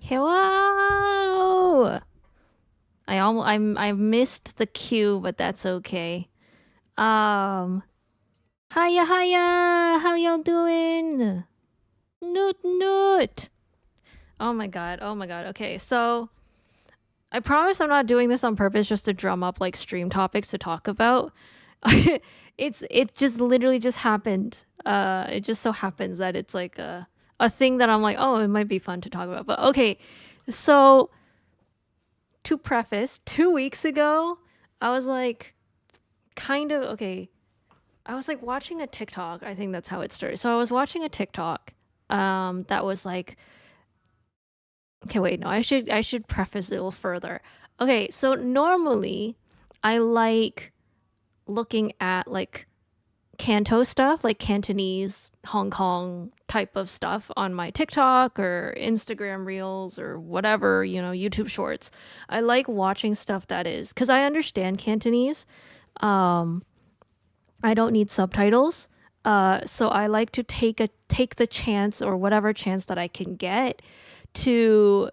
Hello. I missed the cue, but that's okay. Um, hiya hiya. How y'all doing? Noot noot. Oh my god. Oh my god. Okay, so I promise I'm not doing this on purpose just to drum up like stream topics to talk about. It just literally just happened. It just so happens that it's like a thing that I'm like, oh, it might be fun to talk about. But okay, so to preface, 2 weeks ago, I was like, kind of, okay, I was like watching a TikTok. I think that's how it started. So I was watching a TikTok that was like, okay, wait, no, I should preface it a little further. Okay, so normally I like looking at like Canto stuff, like Cantonese, Hong Kong type of stuff on my TikTok or Instagram Reels or whatever, YouTube Shorts. I like watching stuff that is because I understand Cantonese. Um, I don't need subtitles. So I like to take the chance or whatever chance that I can get to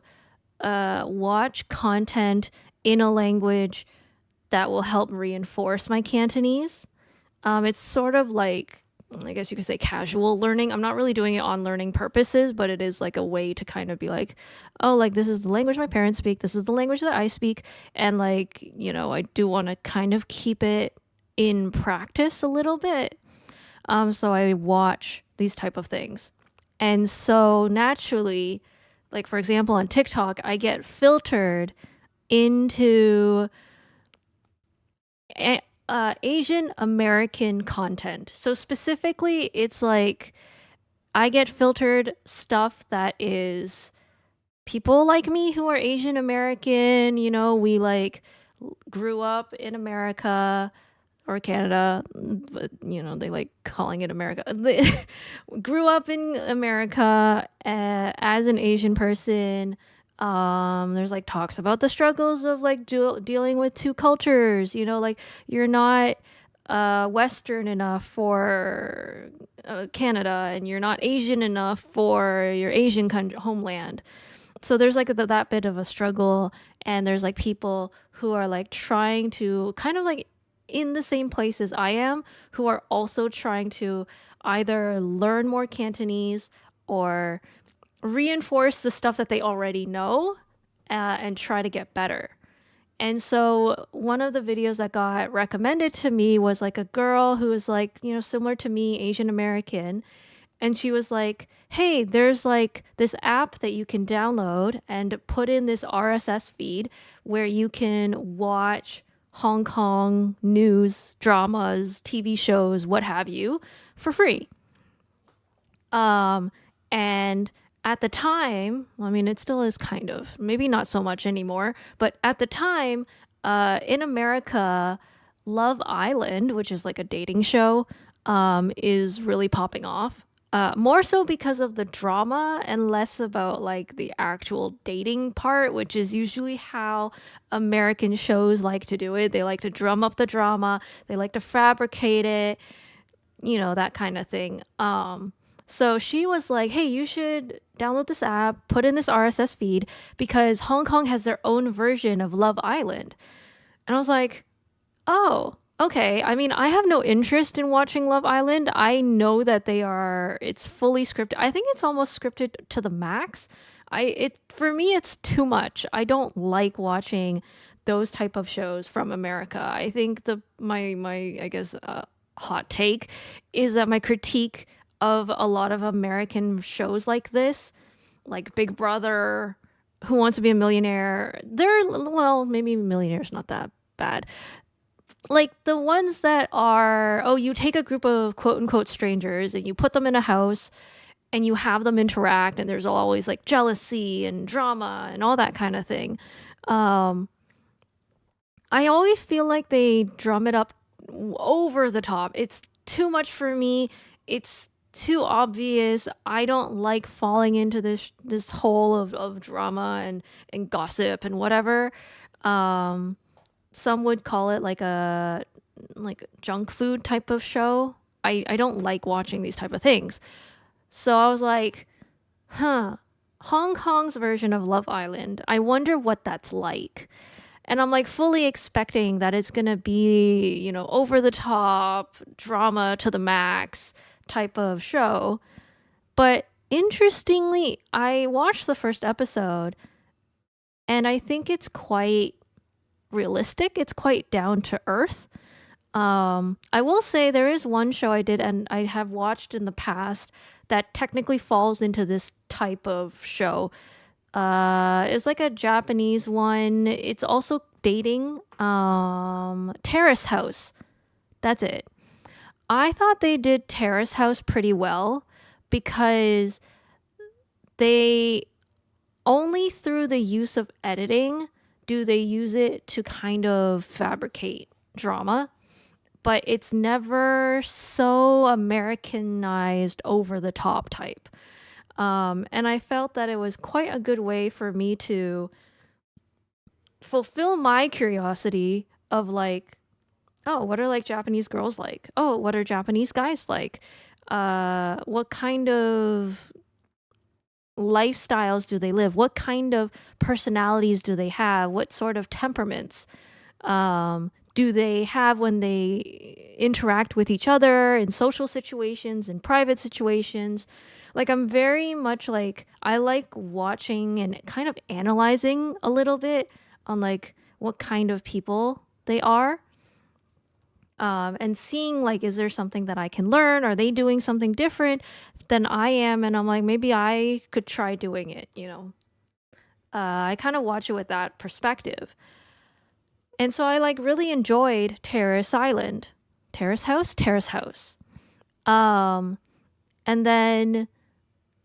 watch content in a language that will help reinforce my Cantonese. It's sort of like, I guess you could say casual learning. I'm not really doing it on learning purposes, but it is like a way to kind of be like, oh, like this is the language my parents speak, this is the language that I speak. And like, I do want to kind of keep it in practice a little bit. So I watch these type of things. And so naturally, like for example, on TikTok, I get filtered into Asian American content. So specifically, it's like I get filtered stuff that is people like me who are Asian American. We like grew up in America or Canada, but they like calling it America. They grew up in America as an Asian person. There's like talks about the struggles of like dealing with two cultures. Like you're not Western enough for Canada, and you're not Asian enough for your Asian homeland. So there's like that bit of a struggle, and there's like people who are like trying to kind of like in the same place as I am, who are also trying to either learn more Cantonese or reinforce the stuff that they already know and try to get better. And so one of the videos that got recommended to me was like a girl who was like, similar to me, Asian American. And she was like, hey, there's like this app that you can download and put in this RSS feed where you can watch Hong Kong news, dramas, TV shows, what have you, for free. And at the time, well, I mean, it still is kind of, maybe not so much anymore, but at the time, in America, Love Island, which is like a dating show, is really popping off. More so because of the drama and less about like the actual dating part, which is usually how American shows like to do it. They like to drum up the drama, they like to fabricate it, that kind of thing. So she was like, hey, you should download this app, put in this RSS feed because Hong Kong has their own version of Love Island. And I was like, oh, okay. I mean, I have no interest in watching Love Island. I know that it's fully scripted. I think it's almost scripted to the max. For me, it's too much. I don't like watching those type of shows from America. I think my I guess hot take is that my critique of a lot of American shows like this, like Big Brother, Who Wants to Be a Millionaire, well, maybe Millionaire's not that bad. Like the ones that are, oh, you take a group of quote unquote strangers and you put them in a house and you have them interact, and there's always like jealousy and drama and all that kind of thing. Um, I always feel like they drum it up over the top. It's too much for me. It's too obvious. I don't like falling into this hole of drama and gossip and whatever. Um, some would call it like junk food type of show. I don't like watching these type of things. So I was like, huh, Hong Kong's version of Love Island. I wonder what that's like. And I'm like fully expecting that it's going to be, over the top, drama to the max type of show. But interestingly, I watched the first episode and I think it's quite realistic. It's quite down to earth. I will say there is one show I did and I have watched in the past that technically falls into this type of show. It's like a Japanese one. It's also dating. Terrace House. That's it. I thought they did Terrace House pretty well because they only through the use of editing do they use it to kind of fabricate drama, but it's never so Americanized over the top type. And I felt that it was quite a good way for me to fulfill my curiosity of like, oh, what are like Japanese girls like? Oh, what are Japanese guys like? What kind of lifestyles do they live? What kind of personalities do they have? What sort of temperaments do they have when they interact with each other in social situations and private situations? Like, I'm very much like, I like watching and kind of analyzing a little bit on like what kind of people they are. And seeing like, is there something that I can learn? Are they doing something different than I am? And I'm like, maybe I could try doing it. I kind of watch it with that perspective. And so I like really enjoyed Terrace Island. Terrace House. And then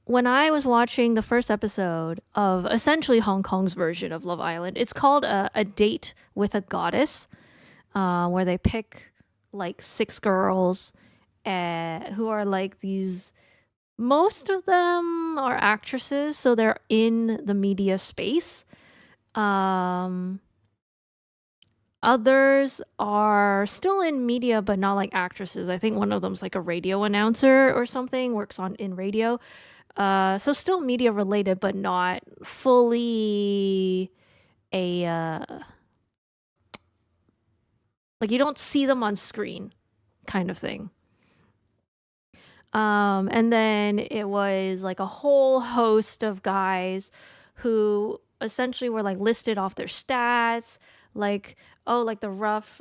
when I was watching the first episode of essentially Hong Kong's version of Love Island, it's called A Date with a Goddess, where they pick like 6 girls who are like these. Most of them are actresses, so they're in the media space. Others are still in media, but not like actresses. I think one of them's like a radio announcer or something, works in radio. So still media related, but not fully a like you don't see them on screen kind of thing. And then it was like a whole host of guys who essentially were like listed off their stats, like, oh, like the rough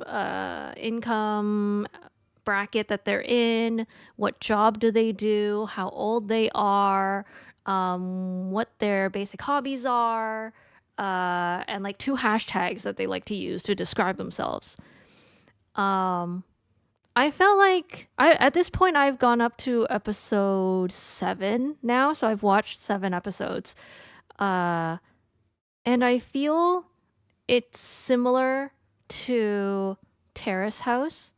income bracket that they're in, what job do they do, how old they are, what their basic hobbies are, and like 2 hashtags that they like to use to describe themselves. I felt like at this point I've gone up to episode 7 now, so I've watched 7 episodes. And I feel it's similar to Terrace House.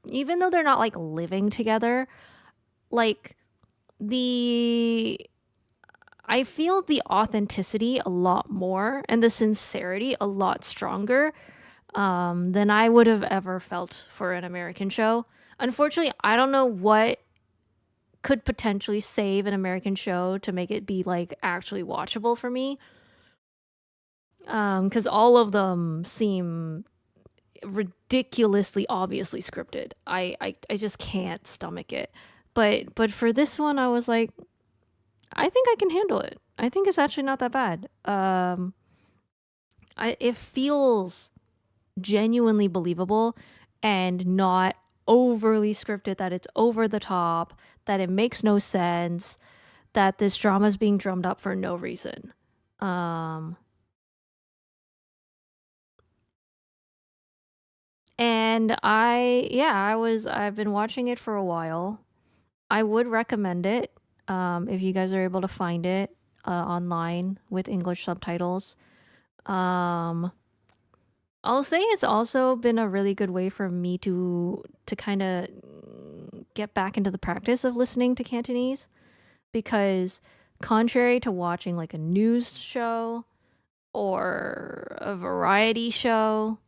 Even though they're not like living together, like I feel the authenticity a lot more and the sincerity a lot stronger than I would have ever felt for an American show. Unfortunately, I don't know what could potentially save an American show to make it be like actually watchable for me. Because all of them seem ridiculously obviously scripted. I just can't stomach it. But for this one, I was like, I think I can handle it. I think it's actually not that bad. It feels genuinely believable and not overly scripted, that it's over the top, that it makes no sense, that this drama is being drummed up for no reason. And I've been watching it for a while. I would recommend it if you guys are able to find it online with English subtitles. I'll say it's also been a really good way for me to kind of get back into the practice of listening to Cantonese, because contrary to watching like a news show or a variety show,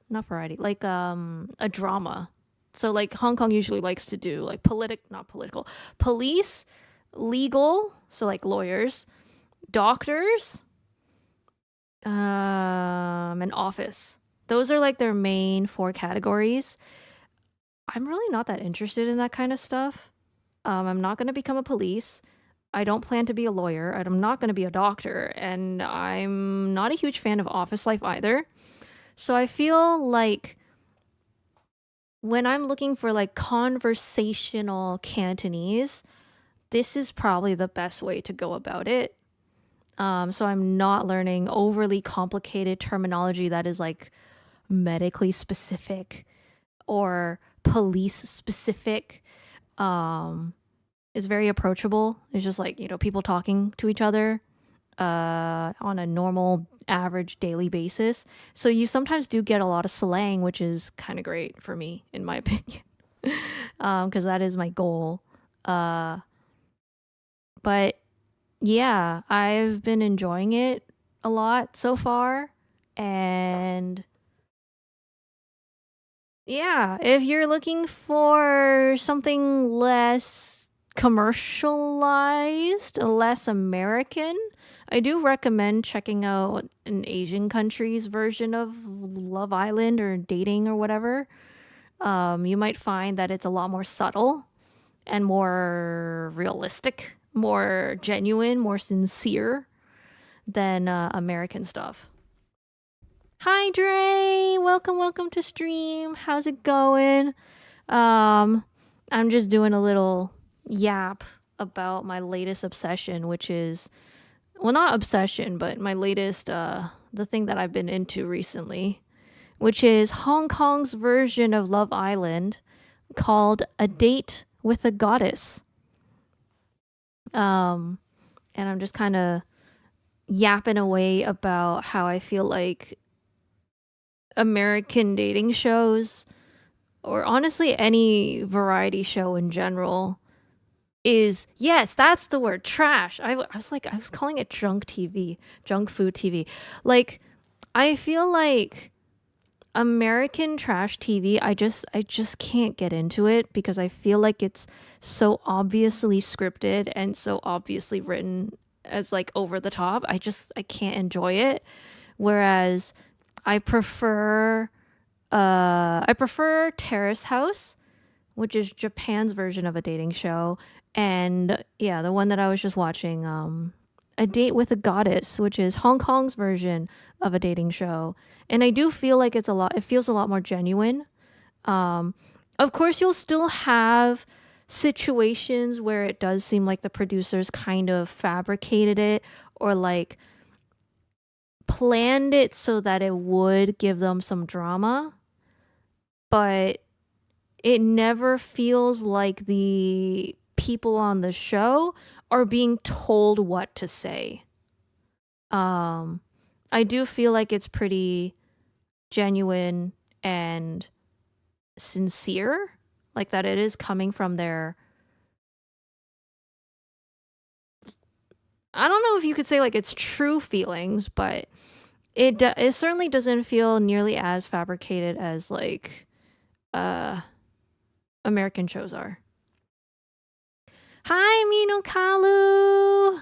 not variety, like a drama. So like Hong Kong usually likes to do like not political, police, legal, so like lawyers, doctors, and office. Those are like their main 4 categories. I'm really not that interested in that kind of stuff. I'm not going to become a police. I don't plan to be a lawyer. I'm not going to be a doctor. And I'm not a huge fan of office life either. So I feel like when I'm looking for like conversational Cantonese, this is probably the best way to go about it. So I'm not learning overly complicated terminology that is like medically specific or police specific. It's very approachable. It's just like, people talking to each other on a normal, average daily basis. So you sometimes do get a lot of slang, which is kind of great for me, in my opinion, because that is my goal. But yeah, I've been enjoying it a lot so far. And yeah, if you're looking for something less commercialized, less American, I do recommend checking out an Asian country's version of Love Island or dating or whatever. You might find that it's a lot more subtle and more realistic, more genuine, more sincere than American stuff. Hi Dre, welcome to stream. How's it going? I'm just doing a little yap about my latest obsession, which is, well, not obsession, but my latest the thing that I've been into recently, which is Hong Kong's version of Love Island called A Date with a Goddess. And I'm just kind of yapping away about how I feel like American dating shows, or honestly any variety show in general, is, yes, that's the word, trash. I was calling it junk TV, junk food TV. Like, I feel like American trash TV, I just can't get into it because I feel like it's so obviously scripted and so obviously written as like over the top. I can't enjoy it. Whereas I prefer Terrace House, which is Japan's version of a dating show, and yeah, the one that I was just watching, A Date with a Goddess, which is Hong Kong's version of a dating show. And I do feel like it feels a lot more genuine. Of course, you'll still have situations where it does seem like the producers kind of fabricated it or like planned it so that it would give them some drama, but it never feels like the people on the show are being told what to say. I do feel like it's pretty genuine and sincere, like that it is coming from their, I don't know if you could say like it's true feelings, but it certainly doesn't feel nearly as fabricated as like American shows are. Hi, Minokalu!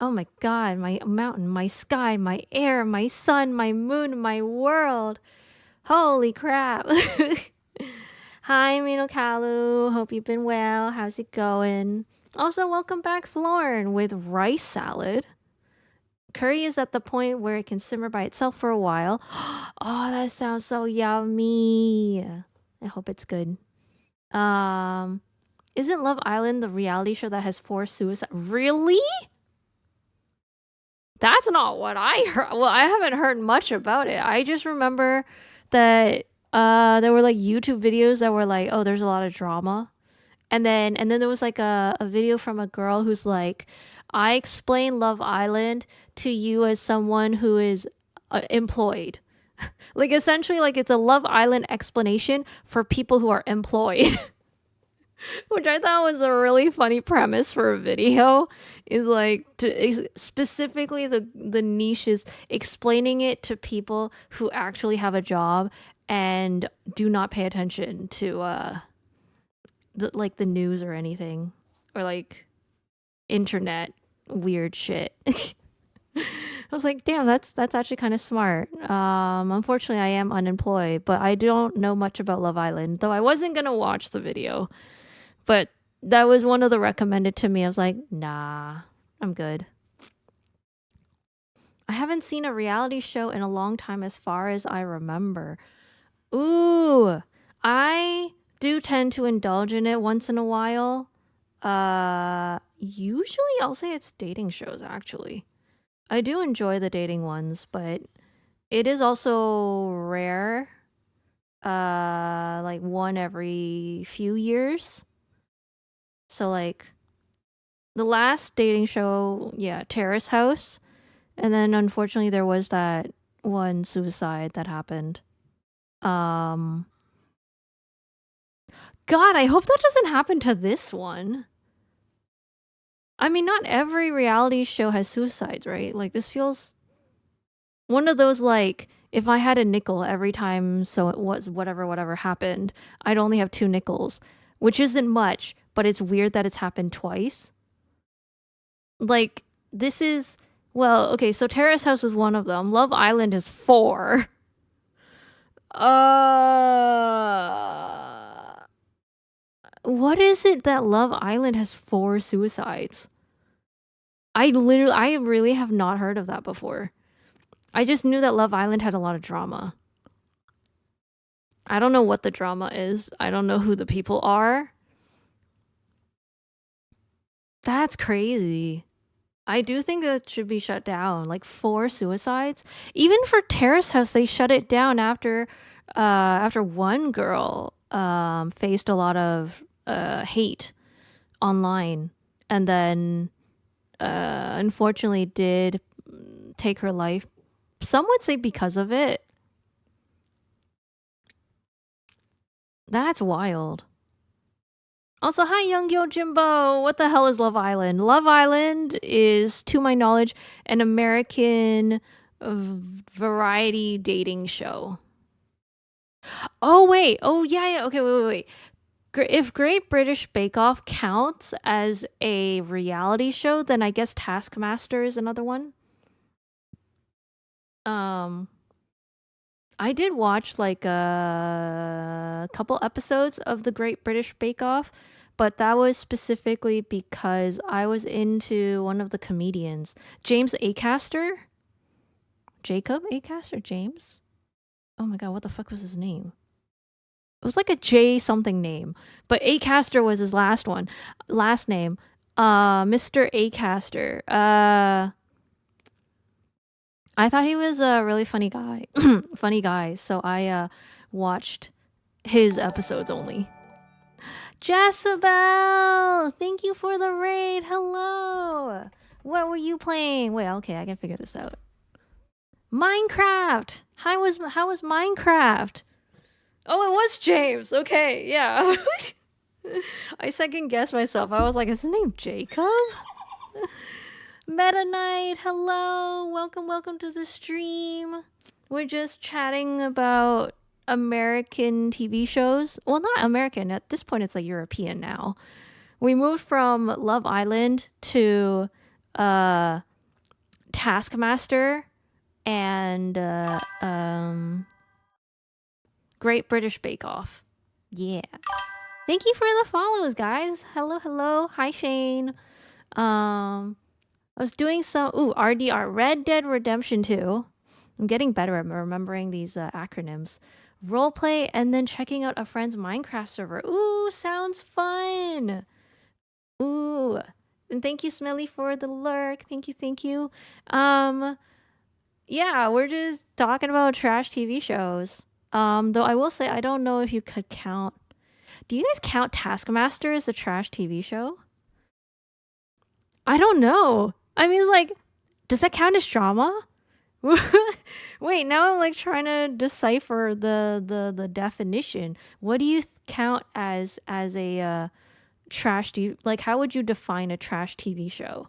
Oh my god, my mountain, my sky, my air, my sun, my moon, my world. Holy crap. Hi, Minokalu. Hope you've been well. How's it going? Also, welcome back, Florn, with rice salad. Curry is at the point where it can simmer by itself for a while. Oh, that sounds so yummy. I hope it's good. Isn't Love Island the reality show that has 4 suicides? Really? That's not what I heard. Well, I haven't heard much about it. I just remember that there were like YouTube videos that were like, oh, there's a lot of drama. And then there was like a video from a girl who's like, I explain Love Island to you as someone who is employed. Like essentially like it's a Love Island explanation for people who are employed. Which I thought was a really funny premise for a video. Is like specifically the niche is explaining it to people who actually have a job and do not pay attention to the news or anything, or like internet weird shit. I was like, damn, that's actually kind of smart. Unfortunately, I am unemployed, but I don't know much about Love Island, though I wasn't gonna watch the video. But that was one of the recommended to me. I was like, nah, I'm good. I haven't seen a reality show in a long time as far as I remember. Ooh, I do tend to indulge in it once in a while. Usually I'll say it's dating shows actually. I do enjoy the dating ones, but it is also rare. Like one every few years. So like the last dating show, yeah, Terrace House, and then unfortunately there was that one suicide that happened. Um God, I hope that doesn't happen to this one. I mean, not every reality show has suicides, right? Like this feels one of those like if I had a nickel every time so it was whatever happened, I'd only have 2 nickels, which isn't much, but it's weird that it's happened twice. Like this is well, okay, so Terrace House was one of them. Love Island is 4. What is it that Love Island has 4 suicides? I really have not heard of that before. I just knew that Love Island had a lot of drama. I don't know what the drama is. I don't know who the people are. That's crazy. I do think that should be shut down. Like 4 suicides. Even for Terrace House, they shut it down after one girl faced a lot of hate online and then unfortunately did take her life. Some would say because of it. That's wild. Also, hi, Young Yo Jimbo. What the hell is Love Island? Love Island is, to my knowledge, an American variety dating show. Oh, wait. Oh, yeah. Okay, wait. If Great British Bake Off counts as a reality show, then I guess Taskmaster is another one. I did watch like a couple episodes of the Great British Bake Off, but that was specifically because I was into one of the comedians, James Acaster. Jacob Acaster? James? Oh my god, what the fuck was his name? It was like a J something name, but Acaster was his last name. Mr. Acaster. I thought he was a really funny guy. So I watched his episodes only. Jezebel! Thank you for the raid. Hello. What were you playing? Wait, okay, I can figure this out. Minecraft. How was Minecraft? Oh, it was James. Okay, yeah. I second guessed myself. I was like, is his name Jacob? Meta Knight, hello. Welcome to the stream. We're just chatting about American TV shows. Well, not American. At this point, it's like European now. We moved from Love Island to Taskmaster and Great British Bake Off. Yeah. Thank you for the follows, guys. Hello. Hi, Shane. I was doing some RDR, Red Dead Redemption 2. I'm getting better at remembering these acronyms. Roleplay and then checking out a friend's Minecraft server. Ooh, sounds fun. Ooh. And thank you, Smelly, for the lurk. Thank you. Yeah, we're just talking about trash TV shows. Though I will say I don't know if you could count. Do you guys count Taskmaster as a trash TV show? I don't know. I mean, it's like, does that count as drama? Wait, now I'm like trying to decipher the definition. What do you count as a trash TV? Like, how would you define a trash TV show?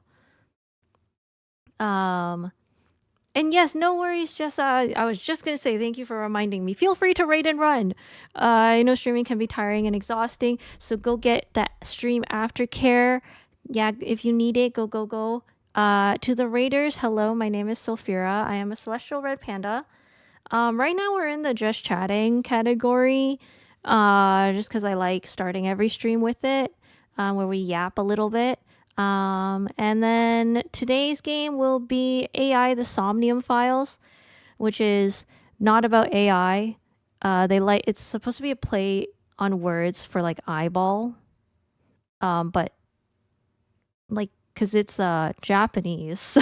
And yes, no worries, Jessa. I was just gonna say thank you for reminding me. Feel free to raid and run. I know streaming can be tiring and exhausting, so go get that stream aftercare. Yeah, if you need it, go. To the Raiders, hello, my name is Sulfira. I am a Celestial Red Panda. Right now we're in the just chatting category, just because I like starting every stream with it, where we yap a little bit. And then today's game will be AI the Somnium Files, which is not about AI. It's supposed to be a play on words for like eyeball, but like because it's Japanese, so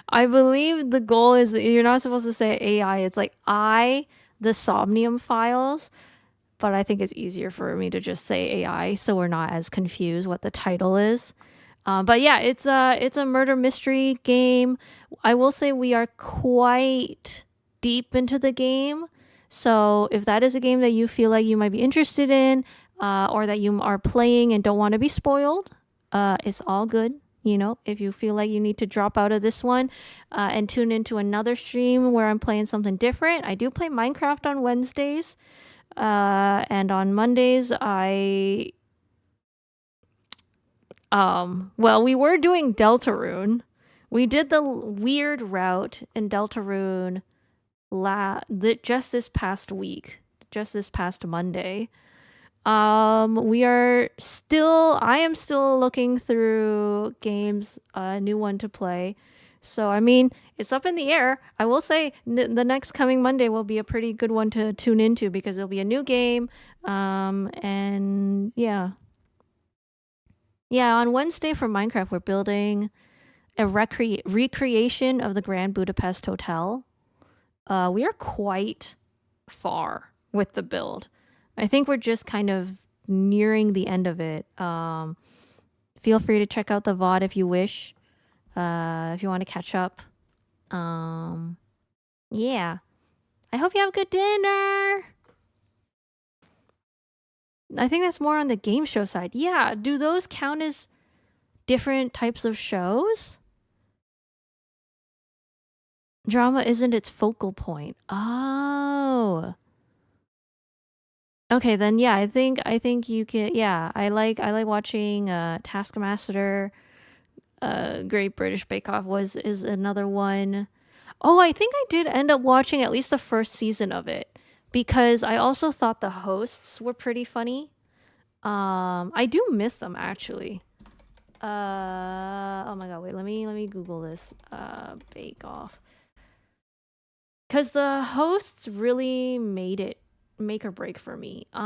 I believe the goal is that you're not supposed to say AI. It's like the Somnium Files, but I think it's easier for me to just say AI, so we're not as confused what the title is. But yeah, it's a murder mystery game. I will say we are quite deep into the game, so if that is a game that you feel like you might be interested in, or that you are playing and don't want to be spoiled, it's all good. You know, if you feel like you need to drop out of this one and tune into another stream where I'm playing something different. I do play Minecraft on Wednesdays, and on Mondays well, we were doing Deltarune. We did the weird route in Deltarune just this past week, just this past Monday. I am still looking through games, a new one to play. So, I mean, it's up in the air. I will say the next coming Monday will be a pretty good one to tune into because it'll be a new game. And yeah. Yeah, on Wednesday for Minecraft, we're building a recreation of the Grand Budapest Hotel. We are quite far with the build. I think we're just kind of nearing the end of it. Feel free to check out the VOD if you wish. If you want to catch up. Yeah. I hope you have a good dinner. I think that's more on the game show side. Yeah, do those count as different types of shows? Drama isn't its focal point. Oh. Okay, then yeah, I think you can. Yeah, I like watching Taskmaster. Great British Bake Off is another one. Oh, I think I did end up watching at least the first season of it because I also thought the hosts were pretty funny. I do miss them actually. Oh my god, wait, let me Google this. Bake Off. Cause the hosts really made it make or break for me. Oh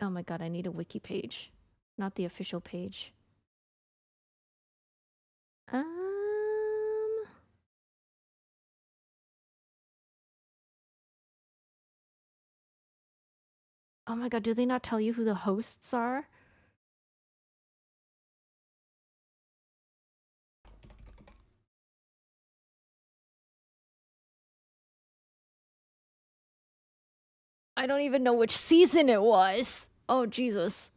my god, I need a wiki page, not the official page. Oh my god, do they not tell you who the hosts are? I don't even know which season it was. Oh Jesus.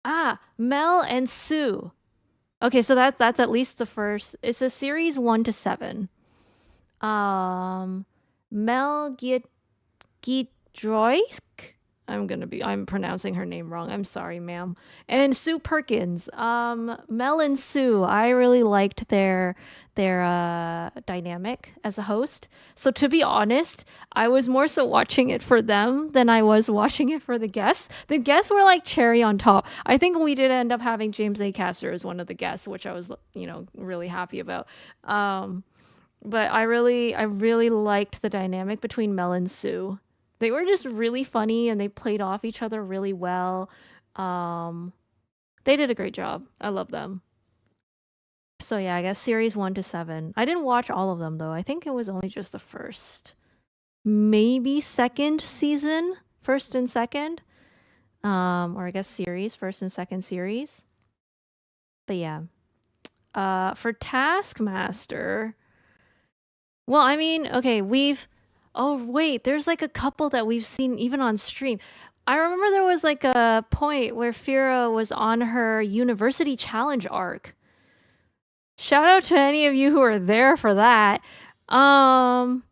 Ah, Mel and Sue. Okay, so that's at least the first. It's a series 1 to 7. Mel Giedroyc. I'm pronouncing her name wrong. I'm sorry, ma'am. And Sue Perkins. Mel and Sue. I really liked their dynamic as a host. So to be honest, I was more so watching it for them than I was watching it for the guests. The guests were like cherry on top. I think we did end up having James A. Caster as one of the guests, which I was, really happy about. But I really liked the dynamic between Mel and Sue. They were just really funny and they played off each other really well. They did a great job. I love them. So yeah, I guess series 1 to 7. I didn't watch all of them though. I think it was only just the first, maybe second season, first and second. Or I guess series, first and second series. But yeah. For Taskmaster, well, I mean, okay, oh wait, there's like a couple that we've seen even on stream. I remember there was like a point where Fira was on her University Challenge arc. Shout out to any of you who were there for that. Um,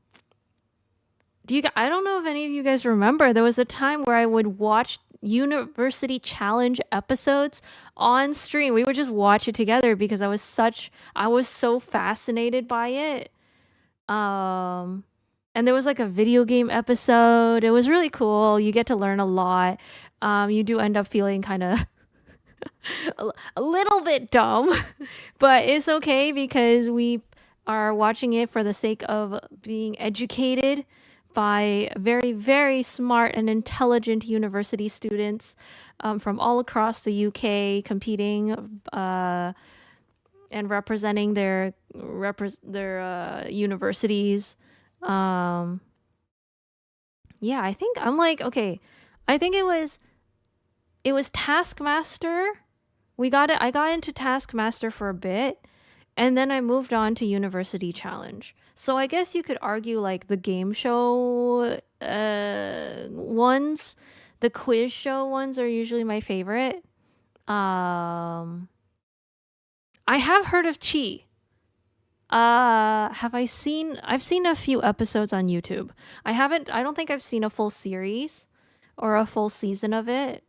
I don't know if any of you guys remember. There was a time where I would watch University Challenge episodes on stream. We would just watch it together because I was so fascinated by it. Um, and there was like a video game episode. It was really cool. You get to learn a lot. You do end up feeling kind of a little bit dumb, but it's okay because we are watching it for the sake of being educated by very, very smart and intelligent university students from all across the UK competing and representing their universities. Um, yeah, I think I'm like, okay, I think it was Taskmaster. I got into Taskmaster for a bit, and then I moved on to University Challenge. So I guess you could argue like the game show ones, the quiz show ones are usually my favorite. Um I have heard of Chi. I've seen a few episodes on YouTube. I don't think I've seen a full series or a full season of it.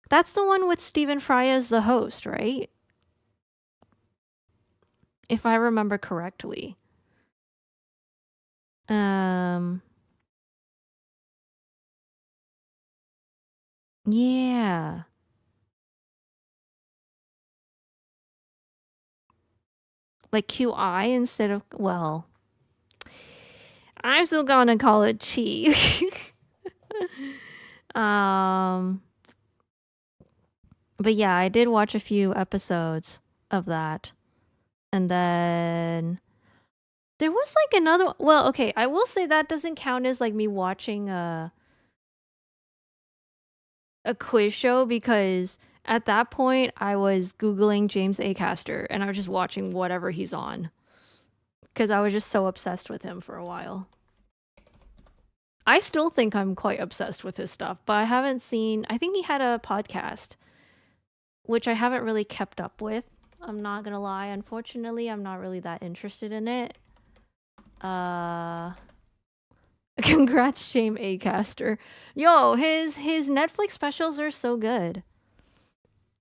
That's the one with Stephen Fry as the host, right? If I remember correctly. Um yeah. Like QI instead of, well, I'm still gonna call it Chi. um but yeah, I did watch a few episodes of that. And then there was like another, well, okay, I will say that doesn't count as like me watching a quiz show because at that point I was googling James Acaster and I was just watching whatever he's on because I was just so obsessed with him for a while. I still think I'm quite obsessed with his stuff, but I haven't seen, I think he had a podcast which I haven't really kept up with. I'm not gonna lie, unfortunately, I'm not really that interested in it. Congrats, James Acaster. Yo, his Netflix specials are so good.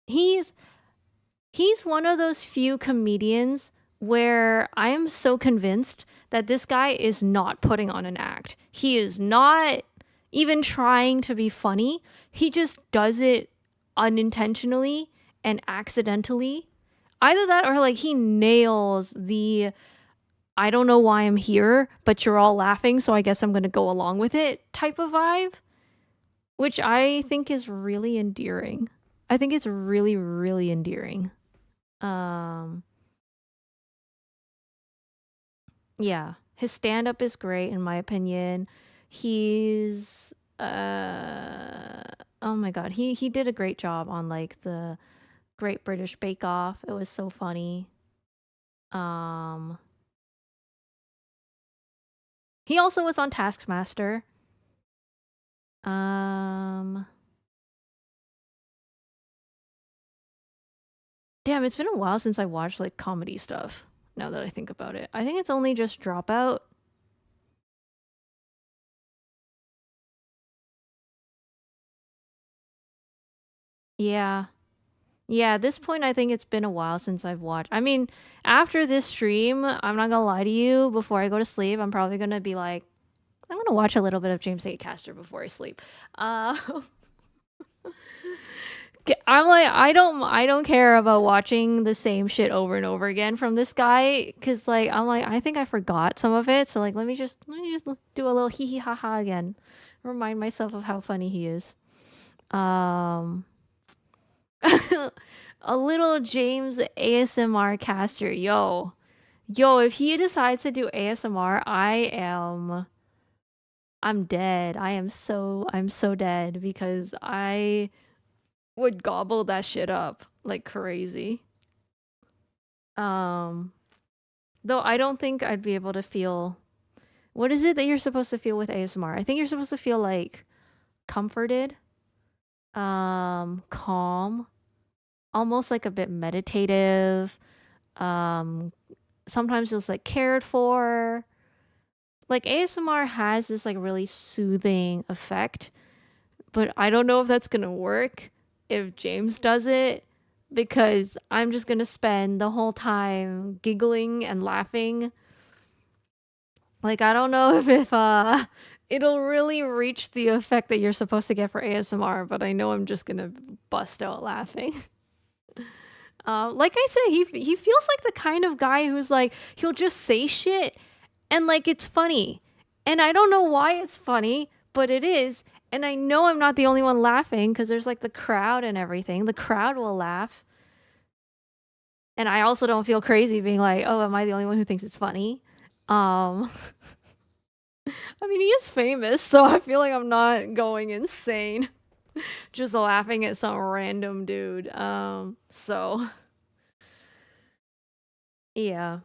He's one of those few comedians where I am so convinced that this guy is not putting on an act. He is not even trying to be funny. He just does it unintentionally and accidentally. Either that or like he nails the I don't know why I'm here, but you're all laughing, so I guess I'm going to go along with it type of vibe, which I think is really endearing. I think it's really, really endearing. Um, yeah, his stand up is great in my opinion. He's oh my god, he did a great job on like the Great British Bake Off. It was so funny. Um, he also was on Taskmaster. Um, Damn, it's been a while since I watched like comedy stuff. Now that I think about it, I think it's only just Dropout. Yeah. Yeah, at this point, I think it's been a while since I've watched. I mean, after this stream, I'm not gonna lie to you, before I go to sleep, I'm probably gonna be like, I'm gonna watch a little bit of James A. Caster before I sleep. Uh, I'm like, I don't care about watching the same shit over and over again from this guy, cause like, I'm like, I think I forgot some of it, so like, let me just do a little hee hee ha ha again, remind myself of how funny he is. Um, a little James ASMR caster. Yo, if he decides to do ASMR, I'm dead. I'm so dead because I would gobble that shit up like crazy. Um, though I don't think I'd be able to feel, what is it that you're supposed to feel with ASMR? I think you're supposed to feel like comforted, calm, almost like a bit meditative, sometimes just like cared for. Like ASMR has this like really soothing effect, but I don't know if that's gonna work if James does it, because I'm just gonna spend the whole time giggling and laughing. Like I don't know if it'll really reach the effect that you're supposed to get for ASMR, but I know I'm just gonna bust out laughing. Like I said, he feels like the kind of guy who's like he'll just say shit and like it's funny. And I don't know why it's funny, but it is. And I know I'm not the only one laughing because there's like the crowd and everything. The crowd will laugh. And I also don't feel crazy being like, "Oh, am I the only one who thinks it's funny?" Um I mean, he is famous, so I feel like I'm not going insane just laughing at some random dude. So yeah.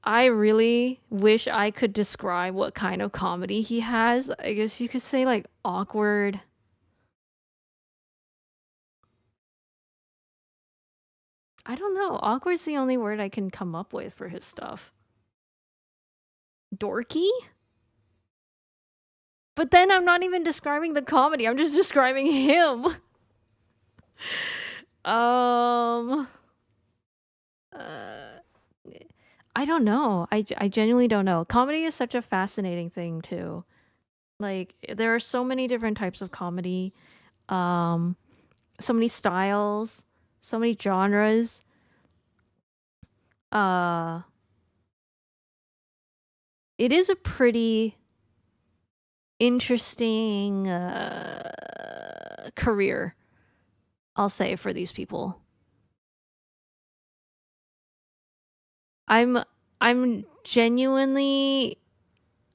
I really wish I could describe what kind of comedy he has. I guess you could say like awkward. I don't know. Awkward's the only word I can come up with for his stuff. Dorky? But then I'm not even describing the comedy. I'm just describing him. um uh I don't know. I genuinely don't know. Comedy is such a fascinating thing too. Like there are so many different types of comedy. Um so many styles, so many genres. Uh it is a pretty interesting career, I'll say, for these people. I'm genuinely,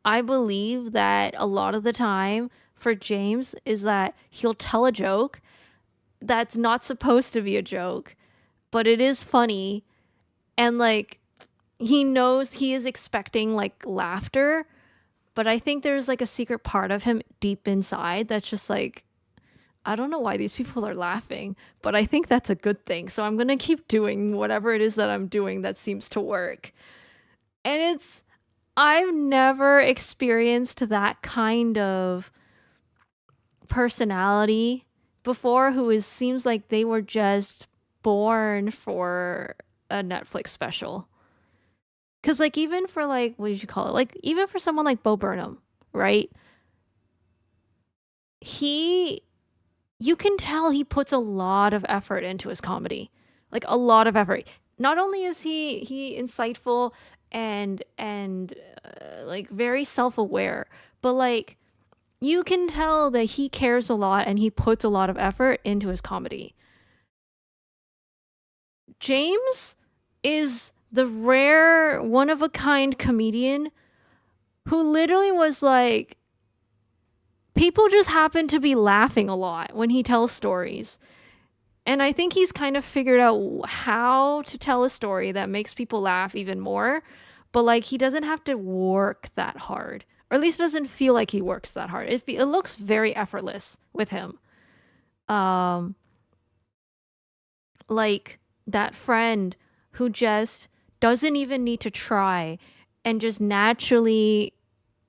I believe that a lot of the time for James is that he'll tell a joke that's not supposed to be a joke, but it is funny, and like he knows he is expecting like laughter, but I think there's like a secret part of him deep inside that's just like, I don't know why these people are laughing, but I think that's a good thing. So I'm going to keep doing whatever it is that I'm doing that seems to work. And I've never experienced that kind of personality before who seems like they were just born for a Netflix special. Cause like even for like what did you call it? Like even for someone like Bo Burnham, right? He You can tell he puts a lot of effort into his comedy. Like a lot of effort. Not only is he insightful and like very self-aware, but like you can tell that he cares a lot and he puts a lot of effort into his comedy. James is the rare one of a kind comedian who literally was like, people just happen to be laughing a lot when he tells stories. And I think he's kind of figured out how to tell a story that makes people laugh even more. But like he doesn't have to work that hard, or at least doesn't feel like he works that hard. It looks very effortless with him. Um, like that friend who just doesn't even need to try and just naturally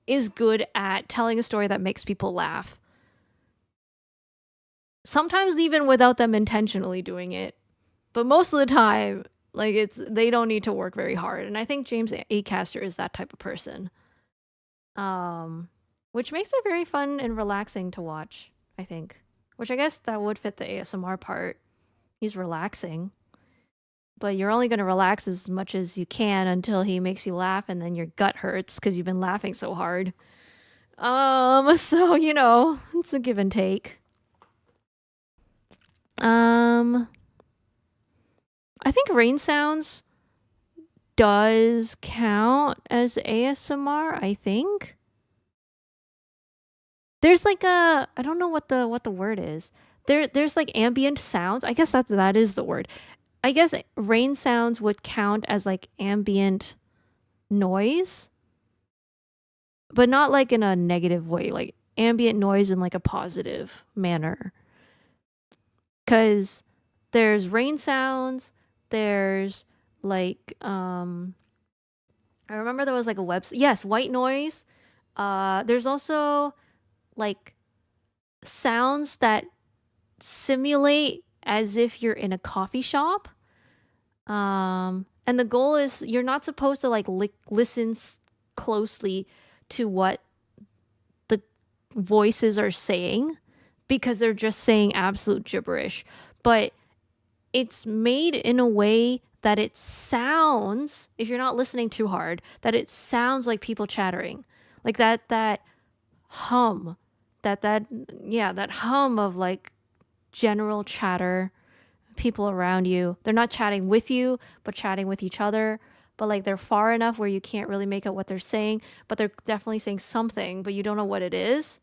is good at telling a story that makes people laugh. Sometimes even without them intentionally doing it. But most of the time, like they don't need to work very hard. And I think James Acaster is that type of person. Which makes it very fun and relaxing to watch, I think. Which I guess that would fit the ASMR part. He's relaxing. But you're only going to relax as much as you can until he makes you laugh and then your gut hurts because you've been laughing so hard. So, it's a give and take. I think rain sounds does count as ASMR, I think. There's like I don't know what the word is. There's like ambient sounds. I guess that is the word. I guess rain sounds would count as like ambient noise, but not like in a negative way. Like ambient noise in like a positive manner. Because there's rain sounds, there's like I remember there was like a website. Yes, white noise. There's also like sounds that simulate as if you're in a coffee shop. And the goal is you're not supposed to like listen closely to what the voices are saying because they're just saying absolute gibberish. But it's made in a way that it sounds, if you're not listening too hard, that it sounds like people chattering. Like that hum. That hum of like general chatter, people around you. They're not chatting with you, but chatting with each other. But like they're far enough where you can't really make out what they're saying, but they're definitely saying something, but you don't know what it is.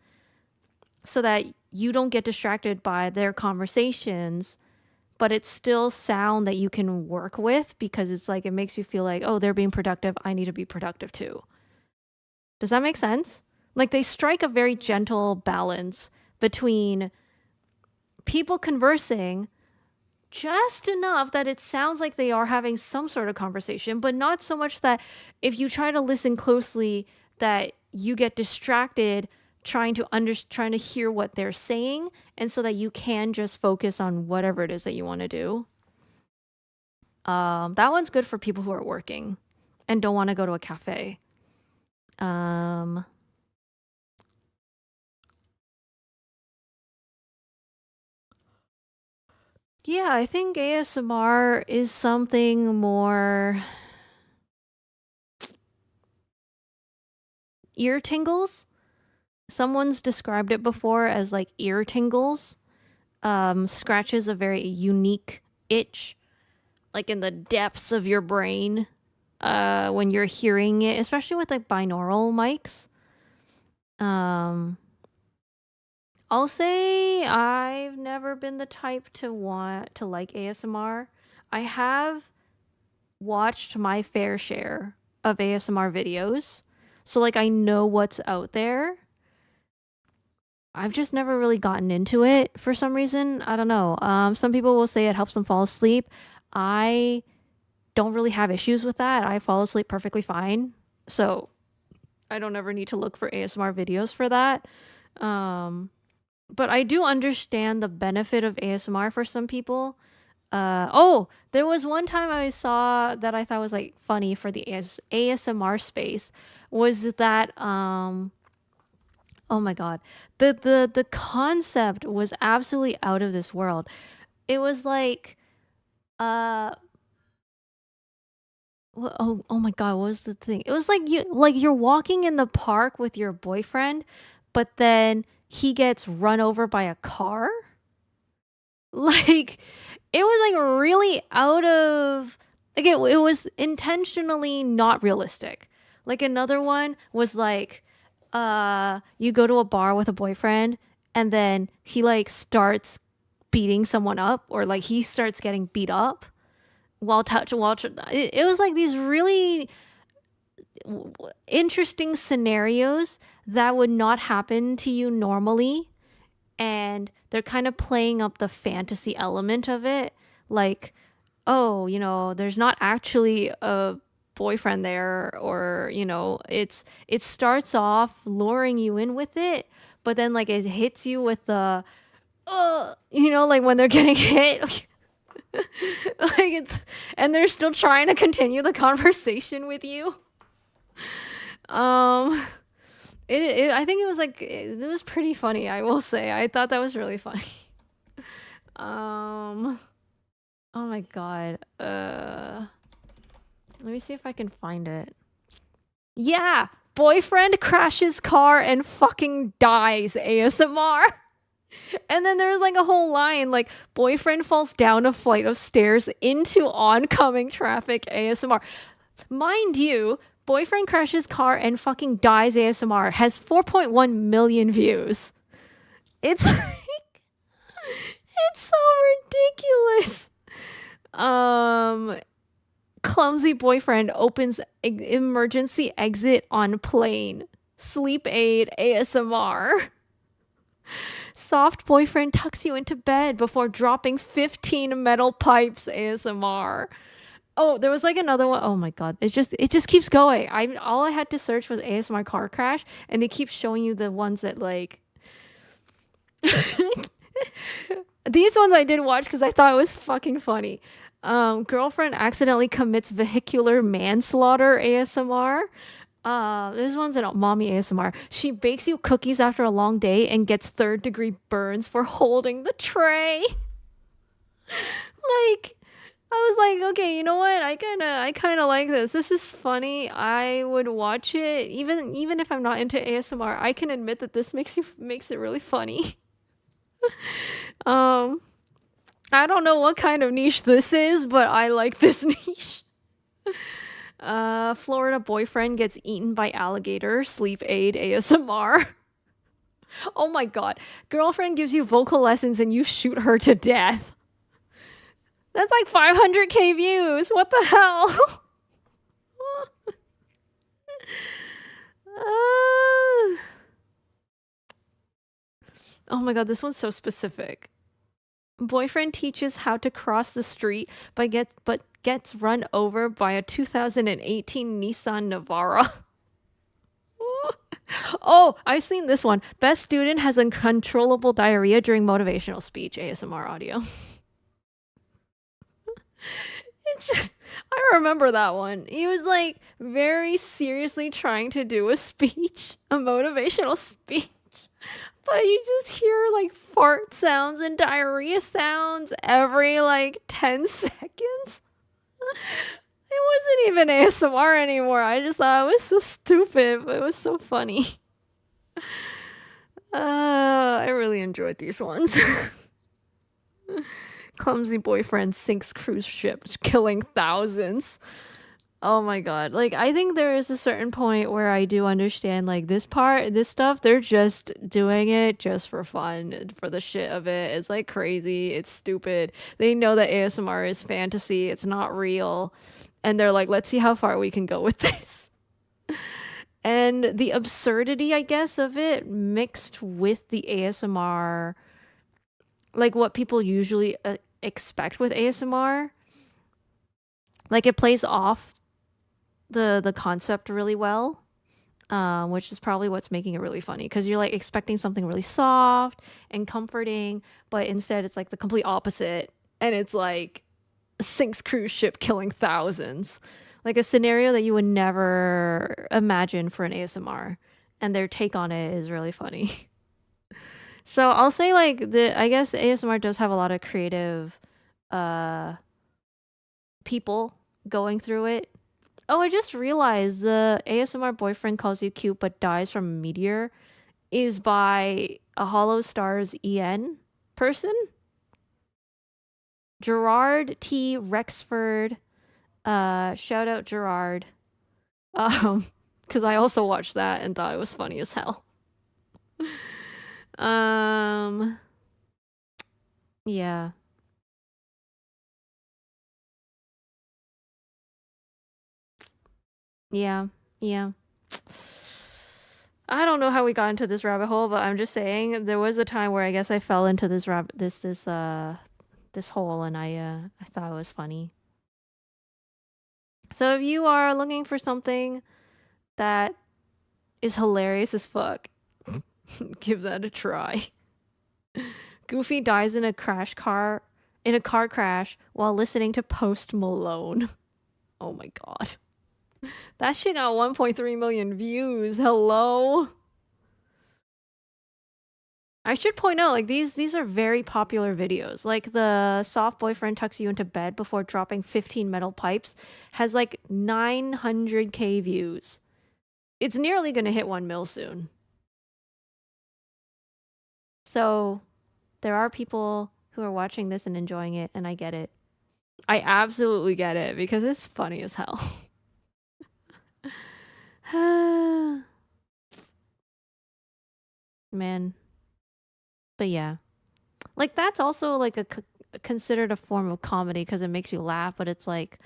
So that you don't get distracted by their conversations, but it's still sound that you can work with because it's like it makes you feel like, oh, they're being productive. I need to be productive too. Does that make sense? Like they strike a very gentle balance between people conversing just enough that it sounds like they are having some sort of conversation, but not so much that if you try to listen closely that you get distracted trying to hear what they're saying, and so that you can just focus on whatever it is that you want to do. That one's good for people who are working and don't want to go to a cafe. Yeah, I think ASMR is something more ear tingles. Someone's described it before as like ear tingles. Scratches a very unique itch, like in the depths of your brain, when you're hearing it, especially with like binaural mics. I'll say I've never been the type to want to like ASMR. I have watched my fair share of ASMR videos. So like I know what's out there. I've just never really gotten into it for some reason. I don't know. Some people will say it helps them fall asleep. I don't really have issues with that. I fall asleep perfectly fine. So I don't ever need to look for ASMR videos for that. But I do understand the benefit of ASMR for some people. There was one time I saw that I thought was like funny for the ASMR space was that oh my god. The concept was absolutely out of this world. It was like oh my god, what was the thing? It was like you're walking in the park with your boyfriend, but then he gets run over by a car. Like it was like really out of like it was intentionally not realistic. Like another one was like you go to a bar with a boyfriend and then he like starts beating someone up or like he starts getting beat up it was like these really interesting scenarios that would not happen to you normally, and they're kind of playing up the fantasy element of it, like, oh, there's not actually a boyfriend there, or it starts off luring you in with it, but then like it hits you with the like when they're getting hit. Like and they're still trying to continue the conversation with you. I think it was like it was pretty funny, I will say. I thought that was really funny. Oh my god. Let me see if I can find it. Yeah, boyfriend crashes car and fucking dies ASMR. And then there's like a whole line like boyfriend falls down a flight of stairs into oncoming traffic ASMR. Mind you, boyfriend crashes car and fucking dies ASMR has 4.1 million views. It's like it's so ridiculous. Clumsy boyfriend opens emergency exit on plane. Sleep aid ASMR. Soft boyfriend tucks you into bed before dropping 15 metal pipes ASMR. Oh, there was like another one. Oh my god. It just keeps going. All I had to search was ASMR car crash and they keep showing you the ones that like these ones I did watch because I thought it was fucking funny. Girlfriend accidentally commits vehicular manslaughter ASMR. This one's an mommy ASMR. She bakes you cookies after a long day and gets third-degree burns for holding the tray. Like, I was like, okay, you know what? I kind of like this. This is funny. I would watch it even if I'm not into ASMR. I can admit that this makes it really funny. Um, I don't know what kind of niche this is, but I like this niche. Florida boyfriend gets eaten by alligator, sleep aid ASMR. Oh my god. Girlfriend gives you vocal lessons and you shoot her to death. That's like 500k views. What the hell? Oh my god, this one's so specific. Boyfriend teaches how to cross the street but gets run over by a 2018 Nissan Navara. Oh, I've seen this one. Best student has uncontrollable diarrhea during motivational speech ASMR audio. I remember that one. He was like very seriously trying to do a speech, a motivational speech. But you just hear like fart sounds and diarrhea sounds every like 10 seconds. It wasn't even ASMR anymore. I just thought it was so stupid, but it was so funny. I really enjoyed these ones. Clumsy boyfriend sinks cruise ship, killing thousands. Oh my god. Like, I think there is a certain point where I do understand, like, this stuff, they're just doing it just for fun, for the shit of it. It's, like, crazy. It's stupid. They know that ASMR is fantasy. It's not real. And they're like, let's see how far we can go with this. And the absurdity, I guess, of it mixed with the ASMR, like, what people usually expect with ASMR. Like, it plays off the concept really well, which is probably what's making it really funny because you're like expecting something really soft and comforting, but instead it's like the complete opposite, and it's like sinks cruise ship killing thousands, like a scenario that you would never imagine for an ASMR, and their take on it is really funny. So I'll say like I guess ASMR does have a lot of creative people going through it. Oh, I just realized the ASMR boyfriend calls you cute but dies from a meteor is by a Hollow Stars EN person. Gerard T. Rexford. Shout out Gerard. Because I also watched that and thought it was funny as hell. Yeah. Yeah. Yeah. I don't know how we got into this rabbit hole, but I'm just saying there was a time where I guess I fell into this this hole, and I thought it was funny. So if you are looking for something that is hilarious as fuck, give that a try. Goofy dies in a car crash while listening to Post Malone. Oh my god. That shit got 1.3 million views. Hello. I should point out, like, these are very popular videos. Like, the soft boyfriend tucks you into bed before dropping 15 metal pipes has like 900k views. It's nearly gonna hit 1 mil soon. So there are people who are watching this and enjoying it, and I get it. I absolutely get it because it's funny as hell. Man. But yeah. Like, that's also like considered a form of comedy because it makes you laugh, but it's like,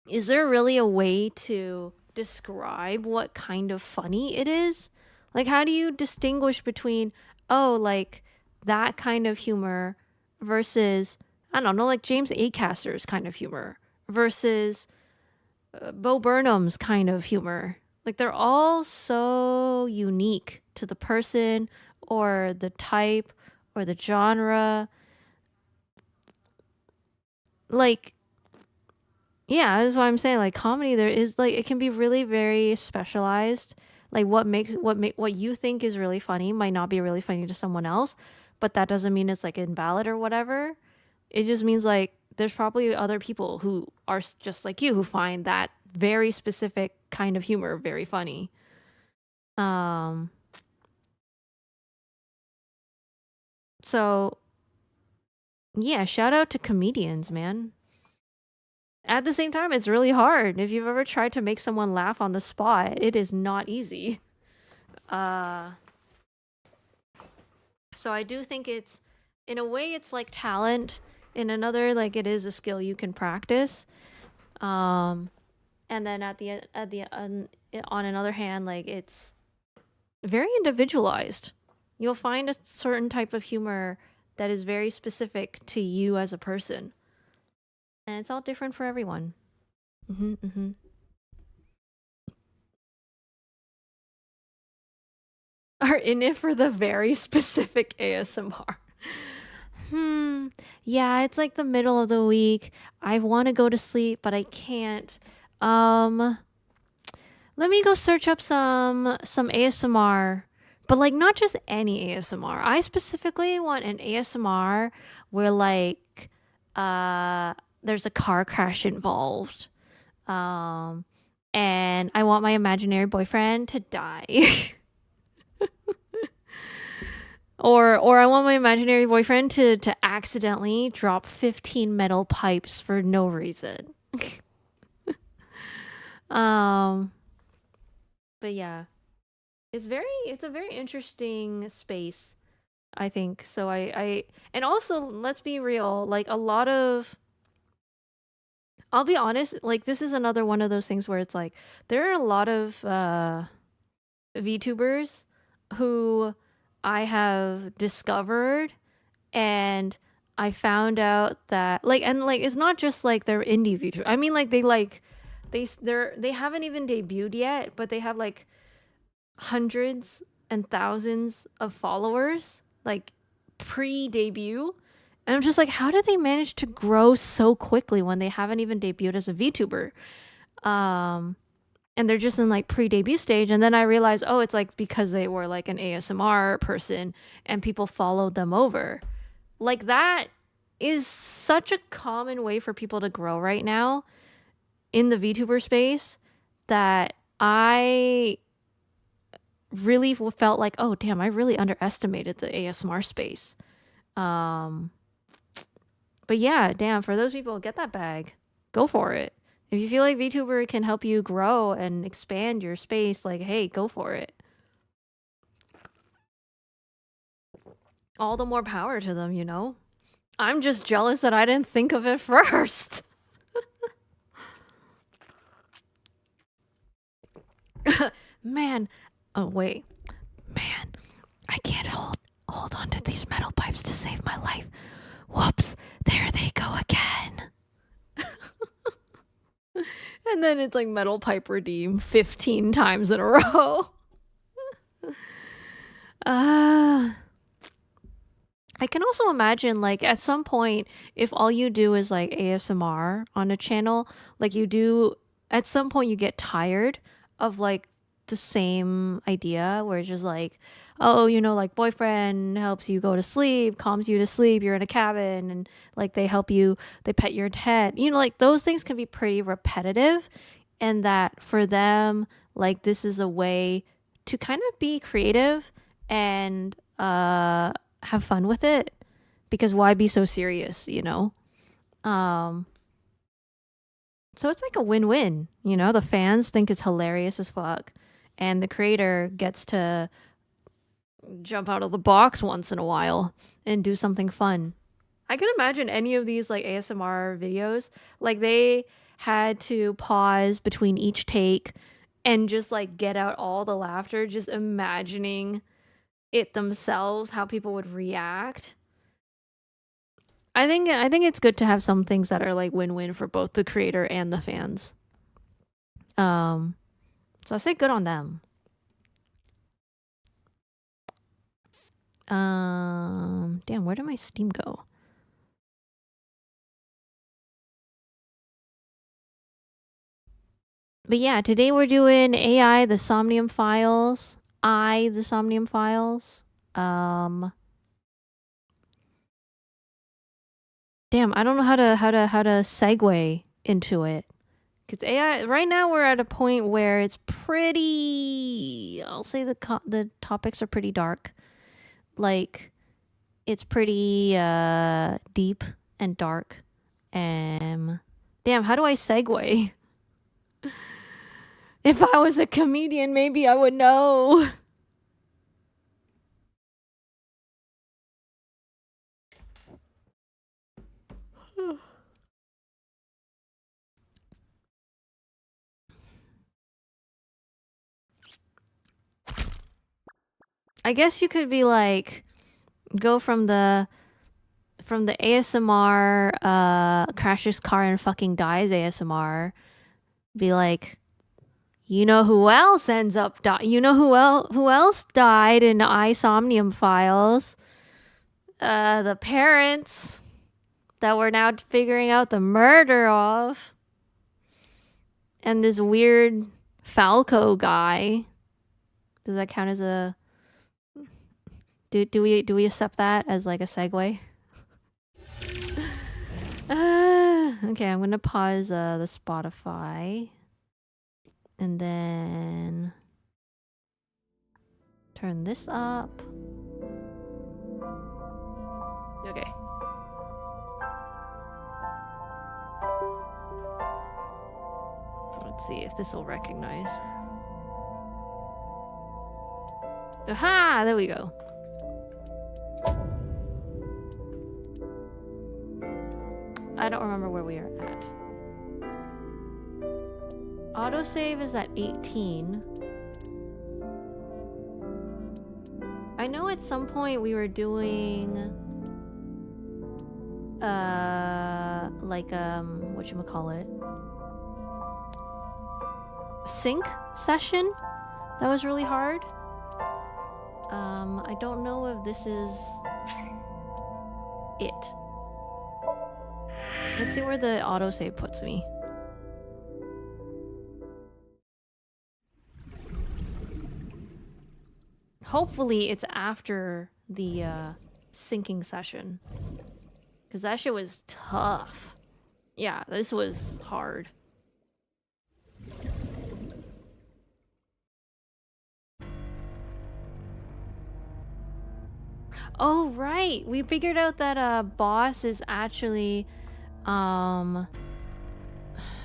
is there really a way to describe what kind of funny it is? Like, how do you distinguish between, oh, like that kind of humor versus, I don't know, like James Acaster's kind of humor versus Bo Burnham's kind of humor? Like, they're all so unique to the person or the type or the genre. Like, yeah, that's why I'm saying, like, comedy, there is like, it can be really very specialized. Like, what you think is really funny might not be really funny to someone else, but that doesn't mean it's like invalid or whatever. It just means like there's probably other people who are just like you who find that very specific kind of humor very funny. Um so yeah, shout out to comedians, man. At the same time, it's really hard. If you've ever tried to make someone laugh on the spot, it is not easy. Uh so I do think it's, in a way it's like talent, in another like it is a skill you can practice. Um and then on another hand, like, it's very individualized. You'll find a certain type of humor that is very specific to you as a person, and it's all different for everyone. Mm-hmm. Are in it for the very specific ASMR. Yeah, it's like the middle of the week. I want to go to sleep, but I can't. Um, Let me go search up some ASMR, but like not just any ASMR. I specifically want an ASMR where like there's a car crash involved. Um and I want my imaginary boyfriend to die. Or I want my imaginary boyfriend to accidentally drop 15 metal pipes for no reason. um but yeah, it's a very interesting space, I think. So I and also, let's be real, like a lot of, I'll be honest, like this is another one of those things where it's like there are a lot of VTubers who I have discovered, and I found out that like, and like it's not just like they're indie VTubers. I mean, like they haven't even debuted yet, but they have like hundreds and thousands of followers, like pre-debut. And I'm just like, how did they manage to grow so quickly when they haven't even debuted as a VTuber? Um, and they're just in like pre-debut stage. And then I realized, oh, it's like because they were like an ASMR person and people followed them over. Like, that is such a common way for people to grow right now in the VTuber space that I really felt like, oh damn, I really underestimated the ASMR space. Um, but yeah, damn, for those people, get that bag, go for it. If you feel like VTuber can help you grow and expand your space, like, hey, go for it. All the more power to them, you know? I'm just jealous that I didn't think of it first. Man, oh wait. Man, I can't hold on to these metal pipes to save my life. Whoops, there they go again. And then it's like metal pipe redeem 15 times in a row. I can also imagine, like, at some point, if all you do is like ASMR on a channel, like, you do, at some point, you get tired of like the same idea where it's just like, oh, you know, like boyfriend helps you go to sleep, calms you to sleep, you're in a cabin, and like they help you, they pet your head. You know, like those things can be pretty repetitive, and that for them, like, this is a way to kind of be creative and have fun with it, because why be so serious, you know? Um so it's like a win-win, you know? The fans think it's hilarious as fuck, and the creator gets to jump out of the box once in a while and do something fun. I can imagine any of these like ASMR videos, like they had to pause between each take and just like get out all the laughter, just imagining it themselves, how people would react. I think it's good to have some things that are like win-win for both the creator and the fans. So I say good on them. Damn, where did my Steam go? But yeah, today we're doing AI, the Somnium Files. The Somnium Files. Damn, I don't know how to segue into it. Because AI, right now we're at a point where it's pretty, I'll say the topics are pretty dark. Like, it's pretty deep and dark. Damn, how do I segue? If I was a comedian, maybe I would know. I guess you could be like, go from the ASMR crashes car and fucking dies ASMR, be like, you know who else ends up you know who else died in iSomnium Files? The parents that we're now figuring out the murder of, and this weird Falco guy. Does that count as a do we accept that as like a segue? Okay, I'm gonna pause the Spotify and then turn this up. Okay. Let's see if this will recognize. Aha! There we go. I don't remember where we are at. Autosave is at 18. I know at some point we were doing like whatchamacallit? Sync session? That was really hard. I don't know if this is it. Let's see where the autosave puts me. Hopefully it's after the syncing session. Because that shit was tough. Yeah, this was hard. Oh, right. We figured out that Boss is actually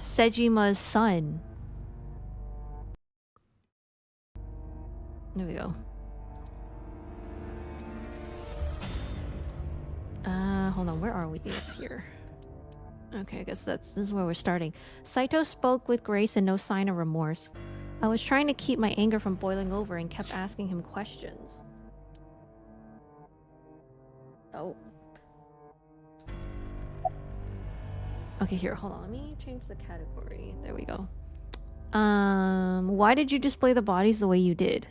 Sejima's son. There we go. Hold on, where are we here? Okay, I guess this is where we're starting. Saito spoke with grace and no sign of remorse. I was trying to keep my anger from boiling over and kept asking him questions. Oh. Okay, here, hold on. Let me change the category. There we go. Why did you display the bodies the way you did?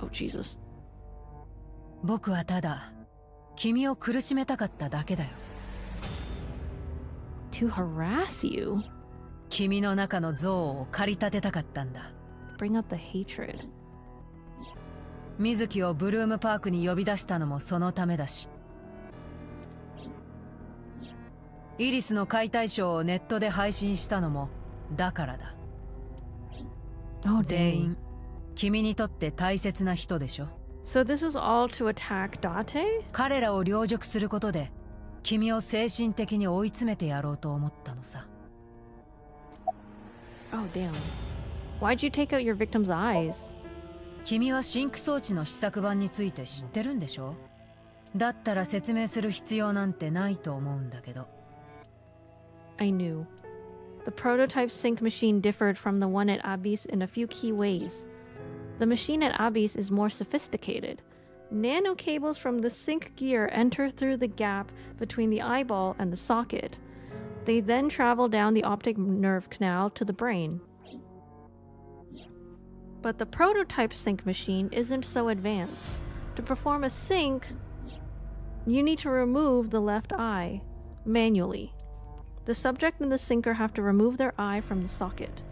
Oh, Jesus. 僕はただ君を苦しめたかっただけだよ。To harass you? 君の中の憎悪を駆り立てたかったんだ。Bring out the hatred. 水木をブルームパークに呼び出したのもそのためだし。イリスの解体ショーをネットで配信したのもだからだ。Oh, 全員君にとって大切な人でしょ。So this is all to attack Date? 彼らを凌辱することで君を精神的に追い詰めてやろうと思ったのさ。Oh, damn. Why'd you take out your victim's eyes? 君はシンク装置の試作版について知ってるんでしょ？だったら説明する必要なんてないと思うんだけど。I knew. The prototype sink machine differed from the one at Abyss in a few key ways. The machine at Abyss is more sophisticated. Nano cables from the sink gear enter through the gap between the eyeball and the socket. They then travel down the optic nerve canal to the brain. But the prototype sink machine isn't so advanced. To perform a sink, you need to remove the left eye manually. The subject and the sinker have to remove their eye from the socket.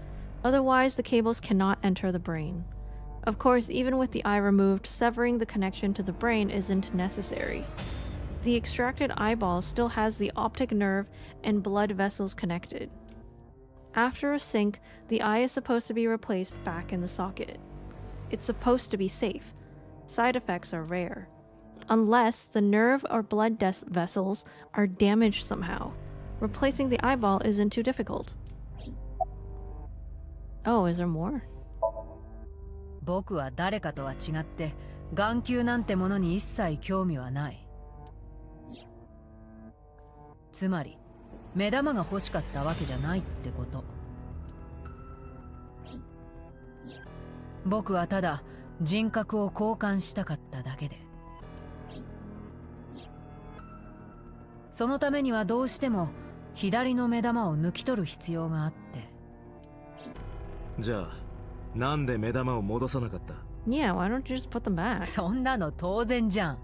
Otherwise, the cables cannot enter the brain. Of course, even with the eye removed, severing the connection to the brain isn't necessary. The extracted eyeball still has the optic nerve and blood vessels connected. After a sink, the eye is supposed to be replaced back in the socket. It's supposed to be safe. Side effects are rare. Unless the nerve or blood vessels are damaged somehow. Replacing the eyeball isn't too difficult. Oh, is there more? 僕は誰かとは違って眼球なんてものに一切興味はない。つまり目玉が欲しかったわけじゃないってこと。僕はただ人格を交換したかっただけで。そのためにはどうしても左の目玉を抜き取る必要があって。じゃあなんで目玉を戻さなかった？ Yeah, why don't you just put them back? そんなの当然じゃん。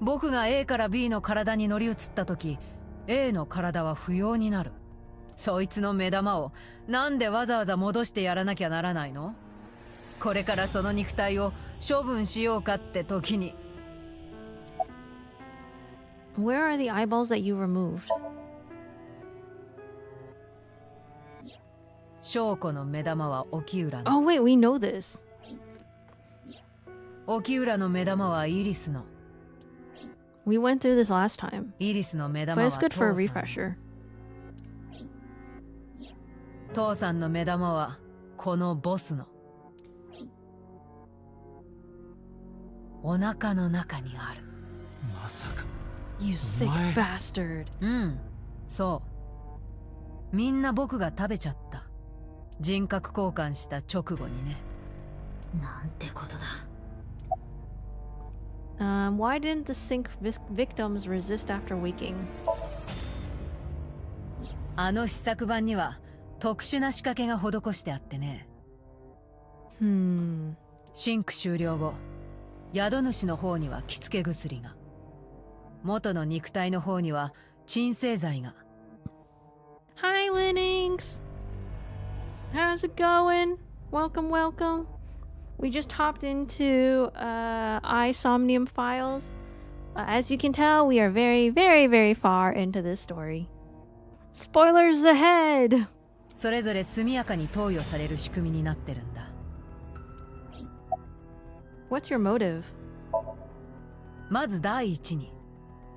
僕が A から B の体に乗り移った時 A の体は不要になる。そいつの目玉をなんでわざわざ戻してやらなきゃならないの？これからその肉体を処分しようかって時に。Where are the eyeballs that you removed? 翔子の目玉は沖浦の。Oh wait, we know this. 沖浦の目玉はイリスの。We went through this last time. イリスの目玉 But は it's good for a 父さん。 refresher. 父さんの目玉はこのボスの。お腹の中にある。まさか。 You sick bastard. うん、そう。みんな僕が食べちゃった。人格交換した直後にね。なんてことだ。Why didn't the sink victims resist after waking? あの試作版には特殊な仕掛けが施してあってね。シンク終了後、宿主の方には着付け薬が、元の肉体の方には鎮静剤が。Hi, Linux. How's it going? Welcome, welcome. We just hopped into iSomnium files. As you can tell, we are very, very, very far into this story. Spoilers ahead! それぞれ速やかに投与される仕組みになってるんだ。What's your motive? まず第一に、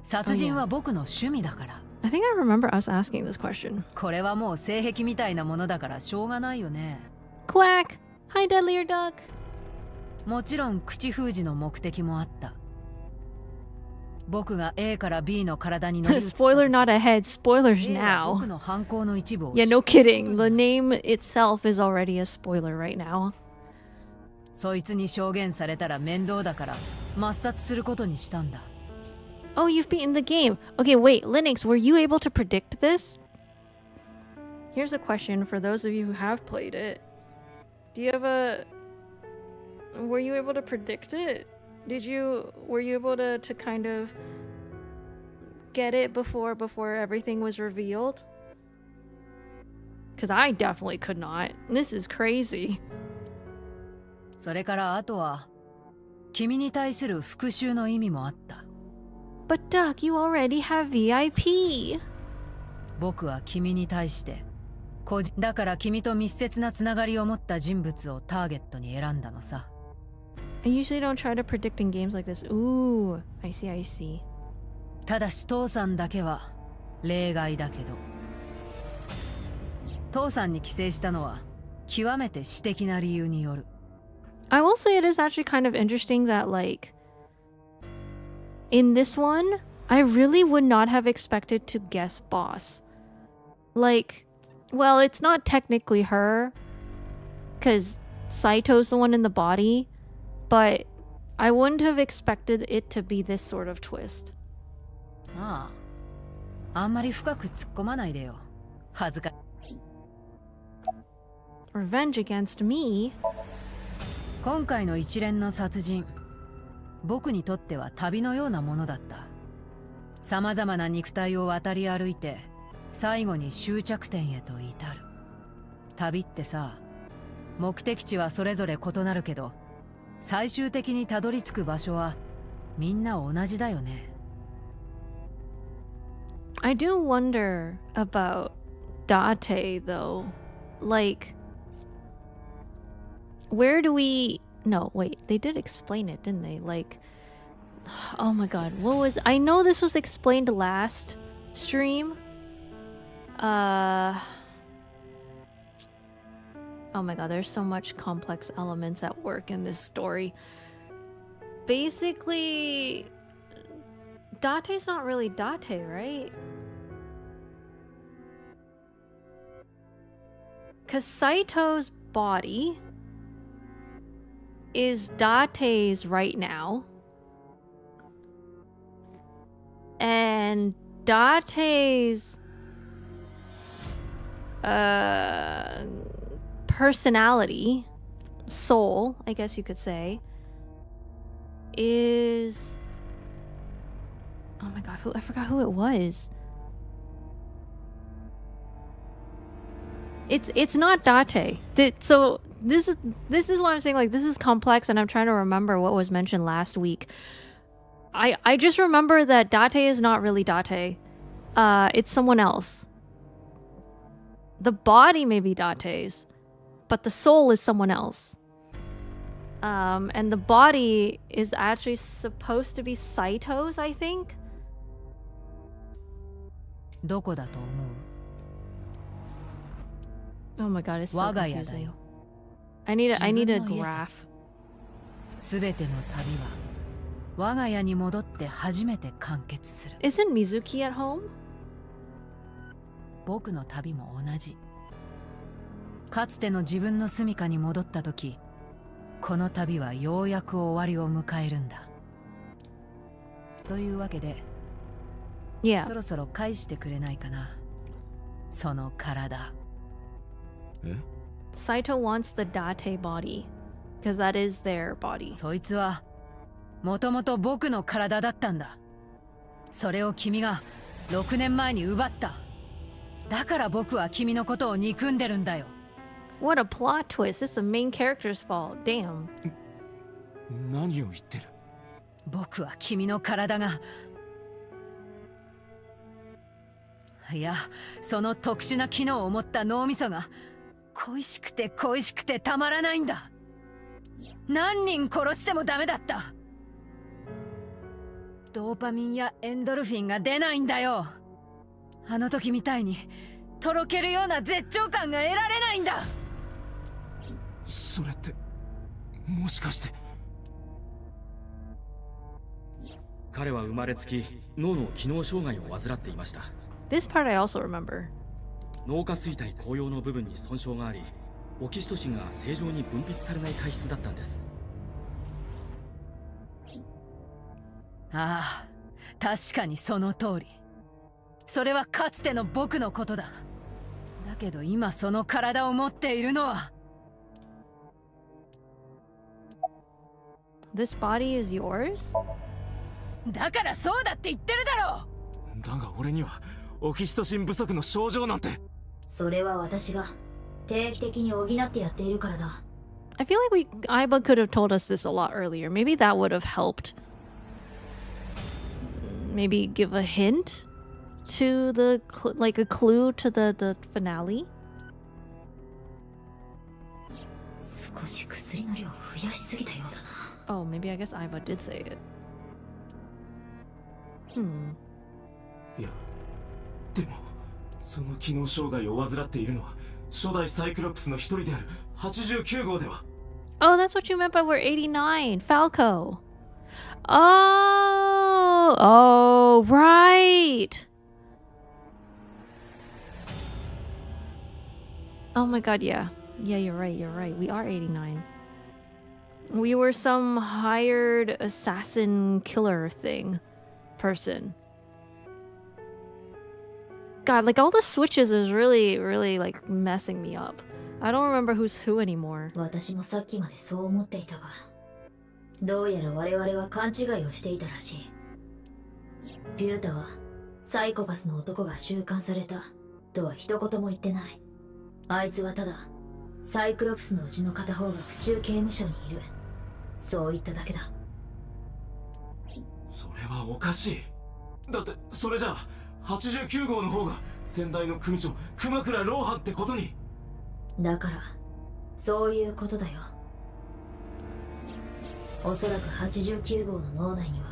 殺人は僕の趣味だから。I think I remember us asking this question. これはもう性癖みたいなものだからしょうがないよね。Quack! Hi, Deadlier Duck! もちろん口封じの目的もあった。僕が A から B の体に乗り移った。Spoiler not ahead, spoilers 僕 now. の犯行の一部を。 Yeah, no kidding. The name itself is already a spoiler right now. そいつに証言されたら面倒だから抹殺することにしたんだ。Oh, you've beaten the game. Okay, wait, Linux, were you able to predict this? Here's a question for those of you who have played it. Do you have a... Were you able to predict it? Were you able to kind of get it before everything was revealed? Because I definitely could not. This is crazy. それからあとは君に対する復讐の意味もあった。But Duck, you already have VIP. 僕は君に対してだから君と密接なつながりを持った人物をターゲットに選んだのさ。I usually don't try to predict in games like this. Ooh, I see, I see. ただし父さんだけは例外だけど。父さんに寄生したのは極めて私的な理由による。I will say it is actually kind of interesting that, like, in this one, I really would not have expected to guess boss. Like, Well, it's not technically her, because Saito's the one in the body, but I wouldn't have expected it to be this sort of twist. ああ、あんまり深く突っ込まないでよ。恥ずか。Revenge against me? 今回の一連の殺人、僕にとっては旅のようなものだった。さまざまな肉体を渡り歩いて、最後に終着点へと至る。旅ってさ、目的地はそれぞれ異なるけど、最終的にたどり着く場所はみんな同じだよね。I do wonder about Date, though. Like, where do we... No, wait, they did explain it, didn't they? Like, oh my god, what was... I know this was explained last stream. Oh my god, there's so much complex elements at work in this story. Basically, Date's not really Date, right? Because Saito's body is Date's right now. And Date's personality, soul, I guess you could say, is... Oh my god, I forgot who it was. It's not Date. So this is what I'm saying, like, this is complex, and I'm trying to remember what was mentioned last week. I just remember that Date is not really Date. It's someone else. The body may be Date's, but the soul is someone else. And the body is actually supposed to be Saito's, I think. どこだと思う？ Oh my god, it's so 我が家だ confusing. よ。 I need a 自分の家さ。 graph. すべての旅は我が家に戻って初めて完結する。 Isn't Mizuki at home? 僕の旅も同じ。かつての自分の住処に戻った時、この旅はようやく終わりを迎えるんだ。というわけで、Yeah. そろそろ返してくれないかな。その体。え？ Saito wants the Date body, because that is their body. そいつはもともと僕の体だったんだ。それを君が6年前に奪った。だから僕は君のことを憎んでるんだよ。What a plot twist. It's the main character's fault. Damn. 何を言ってる？僕は君の体が、いや、その特殊な機能を持った脳みそが恋しくて恋しくてたまらないんだ。何人殺してもダメだった。ドーパミンやエンドルフィンが出ないんだよ。あの時みたいにとろけるような絶頂感が得られないんだ。それってもしかして。彼は生まれつき脳の機能障害を患っていました。 This part I also remember. 脳下垂体後葉の部分に損傷があり、オキシトシンが正常に分泌されない体質だったんです。ああ、確かにその通り。それはかつての僕のことだ。だけど今その体を持っているのは。 This body is yours? だからそうだって言ってるだろう。だが俺にはオキシトシン不足の症状なんて。それは私が定期的に補ってやっているからだ。I feel like Aiba could have told us this a lot earlier. Maybe that would have helped. Maybe give a hint to the like a clue to the finale. 少し薬の量を増やしすぎたようだな。 Oh, maybe I guess Aiba did say it. いや、でもその機能障害を患っているのは初代サイクロプスの一人である89号では。 Oh, that's what you meant by we're 89. Falco. Oh, right. Oh my god, yeah. Yeah, you're right, you're right. We are 89. We were some hired assassin killer thing. Person. God, like all the switches is really, really like messing me up. I don't remember who's who anymore. 私もさっきまでそう思っていたが、どうやら我々は勘違いをしていたらしい。ピュータはサイコパスの男が収監されたとは一言も言ってない。あいつはただサイクロプスのうちの片方が府中刑務所にいる、そう言っただけだ。それはおかしい。だってそれじゃあ89号の方が先代の組長熊倉ローハンってことに。だからそういうことだよ。おそらく89号の脳内には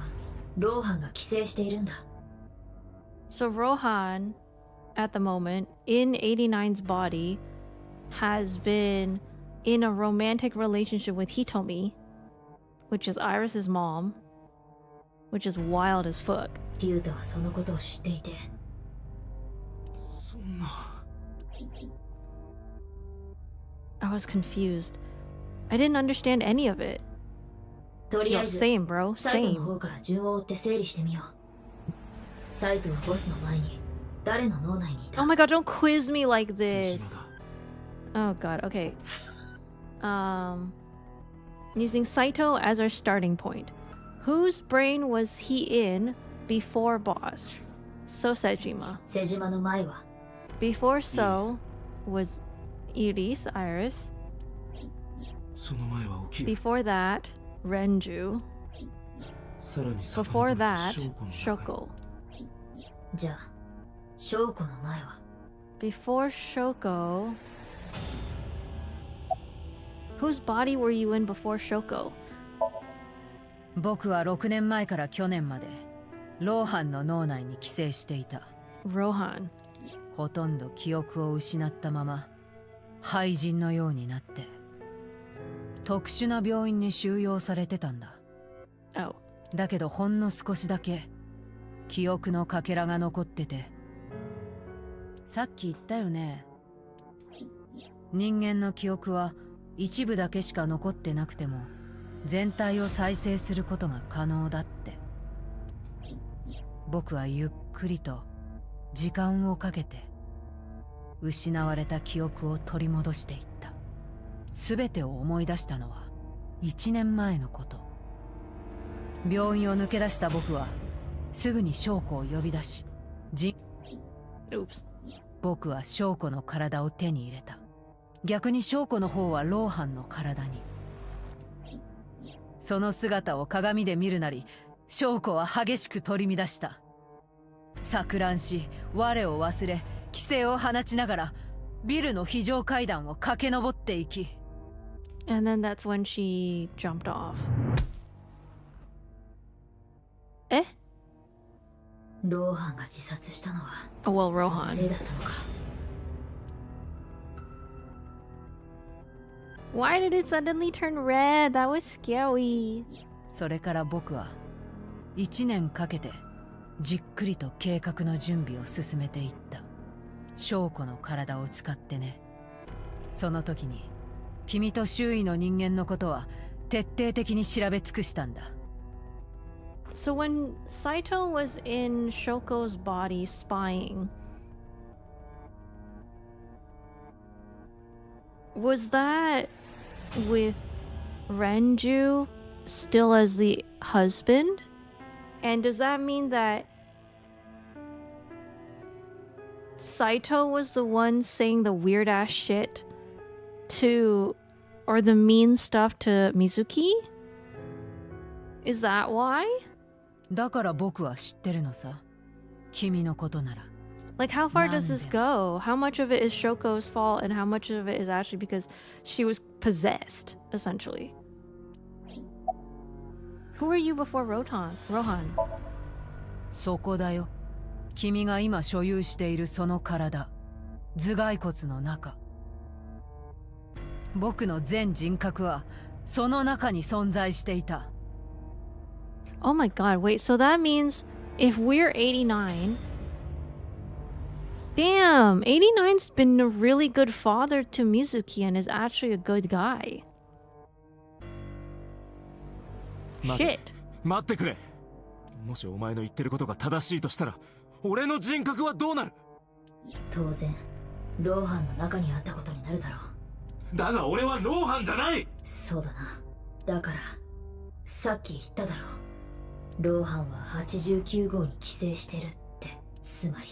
ローハンが寄生しているんだ。 So Rohan, at the moment, in 89's body, has been in a romantic relationship with Hitomi, which is Iris's mom, which is wild as fuck. ピュータはそのことを知っていて、そんな。I was confused. I didn't understand any of it. とりあ Yo, えず same, bro. サイトの Same. 方から順を追って整理してみよう。サイトはボスの前に誰の脳内にいた？ Oh my god, don't quiz me like 瀬 this. 島だ。 Oh god, okay. Using Saito as our starting point. Whose brain was he in before boss? So Sejima. 瀬島の前は Before So was Iris, Iris. その前は起きる。 Before that, Renju. さらに Before that, 証拠の中に Shoko. じゃあ証拠の前は Before Shoko. Whose body were you in before Shoko? 僕は6年前から去年までローハンの脳内に寄生していた。 Rohan. ほとんど記憶を失ったまま廃人のようになって特殊な病院に収容されてたんだ。 Oh. だけどほんの少しだけ記憶のかけらが残ってて、さっき言ったよね、人間の記憶は一部だけしか残ってなくても全体を再生することが可能だって。僕はゆっくりと時間をかけて失われた記憶を取り戻していった。全てを思い出したのは1年前のこと。病院を抜け出した僕はすぐに翔子を呼び出し、Oops. 僕は翔子の体を手に入れた。逆に翔子の方はローハンの体に。その姿を鏡で見るなり、翔子は激しく取り乱した。錯乱し、我を忘れ、規制を放ちながらビルの非常階段を駆け上っていき、 And then that's when she jumped off. Eh? ローハンが自殺したのは Oh, well, そのせ Rohan. いだったのか。 Why did it suddenly turn red? That was scary. それから僕は1年かけてじっくりと計画の準備を進めていった。翔子の体を使ってね。その時に君と周囲の人間のことは徹底的に調べ尽くしたんだ。 So when Saito was in Shoko's body spying, was that with Renju still as the husband? And does that mean that Saito was the one saying the weird ass shit to, or the mean stuff to Mizuki? Is that why? だから僕は知ってるのさ。君のことなら。 Like, how far does this Nande. go? How much of it is Shoko's fault, and how much of it is actually because she was possessed, essentially? Who were you before Rohan? そこだよ。君が今所有しているその体、頭蓋骨の中。僕の全人格はその中に存在していた。 Oh my god, wait, so that means if we're 89, Damn, 89's been a really good father to Mizuki and is actually a good guy. 待て Shit. 待ってくれ。もしお前の言ってることが正しいとしたら俺の人格はどうなる？当然ローハンの中にあったことになるだろう。だが俺はローハンじゃない。そうだな。だからさっき言っただろう。ローハンは89号に寄生してるって。つまり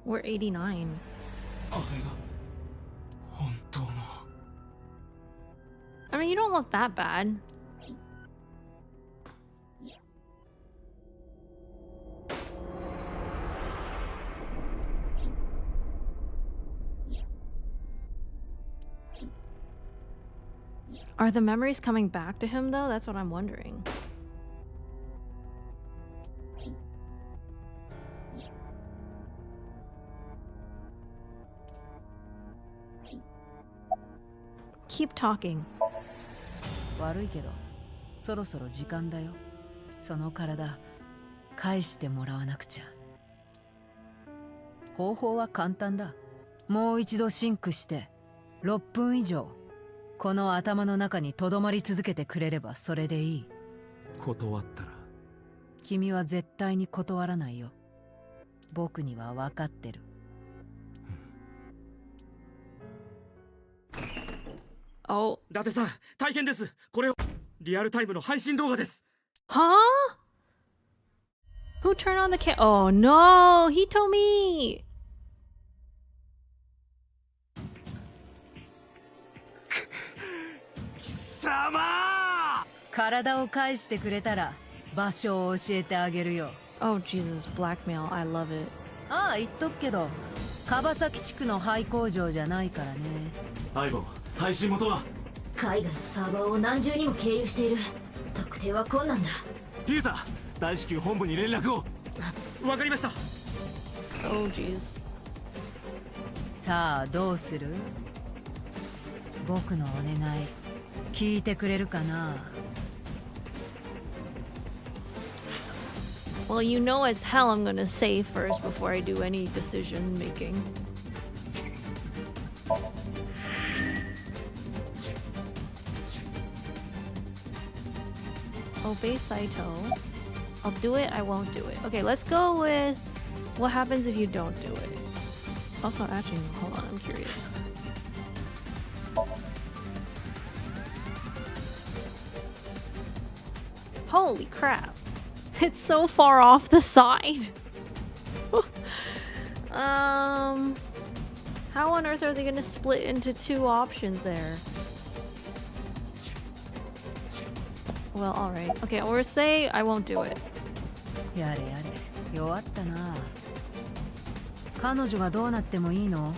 We're 89. あれが本当の。 I mean, you don't look that bad. Are the memories coming back to him though? That's what I'm wondering. Keep talking. 悪いけどそろそろ時間だよ。その体返してもらわなくちゃ。方法は簡単だ。もう一度シンクして6分以上この頭の中にとどまり続けてくれればそれでいい。断ったら君は絶対に断らないよ。僕には分かってる。Oh. 伊達さん、大変です。これをリアルタイムの配信動画です。 Huh? Who turned on the cam? Oh no, he told me. 貴様！体を返してくれたら場所を教えてあげるよ。 Oh Jesus, blackmail. I love it. ああ言っとくけど樺崎地区の廃工場じゃないからね。相棒、配信元は？海外のサーバーを何重にも経由している。特定は困難だ。ピューター、大至急本部に連絡を。わかりました。 Oh jeez. さあどうする？僕のお願い聞いてくれるかな？ Well, you know as hell I'm gonna say first before I do any decision making. Obey Saito. I'll do it, I won't do it. Okay, let's go with what happens if you don't do it. Also, actually, hold on, I'm curious. Holy crap. It's so far off the side. How on earth are they gonna split into two options there? Well, alright. Okay, or say I won't do it. やれやれ弱ったな。彼女がどうなってもいいの？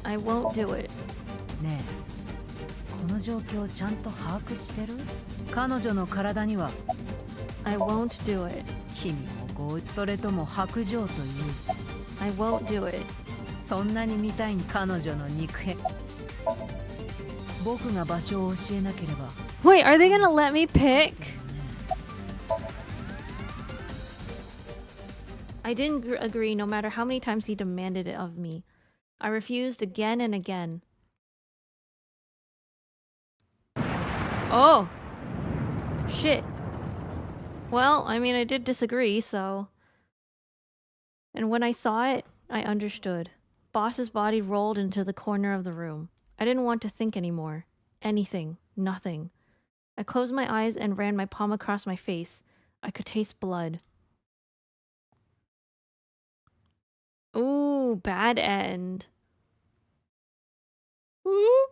I won't do it. ねえこの状況ちゃんと把握してる？彼女の体には I won't do it. 君も強それとも白状という I won't do it. そんなに見たい彼女の肉片。僕が場所を教えなければ Wait, are they gonna let me pick? I didn't agree no matter how many times he demanded it of me. I refused again and again. Oh! Shit. Well, I mean, I did disagree, so... And when I saw it, I understood. Boss's body rolled into the corner of the room. I didn't want to think anymore. Anything. Nothing. I closed my eyes and ran my palm across my face. I could taste blood. Ooh, bad end. Ooh.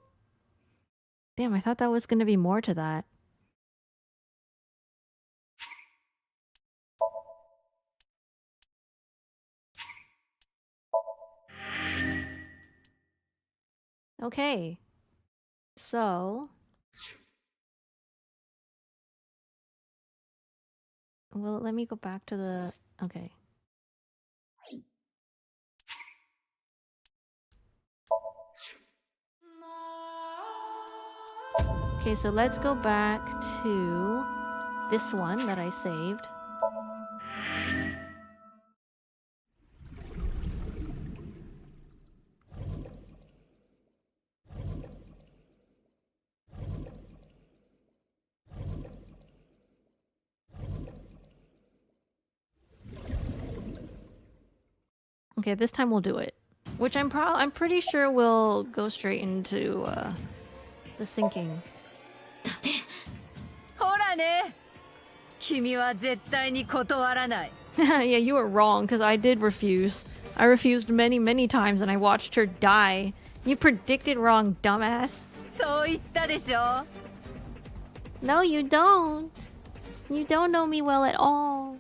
Damn, I thought that was gonna be more to that. Okay. So... Well, let me go back to the... Okay. Okay, so let's go back to this one that I saved. Okay, this time we'll do it. Which I'm pretty sure we'll go straight into the sinking. ほらね、君は絶対に断らない。Yeah, you were wrong because I did refuse. I refused many times and I watched her die. You predicted wrong, dumbass. そう言ったでしょ。No, you don't. You don't know me well at all.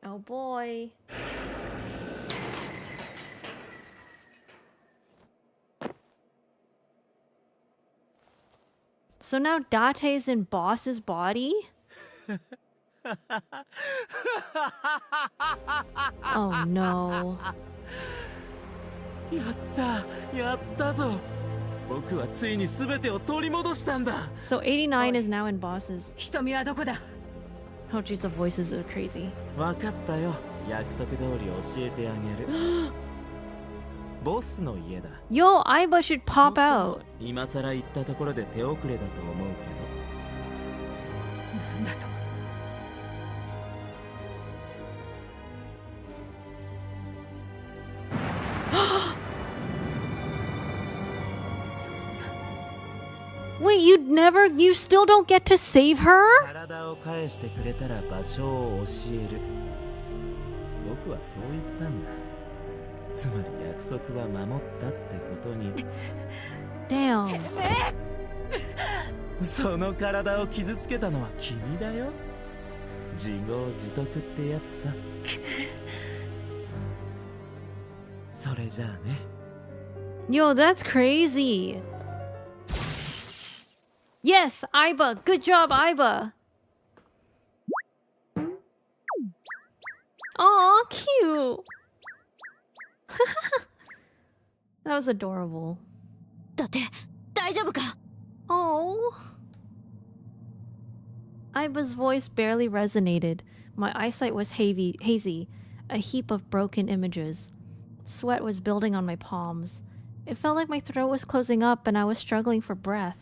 Oh boy. So now Date's in Boss's body? Oh no. やったぞ。僕はついに全てを取り戻したんだ。 So 89 is now in Boss's. 瞳はどこだ。 Oh jeez, the voices are crazy. わかったよ。約束通り教えてあげる。ボスの家だ。 Yo, Aiba should pop out. 今さら行ったところで手遅れだと思うけなんだと。 Wait, you still don't get to save her? ど。体を返してくれたら場所を教える。僕はそう言ったんだ。つまり約束は守ったってことに。 Damn. その体を傷つけたのは君だよ。自業自得ってやつさ。それじゃあね。 Yo, that's crazy. Yes, Aiba. Good job, Aiba. Aw, cute. That was adorable. だって大丈夫か。 Oh. Aiba's voice barely resonated. My eyesight was hazy, a heap of broken images. Sweat was building on my palms. It felt like my throat was closing up and I was struggling for breath.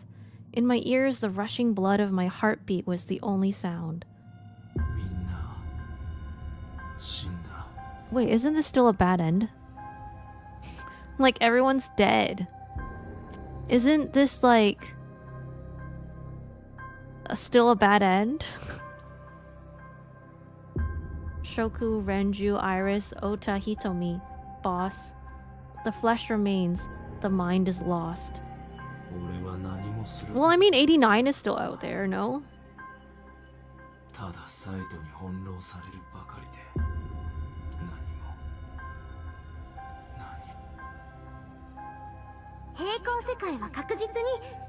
In my ears, the rushing blood of my heartbeat was the only sound. みんな死んだ。 Wait, isn't this still a bad end? Like, everyone's dead. Isn't this, like, still a bad end? Shoku, Renju, Iris, Ota, Hitomi, Boss. The flesh remains, the mind is lost. 俺は何もする。 Well, I mean, 89 is still out there, no? ただサイトに翻弄されるばかりで。何も。平行世界は確実に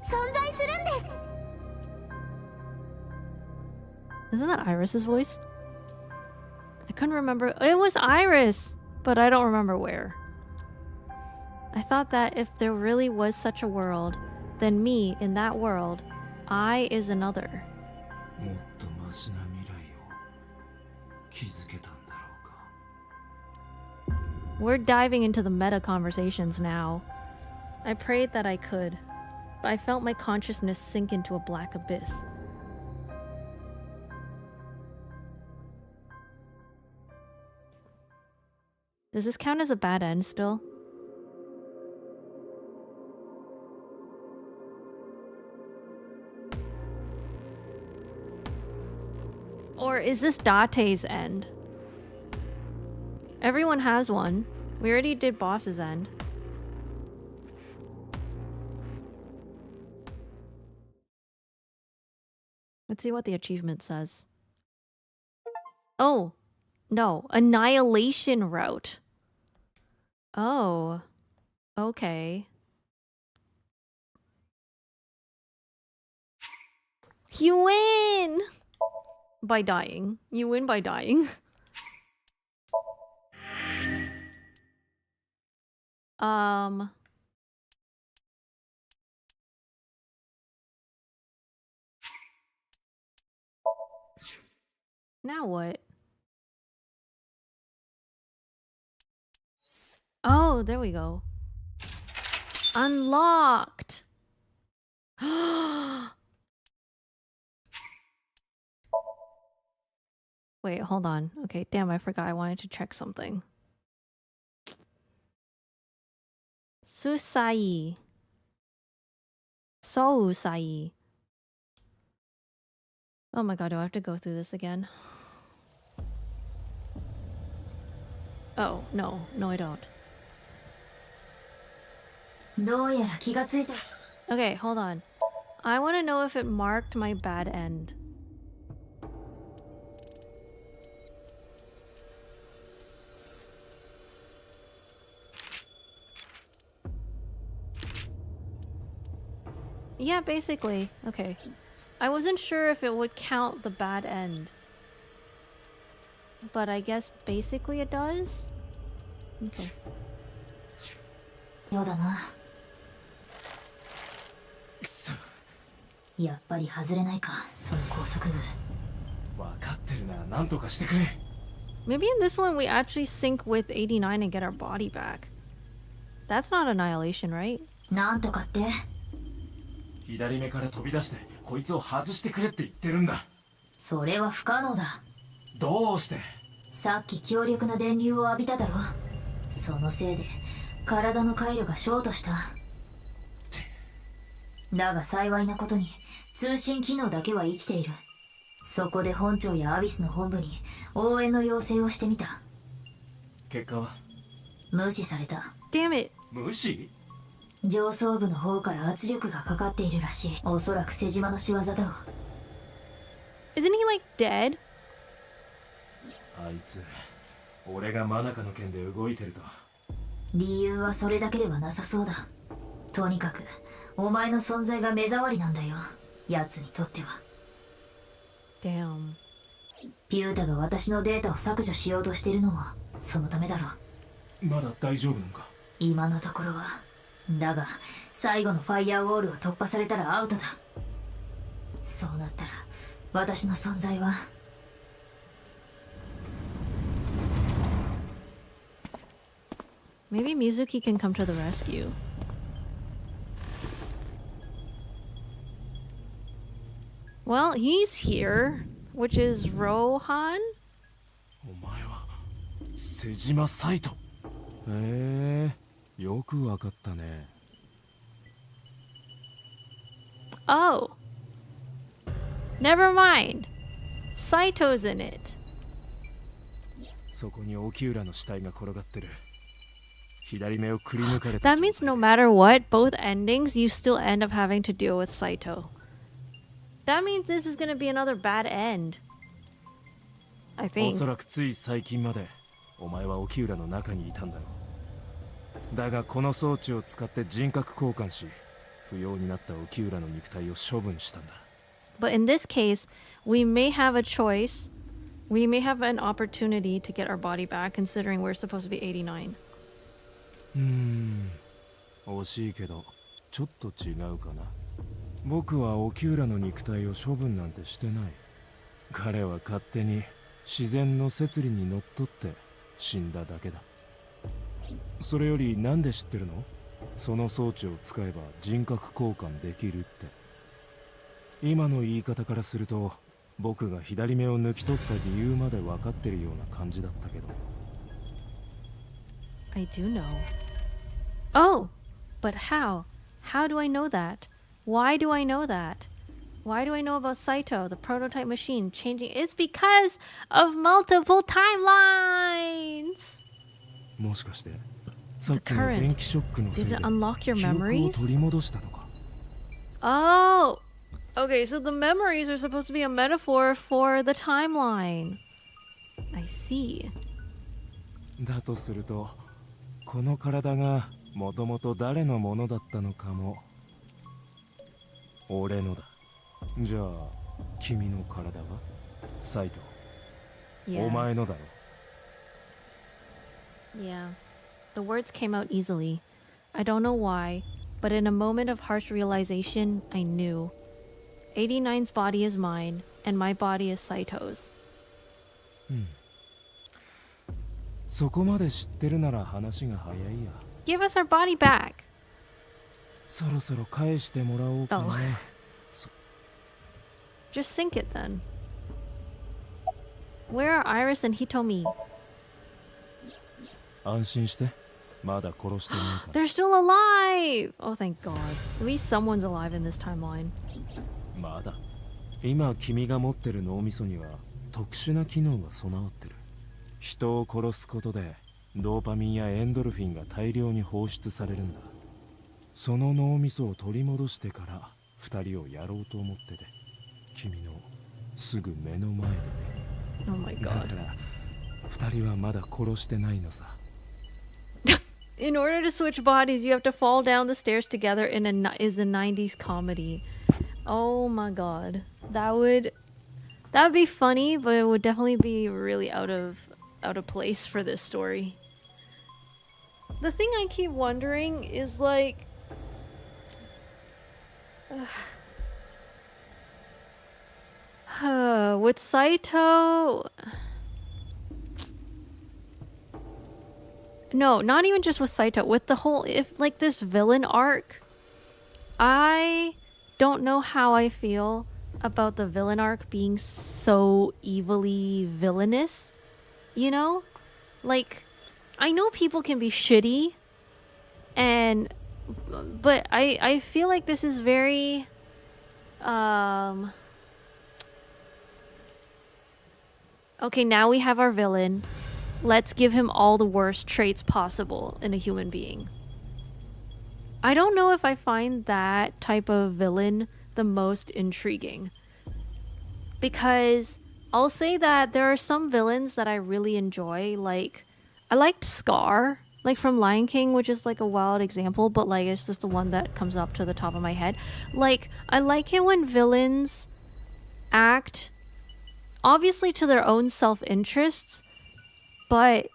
存在するんです。 Isn't that Iris's voice? I couldn't remember. It was Iris, but I don't remember where. I thought that if there really was such a world, then me in that world, I is another. もっとマシな未来を築けたんだろうか。 We're diving into the meta conversations now. I prayed that I could, but I felt my consciousness sink into a black abyss. Does this count as a bad end still? Or is this Date's end? Everyone has one. We already did Boss's end. Let's see what the achievement says. Oh, no. Annihilation route. Oh, okay. You win! By dying. You win by dying. Now what? Oh, there we go. Unlocked. Wait, hold on. Okay, damn, I forgot I wanted to check something. Susai. Sousai. Oh my god, do I have to go through this again? Oh, no. No, I don't. どうやら気がついた。 Okay, hold on. I want to know if it marked my bad end. Yeah, basically. Okay. I wasn't sure if it would count the bad end. But I guess basically it does? Okay. ようだな。くそ、やっぱり外れないか、その高速具。分かってるなら何とかしてくれ。 Maybe in this one we actually sync with 89 and get our body back. That's not annihilation, right? なんとかって。左目から飛び出してこいつを外してくれって言ってるんだ。それは不可能だ。どうして？さっき強力な電流を浴びただろ。そのせいで体の回路がショートした。だが幸いなことに通信機能だけは生きている。そこで本庁やアビスの本部に応援の要請をしてみた。結果は？無視された。 Damn it. 無視？上層部の方から圧力がかかっているらしい。おそらく瀬島の仕業だろう。 Isn't he like dead? あいつ、俺が真中の件で動いてると。理由はそれだけではなさそうだ。とにかくお前の存在が目障りなんだよ、奴にとっては。 Damn. ピュータが私のデータを削除しようとしているのもそのためだろう。まだ大丈夫なのか？今のところは。だが最後のファイヤーウォールを突破されたらアウトだ。そうなったら私の存在は。 Maybe Mizuki can come to the rescue. Well, he's here, which is Rohan? お前は瀬島サイト。へえ、よくわかったね。 Oh. Never mind. Saito's in it. そこに沖浦の死体が転がってる。左目をくり抜かれた。 That means no matter what, both endings, you still end up having to deal with Saito. That means this is gonna be another bad end. I お think. そらくつい最近までお前は沖浦の中にいたんだろう。だがこの装置を使って人格交換し、不要になった沖浦の肉体を処分したんだ。 But in this case, we may have a choice. We may have an opportunity to get our body back, considering we're supposed to be 89. 惜しいけどちょっと違うかな。僕は沖浦の肉体を処分なんてしてない。彼は勝手に自然の摂理にのっとって死んだだけだ。それよりなんで知ってるの？その装置を使えば人格交換できるって。今の言い方からすると僕が左目を抜き取った理由まで分かってるような感じだったけど。 I do know. Oh, but how? How do I know that? Why do I know that? Why do I know about Saito, the prototype machine, changing? It's because of multiple timelines! もしかしてさっきの電気ショックのせい Did で it unlock your 記憶を memories? 取り戻したとか。 Oh! Okay, so the memories are supposed to be a metaphor for the timeline. I see. だとするとこの体がもともと誰のものだったのかも。俺のだ。じゃあ君の体はサイト、 Yeah. お前のだろ。 Yeah. The words came out easily. I don't know why, but in a moment of harsh realization, I knew. 89's body is mine, and my body is Saito's. そこまで知ってるなら話が早いや。 Give us our body back! そろそろ返してもらおうかな。 Oh. Just sink it then. Where are Iris and Hitomi? 安心して、まだ殺してないから。 They're still alive! Oh, thank God. At least someone's alive in this timeline. まだ。今君が持ってる脳みそには特殊な機能が備わってる。人を殺すことでドーパミンやエンドルフィンが大量に放出されるんだ。その脳みそを取り戻してから二人をやろうと思ってて、君のすぐ目の前でね。 Oh my だ God. から二人はまだ殺してないのさ。 In order to switch bodies, you have to fall down the stairs together in is a 90s comedy. Oh my God. That'd be funny, but it would definitely be really out of place for this story. The thing I keep wondering is like with Saito. No, not even just with Saito. With the whole, if like this villain arc, I don't know how I feel about the villain arc being so evilly villainous. You know? Like, I know people can be shitty, but I feel like this is very, okay, now we have our villain. Let's give him all the worst traits possible in a human being. I don't know if I find that type of villain the most intriguing. Because I'll say that there are some villains that I really enjoy. Like, I liked Scar, like from Lion King, which is like a wild example, but like it's just the one that comes up to the top of my head. Like, I like it when villains act obviously to their own self-interests, but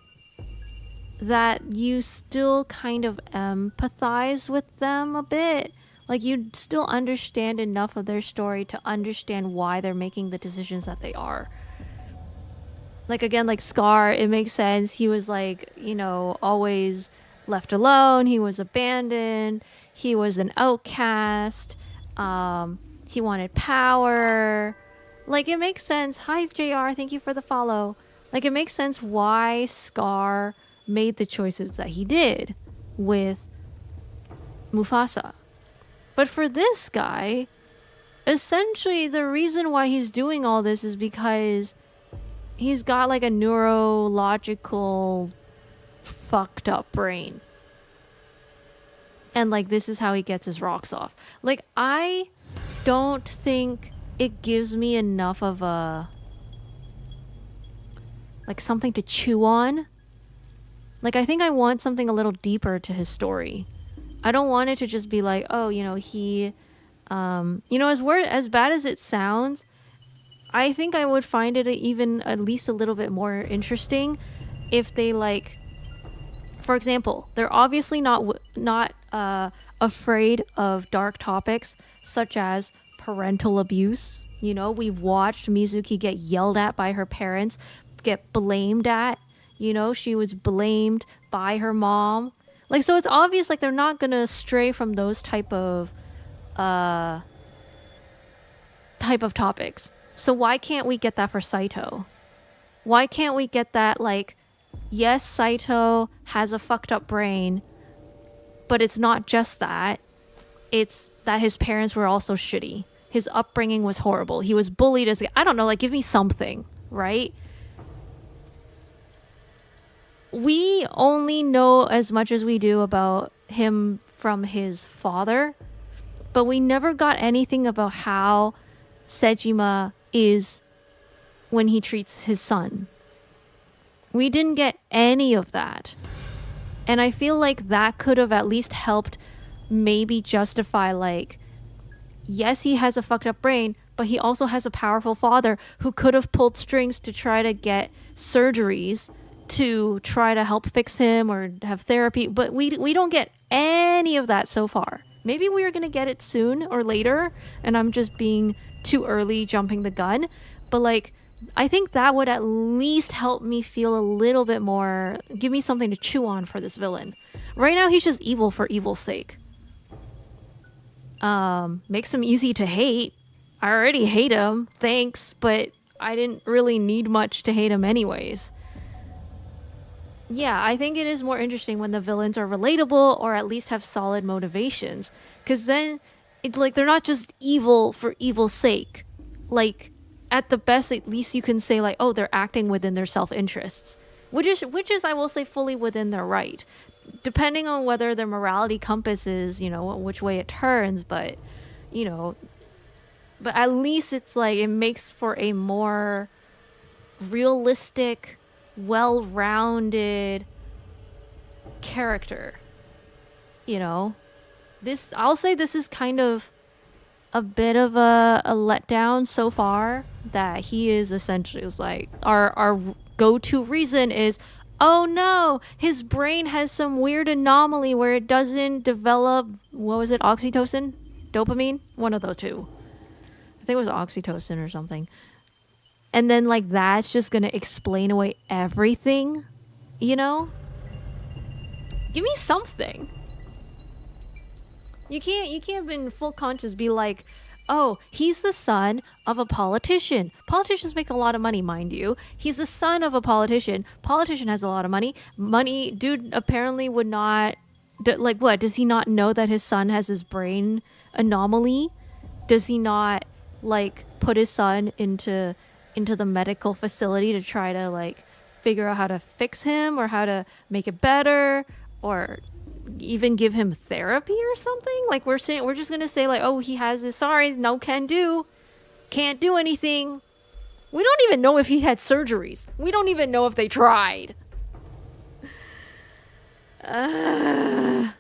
that you still kind of empathize with them a bit. Like, you still understand enough of their story to understand why they're making the decisions that they are. Like, again, like Scar, it makes sense. He was like, you know, always left alone. He was abandoned. He was an outcast. He wanted power. Like, it makes sense. Hi, JR. Thank you for the follow. Like, it makes sense why Scar made the choices that he did with Mufasa. But for this guy, essentially the reason why he's doing all this is because he's got like a neurological fucked up brain. And like, this is how he gets his rocks off. Like, I don't think it gives me enough of a, like, something to chew on. Like, I think I want something a little deeper to his story. I don't want it to just be like, oh, you know, he, you know, as bad as it sounds, I think I would find it even at least a little bit more interesting if they, like, for example, they're obviously not afraid of dark topics such as parental abuse. You know, we've watched Mizuki get yelled at by her parents, get blamed at. You know, she was blamed by her mom. Like, so it's obvious, like, they're not gonna stray from those type of topics. So why can't we get that for Saito? Why can't we get that, like, yes, Saito has a fucked up brain, but it's not just that. It's that his parents were also shitty. His upbringing was horrible. He was bullied as, I don't know, like, give me something, right? We only know as much as we do about him from his father, but we never got anything about how Sejima is when he treats his son. We didn't get any of that. And I feel like that could have at least helped maybe justify, like, yes, he has a fucked up brain, but he also has a powerful father who could have pulled strings to try to get surgeries to try to help fix him or have therapy. But we don't get any of that so far. Maybe we are going to get it soon or later, and I'm just being too early jumping the gun. But, like, I think that would at least help me feel a little bit more, give me something to chew on for this villain. Right now, he's just evil for evil's sake. Makes him easy to hate. I already hate him, thanks, but I didn't really need much to hate him anyways. Yeah, I think it is more interesting when the villains are relatable or at least have solid motivations. Because then, it's like, they're not just evil for evil's sake. Like, at the best, at least you can say, like, oh, they're acting within their self-interests. Which is, I will say, fully within their right. Depending on whether their morality compass is, which way it turns, but, but at least it's like, it makes for a more realistic, well-rounded character. I'll say this is kind of a bit of a letdown so far, that he is essentially like our go-to reason is, oh no, his brain has some weird anomaly where it doesn't develop, what was it, oxytocin? Dopamine? One of those two. I think it was oxytocin or something. And then like that's just gonna explain away everything, Give me something. You can't in full conscious be like, oh, he's the son of a politician. Politicians make a lot of money, mind you. He's the son of a politician. Politician has a lot of money. Dude apparently would not... Like, what? Does he not know that his son has his brain anomaly? Does he not, like, put his son into the medical facility to try to, like, figure out how to fix him or how to make it better? Or even give him therapy or something? Like, we're just gonna say, like, oh, he has this, sorry, no can do, can't do anything. We don't even know if he had surgeries. We don't even know if they tried. I'm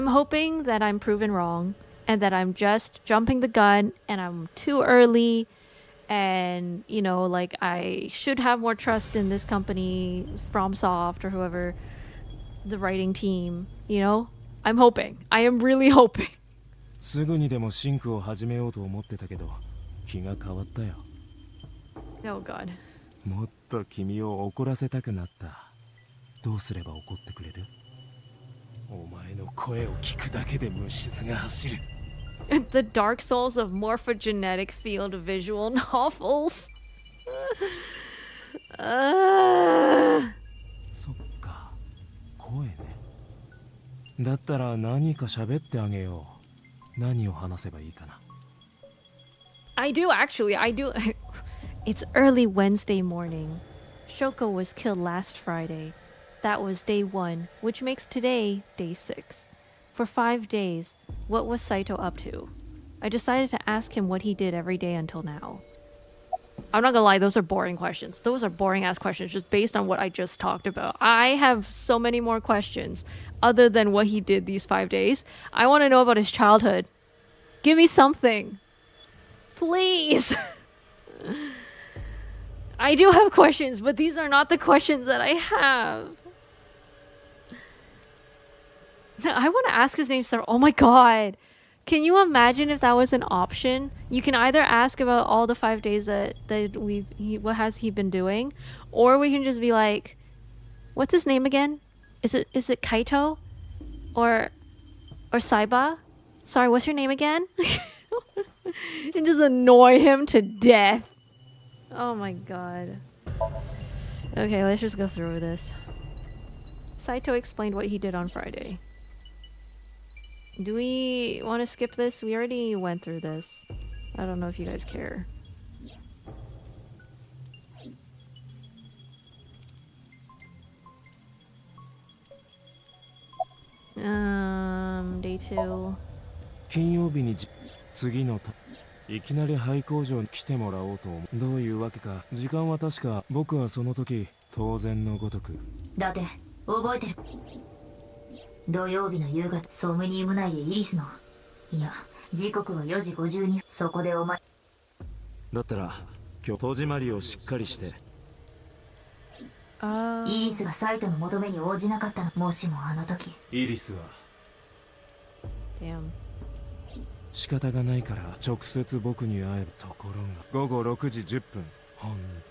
hoping that I'm proven wrong and that I'm just jumping the gun and I'm too early. And, like, I should have more trust in this company, FromSoft, or whoever, the writing team, I'm hoping. I am really hoping. すぐにでもシンクを始めようと思ってたけど、気が変わったよ。Oh god. もっと君を怒らせたくなった。どうすれば怒ってくれる？お前の声を聞くだけで虫唾が走る。The Dark Souls of Morphogenetic Field visual novels. そっか、声ね。だったら何か喋ってあげよう。何を話せばいいかな。I do. It's early Wednesday morning. Shoko was killed last Friday. That was day 1, which makes today day 6. For 5 days, what was Saito up to? I decided to ask him what he did every day until now. I'm not gonna lie, those are boring questions. Those are boring ass questions just based on what I just talked about. I have so many more questions other than what he did these 5 days. I want to know about his childhood. Give me something. Please. I do have questions, but these are not the questions that I have. I want to ask his name, sir. Oh my god. Can you imagine if that was an option? You can either ask about all the 5 days that what has he been doing, or we can just be like, what's his name again? Is it Kaito? Or Saiba? Sorry, what's your name again? And just annoy him to death. Oh my god. Okay, let's just go through this. Saito explained what he did on Friday. Do we want to skip this? We already went through this. I don't know if you guys care. Day 2. 金曜日に次のいきなり廃工場に来てもらおうと思う。どういうわけか、時間は確か僕はその時当然のごとく。だって覚えてる。土曜日の夕方、ソムニウム内でイリスの、いや時刻は4時52分。そこでお前だったら今日戸締まりをしっかりして。イリスがサイトの求めに応じなかったの。もしもあの時イリスは Damn. 仕方がないから直接僕に会えるところが午後6時10分。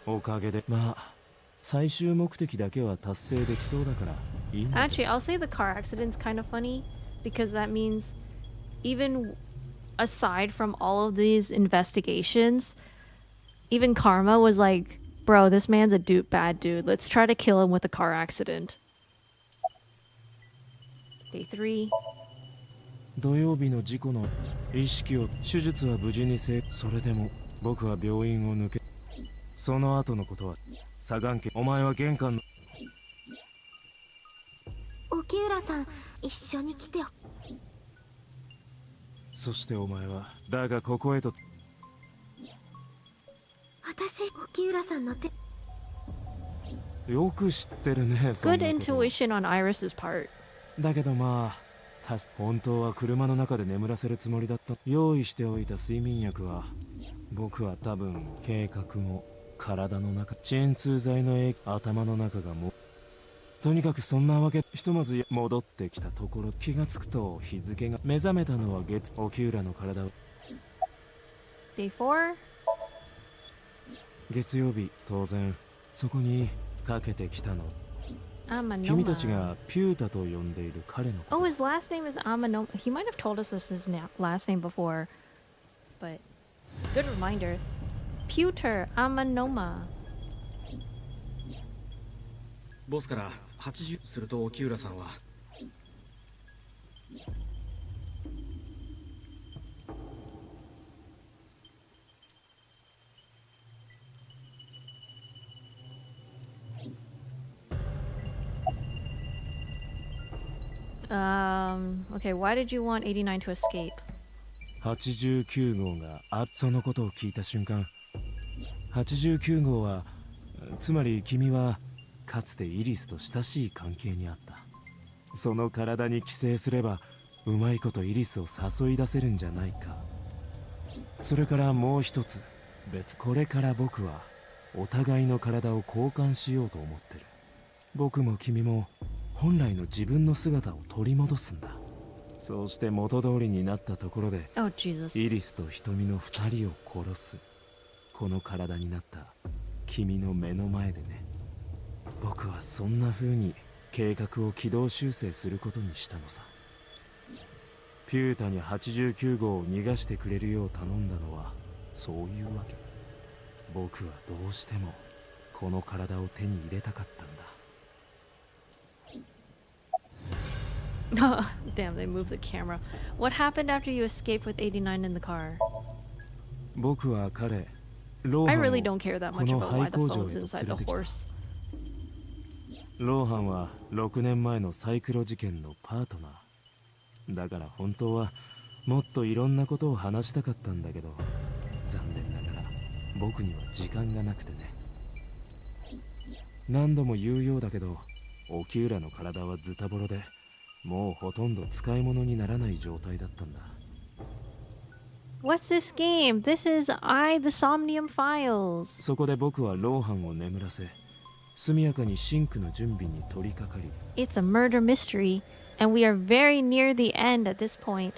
おかげでまあ最終目的だけは達成できそうだからいいんだ。 Actually, I'll say the car accident's kind of funny because that means even aside from all of these investigations, even Karma was like, bro, this man's a bad dude. Let's try to kill him with a car accident. Day 3. 土曜日の事故の意識を手術は無事にそれでも僕は病院を抜けその後のことは左岸家お前は玄関の沖浦さん一緒に来てよ。そしてお前はだがここへと私沖浦さんの手よく知ってるねそん Good なこと intuition on Iris's part. だけどまあ本当は車の中で眠らせるつもりだった用意しておいた睡眠薬は僕は多分計画後体の中鎮痛剤の頭の中がとにかくそんなわけひとまず戻ってきたところ気がつくと日付が目覚めたのは沖浦の体を Day 4. 月曜日当然そこにかけてきたの Amanoma. 君たちがピュータと呼んでいる彼のこと Oh, his last name is Amanoma. He might have told us this his last name before, but good reminder. Pewter Amanoma. ボスから80すると沖浦さんはOkay, why did you want 89 to escape? 89号がそのことを聞いた瞬間89号はつまり君はかつてイリスと親しい関係にあったその体に寄生すればうまいことイリスを誘い出せるんじゃないかそれからもう一つこれから僕はお互いの体を交換しようと思ってる僕も君も本来の自分の姿を取り戻すんだそうして元通りになったところで Oh, Jesus. イリスと瞳の二人を殺すこの体になった君の目の前でね僕はそんな風に計画を軌道修正することにしたのさピュータに89号を逃がしてくれるよう頼んだのはそういうわけ僕はどうしてもこの体を手に入れたかったんだ Damn, they moved the camera. What happened after you escaped with 89 in the car? 僕は彼ロー I ハン really を don't care that こ much の about why 廃 the 工場 phone's へと inside 連 the れてきた horse. ローハンは6年前のサイクロ事件のパートナーだから本当はもっといろんなことを話したかったんだけど残念ながら僕には時間がなくてね何度も言うようだけど沖浦の体はズタボロでもうほとんど使い物にならない状態だったんだ What's this game? This is the Somnium Files. そこで僕はローハンを眠らせ速やかにシンクの準備に取り掛かり It's a murder mystery, and we are very near the end at this point.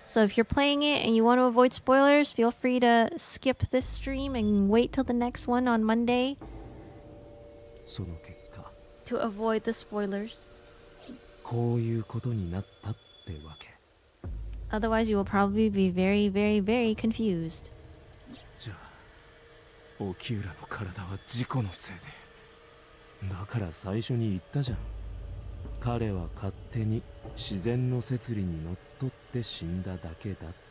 So if you're playing it and you want to avoid spoilers, feel free to skip this stream and wait till the next one on Monday その結果 to avoid the spoilers. こういうことになったってわけ Otherwise, you will probably be very, very, very confused. じゃあ沖浦の体は事故のせいでだから最初に言ったじゃん彼は勝手に自然の摂理にのっとって死んだだけだって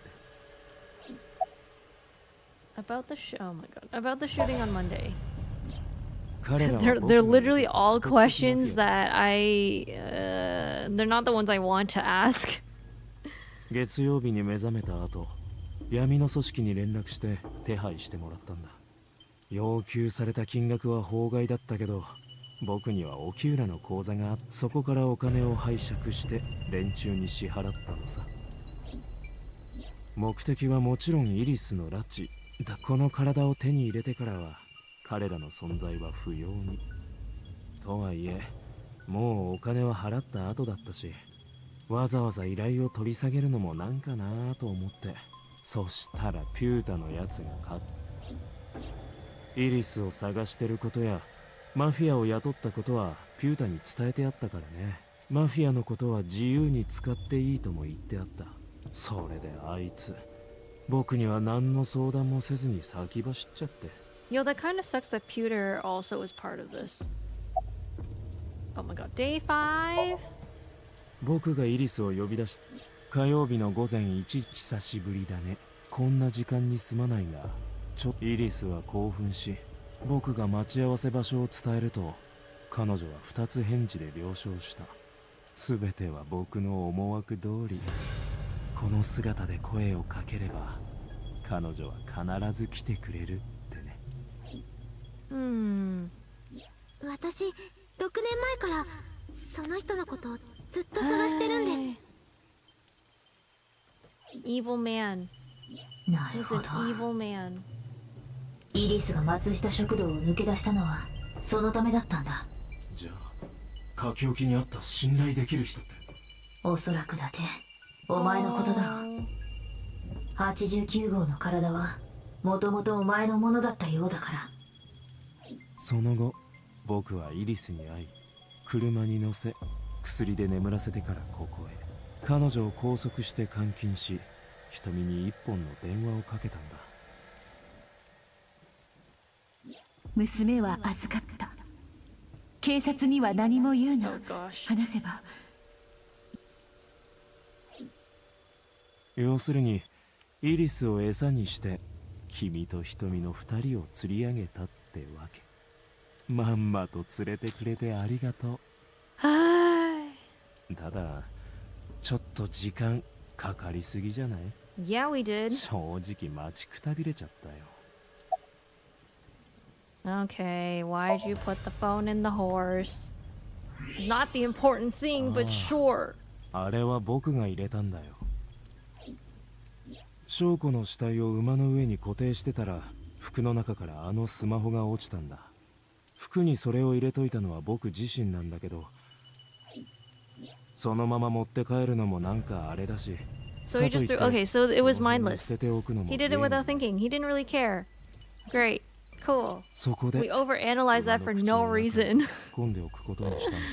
About the oh my god, about the shooting on Monday. 彼らは They're 僕 they're の literally all 特別 questions な that they're not the ones I want to ask. 月曜日に目覚めた後闇の組織に連絡して手配してもらったんだ要求された金額は法外だったけど僕には沖浦の口座があってそこからお金を拝借して連中に支払ったのさ目的はもちろんイリスの拉致だこの体を手に入れてからは彼らの存在は不要にとはいえもうお金は払った後だったしわざわざ依頼を取り下げるのもなんかなと思ってそしたらピュータのやつがイリスを探してることやマフィアを雇ったことはピュータに伝えてあったからねマフィアのことは自由に使っていいとも言ってあったそれであいつ僕には何の相談もせずに先走っちゃって。 Yo, that kind of sucks that Pewter also was part of this. Oh my god, day 5? 僕がイリスを呼び出し、火曜日の午前1時、久しぶりだね。こんな時間にすまないが、イリスは興奮し、僕が待ち合わせ場所を伝えると、彼女は2つ返事で了承した。すべては僕の思惑通り。この姿で声をかければ、彼女は必ず来てくれるってね。私6年前からその人のことをずっと探してるんです。 Evil man. なる He's ほ an ど。 evil man. イリスが松下食堂を抜け出したのはそのためだったんだ。じゃあ、書き置きにあった信頼できる人って。おそらくだて、お前のことだろう。89号の体はもともとお前のものだったようだから。その後、僕はイリスに会い、車に乗せ、薬で眠らせてからここへ。彼女を拘束して監禁し、瞳に一本の電話をかけたんだ。娘は預かった。警察には何も言うな。 Oh gosh. 話せば。要するに、イリスを餌にして、君と瞳の2人を釣り上げたってわけ。まんまと連れてくれてありがとう。ただ、ちょっと時間かかりすぎじゃない？ Yeah, we did. 正直待ちくたびれちゃったよ。 Okay, why'd you put the phone in the horse? Not the important thing, but sure. あれは僕が入れたんだよ。翔子の死体を馬の上に固定してたら、服の中からあのスマホが落ちたんだ。服にそれを入れといたのは僕自身なんだけど、そのまま持って帰るのもなんかあれだし。 So he just threw. Okay, so it was mindless. He did it without thinking. He didn't really care. Great. Cool. そこで We overanalyzed that for no reason. 突っ込んでおくことにしたのさ。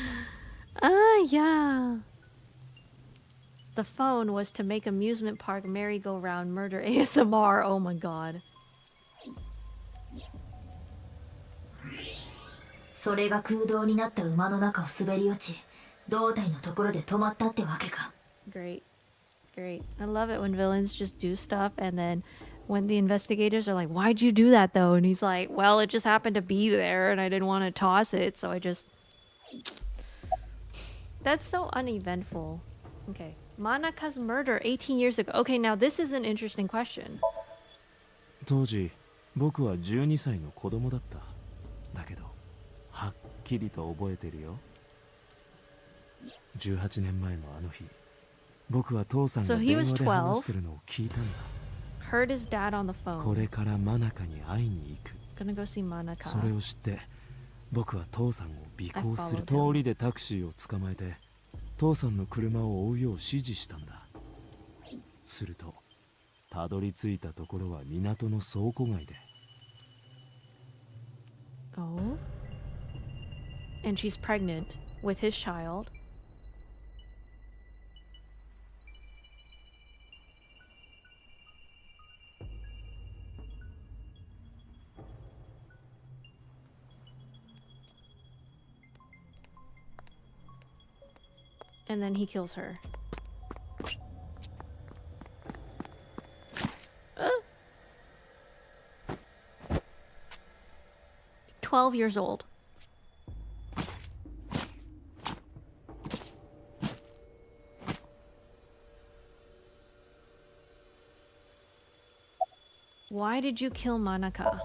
Yeah. The phone was to make amusement park merry-go-round murder ASMR. Oh my god. それが空洞になった馬の中を滑り落ち、胴体のところで止まったってわけか。 Great. Great. I love it when villains just do stuff and then when the investigators are like, "Why'd you do that though?" And he's like, "Well, it just happened to be there and I didn't want to toss it, so I just..." That's so uneventful. Okay. Manaka's murder 18 years ago. Okay, now this is an interesting question. 当時、僕は12歳の子供だった。だけど、はっきりと覚えてるよ。18年前のあの日、僕は父さんが So he 電 was 話で話してるのを聞いたんだ。 Heard his dad on the こ phone. れからマナカに会いに行く。 Gonna go see それ Manaka. を知って、僕は父さんを尾行する。 I followed him. 通りでタクシーを捕まえて、父さんの車を追うよう指示したんだ。すると、たどり着いたところは港の倉庫街で。 Oh. And she's pregnant with his child. And then he kills her. 12 years old. Why did you kill Manaka?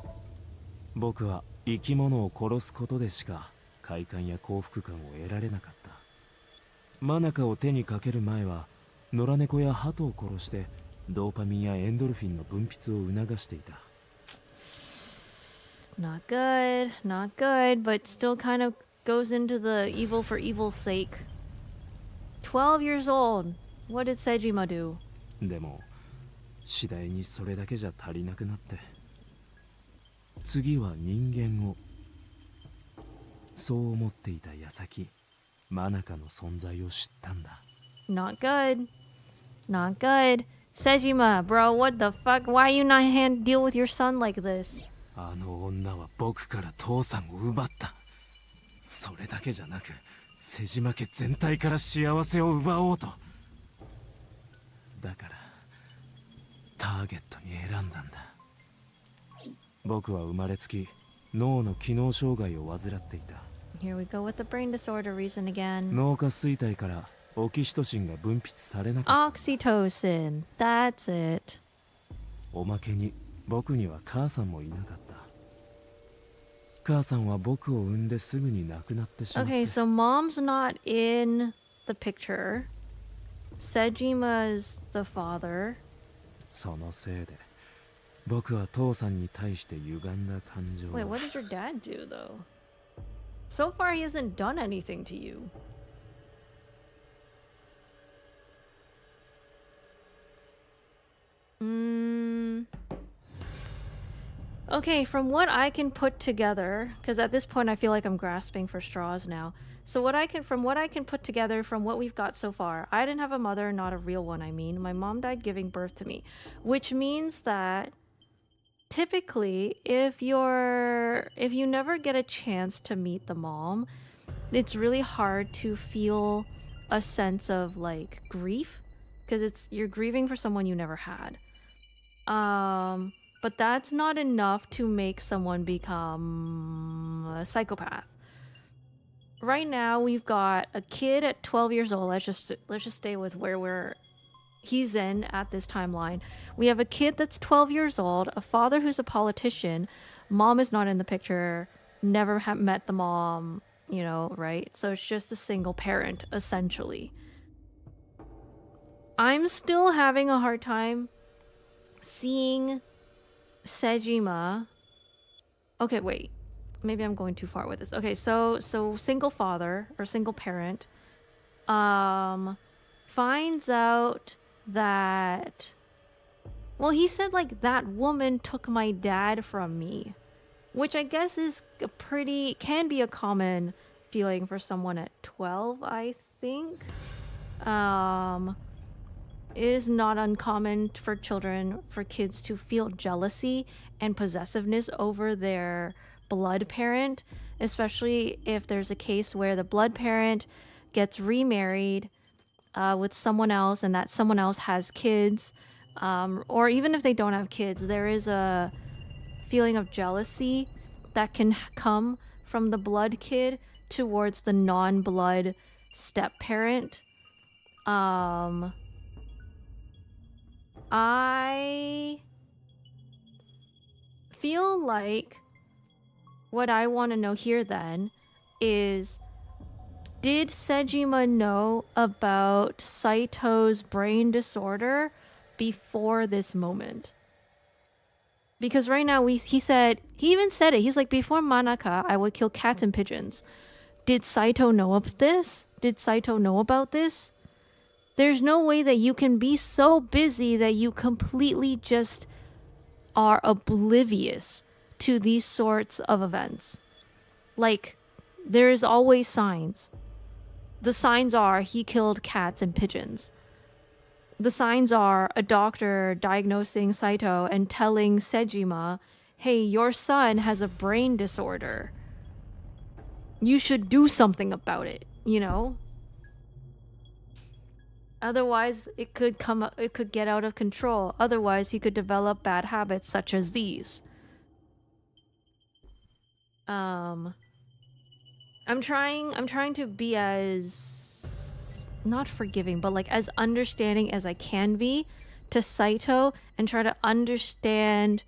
僕は生き物を殺すことでしか快感や幸福感を得られなかった。マナカを手にかける前は野良猫や鳩を殺してドーパミンやエンドルフィンの分泌を促していた。 Not good, not good, but still kind of goes into the evil for evil's sake. 12 years old. What did Sejima do? でも次第にそれだけじゃ足りなくなって、次は人間を。そう思っていた矢先、マナカの存在を知ったんだ。 Not good. Not good. Sejima, bro, what the fuck? Why you not deal with your son like this? あの女は僕から父さんを奪った。それだけじゃなく、瀬島家全体から幸せを奪おうと。だからターゲットに選んだんだ。僕は生まれつき脳の機能障害を患っていた。 Here we go with the brain disorder reason again. 脳下垂体からオキシトシンが分泌されなかった。 Oxytocin. That's it. おまけに僕には母さんもいなかった。母さんは僕を産んですぐに亡くなってしまって。 Okay, so mom's not in the picture. Sejima's the father. そのせいで僕は父さんに対して歪んだ感情を。 Wait, what does your dad do though? So far, he hasn't done anything to you. Okay, from what I can put together, because at this point I feel like I'm grasping for straws now. So from what I can put together from what we've got so far, I didn't have a mother, not a real one, I mean. My mom died giving birth to me, which means that typically if you never get a chance to meet the mom, it's really hard to feel a sense of like grief, because you're grieving for someone you never had. But that's not enough to make someone become a psychopath. Right now we've got a kid at 12 years old. Let's just stay with where he's in at this timeline. We have a kid that's 12 years old, a father who's a politician, mom is not in the picture, never met the mom, you know, right? So it's just a single parent, essentially. I'm still having a hard time seeing Sejima. Okay, wait. Maybe I'm going too far with this. Okay, so single father or single parent finds out that, well, he said like that woman took my dad from me, which I guess is can be a common feeling for someone at 12, I think. It is not uncommon for kids to feel jealousy and possessiveness over their blood parent, especially if there's a case where the blood parent gets remarried with someone else and that someone else has kids, or even if they don't have kids, there is a feeling of jealousy that can come from the blood kid towards the non-blood step parent. I feel like what I want to know here then is, did Sejima know about Saito's brain disorder before this moment? Because right now he even said it. He's like, before Manaka, I would kill cats and pigeons. Did Saito know of this? Did Saito know about this? There's no way that you can be so busy that you completely just are oblivious to these sorts of events. Like, there is always signs. The signs are he killed cats and pigeons. The signs are a doctor diagnosing Saito and telling Sejima, hey, your son has a brain disorder. You should do something about it, you know? Otherwise, it could get out of control. Otherwise, he could develop bad habits such as these. I'm trying to be as not forgiving, but like as understanding as I can be to Saito and try to understand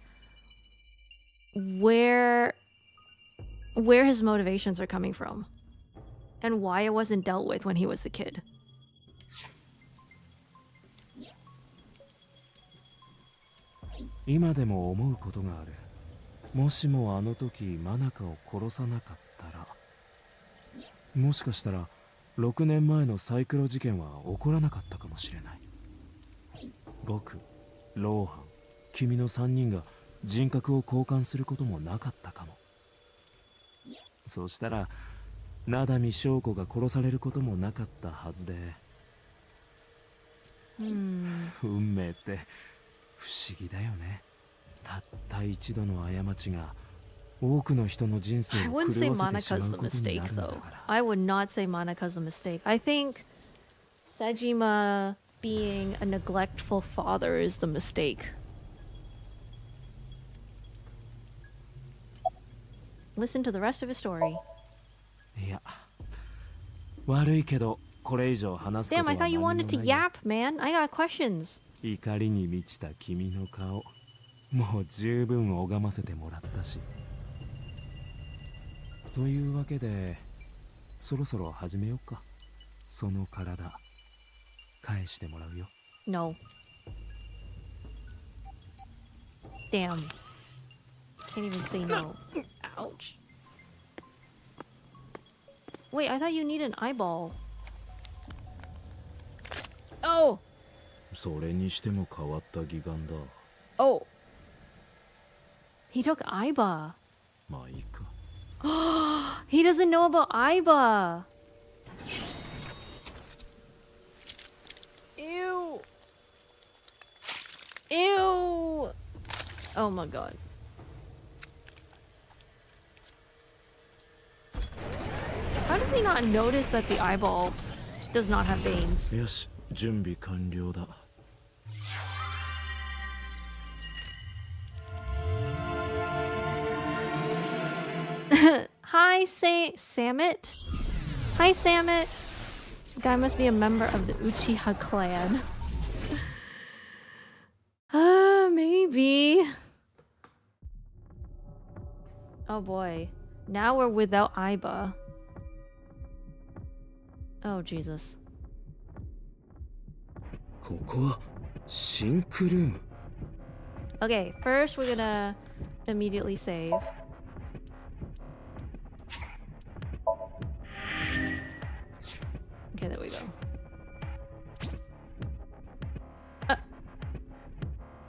where his motivations are coming from and why it wasn't dealt with when he was a kid. 今でも思うことがある。もしもあの時マナカを殺さなかったら、もしかしたら6年前のサイクロ事件は起こらなかったかもしれない。僕、ローハン、君の3人が人格を交換することもなかったかも。そうしたら名波翔子が殺されることもなかったはずで、運命って不思議だよね。たった一度の過ちが多くの人の人生 I を wouldn't say 狂わせてしま Monika's う the ことにな mistake, るんだ though. から。 I would not say Monika's the mistake. I think Sejima being a neglectful father is the mistake. Listen to the rest of his story. いや、悪いけどこれ以上話すこと Damn, は I thought 何 you も wanted な to いよ。 yap, man. I got questions. 怒りに満ちた君の顔、もう十分拝ませてもらったし。というわけでそろそろ始めようか。その体返してもらうよ。 No. Damn. Can't even say no. Ouch. Wait, I thought you need an eyeball. Oh! それにしても変わった義眼だ。 Oh! He took Aiba. まあいいか。 He doesn't know about Aiba. Ew. Ew. Oh my god. How does he not notice that the eyeball does not have veins? よし、準備完了だ。 Hi, Samit. Hi, Samit. Guy must be a member of the Uchiha clan. Maybe. Oh boy. Now we're without Aiba. Oh, Jesus. ここはシンクルーム。 Okay, first we're gonna immediately save. Okay, there we go.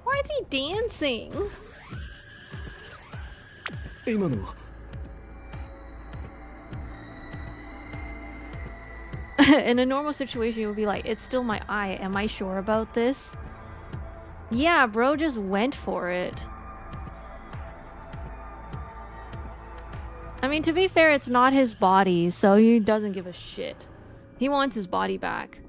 Why is he dancing? 今のは In a normal situation, you would be like, it's still my eye. Am I sure about this? Yeah, bro just went for it. I mean, to be fair, it's not his body, so he doesn't give a shit. He wants his body back.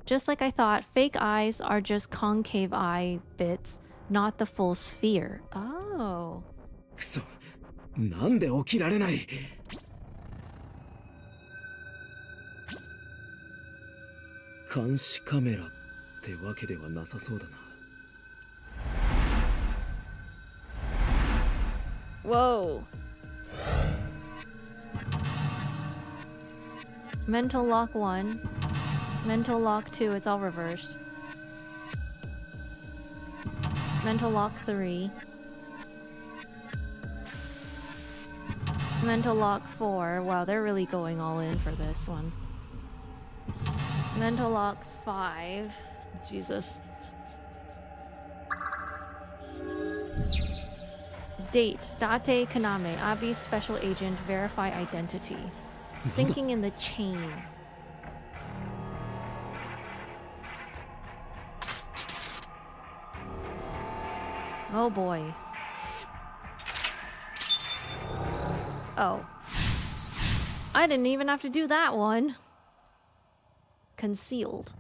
Just like I thought, fake eyes are just concave eye bits, not the full sphere. Oh. くそ、なんで起きられない。監視カメラってわけではなさそうだな。 Whoa. Mental lock 1. Mental lock 2, it's all reversed. Mental lock 3. Mental lock 4. Wow, they're really going all in for this one. Mental lock 5. Jesus. Date. Date Kaname. Abi's special agent. Verify identity. Sinking in the chain. Oh boy. Oh. I didn't even have to do that one. Concealed.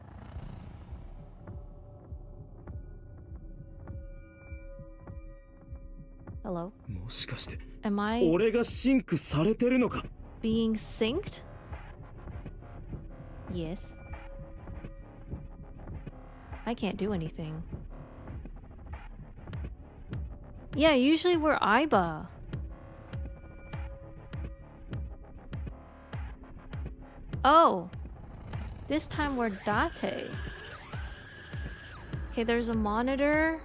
Hello? もしかして Am I 俺がシンクされてるのか。 being synced? Yes. I can't do anything. Yeah, usually we're Aiba. Oh. This time we're Date. Okay, there's a monitor.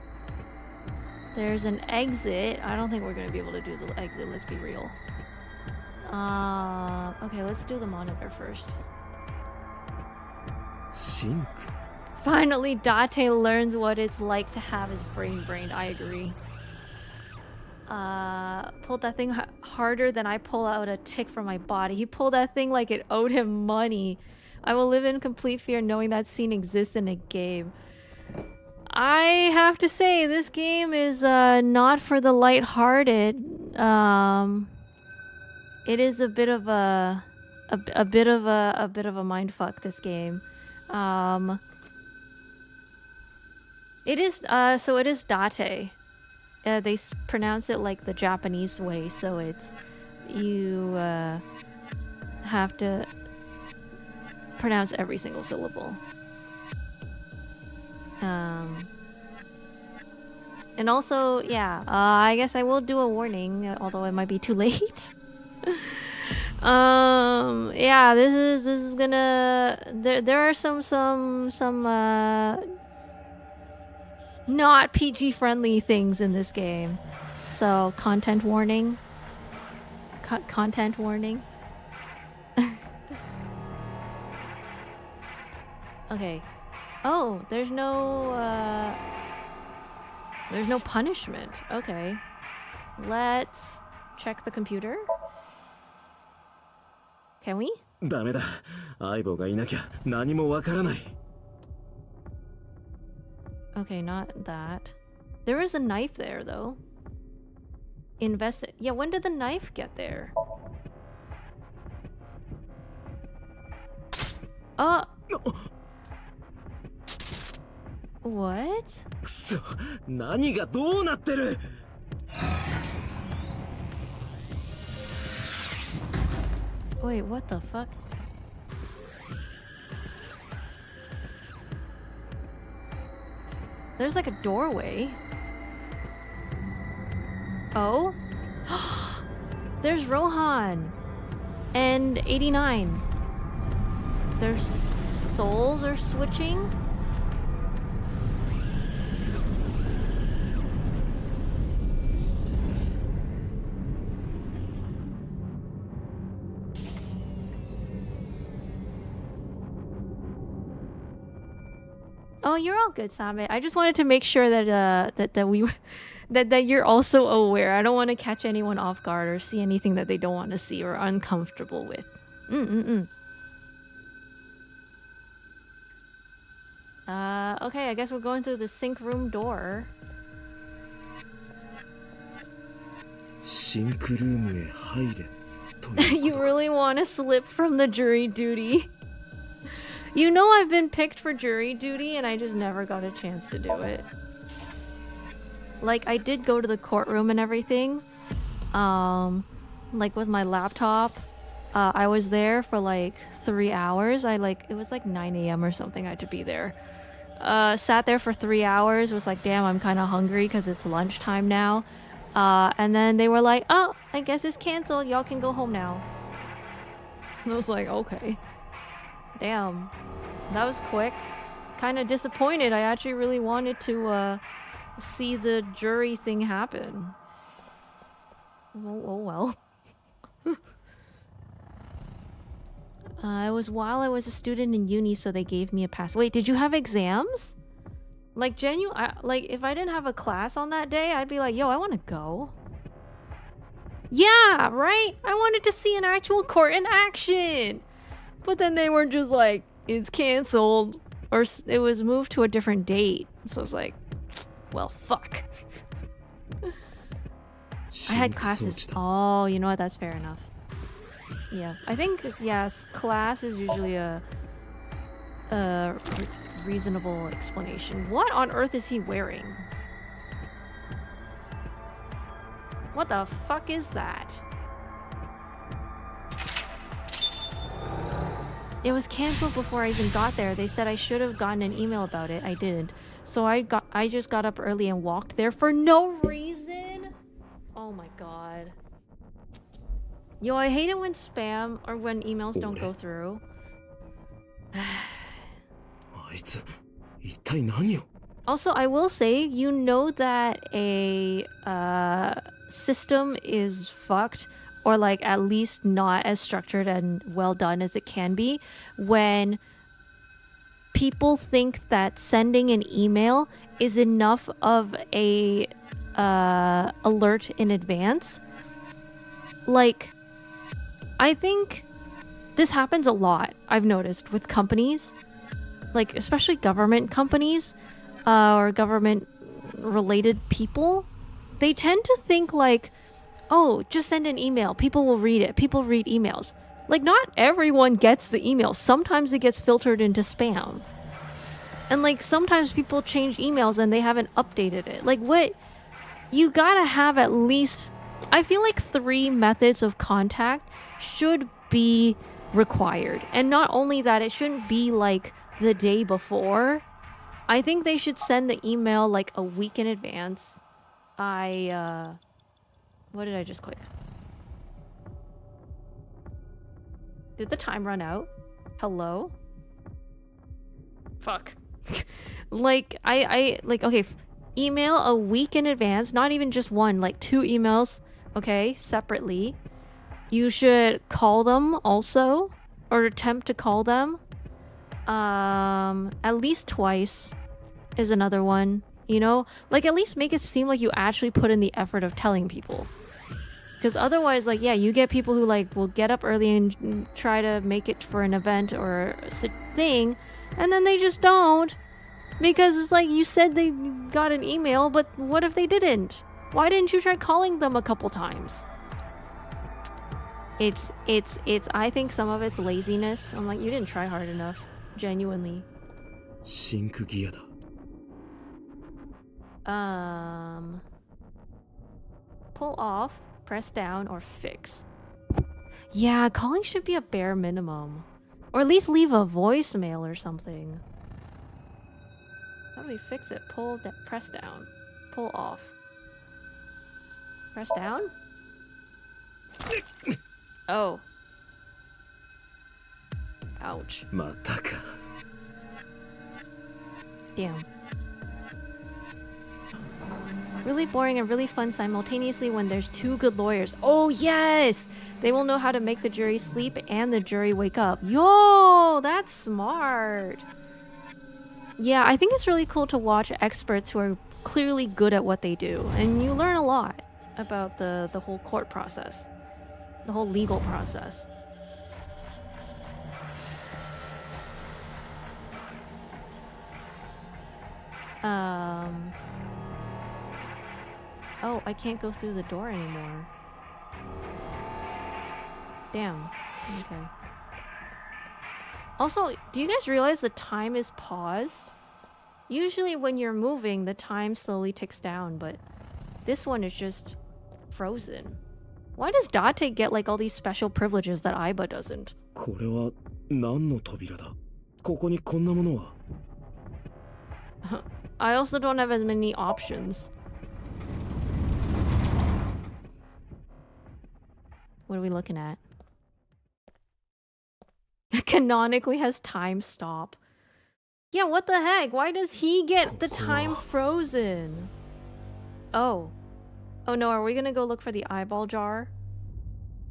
There's an exit. I don't think we're gonna be able to do the exit, let's be real. Okay, let's do the monitor first. シンク。 Finally, Date learns what it's like to have his brain brained. I agree. Pulled that thing harder than I pull out a tick from my body. He pulled that thing like it owed him money. I will live in complete fear knowing that scene exists in a game. I have to say, this game is not for the lighthearted. It is a bit of a bit of a mindfuck. This game. It is so it is date. They pronounce it like the Japanese way, so it's you have to pronounce every single syllable. And also, yeah, I guess I will do a warning, although it might be too late. Yeah, this is gonna there are some not PG friendly things in this game. So, content warning. Content warning. Okay. Oh, there's no punishment. Okay. Let's check the computer. Can we? ダメだ。相棒がいなきゃ何もわからない。 Okay, not that. There is a knife there, though. Invest it. Yeah, when did the knife get there? Oh! What? くそ、何がどうなってる? Wait, what the fuck? There's like a doorway. Oh? There's Rohan and 89. Their souls are switching. Oh, you're all good, Same. I just wanted to make sure that that you're also aware. I don't want to catch anyone off guard or see anything that they don't want to see or are uncomfortable with. Okay, I guess we're going through the sync room door. シンクルームへ入れということか。 You really want to slip from the jury duty? You know I've been picked for jury duty and I just never got a chance to do it. Like, I did go to the courtroom and everything. Like with my laptop. I was there for like 3 hours. It was like 9 a.m. or something. I had to be there. Sat there for 3 hours. Was like, damn, I'm kind of hungry because it's lunchtime now. And then they were like, oh, I guess it's canceled. Y'all can go home now. And I was like, okay. Damn. That was quick. Kind of disappointed. I actually really wanted to see the jury thing happen. Oh well. It was while I was a student in uni, so they gave me a pass. Wait, did you have exams? Like, like, if I didn't have a class on that day, I'd be like, yo, I want to go. Yeah, right? I wanted to see an actual court in action. But then they were just like, it's canceled. Or it was moved to a different date. So I was like, well, fuck. I had classes. Oh, you know what? That's fair enough. Yeah, I think, yes, class is usually a reasonable explanation. What on earth is he wearing? What the fuck is that? It was canceled before I even got there. They said I should have gotten an email about it. I didn't. So I just got up early and walked there for no reason. Oh my god. Yo, I hate it when spam or when emails don't go through. Also, I will say, you know that a system is fucked, or like at least not as structured and well done as it can be, when people think that sending an email is enough of a alert in advance. Like, I think this happens a lot, I've noticed, with companies, like especially government companies, or government related people. They tend to think like, oh, just send an email, people will read it, people read emails. Like, not everyone gets the email. Sometimes it gets filtered into spam. And like sometimes people change emails and they haven't updated it. Like, what? You gotta have at least, I feel like 3 methods of contact should be required. And not only that, it shouldn't be like the day before. I think they should send the email like a week in advance. What did I just click? Did the time run out? Hello? Fuck. Like, I like, okay, email a week in advance, not even just one, like 2 emails, okay, separately. You should call them also, or attempt to call them. At least twice is another one, you know? Like, at least make it seem like you actually put in the effort of telling people. Because otherwise, like, yeah, you get people who, like, will get up early and try to make it for an event or a thing, and then they just don't. Because it's like, you said they got an email, but what if they didn't? Why didn't you try calling them a couple times? It's I think some of it's laziness. I'm like, you didn't try hard enough. Genuinely. シンクギアだ。Pull off, press down, or fix. Yeah, calling should be a bare minimum. Or at least leave a voicemail or something. How do we fix it? Press down. Pull off. Press down? Oh. Ouch. またか。 Damn. Really boring and really fun simultaneously when there's 2 good lawyers. Oh yes! They will know how to make the jury sleep and the jury wake up. Yo! That's smart! Yeah, I think it's really cool to watch experts who are clearly good at what they do. And you learn a lot about the whole court process. The whole legal process. Oh, I can't go through the door anymore. Damn. Okay. Also, do you guys realize the time is paused? Usually when you're moving, the time slowly ticks down, but this one is just frozen. Why does Date get like all these special privileges that Aiba doesn't? これは何の扉だ。ここにこんなものは。I also don't have as many options. What are we looking at? Canonically has time stop. Yeah, what the heck? Why does he get the time frozen? Oh. Oh no, are we gonna go look for the eyeball jar?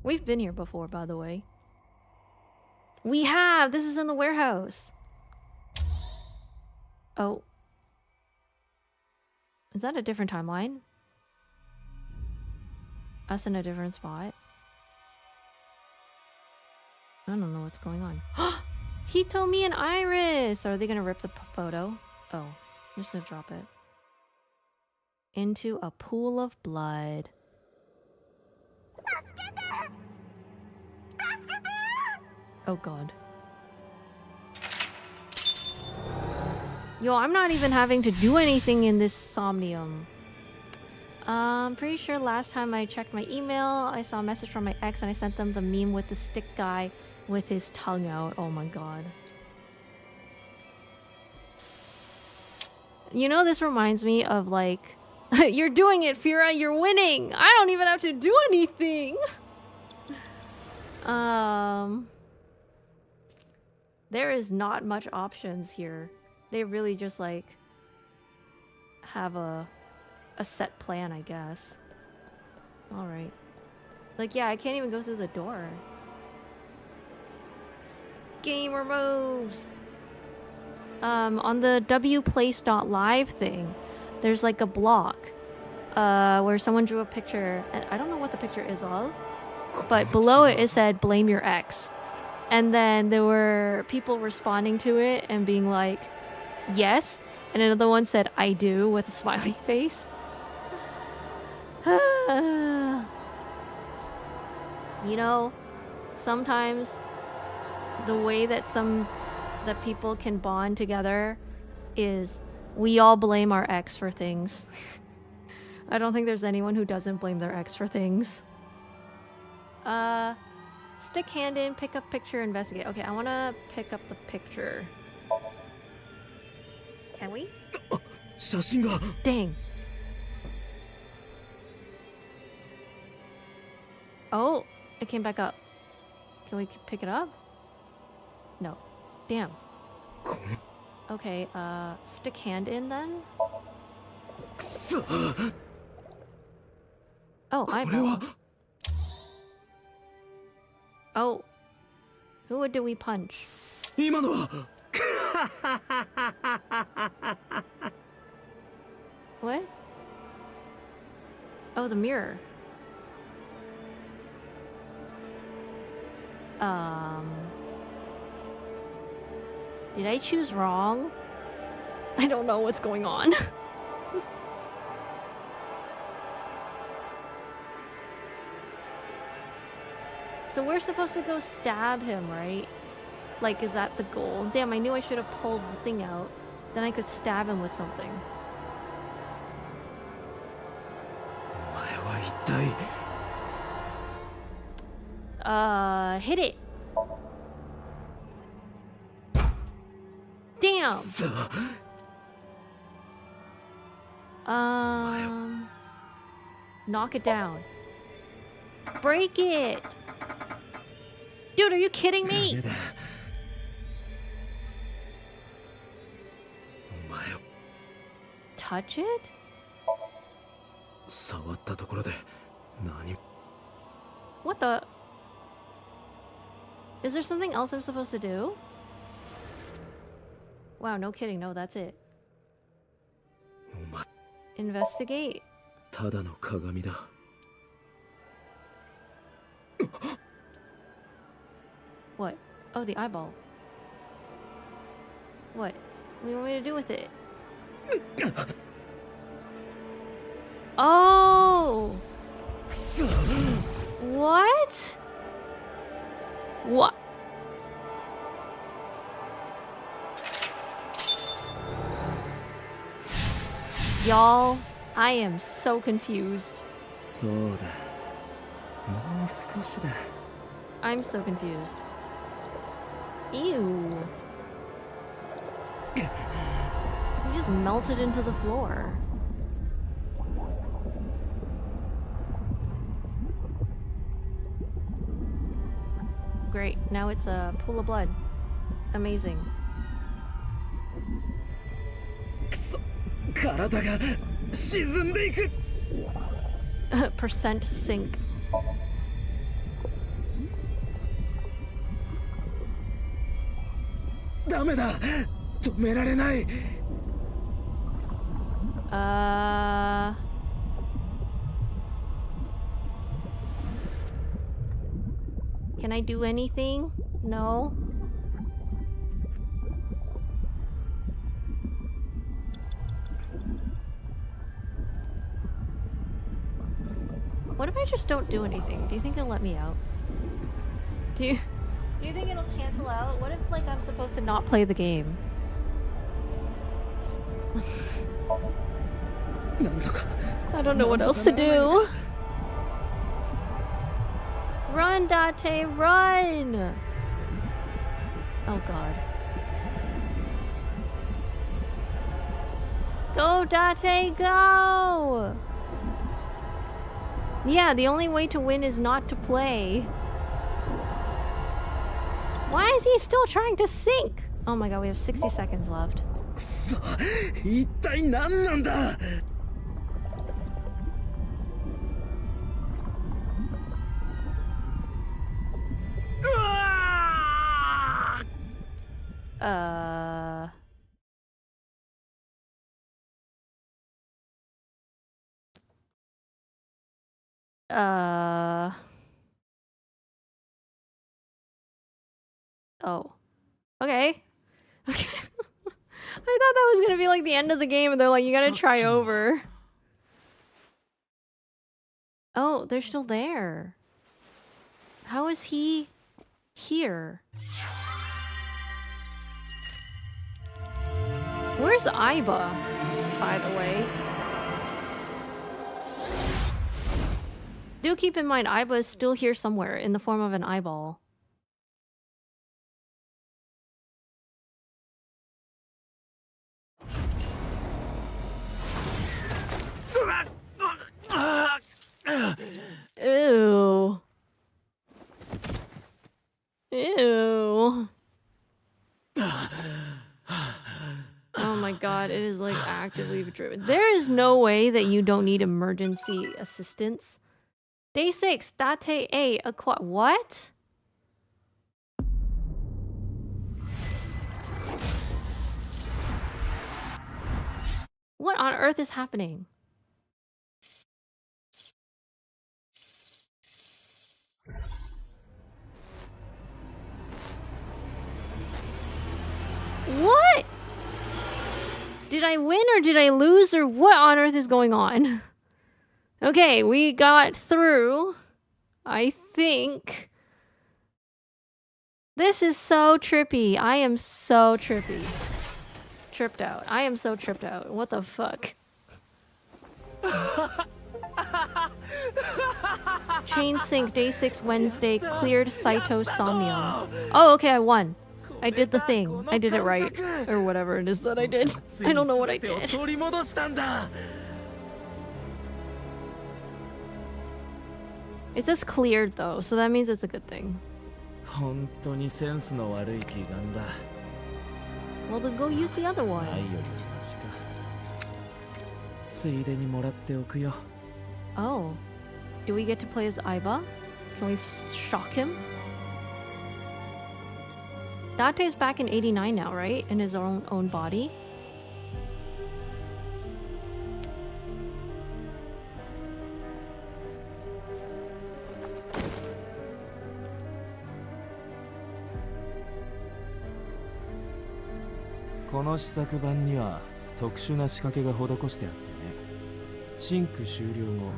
We've been here before, by the way. We have! This is in the warehouse. Oh. Is that a different timeline? Us in a different spot? I don't know what's going on. Hitomi and Iris! Are they gonna rip the photo? Oh, I'm just gonna drop it. Into a pool of blood. Oh god. Yo, I'm not even having to do anything in this Somnium. I'm pretty sure last time I checked my email, I saw a message from my ex and I sent them the meme with the stick guy with his tongue out. Oh my god. You know, this reminds me of like, you're doing it, Fira, you're winning! I don't even have to do anything! There is not much options here. They really just like have a set plan, I guess. Alright. Like, yeah, I can't even go through the door. Gamer moves! On the wplace.live thing, there's like a block where someone drew a picture, and I don't know what the picture is of, but below it said, blame your ex. And then there were people responding to it and being like, yes. And another one said, I do, with a smiley face. You know, sometimes the way that people can bond together is we all blame our ex for things. I don't think there's anyone who doesn't blame their ex for things. Stick hand in, pick up picture, investigate. Okay, I want to pick up the picture. Can we? 写真が Dang. Oh, it came back up. Can we pick it up? No. Damn. Okay, stick hand in then? くそ Oh, これ eyeball. は Oh. Who do we punch? 今のは What? Oh, the mirror. Did I choose wrong? I don't know what's going on. So we're supposed to go stab him, right? Like, is that the goal? Damn, I knew I should have pulled the thing out. Then I could stab him with something. お前は一体 Hit it. Damn. さ Knock it down. Break it. Dude, are you kidding ダメ me? だお前を Touch it? 触ったところで何 What the? Is there something else I'm supposed to do? Wow, no kidding. No, that's it. お前 Investigate. ただの鏡だ What? Oh, the eyeball. What? What do you want me to do with it? Oh! くそ What? What? Y'all, I am so confused. そうだもう少しだ I'm so confused. Ew. You just melted into the floor. Great, now it's a pool of blood. Amazing. くそ体が沈んでいく Percent sink. ダメだ止められない Can I do anything? No? What if I just don't do anything? Do you think it'll let me out? Do you think it'll cancel out? What if, like, I'm supposed to not play the game? なんとか I don't know what else to do. Run, Date, run! Oh god. Go, Date, go! Yeah, the only way to win is not to play. Why is he still trying to sink? Oh my god, we have 60 seconds left. くそ一体何なんだ Uh... Oh. Okay. Okay. I thought that was gonna be like the end of the game and they're like, you gotta try over. Oh, they're still there. How is he here? Where's Aiba, by the way? Do keep in mind, Aiba is still here somewhere in the form of an eyeball. Ew. Ew. Oh my god, it is like actively driven. There is no way that you don't need emergency assistance. Day 6, Date A, what? What on earth is happening? What? Did I win or did I lose or what on earth is going on? Okay, we got through. I think. This is so trippy. I am so trippy. Tripped out. I am so tripped out. What the fuck? Chain sync, day 6, Wednesday, cleared Saito Somnium. Oh, okay, I won. I did the thing. I did it right. Or whatever it is that I did. I don't know what I did. It says cleared though, so that means it's a good thing. 本当にセンスの悪い祈願だ。 Well, then go use the other one. ないよりはマシか。ついでにもらっておくよ。 Oh. Do we get to play as Aiba? Can we shock him? Date's back in 89 now, right? In his own body? This 試作版には特殊な仕掛けが施してあってね。シンク終了後、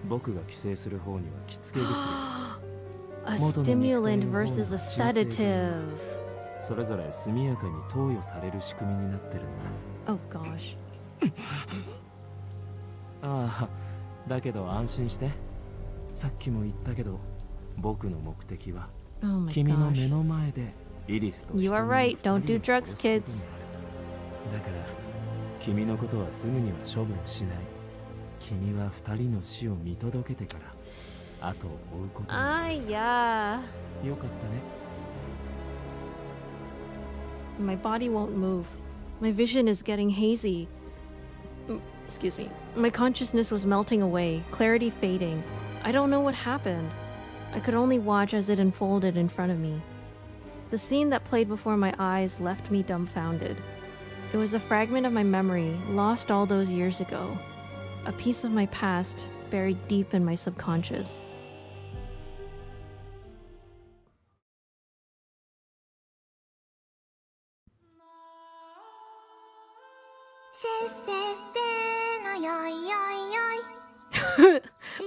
僕が寄生する方にはきつけ薬。A stimulant versus a sedative. それぞれ速やかに投与される仕組みになってるんだ。Oh gosh. ああ、だけど安心して。さっきも言ったけど、僕の目的は Oh my 君の目 gosh. の前でイリスと You are right. Don't do drugs, 殺すことに kids. だから君のことはすぐには処分しない。君は二人の死を見届けてから後を追うことになる。 Yeah. よかったね。 My body won't move. My vision is getting hazy. Excuse me. My consciousness was melting away, clarity fading. I don't know what happened. I could only watch as it unfolded in front of me. The scene that played before my eyes left me dumbfounded. It was a fragment of my memory, lost all those years ago. A piece of my past, buried deep in my subconscious.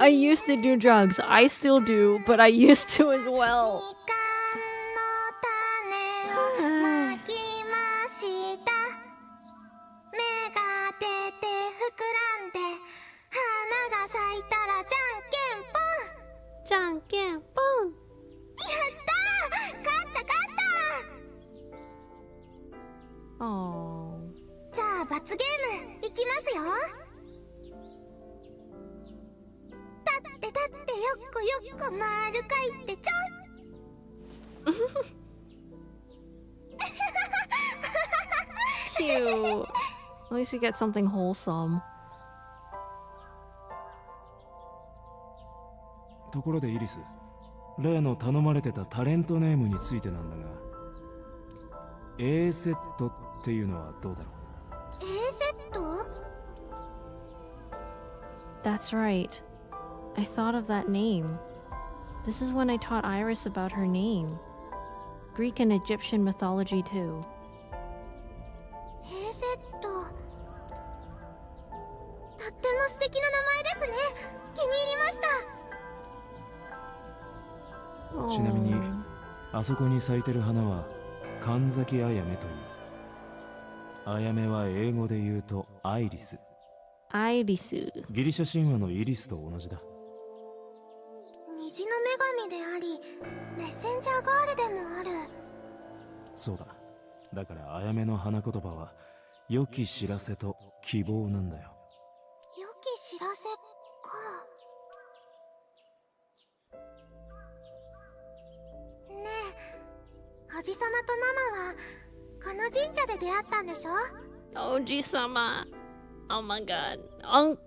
I used to do drugs. I still do, but I used to as well. Oh. じゃあ罰ゲームいきますよ。立って立ってよっこよっこ丸書いてちょん。 Cute. At least we get something wholesome. ところでイリス、例の頼まれてたタレントネームについてなんだが、A セットっていうのはどうだろう。 A セット？ That's right. I thought of that name. This is when I taught Iris about her name. Greek and Egyptian mythology too. ヘーゼット、とっても素敵な名前ですね。気に入りました。ちなみにあそこに咲いてる花は神崎あやめという。あやめは英語で言うとアイリス。アイリス。ギリシャ神話のイリスと同じだ。虹の女神であり、メッセンジャーガールでもある。そうだ。だからあやめの花言葉は良き知らせと希望なんだよ。良き知らせか。ねえ、おじさまとママはこの神社で出会ったんでしょ？ Oji-sama. Oh my god. Unk.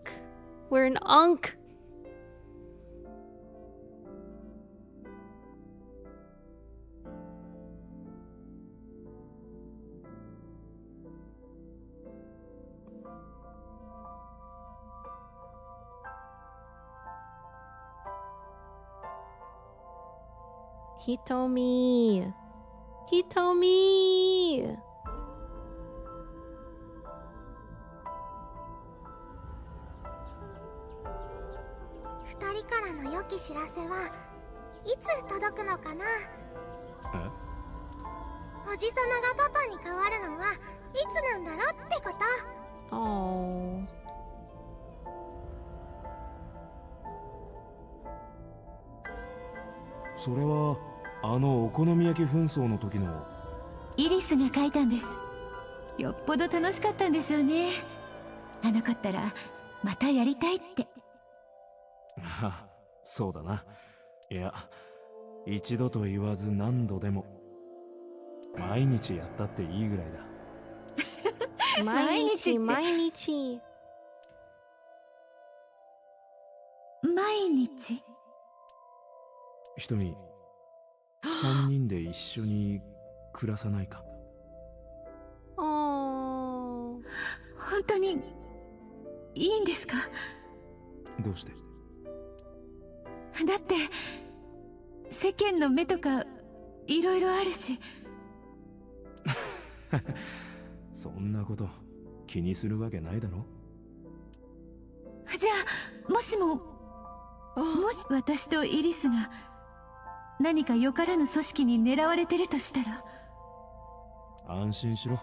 We're an unk. Hitomi. Hitomi. 二人からの良き知らせはいつ届くのかな？え？おじさまがパパに変わるのはいつなんだろうってこと。Oh. それはあのお好み焼き紛争の時の。イリスが書いたんです。よっぽど楽しかったんでしょうね。あの子ったらまたやりたいって。はそうだな。いや、一度と言わず何度でも毎日やったっていいぐらいだ。毎日。毎日。ひとみ、3人で一緒に暮らさないか。Oh. 本当にいいんですか？どうして？だって世間の目とかいろいろあるし。そんなこと気にするわけないだろ。じゃあもし私とイリスが何かよからぬ組織に狙われてるとしたら。安心しろ。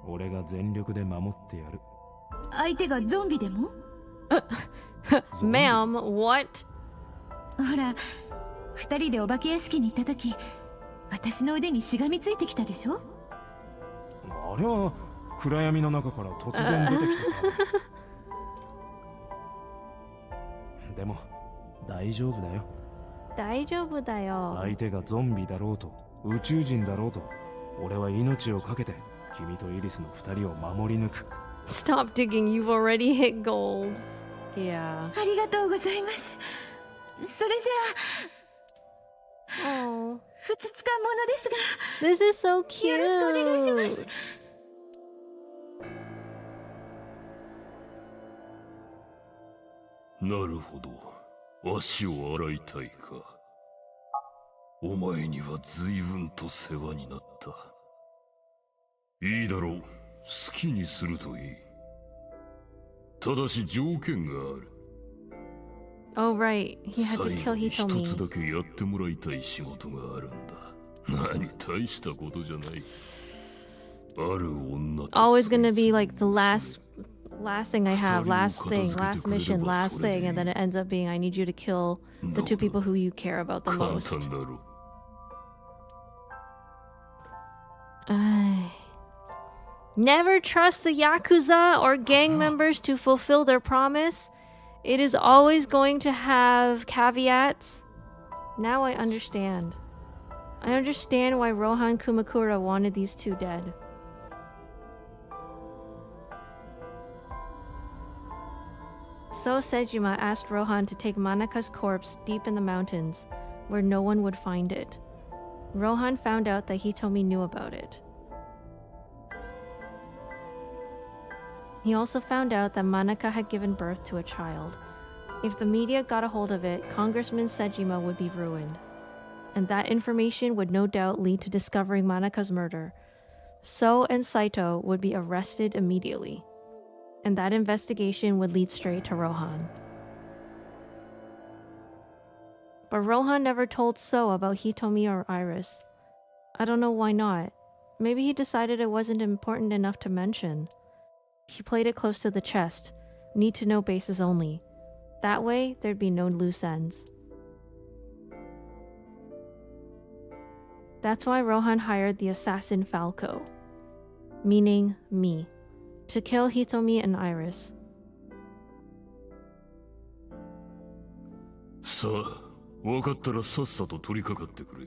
俺が全力で守ってやる。相手がゾンビでも？ゾンビ？ Ma'am, what? ほら、二人でお化け屋敷に行った時、私の腕にしがみついてきたでしょ？あれは暗闇の中から突然出てきたから。でも大丈夫だよ。大丈夫だよ。相手がゾンビだろうと宇宙人だろうと、俺は命を懸けて君とイリスの二人を守り抜く。 Stop digging, you've already hit gold. Yeah. ありがとうございます。それじゃあ、 Oh. ふつつかものですが、 This is so cute. よろしくお願いします。なるほど、足を洗いたいか。お前には随分と世話になった。いいだろう、好きにするといい。ただし条件がある。Oh, right. He had to 最 kill 後に一つ Hitomi. だけやってもらいたい仕事があるんだ。何大したことじゃない。ある女と Always そい gonna つ be に like the last thing I have, last thing, last mission, last thing, and then it ends up being I need you to kill the two people who you care about the 簡 most. 単だろう。 Ay. Never trust the Yakuza or gang members to fulfill their promise. It is always going to have caveats. Now I understand. I understand why Rohan Kumakura wanted these two dead. So Sejima asked Rohan to take Manaka's corpse deep in the mountains, where no one would find it. Rohan found out that Hitomi knew about it. He also found out that Manaka had given birth to a child. If the media got a hold of it, Congressman Sejima would be ruined. and that information would no doubt lead to discovering Manaka's murder. So and Saito would be arrested immediately, and that investigation would lead straight to Rohan. But Rohan never told So about Hitomi or Iris. I don't know why not. Maybe he decided it wasn't important enough to mention. He played it close to the chest, need-to-know basis only. That way, there'd be no loose ends. That's why Rohan hired the assassin Falco, meaning me, to kill Hitomi and Iris. さあ、分かったらさっさと取り掛かってくれ。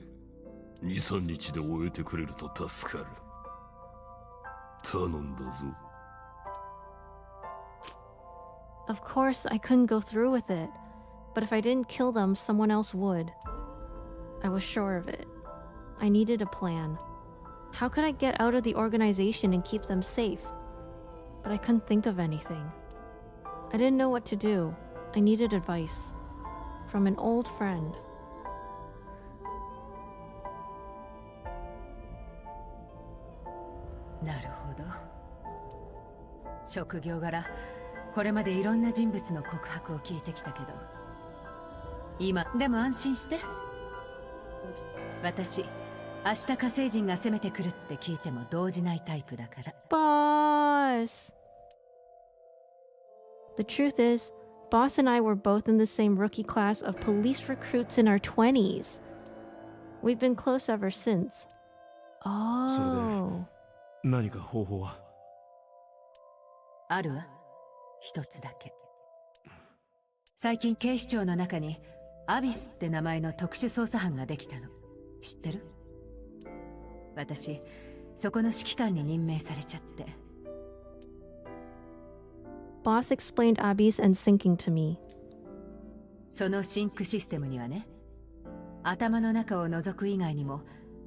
2、3日で終えてくれると助かる。頼んだぞ。Of course, I couldn't go through with it, but if I didn't kill them, someone else would. I was sure of it. I needed a plan. How could I get out of the organization and keep them safe? But I couldn't think of anything. I didn't know what to do. I needed advice. From an old friend. なるほど。職業柄、これまでいろんな人物の告白を聞いてきたけど、今でも安心して。私、明日火星人が攻めてくるって聞いても動じないタイプだから。Boss! The truth is, Boss and I were both in the same rookie class of police recruits in our 20s. We've been close ever since. Oh. 何か方法は？あるわ。一つだけ。最近警視庁の中にアビスって名前の特殊捜査班ができたの。知ってる？私、そこの指揮官に任命されちゃって。Boss explained Abby's and sinking to me. そのシンクシステムにはね、頭の中を覗く以外にも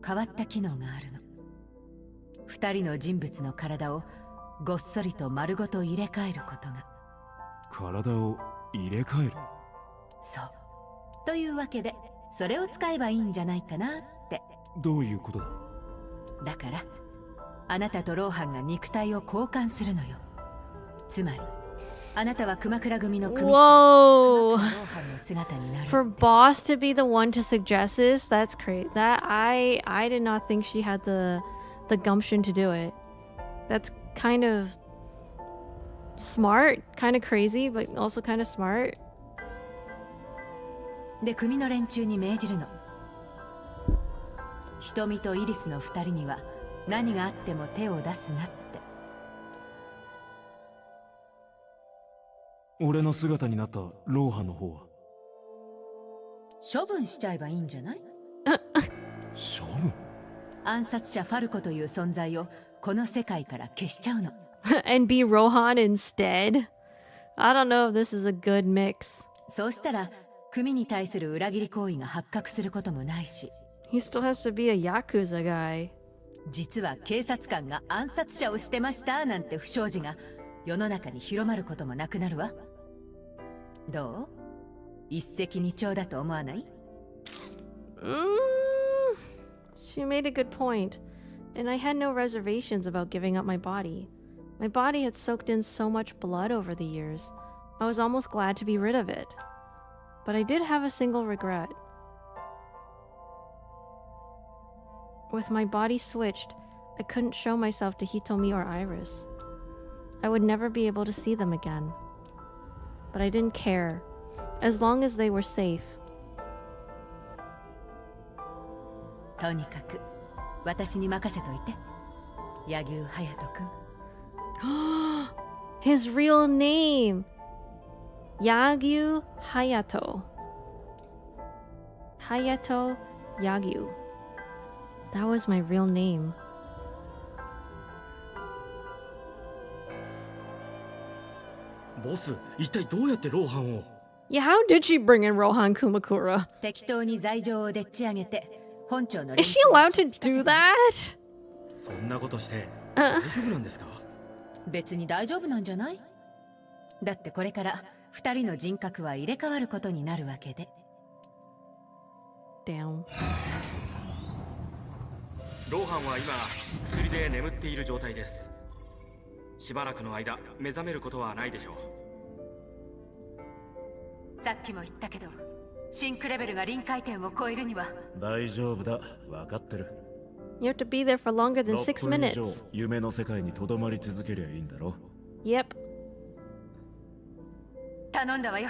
変わった機能があるの。二人の人物の体をごっそりと丸ごと入れ替えることが。体を入れ替える？そう。というわけで、それを使えばいいんじゃないかなって。どういうことだ？だから、あなたとローハンが肉体を交換するのよ。つまり、あなたは熊倉組の組長。Whoa! ローハンの姿になる。For Boss to be the one to suggest this, that's crazy. That I did not think she had the gumption to do it. That's kind of smart, kind of crazy, but also kind of smart. で、組の連中に命じるの。瞳とイリスの二人には何があっても手を出すなって。俺の姿になったローハンの方は？処分しちゃえばいいんじゃない？処分？暗殺者ファルコという存在をこの世界から消しちゃうの。And be Rohan instead? I don't know if this is a good mix. そうしたら組に対する裏切り行為が発覚することもないし。He still has to be a Yakuza guy. 実は警察官が暗殺者をしてましたなんて不祥事が世の中に広まることもなくなるわ。どう？一石二鳥だと思わない？ She made a good point. And I had no reservations about giving up my body. My body had soaked in so much blood over the years. I was almost glad to be rid of it. But I did have a single regret. With my body switched, I couldn't show myself to Hitomi or Iris. I would never be able to see them again. But I didn't care, as long as they were safe. とにかく私に任せといて。柳生隼人君。His real name! Yagyu Hayato. Hayato Yagyu. That was my real name. ボス、一体どうやってローハンを？ Yeah, how did she bring in Rohan Kumakura? 適当に罪状をでっち上げて本庁の Is she allowed to do that? そんなことして大丈夫なんですか？別に大丈夫なんじゃない？だってこれから二人の人格は入れ替わることになるわけで。down. ローハンは今薬で眠っている状態です。しばらくの間目覚めることはないでしょう。さっきも言ったけど、シンクレベルが臨界点を超えるには大丈夫だ、分かってる。 You have to be there for longer than 6 6分以上 minutes. 夢の世界にとどまり続けりゃいいんだろ。 Yep. 頼んだわよ。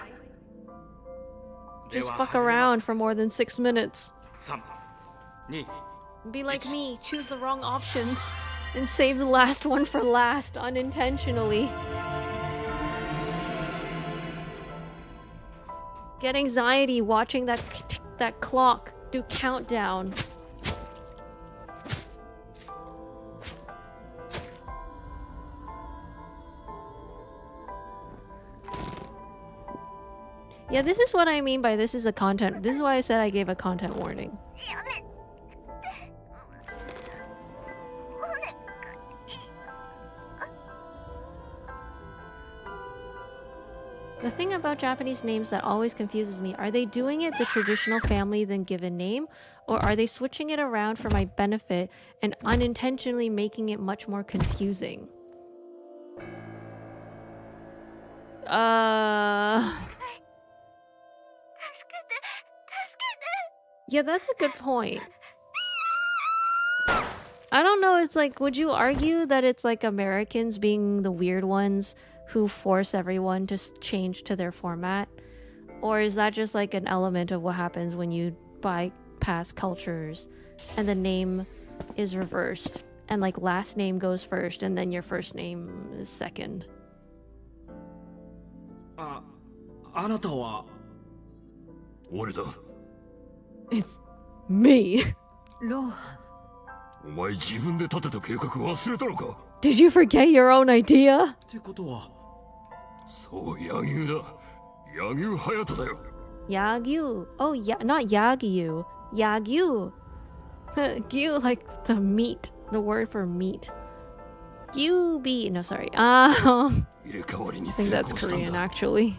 Just fuck around for more than 6 minutes. 3、2、 Be like me, choose the wrong options, and save the last one for last unintentionally. Get anxiety watching that clock do countdown. Yeah, this is what I mean by this is a content. This is why I said I gave a content warning. The thing about Japanese names that always confuses me, are they doing it the traditional family then given name, or are they switching it around for my benefit and unintentionally making it much more confusing? Yeah, that's a good point. I don't know, it's like, would you argue that it's like Americans being the weird ones who force everyone to change to their format? Or is that just like an element of what happens when you bypass cultures and the name is reversed and like last name goes first and then your first name is second? あなたは俺だ。 It's me. ローハン、お前自分で立てた計画忘れたのか。 Did you forget your own idea? ってことはそう、柳生だ。柳生隼人だよ。 Yagyu. Oh, yeah, not Yagyu. Yagyu. Gyu, like the meat. The word for meat. Gyubi. No, sorry. 入れ替わりに I 成 think 功 that's したん Korean, だ。 actually.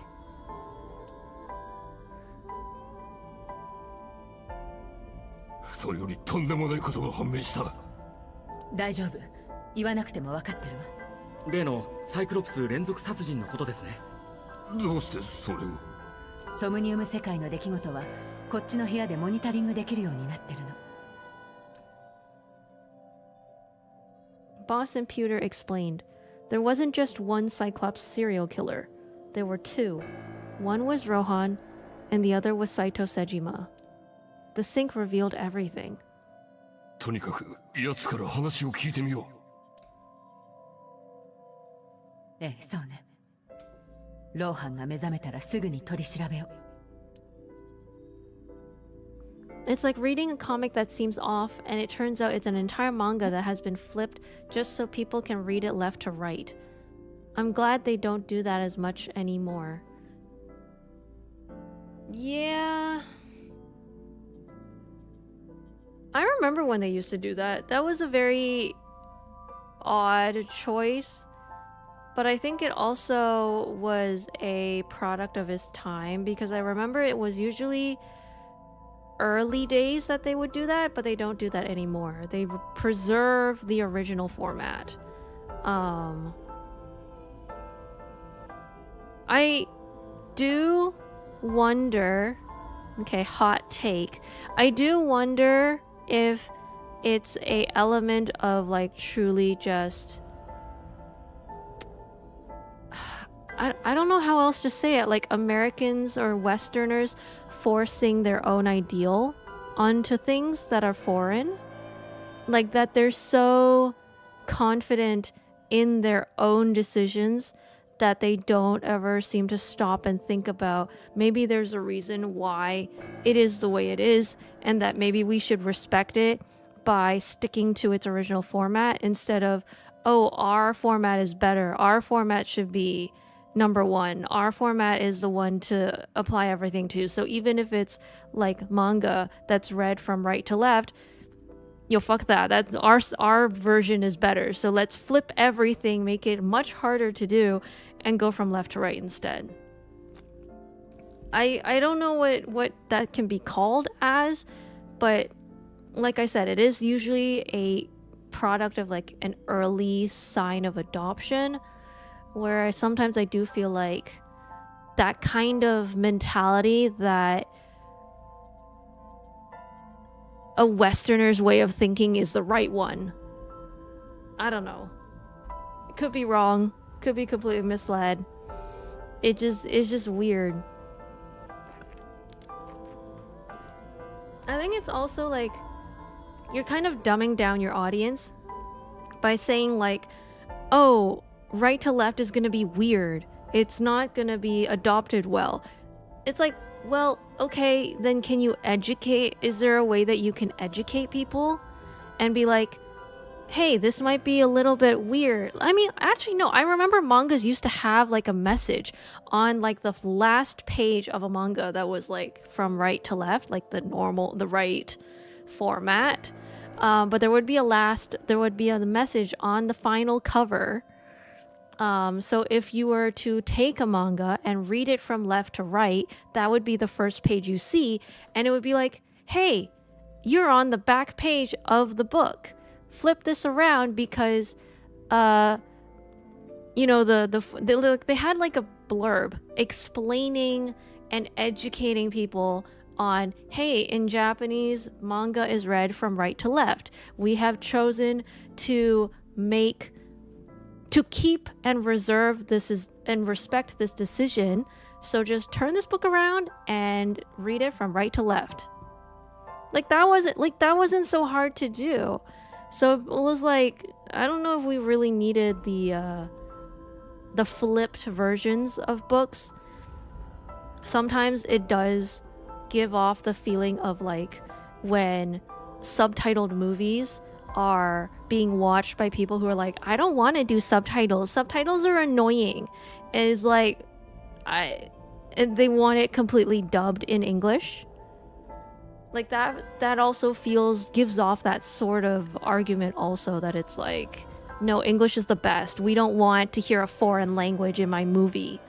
それよりとんでもないことが判明した。大丈夫。言わなくても分かってるわ。例のサイクロプス連続殺人のことですね。どうしてそれを。ソムニウム世界の出来事はこっちの部屋でモニタリングできるようになってるの。Boss and Pewter explained, there wasn't just one Cyclops serial killer. There were two. One was Rohan, and the other was Saito Sejima. The sync revealed everything. とにかく奴から話を聞いてみよう。ええ、そうね。ローハンが目覚めたらすぐに取り調べを。It's like reading a comic that seems off, and it turns out it's an entire manga that has been flipped just so people can read it left to right. I'm glad they don't do that as much anymore. Yeah. I remember when they used to do that. That was a very odd choice. But I think it also was a product of its time, because I remember it was usually early days that they would do that, but they don't do that anymore. They preserve the original format. I do wonder, okay, hot take. I do wonder if it's a element of like truly just I don't know how else to say it, like Americans or Westerners forcing their own ideal onto things that are foreign, like that they're so confident in their own decisions that they don't ever seem to stop and think about maybe there's a reason why it is the way it is, and that maybe we should respect it by sticking to its original format instead of, oh, our format is better, our format should be number one, our format is the one to apply everything to. So even if it's like manga that's read from right to left, yo, fuck that. That's our version is better. So let's flip everything, make it much harder to do, and go from left to right instead. I don't know what that can be called as, but like I said, it is usually a product of like an early sign of adoption, where sometimes I do feel like that kind of mentality that a Westerner's way of thinking is the right one. I don't know. It could be wrong. Could be completely misled. It's just weird. I think it's also like you're kind of dumbing down your audience by saying like, oh, right to left is gonna be weird. It's not gonna be adopted well. It's like, well, okay, then can you educate? Is there a way that you can educate people and be like, hey, this might be a little bit weird? I mean, actually, no, I remember mangas used to have like a message on like the last page of a manga that was like from right to left, like the right format. But there would be a message on the final cover. So if you were to take a manga and read it from left to right, that would be the first page you see, and it would be like, hey, you're on the back page of the book. Flip this around because, you know, they had like a blurb explaining and educating people on, hey, in Japanese, manga is read from right to left. We have chosen to keep and reserve and respect this decision. So just turn this book around and read it from right to left. That wasn't so hard to do. So it was like, I don't know if we really needed the flipped versions of books. Sometimes it does give off the feeling of like when subtitled movies are being watched by people who are like, I don't want to do subtitles. Subtitles are annoying. It's like they want it completely dubbed in English. Like that also gives off that sort of argument also, that it's like, no, English is the best. We don't want to hear a foreign language in my movie.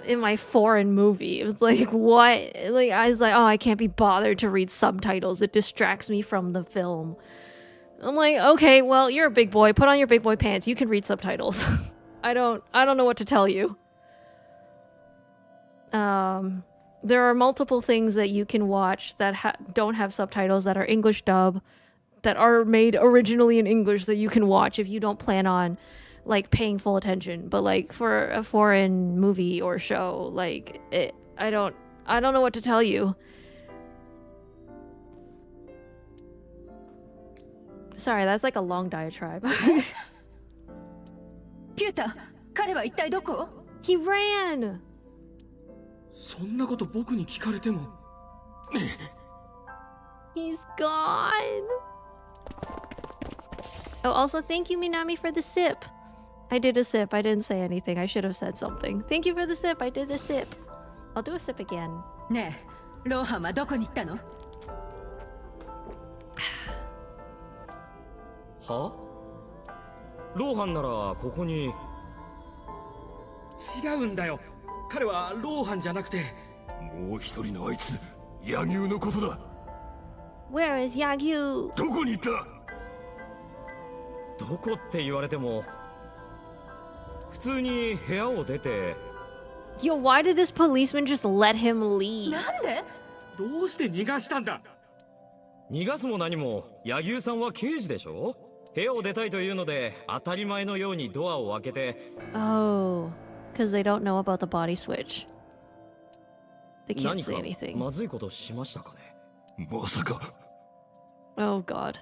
In my foreign movie. It was like, what? Like, I was like, oh, I can't be bothered to read subtitles. It distracts me from the film. I'm like, okay, well, you're a big boy. Put on your big boy pants. You can read subtitles. I don't know what to tell you. There are multiple things that you can watch that don't have subtitles, that are English dub, that are made originally in English, that you can watch if you don't plan on like paying full attention. But like for a foreign movie or show, like I don't know what to tell you. Sorry, that's like a long diatribe. ピュータ、彼は一体どこ? He ran. そんなこと僕に聞かれても。He's gone. Oh, also thank you, Minami, for the sip. I did a sip. I didn't say anything. I should have said something. Thank you for the sip. I did a sip. I'll do a sip again. ねえ、ローハンはどこに行ったの? は？ローハンならここに。違うんだよ。彼はローハンじゃなくて。もう一人のあいつ、柳生のことだ。Where is Yagyu? どこに行った？どこって言われても。普通に部屋を出て。Yo, why did this policeman just let him leave? なんで? どうして逃がしたんだ? 逃がすも何も、柳生さんは刑事でしょ? 部屋を出たいというので、当たり前のようにドアを開けて。Oh, because they don't know about the body switch. They can't say 何 anything. かまずいことしましたかね? まさか。Oh god.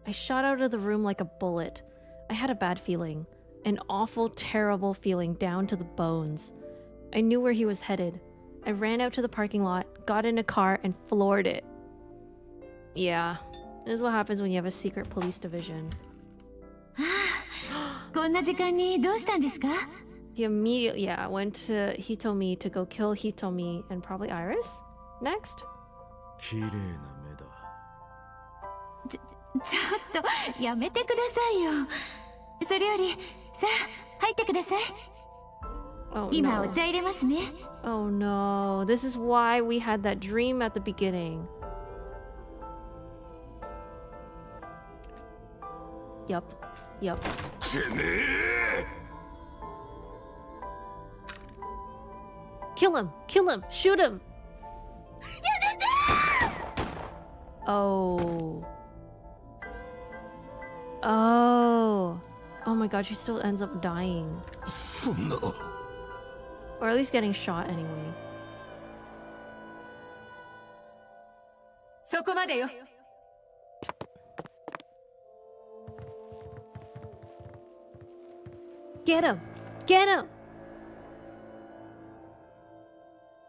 I shot out of the room like a bullet. I had a bad feeling. An awful, terrible feeling down to the bones. I knew where he was headed. I ran out to the parking lot, got in a car, and floored it. Yeah, this is what happens when you have a secret police division. こんな時間にどうしたんですか? He immediately, went to Hitomi to go kill Hitomi and probably Iris next. 綺麗な目だ。ちょっとやめてくださいよ。それよりさあ入ってください。Oh 今お no. 茶入れますね。 Oh no. This is why we had that dream at the beginning. Yup. Yup. てめえ Kill him! Kill him! Shoot him! Oh. Oh. Oh my god, she still ends up dying. そんな Or at least getting shot anyway. そこまでよ。 Get him! Get him!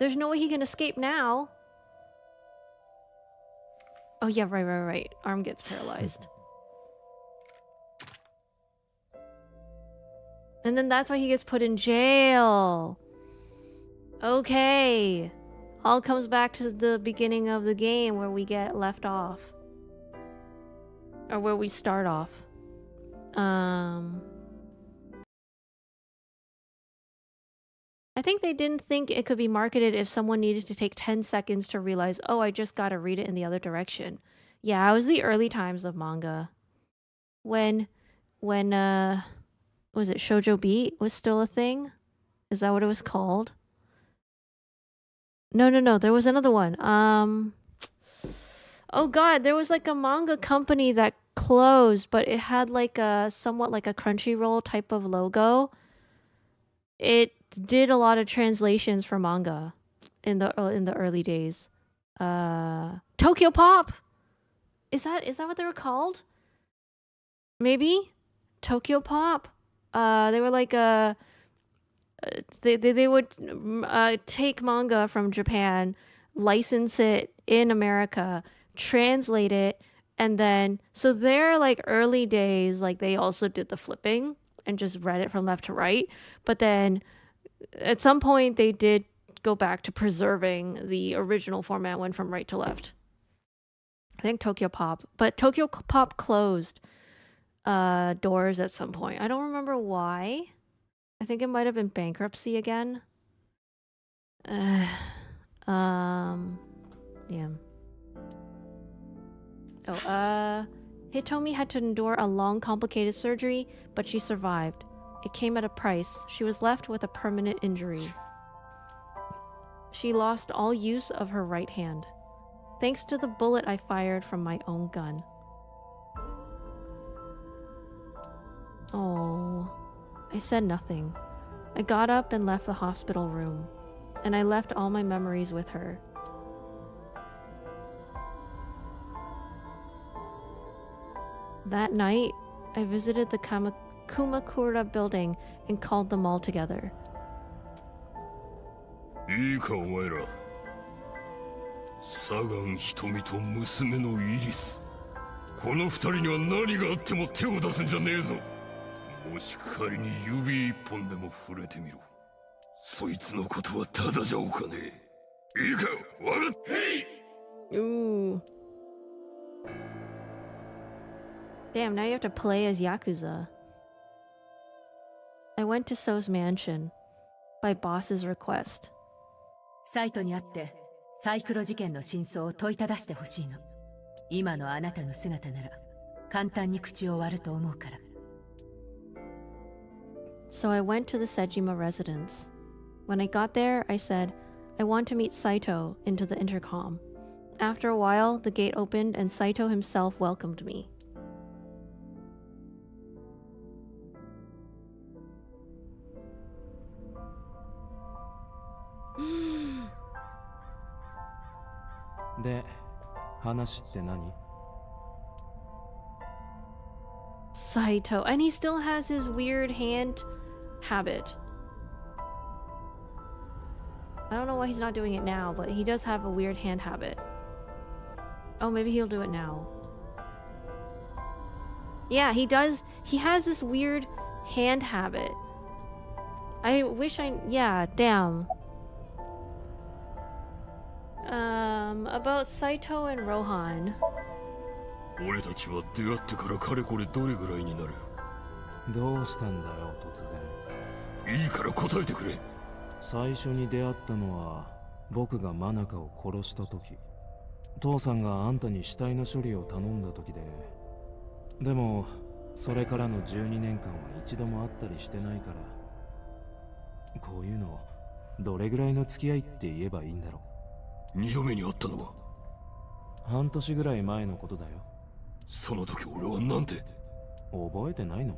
There's no way he can escape now. Oh yeah, right. Arm gets paralyzed. And then that's why he gets put in jail. Okay. All comes back to the beginning of the game where we get left off. Or where we start off. I think they didn't think it could be marketed if someone needed to take 10 seconds to realize, oh, I just gotta read it in the other direction. Yeah, it was the early times of manga. When was it Shoujo Beat was still a thing? Is that what it was called? No, there was another one. Oh god, there was like a manga company that closed, but it had like a somewhat like a Crunchyroll type of logo. It did a lot of translations for manga in the early days. Tokyo Pop. Is that what they were called? Maybe Tokyo Pop. They were like they would take manga from Japan, license it in America, translate it, and then so their like early days, like they also did the flipping and just read it from left to right, but then at some point they did go back to preserving the original format, went from right to left. I think Tokyo Pop, but Tokyo Pop closed doors at some point. I don't remember why. I think it might have been bankruptcy again. Yeah. Oh, Hitomi had to endure a long, complicated surgery, but she survived. It came at a price. She was left with a permanent injury. She lost all use of her right hand, thanks to the bullet I fired from my own gun. Oh, I said nothing. I got up and left the hospital room, and I left all my memories with her. That night, I visited the Kumakura building and called them all together. いいかお前らサガン瞳と娘のイリスこの二人には何があっても手を出すんじゃねえぞもし仮に指一本でも触れてみろそいつのことはただじゃおかねえいいかわかっへい Ooh. Damn, now you have to play as Yakuza. I went to So's mansion by boss's request. サイトに会ってサイクロ事件の真相を問いただしてほしいの今のあなたの姿なら簡単に口を割ると思うから So I went to the Sejima residence. When I got there, I said, I want to meet Saito into the intercom. After a while, the gate opened and Saito himself welcomed me. で、話って何？ Saito. And he still has his weird hand habit. I don't know why he's not doing it now, but he does have a weird hand habit. Oh, maybe he'll do it now. Yeah, he does. He has this weird hand habit. I wish I... Yeah, damn. About Saito and Rohan. 俺たちは出会ってからかれこれどれぐらいになるどうしたんだよ突然。いいから答えてくれ最初に出会ったのは僕がマナカを殺した時、父さんがあんたに死体の処理を頼んだ時で、でもそれからの12年間は一度も会ったりしてないから、こういうのどれぐらいの付き合いって言えばいいんだろ二度目に会ったのは？う。半年ぐらい前のことだよ。その時俺はなんて？覚えてないの？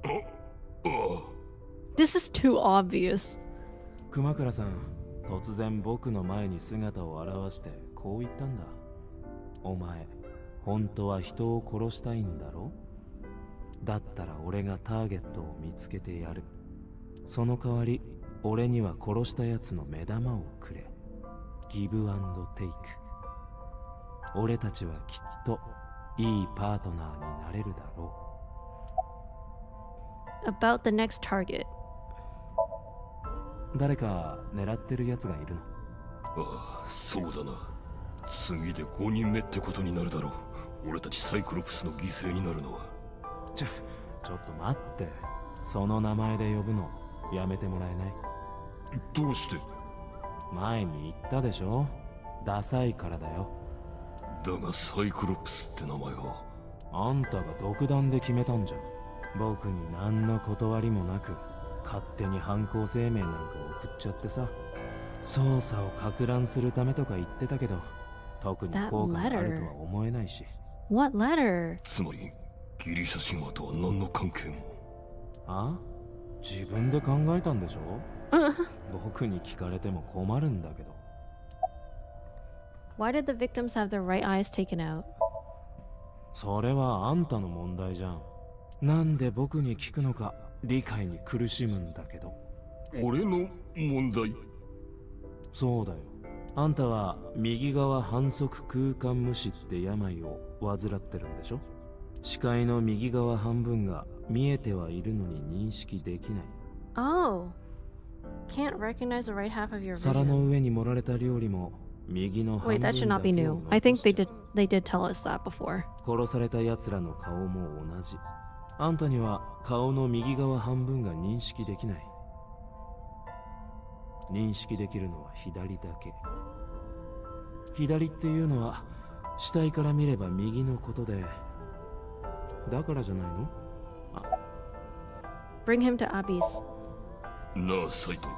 ああ。 This is too obvious. 熊倉さん、突然僕の前に姿を現してこう言ったんだ。お前、本当は人を殺したいんだろ？だったら俺がターゲットを見つけてやる。その代わり、俺には殺したやつの目玉をくれ。ギブアンドテイク。俺たちはきっといいパートナーになれるだろう。 About the next target. 誰か狙ってるやつがいるの？ああ、そうだな。次で5人目ってことになるだろう。俺たちサイクロプスの犠牲になるのは。ちょっと待って。その名前で呼ぶのやめてもらえない？どうして？前に言ったでしょ？ダサいからだよ。だがサイクロプスって名前は。あんたが独断で決めたんじゃん。僕に何の断りもなく勝手に犯行声明なんか送っちゃってさ。捜査を撹乱するためとか言ってたけど、特に効果があるとは思えないし。 What letter? つまりギリシャ神話とは何の関係も。あ？自分で考えたんでしょ？僕に聞かれても困るんだけど。 Why did the victims have their right eyes taken out? それはあんたの問題じゃん。なんで僕に聞くのか理解に苦しむんだけど。俺の問題？そうだよ。あんたは右側反則空間無視って病を患ってるんでしょ？視界の右側半分が見えてはいるのに認識できない。 Oh. Can't recognize the right half of your 皿の vision. 上に盛られた料理も右の半 Wait, 分 that should だ not be けを new. I think 残しちゃう。 they did tell us that before. 殺された奴らの顔も同じ。あんたには顔の右側半分が認識できない。認識できるのは左だけ。左っていうのは死体から見れば右のことで、だからじゃないの？ Bring him to Abby's. なあサイト、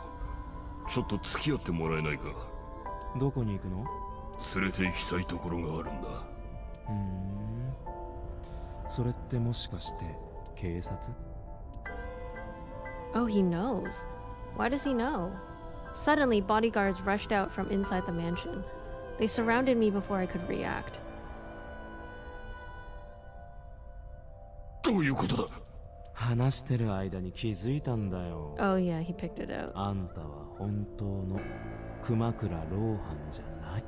ちょっと付き合ってもらえないか？どこに行くの？連れて行きたいところがあるんだ。それってもしかして警察？ Oh, he knows. Why does he know? Suddenly, bodyguards rushed out from inside the mansion. They surrounded me before I could react. どういうことだ？話してる間に気づいたんだよ。 Oh, yeah, he picked it out. あんたは本当の熊倉老犯じゃない。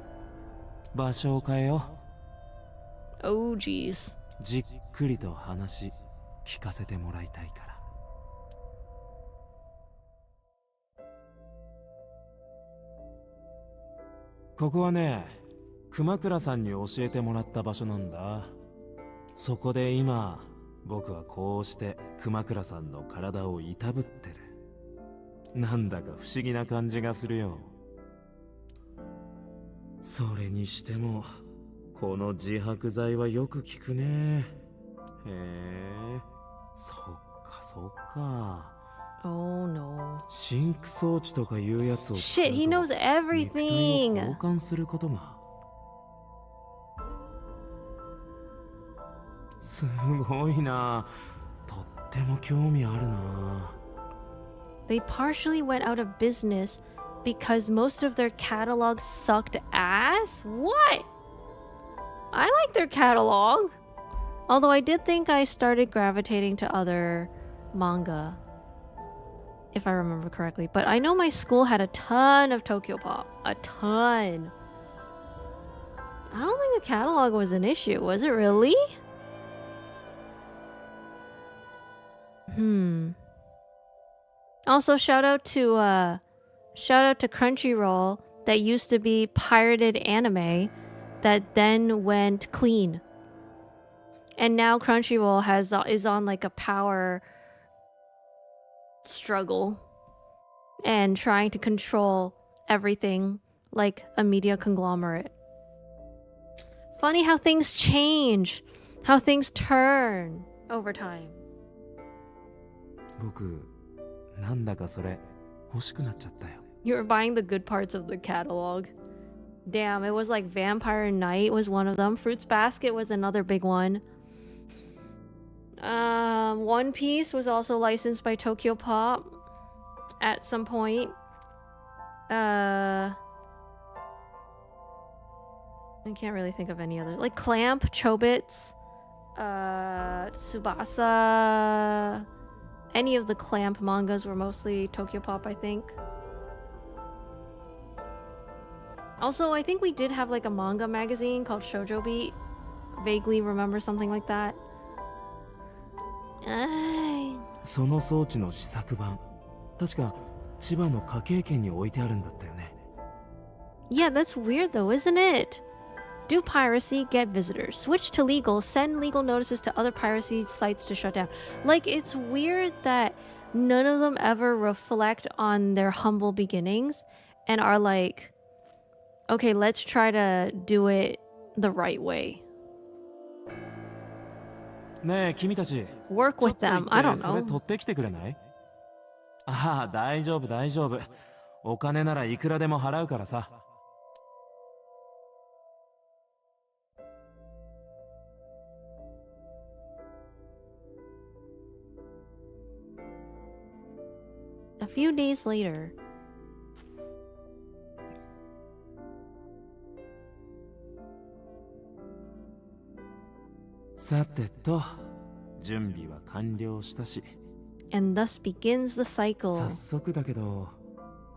場所を変えよ Oh, jeez. う。じっくりと話聞かせてもらいたいから。ここはね、熊倉さんに教えてもらった場所なんだ。そこで今、僕はこうして熊倉さんの体をいたぶってる。なんだか不思議な感じがするよ。それにしてもこの自白剤はよく効くね。へえ、そっかそっか。 Oh, no. シンク装置とかいうやつを使う Shit, と he knows 肉体を everything. 交換することが。すごいな。とっても興味あるな。 They partially went out of business because most of their catalog sucked ass? What? I like their catalog. Although I did think I started gravitating to other manga, if I remember correctly. But I know my school had a ton of Tokyo Pop. A ton. I don't think the catalog was an issue. Was it really? Also, shout out to Crunchyroll that used to be pirated anime that then went clean. And now Crunchyroll is on like a power struggle. and trying to control everything like a media conglomerate. Funny how things change, how things turn over time. 僕なんだかそれ欲しくなっちゃったよ。 You were buying the good parts of the catalog. Damn, it was like Vampire Knight was one of them. Fruits Basket was another big one. One Piece was also licensed by Tokyo Pop at some point. I can't really think of any other. Like Clamp, Chobits, Tsubasa. Any of the Clamp mangas were mostly Tokyo Pop, I think. Also, I think we did have like a manga magazine called Shoujo Beat. Vaguely remember something like that. その装置の試作版、確か千葉の家計圏に置いてあるんだったよね。 Yeah, that's weird though, isn't it? Do piracy, get visitors. Switch to legal, send legal notices to other piracy sites to shut down. Like, it's weird that none of them ever reflect on their humble beginnings and are like, okay, let's try to do it the right way. ねえ君たち、 Work with ちょっ them. と I 行っ don't てそれ know. 取ってきてくれない？ああ、大丈夫大丈夫。お金ならいくらでも払うからさ。A few days later, さてと、準備は完了したし、 and thus begins the cycle. 早速だけど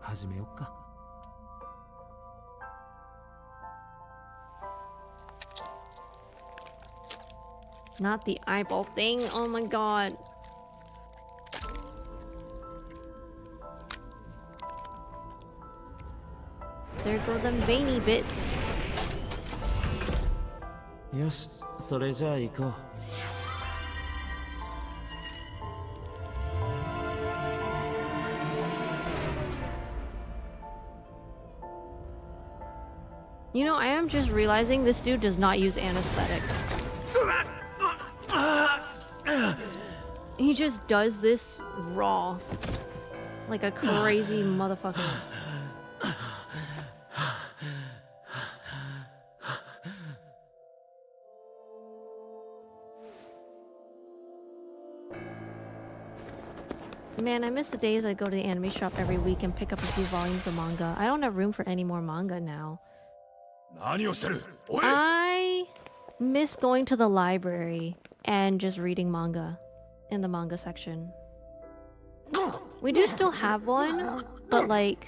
始めよっか。 Not the eyeball thing. Oh my god. There go them veiny bits. よし、それじゃあ行こう。 You know, I am just realizing this dude does not use anesthetic. He just does this raw. Like a crazy motherfucker. Man, I miss the days I'd go to the anime shop every week and pick up a few volumes of manga. I don't have room for any more manga now. 何をしてる？おい！ I miss going to the library and just reading manga in the manga section. We do still have one, but like...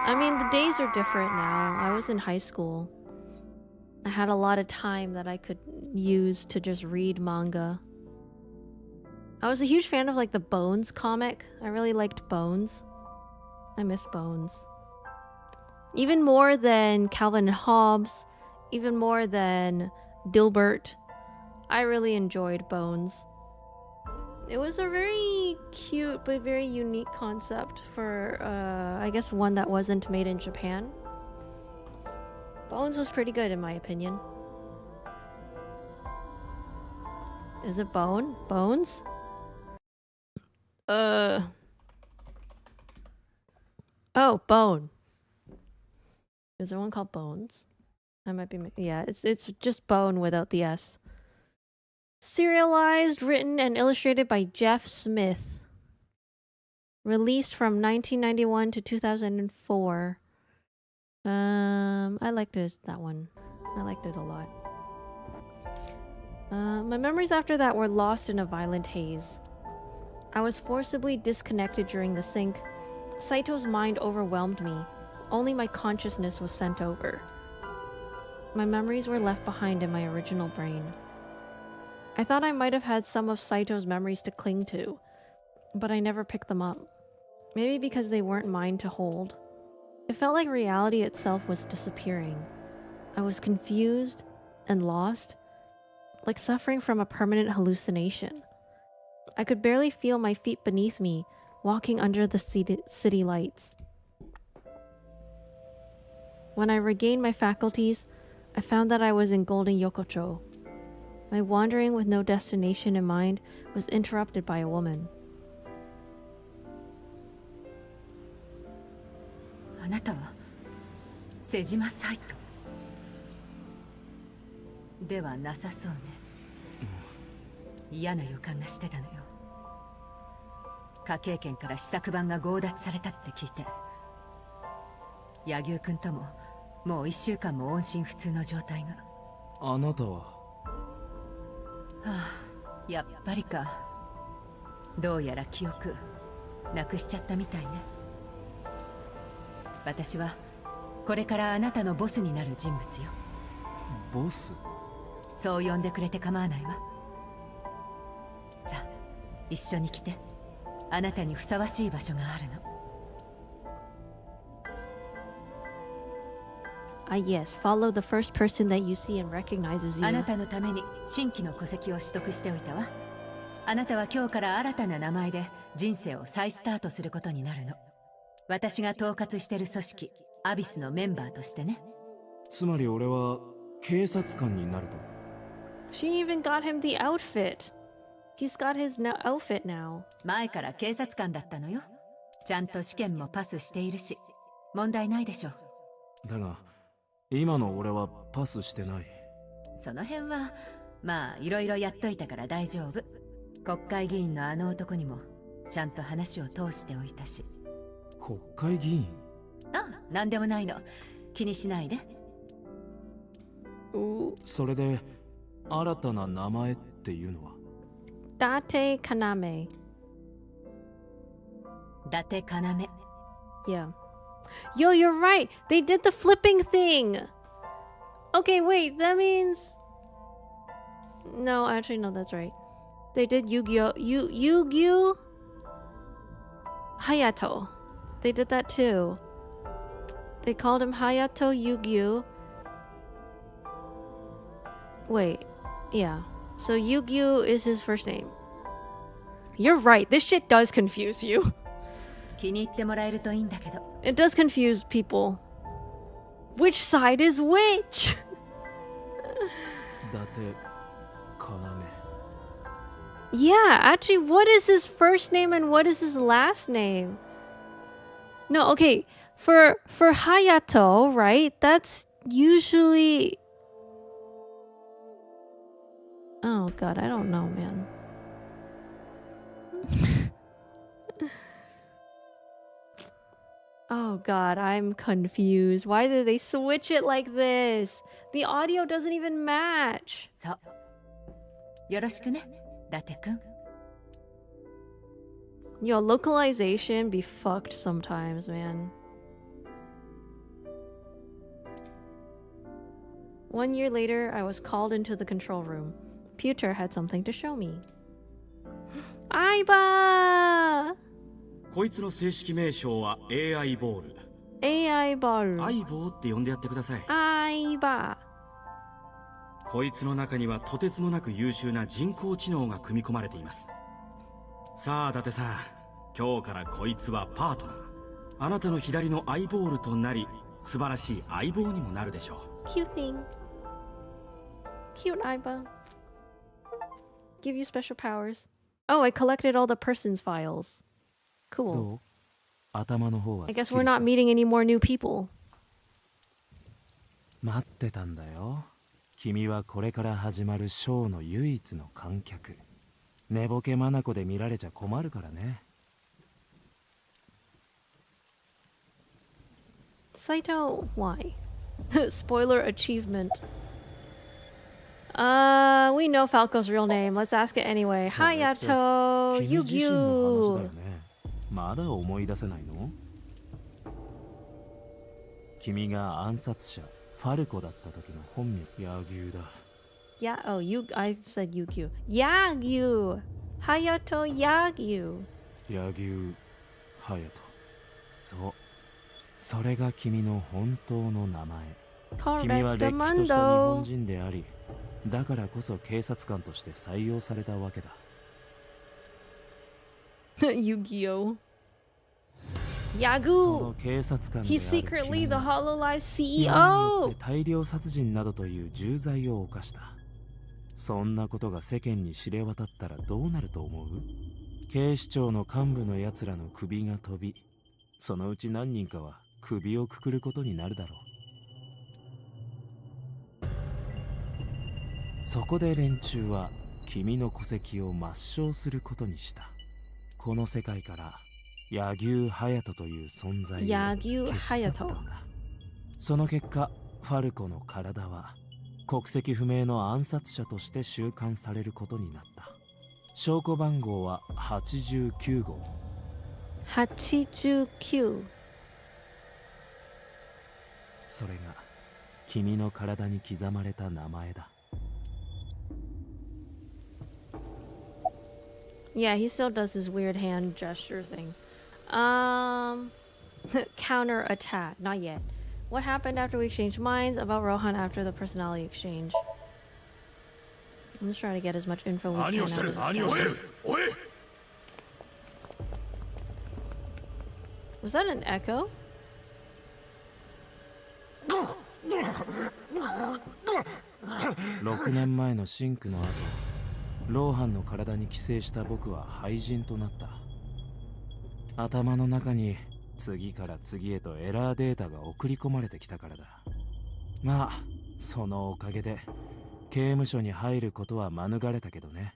I mean, the days are different now. I was in high school. I had a lot of time that I could use to just read manga. I was a huge fan of like the Bones comic. I really liked Bones. I miss Bones. Even more than Calvin and Hobbes, even more than Dilbert. I really enjoyed Bones. It was a very cute but very unique concept for, I guess, one that wasn't made in Japan. Bones was pretty good in my opinion. Is it Bone? Bones? Oh, Bone. Is there one called Bones? I might be... Yeah, it's just Bone without the S. Serialized, written, and illustrated by Jeff Smith. Released from 1991 to 2004. I liked that one. I liked it a lot. My memories after that were lost in a violent haze. I was forcibly disconnected during the sync. Saito's mind overwhelmed me. Only my consciousness was sent over. My memories were left behind in my original brain. I thought I might have had some of Saito's memories to cling to, but I never picked them up. Maybe because they weren't mine to hold. It felt like reality itself was disappearing. I was confused and lost, like suffering from a permanent hallucination. I could barely feel my feet beneath me, walking under the city lights. When I regained my faculties, I found that I was in Golden Yokocho. My wandering with no destination in mind was interrupted by a woman. あなたは瀬島サイトではなさそうね。嫌な予感がしてたのよ。科警研から試作版が強奪されたって聞いて、柳生君とももう1週間も音信不通の状態が。あなたは。はあ、やっぱりか。どうやら記憶なくしちゃったみたいね。私はこれからあなたのボスになる人物よ。ボス？そう呼んでくれて構わないわ。さあ、一緒に来て。あなたにふさわしい場所があるの。Yes, follow the first person that you see and recognizes you. あなたのために新規の戸籍を取得しておいたわ。あなたは今日から新たな名前で人生を再スタートすることになるの。私が統括してる組織アビスのメンバーとしてね。つまり俺は警察官になると。She even got him the outfit. He's got his outfit now. 前から警察官だったのよ。ちゃんと試験もパスしているし、問題ないでしょ。だが今の俺はパスしてない。その辺はまあいろいろやっといたから大丈夫。国会議員のあの男にもちゃんと話を通しておいたし。国会議員？あ、なんでもないの。気にしないで。それで新たな名前っていうのは？ Date Kaname. 伊達要。Yeah. Yo, you're right. They did the flipping thing. Okay, wait. That means... No, actually, no, that's right. They did Yu-Gi-Oh! Yu-Gi-Oh! Hayato. They did that too. They called him Hayato Yu-Gi-Oh! Wait. Yeah. So Yu-Gi-Oh! Is his first name. You're right. This shit does confuse you. 気に入ってもらえるといいんだけど。It does confuse people. Which side is which? 伊達要。 Yeah, actually, what is his first name and what is his last name? No, okay. For Hayato, right? That's usually... Oh god, I don't know, man. Oh god, I'm confused. Why did they switch it like this? The audio doesn't even match. そう。よろしくね、伊達くん。Yo, localization be fucked sometimes, man. 1 year later, I was called into the control room. Pewter had something to show me. Aiba! こいつの正式名称は AI ボール。 AI ball. 相棒って呼んでやってください。 Aiba. こいつの中にはとてつもなく優秀な人工知能が組み込まれています。さあ伊達さん、今日からこいつはパートナー。あなたの左のアイボールとなり、素晴らしい相棒にもなるでしょう。 Cute thing. Cute Aiba. Give you special powers. Oh, I collected all the person's files. ど Cool. う？頭の方は I すっき guess り we're した？ not meeting any more new people. 待ってたんだよ。君はこれから始まるショーの唯一の観客。寝ぼけ眼で見られちゃ困るからね。Saito, why? Spoiler achievement. We know Falco's real name. Let's ask it anyway. それって Hayato 君自身の話だよ Yu-Gi-Oh! ね。まだ思い出せないの？君が暗殺者ファルコだった時の本名柳生だ。Yeah, oh, I said Yu-Gi-Oh! Yagyu! Hayato Yagyu! 柳生隼人。そう。それが君の本当の名前。君はれっきとした日本 Correctamundo! 人であり、だからこそ警察官として採用されたわけだ。Yu-Gi-Oh! そ Yagoo! の警察官であ He's る secretly 君 the が Hololive 違反によっ CEO! て大量殺人などという重罪を犯した。そんなことが世間に知れ渡ったらどうなると思う？警視庁の幹部のやつらの首が飛び、そのうち何人かは首をくくることになるだろう。そこで連中は君の戸籍を抹消することにした。この世界から柳生隼人という存在を柳生消し去ったんだ。その結果、ファルコの体は国籍不明の暗殺者として収監されることになった。証拠番号は89号。89. それが君の体に刻まれた名前だ。Yeah, he still does his weird hand gesture thing. Counter attack. Not yet. What happened after we exchanged minds about Rohan after the personality exchange? I'm just trying to get as much info we can out of this guy. Was that an echo? 6年前のシンクの後、ローハンの体に寄生した僕は廃人となった。頭の中に次から次へとエラーデータが送り込まれてきたからだ。まあそのおかげで刑務所に入ることは免れたけどね。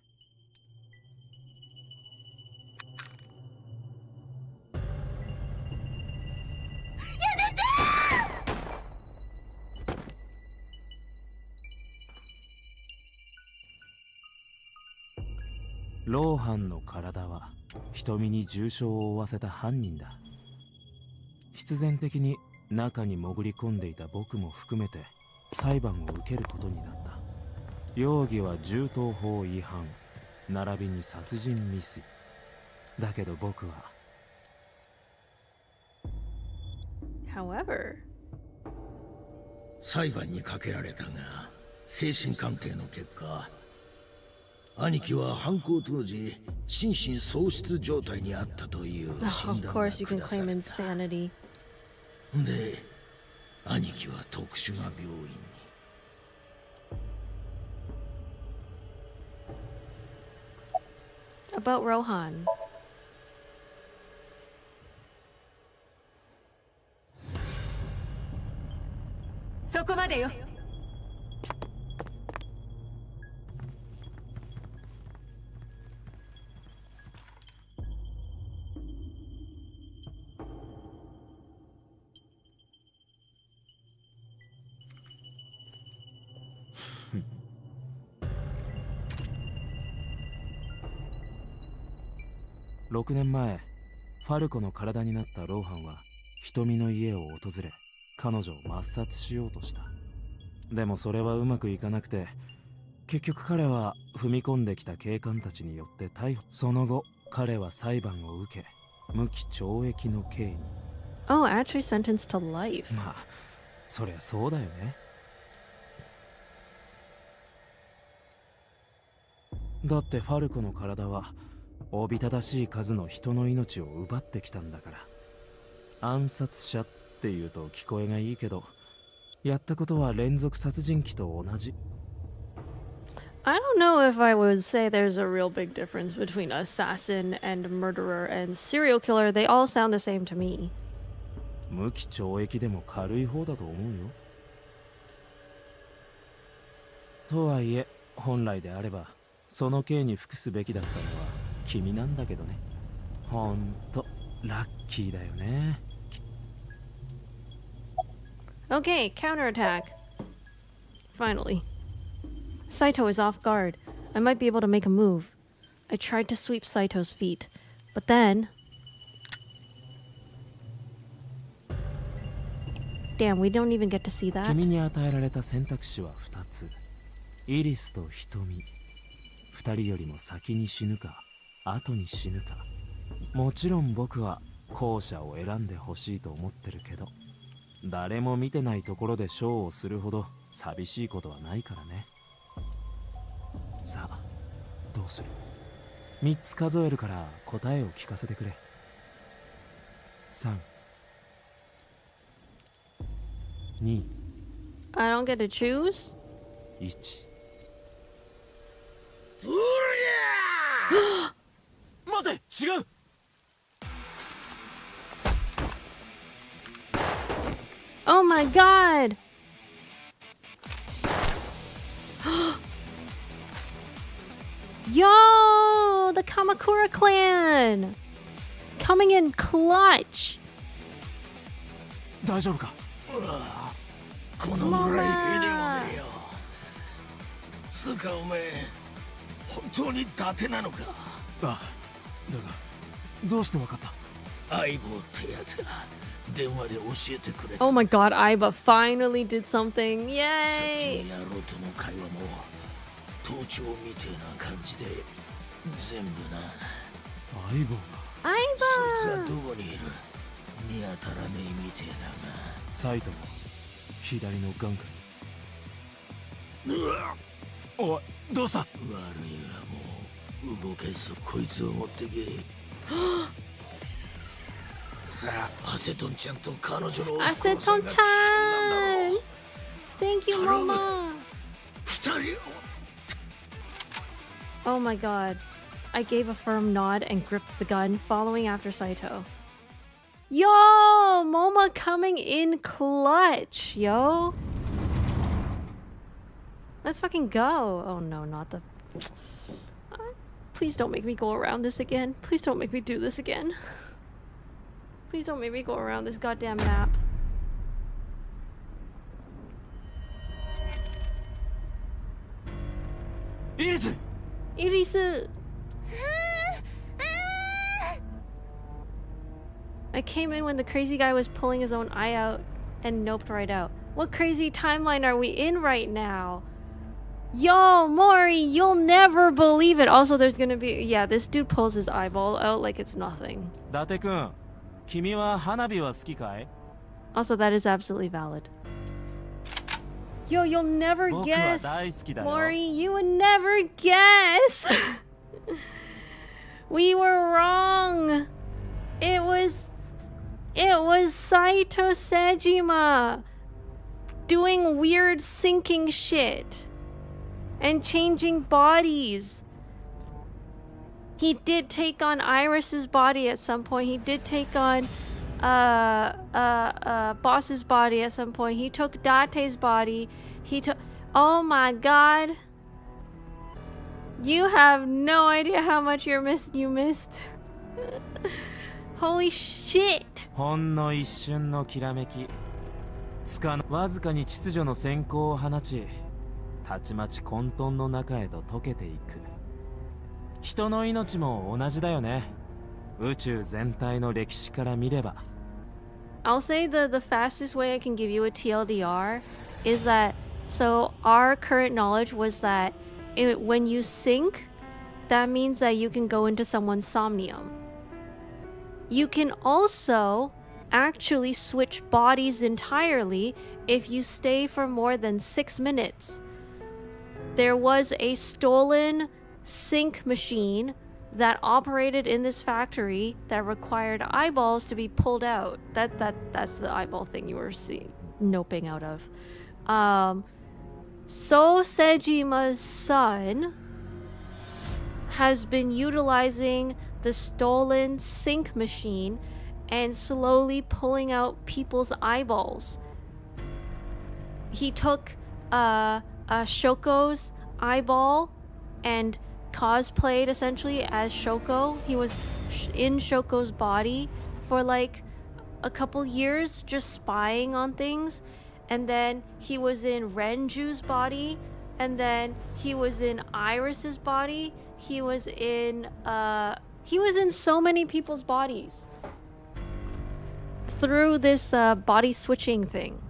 ローハンの体は瞳に重傷を負わせた犯人だ。必然的に中に潜り込んでいた僕も含めて裁判を受けることになった。容疑は銃刀法違反並びに殺人未遂だけど僕は However, 裁判にかけられたが精神鑑定の結果、兄貴は犯行当時心神喪失状態にあったという of 診断が course you can 下さ claim れた。 insanity. で、兄貴は特殊な病院に。About Rohan. そこまでよ。6年前ファルコの体になったローハンは瞳の家を訪れ彼女を抹殺しようとした。でもそれはうまくいかなくて結局彼は踏み込んできた警官たちによって逮捕。その後彼は裁判を受け無期懲役の刑に。 Oh, actually sentenced to life. まあそりゃそうだよね。だってファルコの体はおびただしい数の人の命を奪ってきたんだから。暗殺者っていうと聞こえがいいけどやったことは連続殺人鬼と同じ。 I don't know if I would say there's a real big difference between assassin and murderer and serial killer. They all sound the same to me. 無期懲役でも軽い方だと思うよ。とはいえ本来であればその刑に服すべきだったのは君なんだけどね。ほんとラッキーだよね。 Okay, counterattack. Finally. Saito is off guard. I might be able to make a move. I tried to sweep Saito's feet, but then... Damn, we don't even get to see that. 君に与えられた選択肢は2つ。イリスと瞳。2人よりも先に死ぬか後に死ぬか。もちろん僕は後者を選んでほしいと思ってるけど誰も見てないところでショーをするほど寂しいことはないからね。さあどうする？ 3つ数えるから答えを聞かせてくれ。3、2、I don't get to choose? 1。待て、違う。Oh my god! Yo! The Kamakura clan! Coming in clutch! 大丈夫か？このぐらい兵でもねえよ。つうかお前、本当に伊達なのか？あ、だがどうしてわかった？相棒ってやつが電話で教えてくれた。 Oh my god, Aiba finally did something. さっき Yay! の野郎との会話も盗聴みてえな感じで全部な。相棒が。そいつは Aiba! どこにいる？見当たらねえみてえだが。サイトの左の眼下に。おい、どうした？悪いがもう動けずこいつを持ってけ。さあ、アセトンちゃんと彼女のおふくろさんが危険なんだろ Aceton-chan! う。 Thank you, 頼む。 Mama! 二人を。 Oh my god. I gave a firm nod and gripped the gun, following after Saito. Yo! Moma coming in clutch, yo! Let's fucking go! Oh no, not the... Please don't make me go around this again. Please don't make me do this again. Please don't make me go around this goddamn map. Iris! Irisu! I came in when the crazy guy was pulling his own eye out and noped right out. What crazy timeline are we in right now? Yo, Mori, you'll never believe it. Also, there's gonna be... Yeah, this dude pulls his eyeball out like it's nothing. 伊達くん、君は花火は好きかい？ Also, that is absolutely valid. Yo, you'll never 僕は guess. 大好きだよ。 Mori, you would never guess. We were wrong. It was Saito Sejima doing weird sinking shit and changing bodies. He did take on Iris's body at some point. He did take on Boss's body at some point. He took Date's body. He took... Oh my god. You have no idea how much you missed. Holy shit. ほんの一瞬のきらめき。わずかに秩序の閃光を放ち、たちまち混沌の中へと溶けていく。人の命も同じだよね。宇宙全体の歴史から見れば。I'll say the fastest way I can give you a TLDR is that, so our current knowledge was that when you sync, that means that you can go into someone's somnium. You can also actually switch bodies entirely if you stay for more than 6 minutes. There was a stolen sync machine that operated in this factory that required eyeballs to be pulled out. That's the eyeball thing you were noping out of. So Sejima's son has been utilizing the stolen sync machine and slowly pulling out people's eyeballs. He took Shoko's eyeball and cosplayed essentially as Shoko. He was in Shoko's body for like a couple years just spying on things, and then he was in Renju's body, and then he was in Iris's body. He was in so many people's bodies through this body switching thing,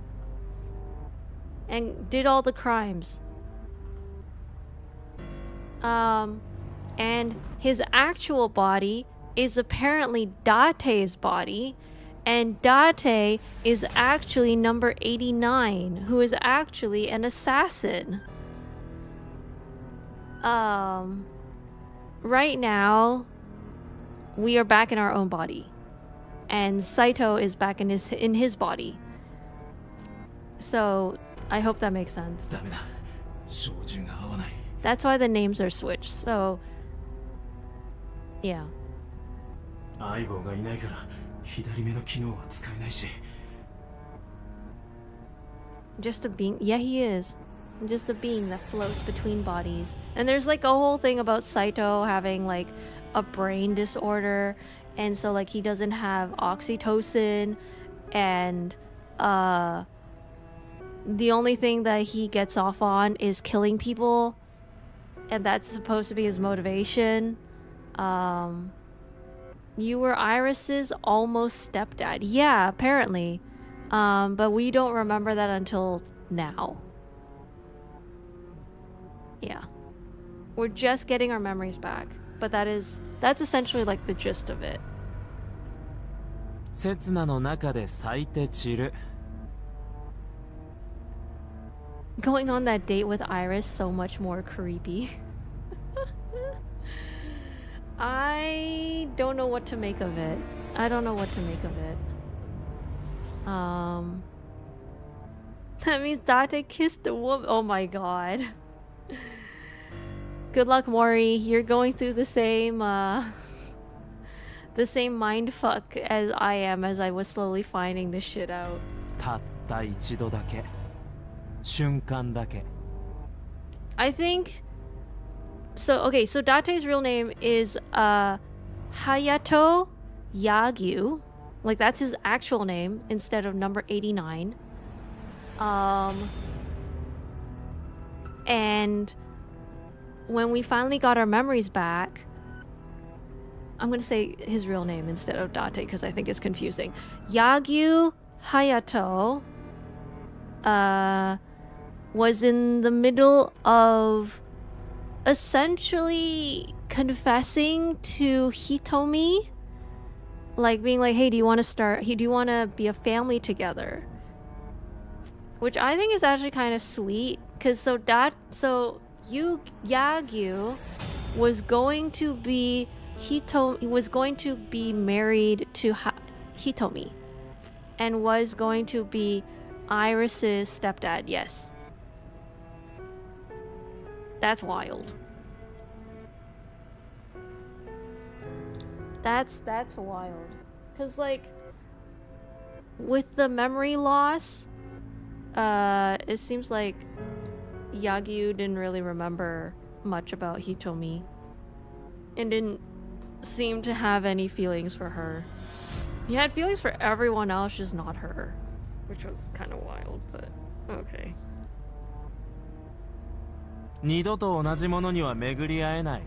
and did all the crimes. And his actual body is apparently Date's body, and Date is actually number 89, who is actually an assassin. right now, we are back in our own body. And Saito is back in his body. So, I hope that makes sense. ダメだ。照準が合わない。 That's why the names are switched. So, yeah. 相棒がいないから左目の機能は使えないし。 Just a being. Yeah, he is. Just a being that floats between bodies. And there's like a whole thing about Saito having like a brain disorder. And so like he doesn't have oxytocin. And the only thing that he gets off on is killing people. And that's supposed to be his motivation. You were Iris's almost stepdad. Yeah, apparently. But we don't remember that until now. Yeah. We're just getting our memories back. But that's essentially like the gist of it. 刹那の中で咲いて散る。 Going on that date with Iris, so much more creepy. I don't know what to make of it. I don't know what to make of it. That means Date kissed a woman. Oh my god. Good luck, Mori. You're going through the same mind fuck as I am as I was slowly finding this shit out. たった一度だけ。瞬間だけ。 I think so. Okay, so Date's real name is Hayato Yagyu. Like that's his actual name instead of number 89. And when we finally got our memories back, I'm gonna say his real name instead of Date because I think it's confusing. Yagyu Hayato was in the middle of essentially confessing to Hitomi, like being like, hey, do you want to be a family together? Which I think is actually kind of sweet, because Yagyu was going to be married to Hitomi and was going to be Iris's stepdad. Yes. That's wild. That's wild. Cause like with the memory loss, it seems like Yagyu didn't really remember much about Hitomi and didn't seem to have any feelings for her. He had feelings for everyone else, just not her, which was kind of wild, but okay. 二度と同じものには巡り合えない。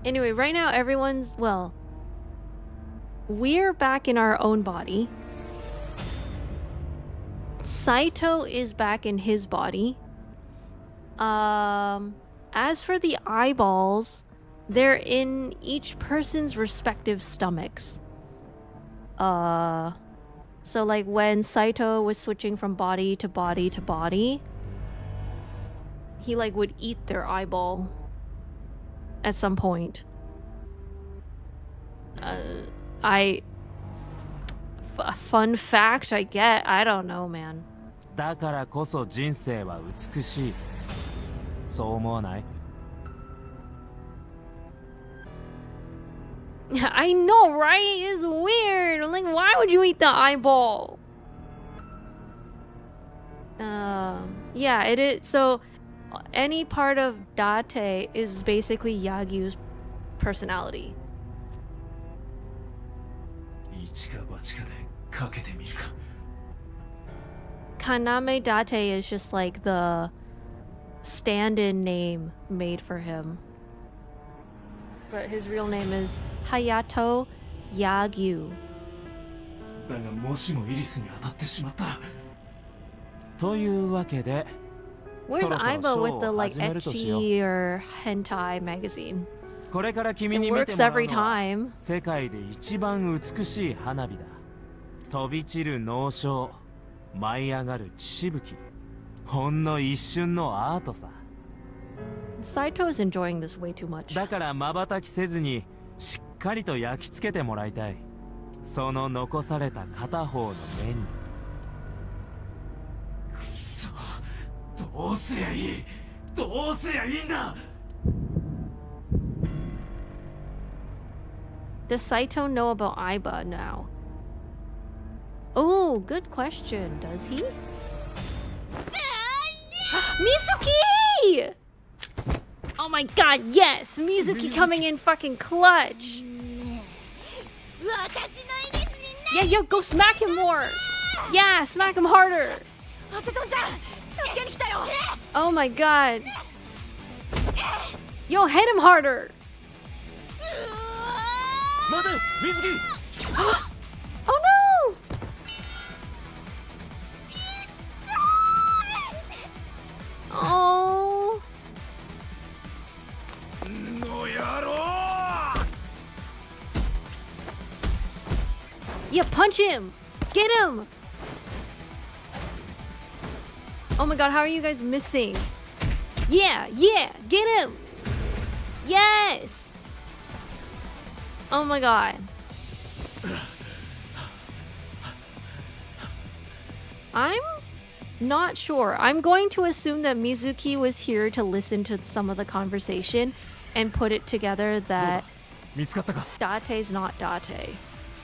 Anyway, right now we're back in our own body. Saito is back in his body. As for the eyeballs, they're in each person's respective stomachs. So like when Saito was switching from body to body to body, he like would eat their eyeball at some point. Fun fact, I don't know, man. だからこそ人生は美しい。そう思わない？ I know, right? It's weird. Like, why would you eat the eyeball? Yeah, it is. So, any part of Date is basically Yagyu's personality. 一か八かでかけてみるか。 Kaname Date is just like the stand-in name made for him. But his real name is Hayato Yagyu. だがもしもイリスに当たってしまったら。というわけで。 Where's Aiba with the like ecchi or hentai magazine? これから君に見てもらうのは世界で一番美しい花火だ。飛び散る脳症、舞い上がる血しぶき、ほんの一瞬のアートさ。Saito is enjoying this way too much. だから瞬きせずにしっかりと焼き付けてもらいたい。その残された片方の目に。くそ、どうすりゃいい、どうすりゃいいんだ。Does Saito know about Aiba now? Oh, good question. Does he? Mizuki! Oh my god, yes! Mizuki coming in fucking clutch! Yeah, yo, go smack him more! Yeah, smack him harder! Oh my god! Yo, hit him harder! 待て、水木。Oh no! Oh. の野郎。 Yeah, punch him! Get him! Oh my god, how are you guys missing? Yeah, yeah, get him! Yes! Oh my god. I'm not sure. I'm going to assume that Mizuki was here to listen to some of the conversation and put it together that 見つかったか。 Date's not Date.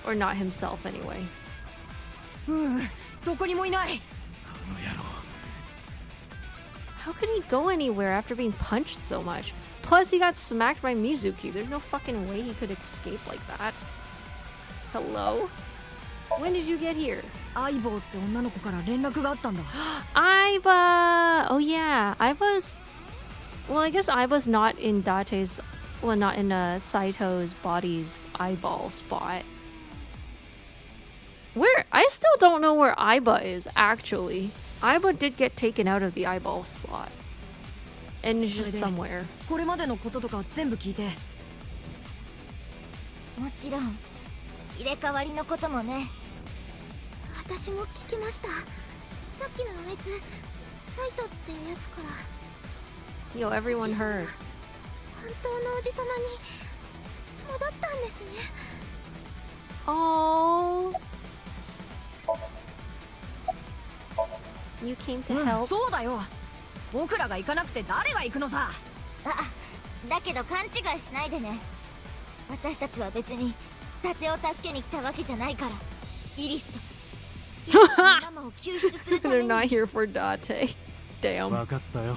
Or not himself anyway. どこにもいない。 How could he go anywhere after being punched so much? Plus, he got smacked by Mizuki. There's no fucking way he could escape like that. Hello? When did you get here? 相棒って女の子から連絡があったんだ。 Aiba! Oh yeah, Aiba's... Well, I guess Aiba's not in Date's... Well, not in Saito's body's eyeball spot. Where? I still don't know where Aiba is, actually. Aiba did get taken out of the eyeball slot. And is just somewhere. これまでのこととか全部聞いて。もちろん入れ替わりのこともね。私も聞きました。さっきのあいつサイトってやつから。 Yo, everyone heard. 本当のおじさまに戻ったんですね。 Oh. You came to help. そうだよ。僕らが行かなくて誰が行くのさ。だけど勘違いしないでね。私たちは別に伊達を助けに来たわけじゃないから。イリスとイリスのママを救出するため They're に。 not here for Date. Damn. 分かったよ。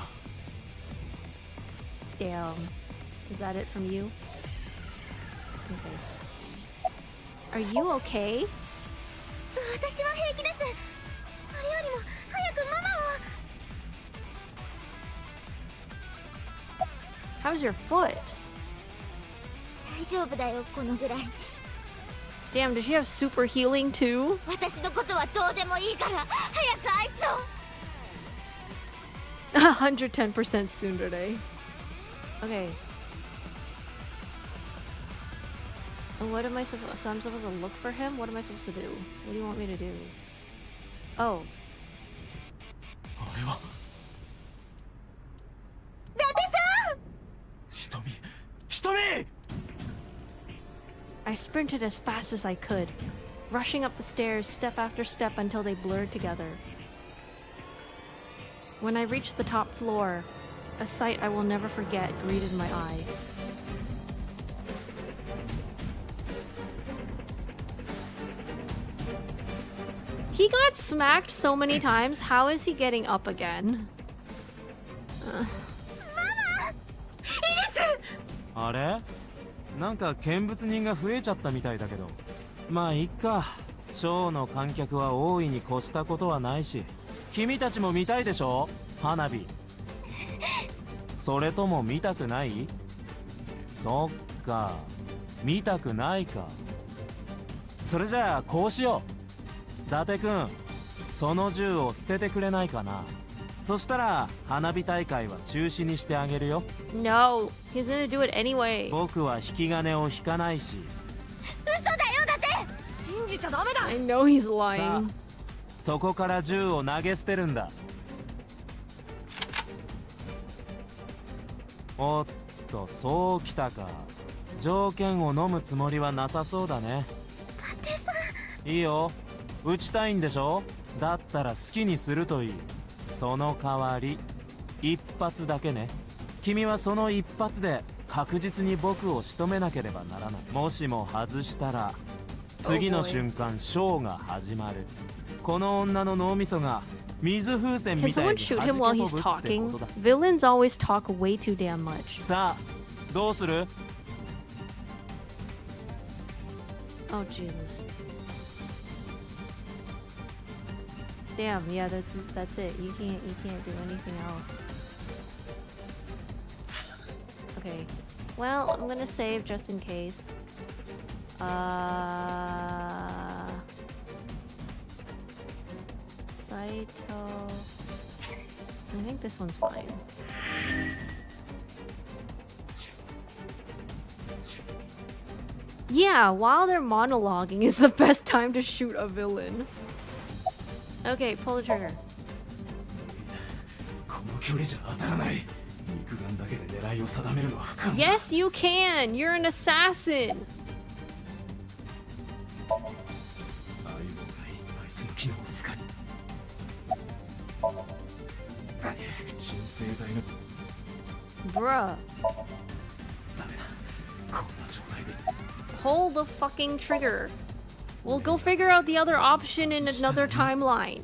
Damn. Is that it from you? Okay. Are you okay? 私は平気です。それよりも早くママを。 How's your foot? 大丈夫だよ、このぐらい。 Damn, does she have super healing too? 私のことはどうでもいいから、早くあいつを。 110% tsundere. Okay. What am I supposed? So I'm supposed to look for him? What am I supposed to do? What do you want me to do? Oh. あれは。 I sprinted as fast as I could, rushing up the stairs step after step until they blurred together. When I reached the top floor, a sight I will never forget greeted my eye. He got smacked so many times, how is he getting up again? あれ？なんか見物人が増えちゃったみたいだけど。まあいっか。ショーの観客は大いに越したことはないし。君たちも見たいでしょ？花火。それとも見たくない？そっか。見たくないか。それじゃあこうしよう。伊達くん、その銃を捨ててくれないかな。そしたら花火大会は中止にしてあげるよ。No, he's gonna do it anyway. 僕は引き金を引かないし。嘘だよ、だって。信じちゃダメだ。 I know he's さ lying. あ、そこから銃を投げ捨てるんだ。おっと、そうきたか。条件を飲むつもりはなさそうだね。伊達さん。いいよ。打ちたいんでしょ。だったら好きにするといい。その代わり一発だけね。君はその一発で確実に僕を仕留めなければならない。もしも外したら次の瞬間ショーが始まる。この女の脳みそが水風船 Can みたい someone に shoot 弾 him け while 飛 he's ぶってこ talking? とだ。 Villains always talk way too damn much. さあどうする？ Oh Jesus. Damn, yeah, that's it. You can't do anything else. Okay. Well, I'm gonna save just in case. Saito. I think this one's fine. Yeah, while they're monologuing is the best time to shoot a villain. Okay, pull the trigger. この距離じゃ当たらない。肉眼だけで狙いを定めるのは不可能。 Yes, you can! You're an assassin! 相棒があいつの機能を使い。鎮静剤の Bruh. ダメだ。こんな状態で。 Pull the fucking trigger. We'll go figure out the other option in another timeline.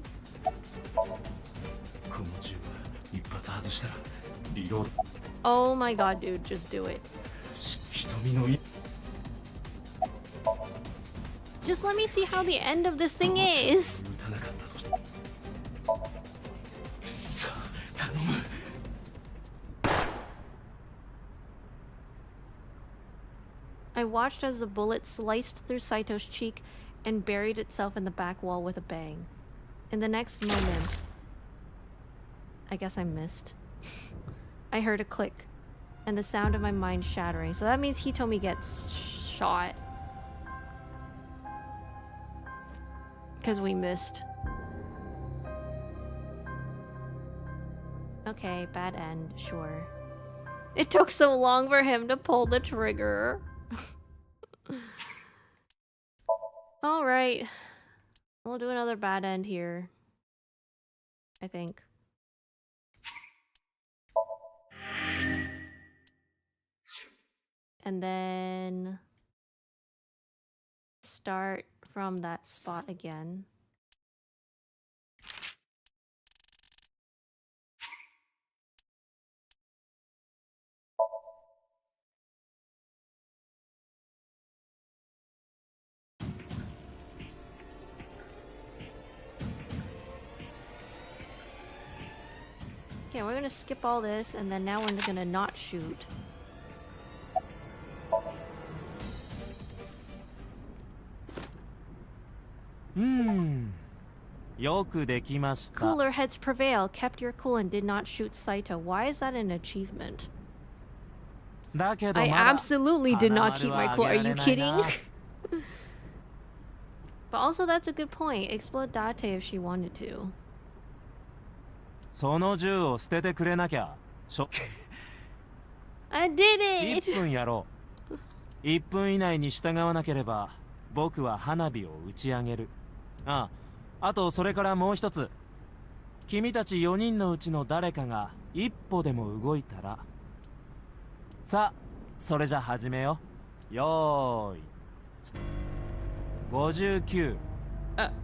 この銃は一発外したらリロード。 Oh my god, dude, just do it. 瞳のい。 Just let me see how the end of this thing is. 撃たなかったとし。さあ頼む。 I watched as the bullet sliced through Saito's cheek and buried itself in the back wall with a bang. In the next moment, I guess I missed. I heard a click and the sound of my mind shattering. So that means Hitomi gets shot. Because we missed. Okay, bad end, sure. It took so long for him to pull the trigger. Alright. We'll do another bad end here. I think. And then start from that spot again. Okay, we're gonna skip all this, and then now we're gonna not shoot. Cooler heads prevail. Kept your cool and did not shoot Saito. Why is that an achievement? I absolutely did not keep my cool. Are you kidding? But also, that's a good point. Explode Date if she wanted to. その銃を捨ててくれなきゃ。I did it! 1分やろう。1分以内に従わなければ僕は花火を打ち上げる。あとそれからもう一つ。君たち4人のうちの誰かが一歩でも動いたら。さあ、それじゃ始めよう。よーい。59、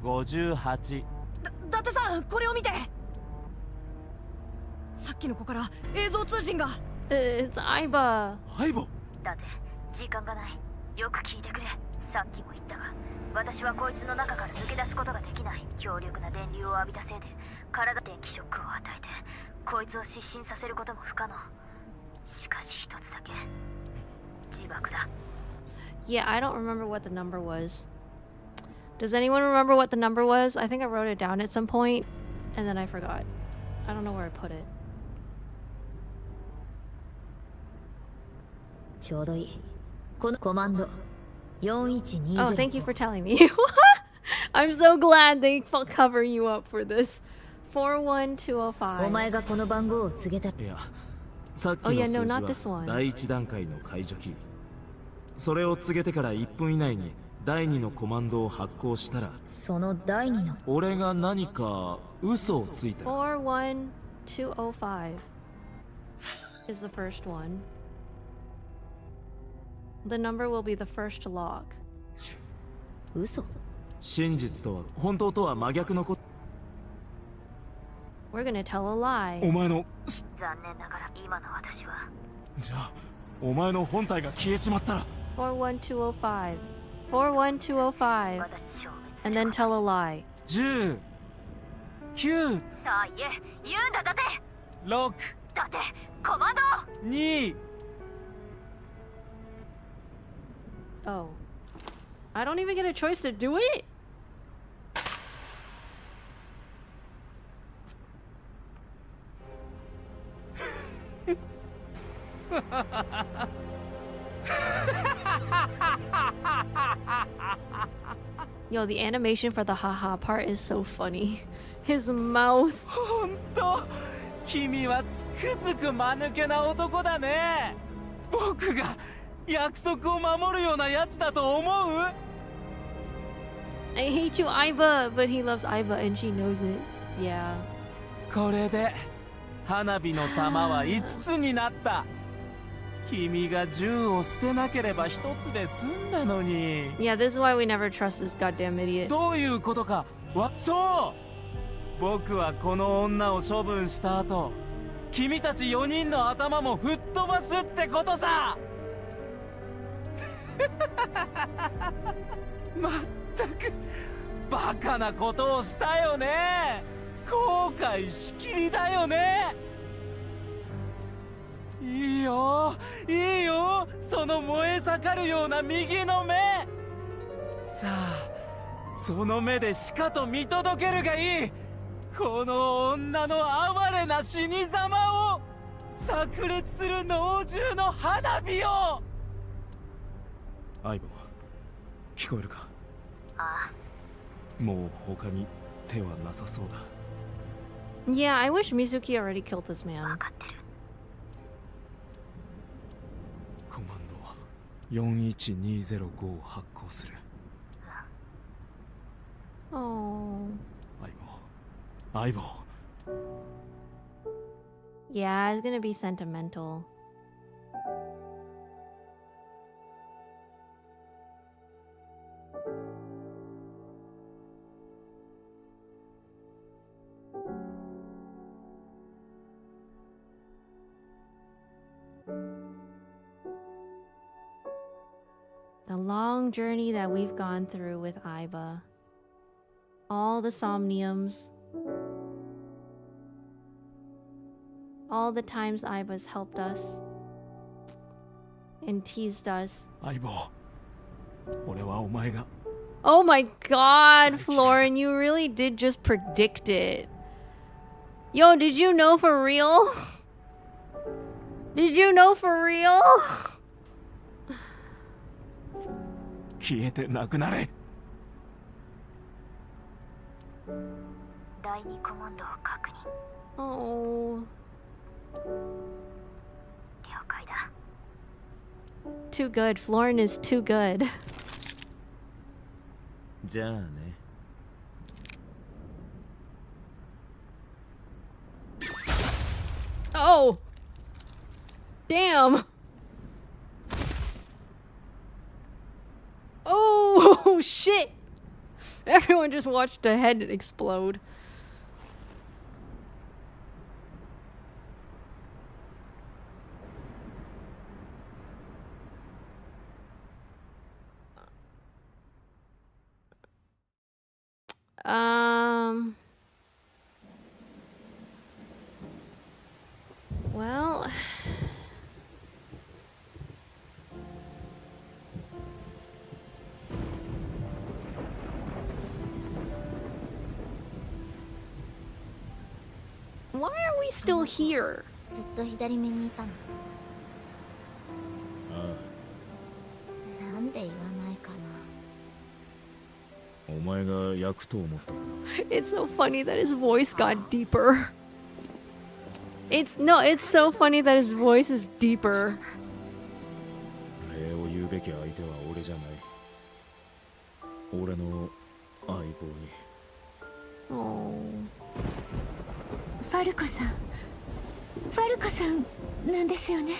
58。伊達さん、これを見て。さっきの子から映像通信が。It's Aiba. 相棒。だって時間がない。よく聞いてくれ。さっきも言ったが、私はこいつの中から抜け出すことができない。強力な電流を浴びたせいで体電気ショックを与えて、こいつを失神させることも不可能。しかし一つだけ自爆だ。Yeah, I don't remember what the number was. Does anyone remember what the number was? I think I wrote it down at some point, and then I forgot. I don't know where I put it. ちょうどいい。このコマンド 4120。 Oh, thank you for telling me. I'm so glad they cover you up for this. 41205. お前がこの番号を告げた。いや、さっき Oh の yeah, 数 no, 字 not this は one. 第1段階の解除キー。それを告げてから1分以内に第2のコマンドを発行したら、その第二の俺が何か嘘をついたら、 41205 is the first one. The number will be the first log. 嘘？真実とは本当とは真逆のこと。 We're gonna tell a お lie. 前の残念ながら今の私はじゃあお前の本体が消えちまったら、 41205. 41205. まだ消滅す And る then tell a lie. 10、9、さあ言うんだだて6、だてコマンド2。 Oh. I don't even get a choice to do it? Yo, the animation for the haha part is so funny. His mouth. 本当、君はつくづく間抜けな男だね。僕が約束を守るようなやつだと思う？ I hate you, Aiba, but he loves Aiba and she knows it. Yeah. これで花火の玉は5つになった。君が銃を捨てなければ1つで済んだのに。 Yeah, this is why we never trust this goddamn idiot. どういうことかそう、僕はこの女を処分した後、君たち4人の頭も吹っ飛ばすってことさ。まったくバカなことをしたよね。後悔しきりだよね。いいよいいよ、その燃え盛るような右の目。さあその目でしかと見届けるがいい。この女の哀れな死に様を、炸裂する猛獣の花火を。相棒、聞こえるか？ああ、もう他に手はなさそうだ。 Yeah, I wish Mizuki already killed this 分 man. かってる。コマンド41205を発行する。 Oh. 相棒。 Yeah, it's gonna be sentimental. The long journey that we've gone through with Aiba. All the somniums. All the times Aiba's helped us. And teased us. 相棒、俺はお前が Oh my god, Florin, you really did just predict it. Yo, did you know for real? Did you know for real? 消えてなくなれ。第2コマンドを確認。 Oh. 了解だ。 Too good. Florin is too good. じゃあね。 Oh! Damn! Oh, shit! Everyone just watched a head explode. Well, why are we still here? ずっと左目にいたの。なんで言わないかな。お前が焼くと思ったんだ。 It's so funny that his voice got deeper. It's so funny that his voice is deeper. 礼を言うべき相手は俺じゃない。俺の相棒に。Oh. ファルコさんなんですよね。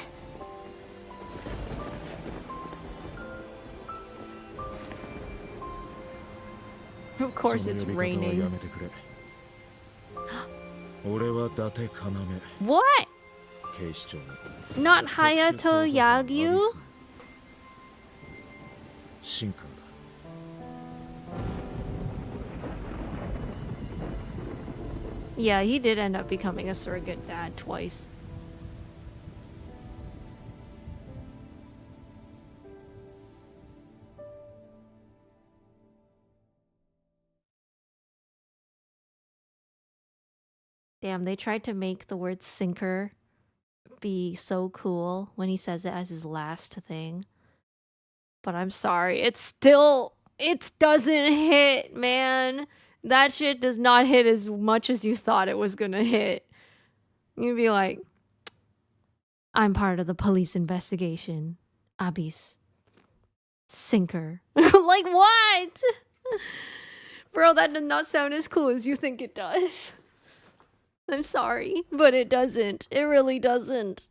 Of course it's その呼び方はや raining. めてくれ。俺は伊達要。 What? 警視庁の Not 特殊捜査 Hayato 班アビ Yagyu? スシンカーだ。 Yeah, he did end up becoming a surrogate dad twice. Damn, they tried to make the word sinker be so cool when he says it as his last thing. But I'm sorry, it doesn't hit, man. That shit does not hit as much as you thought it was gonna hit. You'd be like, I'm part of the police investigation. Abis. Sinker. Like, what? Bro, that does not sound as cool as you think it does. I'm sorry, but it doesn't. It really doesn't.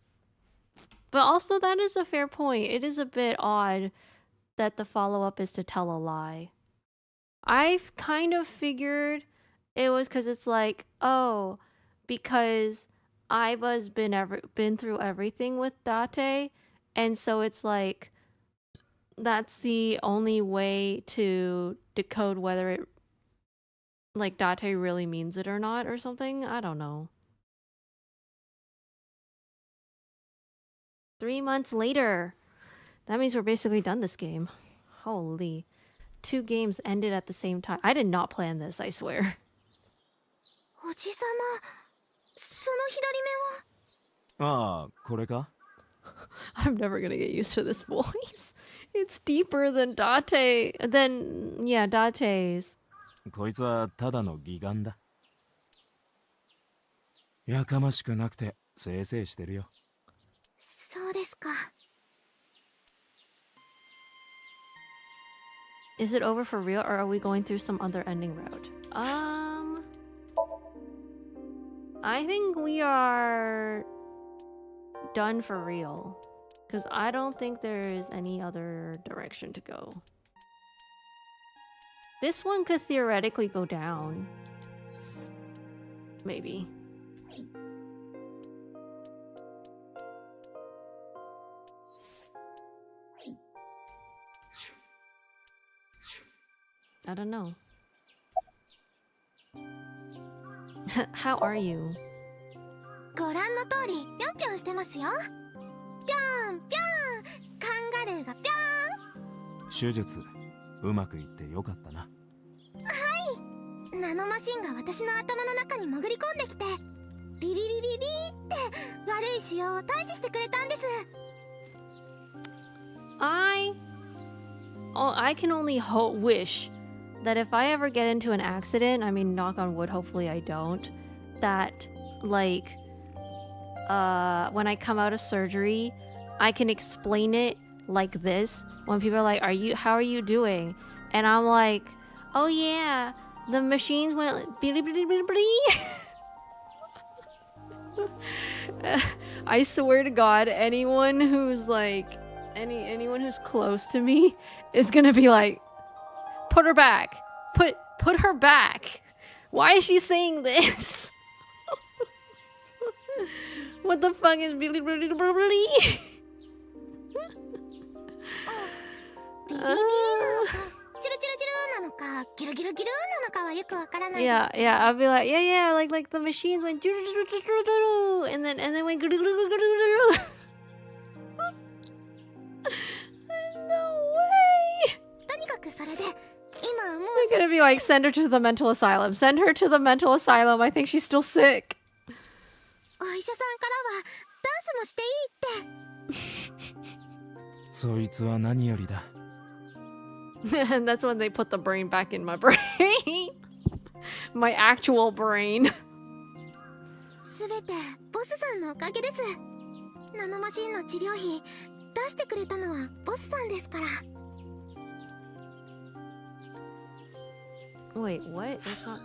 But also, that is a fair point. It is a bit odd that the follow-up is to tell a lie. I've kind of figured it was because it's like, oh, because Aiba's been through everything with Date, and so it's like that's the only way to decode whether it like Date really means it or not or something. I don't know. 3 months later. That means we're basically done this game. Holy. 2 games ended at the same time. I did not plan this, I swear. おじさま、その左目は。ああ、これか？ I'm never gonna get used to this voice. It's deeper than Date's. こいつはただの義眼だ。やかましくなくてせいせいしてるよ。そうですか。 Is it over for real, or are we going through some other ending route? I think we are done for real. Because I don't think there's any other direction to go. This one could theoretically go down. Maybe. I don't know. How are you? ご覧の通り、ぴょんぴょんしてますよ。ぴょんぴょん、カンガルーがぴょん。手術うまくいってよかったな。はい。ナノマシンが私の頭の中に潜り込んできて、ビビビビビって悪い腫瘍を退治してくれたんです。I can only wish that if I ever get into an accident, I mean, knock on wood, hopefully I don't, that, like, when I come out of surgery, I can explain it like this. When people are like, how are you doing? And I'm like, oh yeah, the machines went I swear to God, anyone who's like, anyone who's close to me is gonna be like, put her back. Put her back. Why is she saying this? What the fuck is ビリビリなのか、チルチルチルなのか、ギルギルギルなのかはよくわからないです。Yeah, yeah, I'll be like, yeah, like the machines went and then went no way. とにかくそれで。They're gonna be like, send her to the mental asylum. Send her to the mental asylum. I think she's still sick. お医者さんからはダンスもしていいって。そいつは何よりだ。And that's when they put the brain back in my brain. My actual brain. すべて僕ボスさんのおかげです。ナノマシンの治療費出してくれたのはボスさんですから。 Wait, what? It's not.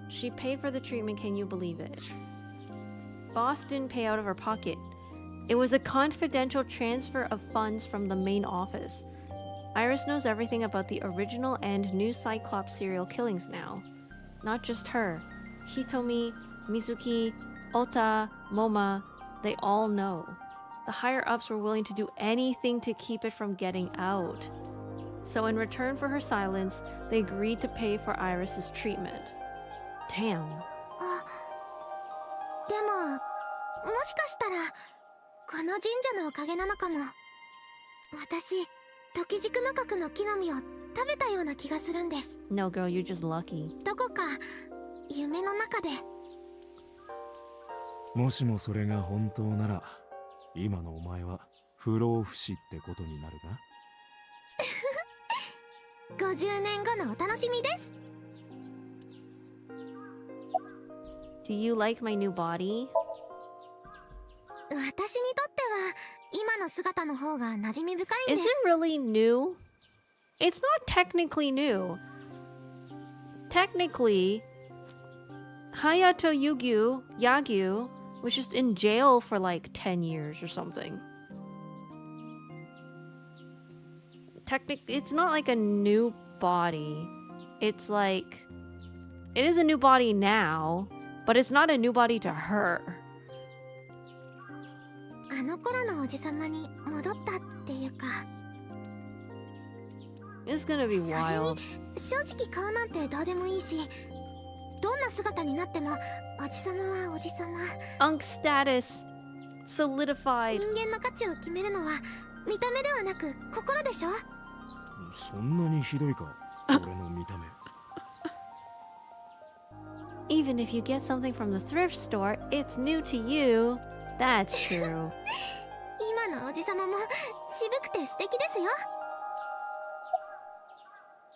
She paid for the treatment, can you believe it? Boss didn't pay out of her pocket. It was a confidential transfer of funds from the main office. Iris knows everything about the original and new Cyclops serial killings now. Not just her. Hitomi, Mizuki, Ota, Moma, they all know. The higher-ups were willing to do anything to keep it from getting out. So in return for her silence, they agreed to pay for Iris's treatment. Damn. でも、もしかしたらこの神社のおかげなのかも。私、時軸の核の木の実を食べたような気がするんです。 No, girl, you're just lucky. どこか夢の中で。もしもそれが本当なら、今のお前は不老不死ってことになるが。50年後のお楽しみです。 Do you like my new body? 私にとっては今の姿の方が馴染み深いん Is で it す。 really new? It's not technically new. Technically, Hayato Yagyu was just in jail for like 10 years or something. It's not like a new body. It's like, it is a new body now, but it's not a new body to her. あの頃のおじさまに戻ったっていうか。 It's gonna be それに wild. 正直顔なんてどうでもいいし、どんな姿になってもおじさまはおじさま。 Unk status solidified. 人間の価値を決めるのは見た目ではなく心でしょ。そんなにひどいか、俺の見た目。Even if you get something from the thrift store, it's new to you. That's true. 今のおじさまも渋くて素敵ですよ。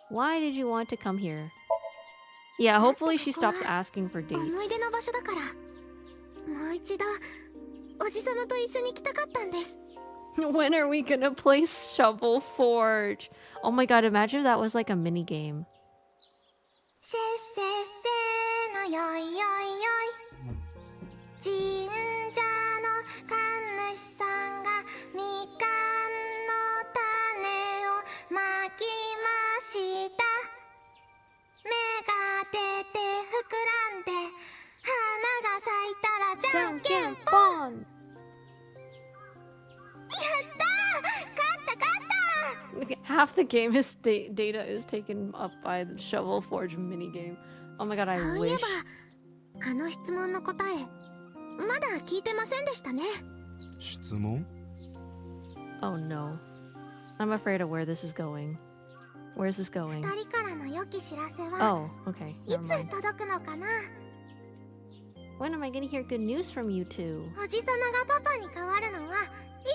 Why did you want to come here? Yeah, hopefully she stops asking for 思い dates. 出の場所だから、もう一度おじさまと一緒に来たかったんです。 When are we gonna play Shovel Forge? Oh my god, imagine if that was like a mini game. せっせっせのよいよいよい、神社の神主さんがみかんの種をまきました。芽が出て膨らんで花が咲いたらじゃんけんぽん。 Bon! やったー、勝った勝った。 Half the game is data is taken up by the Shovel Forge minigame. Oh my god, I そういえ wish. ばあの質問の答えまだ聞いてませんでしたね。質問？ Oh no. I'm afraid of where this is going. Where's this going? 二人からの良き知らせは Oh, okay. い Never つ mind. 届くのかな。 When am I gonna hear good news from you two? おじさまがパパに変わるのはい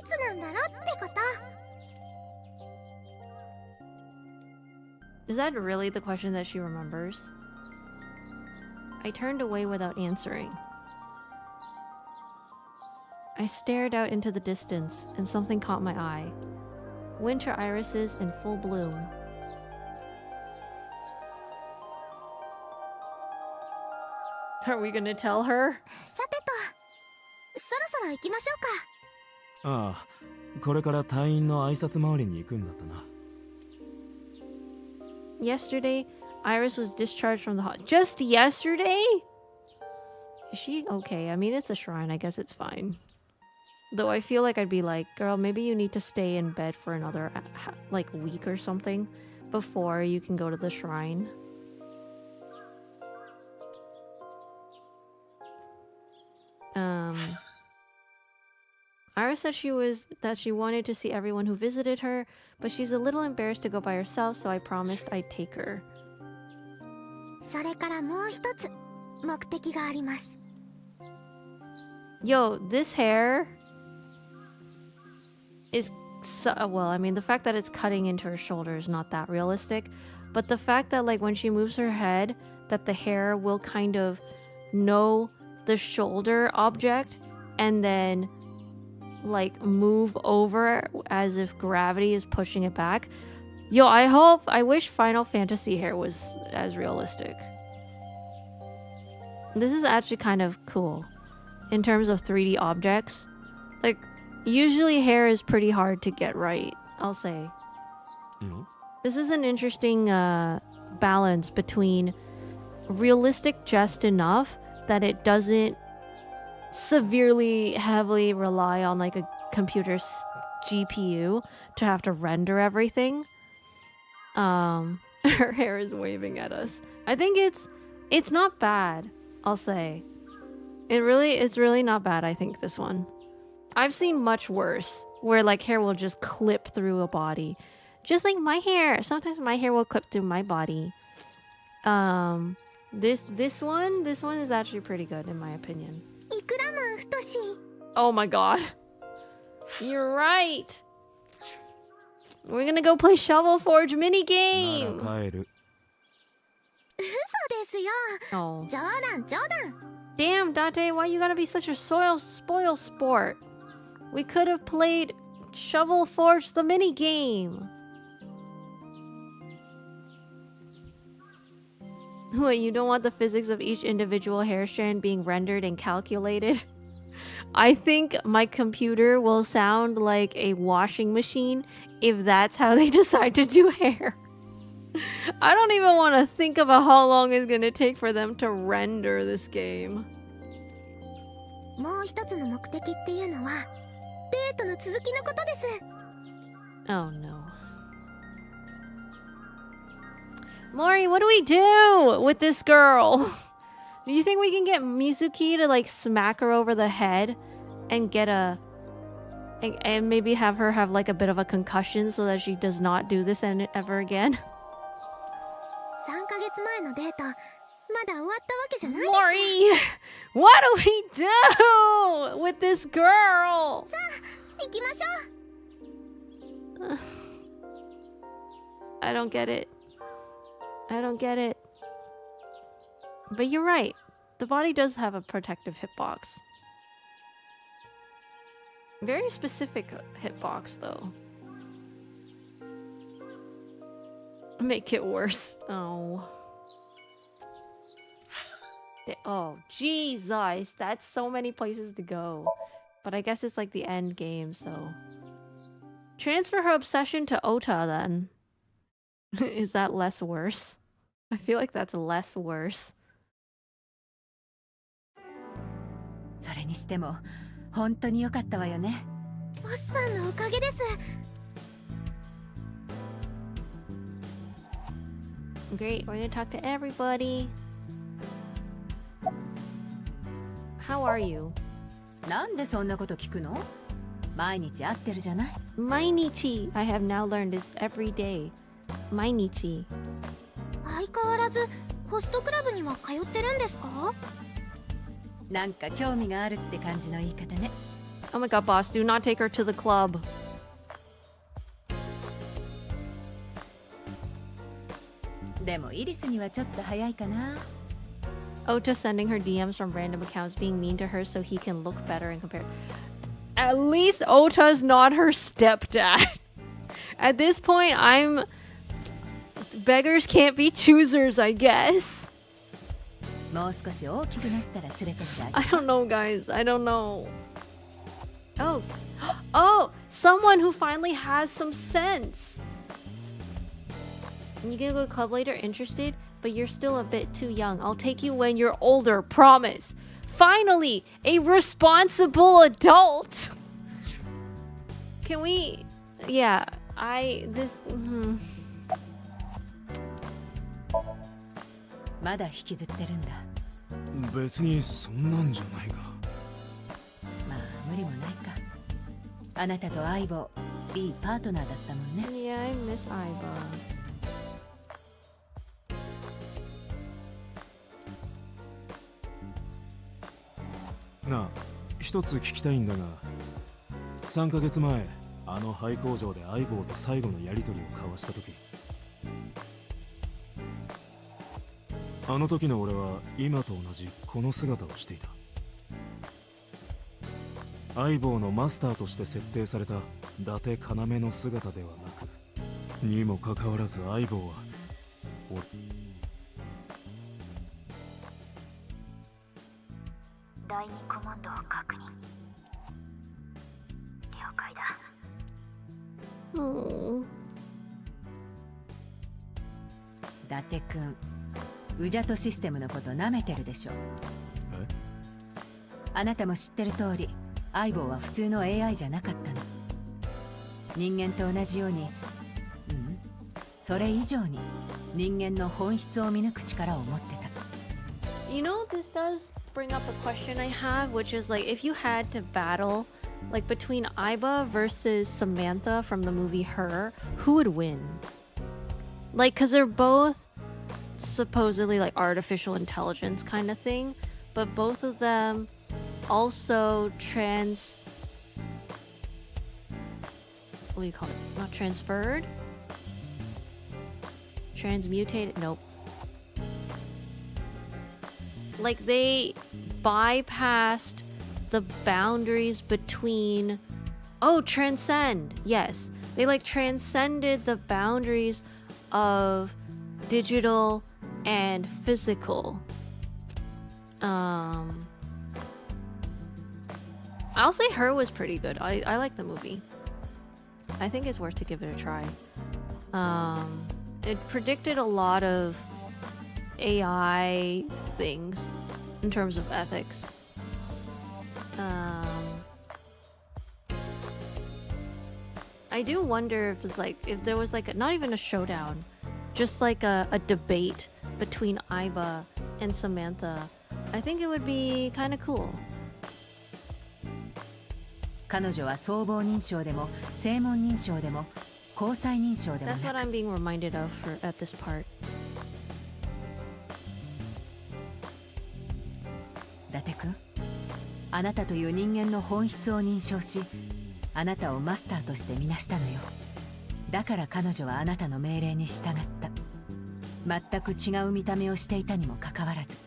つなんだろうってこと。 Is that really the question that she remembers? I turned away without answering. I stared out into the distance, and something caught my eye. Winter irises in full bloom. Are we gonna tell her? さてと、そろそろ行きましょうか。ああ、これから隊員の挨拶回りに行くんだったな。Yesterday, Iris was discharged from the Just yesterday? Is she okay? I mean, it's a shrine. I guess it's fine. Though I feel like I'd be like, girl, maybe you need to stay in bed for another, like, week or something before you can go to the shrine. Iris said she wanted to see everyone who visited her, but she's a little embarrassed to go by herself, so I promised I'd take her. それからもう一つ目的があります。 Yo, this hair is well, I mean, the fact that it's cutting into her shoulder is not that realistic, but the fact that, like, when she moves her head, that the hair will kind of know the shoulder object and then like move over as if gravity is pushing it back. Yo, I wish Final Fantasy hair was as realistic. This is actually kind of cool in terms of 3D objects. Like, usually hair is pretty hard to get right, I'll say. This is an interesting balance between realistic just enough that it doesn't severely heavily rely on like a computer's GPU to have to render everything. Her hair is waving at us. I think it's not bad, I'll say. It's really not bad, I think, this one. I've seen much worse where like hair will just clip through a body. Just like my hair. Sometimes my hair will clip through my body. This one is actually pretty good in my opinion. Oh my god. You're right. We're gonna go play Shovel Forge minigame. Oh. Damn, Dante, why you gotta be such a spoil sport? We could have played Shovel Forge the minigame. What, you don't want the physics of each individual hair strand being rendered and calculated? I think my computer will sound like a washing machine if that's how they decide to do hair. I don't even want to think about how long it's gonna take for them to render this game. Oh no. Mori, what do we do with this girl? Do you think we can get Mizuki to like smack her over the head and get a... and maybe have her have like a bit of a concussion so that she does not do this ever again? Mori! What do we do with this girl? I don't get it. I don't get it. But you're right. The body does have a protective hitbox. Very specific hitbox, though. Make it worse. Oh. Oh, Jesus. That's so many places to go. But I guess it's like the end game, so... Transfer her obsession to Ota, then. Is that less worse? I feel like that's less worse. それにしても本当に良かったわよね。ボスさんのおかげです。 Great, we're gonna talk to everybody. How are you? なんでそんなこと聞くの？毎日会ってるじゃない。毎日 I have now learned is every day. 毎日。相変わらずホストクラブには通ってるんですか？なんか興味があるって感じの言い方ね。Oh my god, boss, do not take her to the club. でもイリスにはちょっと早いかな。Ota sending her DMs from random accounts being mean to her so he can look better and compare. At least Ota's not her stepdad. At this point, beggars can't be choosers, I guess. もう少し大きくなったら連れてってあげる。 I don't know, guys. I don't know. Oh. Oh! Someone who finally has some sense. You can go to the club later, interested? But you're still a bit too young. I'll take you when you're older, promise. Finally! A responsible adult! Can we... Yeah, this... まだ引きずってるんだ。別にそんなんじゃないが。まあ無理もないか。あなたと相棒、いいパートナーだったもんね。Yeah, I miss Aiba. なあ、一つ聞きたいんだが、3ヶ月前、あの廃工場で相棒と最後のやり取りを交わした時、あの時の俺は今と同じこの姿をしていた。相棒のマスターとして設定された伊達要の姿ではなく、にもかかわらず相棒は第2コマンドを確認。了解だ。Oh. 伊達くん、ウジャトシステムのこと舐めてるでしょ。あなたも知ってる通り、相棒は普通の AI じゃなかったの。人間と同じように、それ以上に人間の本質を見抜く力を持ってた。You know, this does bring up a question I have, which is like, if you had to battle, like between Aiba versus Samantha from the movie Her, who would win? Like, because they're both supposedly like artificial intelligence kind of thing, but both of them also what do you call it? Not transferred? Transmutated? Nope. Like they bypassed the boundaries between transcend. Yes. They like transcended the boundaries of digital and physical. I'll say Her was pretty good. I like the movie. I think it's worth to give it a try. It predicted a lot of AI things in terms of ethics. I do wonder if it's like, if there was like not even a showdown, just like a debate between Aiba and Samantha. I think it would be kind of cool. 彼女は総合認証でも声紋認証でも交際認証でもな That's く、 what I'm being reminded of at this part. 伊達くん、あなたという人間の本質を認証し、あなたをマスターとして見なしたのよ。だから彼女はあなたの命令に従った。全く違う見た目をしていたにもかかわらず、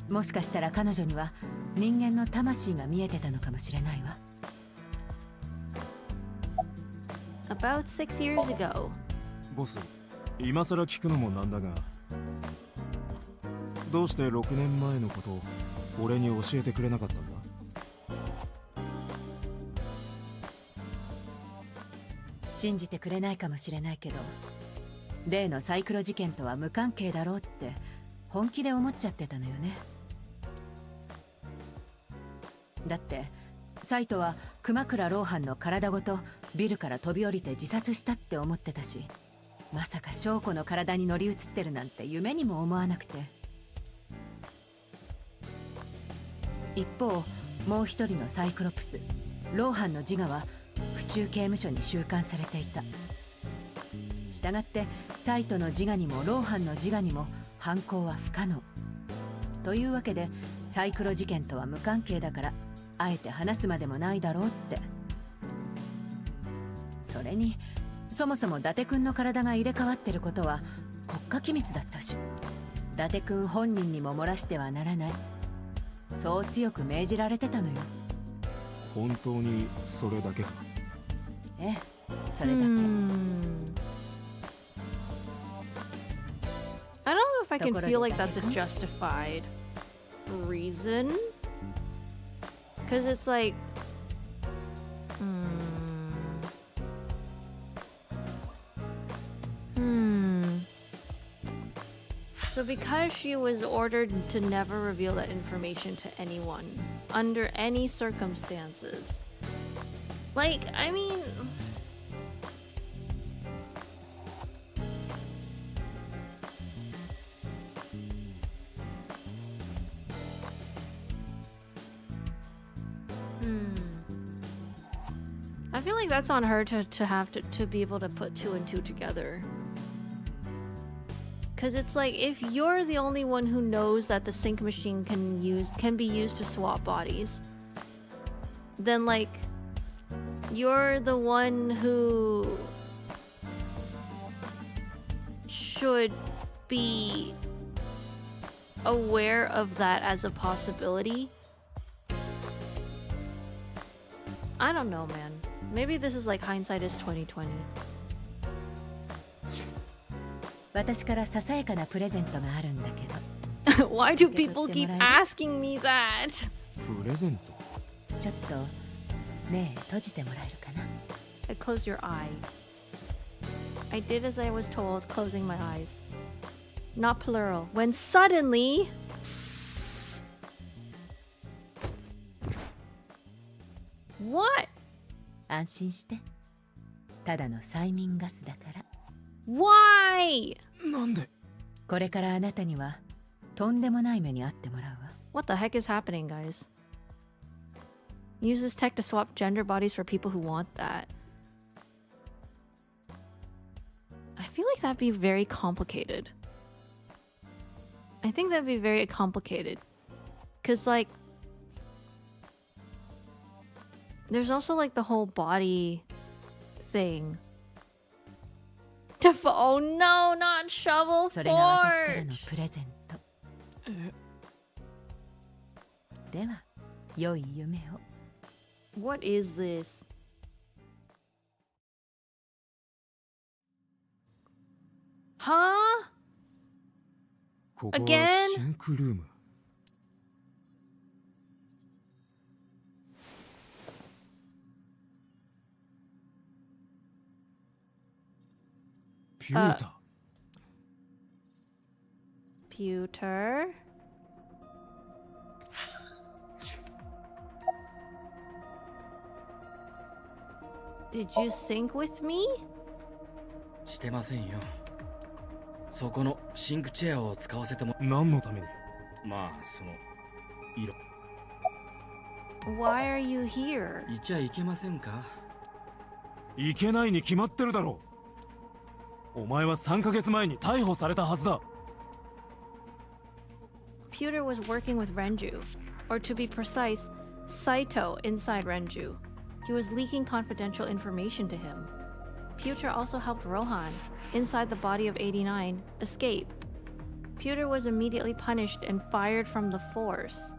もしかしたら彼女には人間の魂が見えてたのかもしれないわ。About 6 years ago. ボス、今さら聞くのもなんだが、どうして6年前のことを俺に教えてくれなかったんだ？信じてくれないかもしれないけど、例のサイクロ事件とは無関係だろうって本気で思っちゃってたのよね。だってサイトは熊倉ローハンの体ごとビルから飛び降りて自殺したって思ってたし、まさか翔子の体に乗り移ってるなんて夢にも思わなくて。一方、もう一人のサイクロプスローハンの自我は府中刑務所に収監されていた。したがってサイトの自我にもローハンの自我にも犯行は不可能というわけで、サイクロ事件とは無関係だからあえて話すまでもないだろうって。それにそもそも伊達くんの体が入れ替わってることは国家機密だったし、伊達くん本人にも漏らしてはならない、そう強く命じられてたのよ。本当にそれだけか？ええ、それだけ。I don't know if I can feel like that's a justified reason. Because it's like... So because she was ordered to never reveal that information to anyone, under any circumstances. Like, I mean... I feel like that's on her to have to be able to put 2 and 2 together. Cause it's like, if you're the only one who knows that the sync machine can be used to swap bodies, then like you're the one who should be aware of that as a possibility. I don't know, man. Maybe this is like hindsight is 2020. 私からささやかなプレゼントがあるんだけど。Why do people keep asking me that? プレゼント。ちょっと目閉じてもらえるかな。I closed your eye. I did as I was told, closing my eyes. Not plural. When suddenly... What? 安心して。ただの催眠ガスだから。Why? なんで？これからあなたにはとんでもない目に遭ってもらうわ。What the heck is happening, guys? Use this tech to swap gender bodies for people who want that. I feel like that'd be very complicated. I think that'd be very complicated. Because, like, there's also, like, the whole body thing. Oh no, not Shovel それが私からの Forge! プレゼント。では、良い夢を。What is this? Huh? ここは Again? シンクルーム。ピュータ。Pewter. Did you sync with me? してませんよ。そこのシンクチェアを使わせても。何のために？まあその色。Why are you here? いちゃいけませんか？いけないに決まってるだろう。お前は3ヶ月前に逮捕されたはずだ。Pewter was working with Renju, or to be precise, Saito inside Renju. He was leaking confidential information to him. Pewter also helped Rohan, inside the body of 89, escape. Pewter was immediately punished and fired from the force.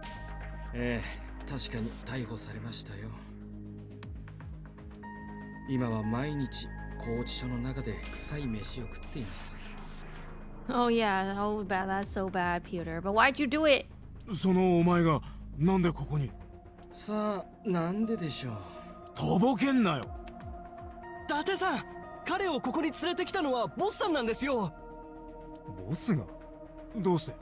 ええ、確かに逮捕されましたよ。今は毎日拘置所の中で臭い飯を食っています。Oh yeah, oh bad, that's so bad, Pewter. But why'd you do it? そのお前がなんでここに？さあ、なんででしょう。とぼけんなよ。伊達さん、彼をここに連れてきたのはボスさんなんですよ。ボスが？どうして？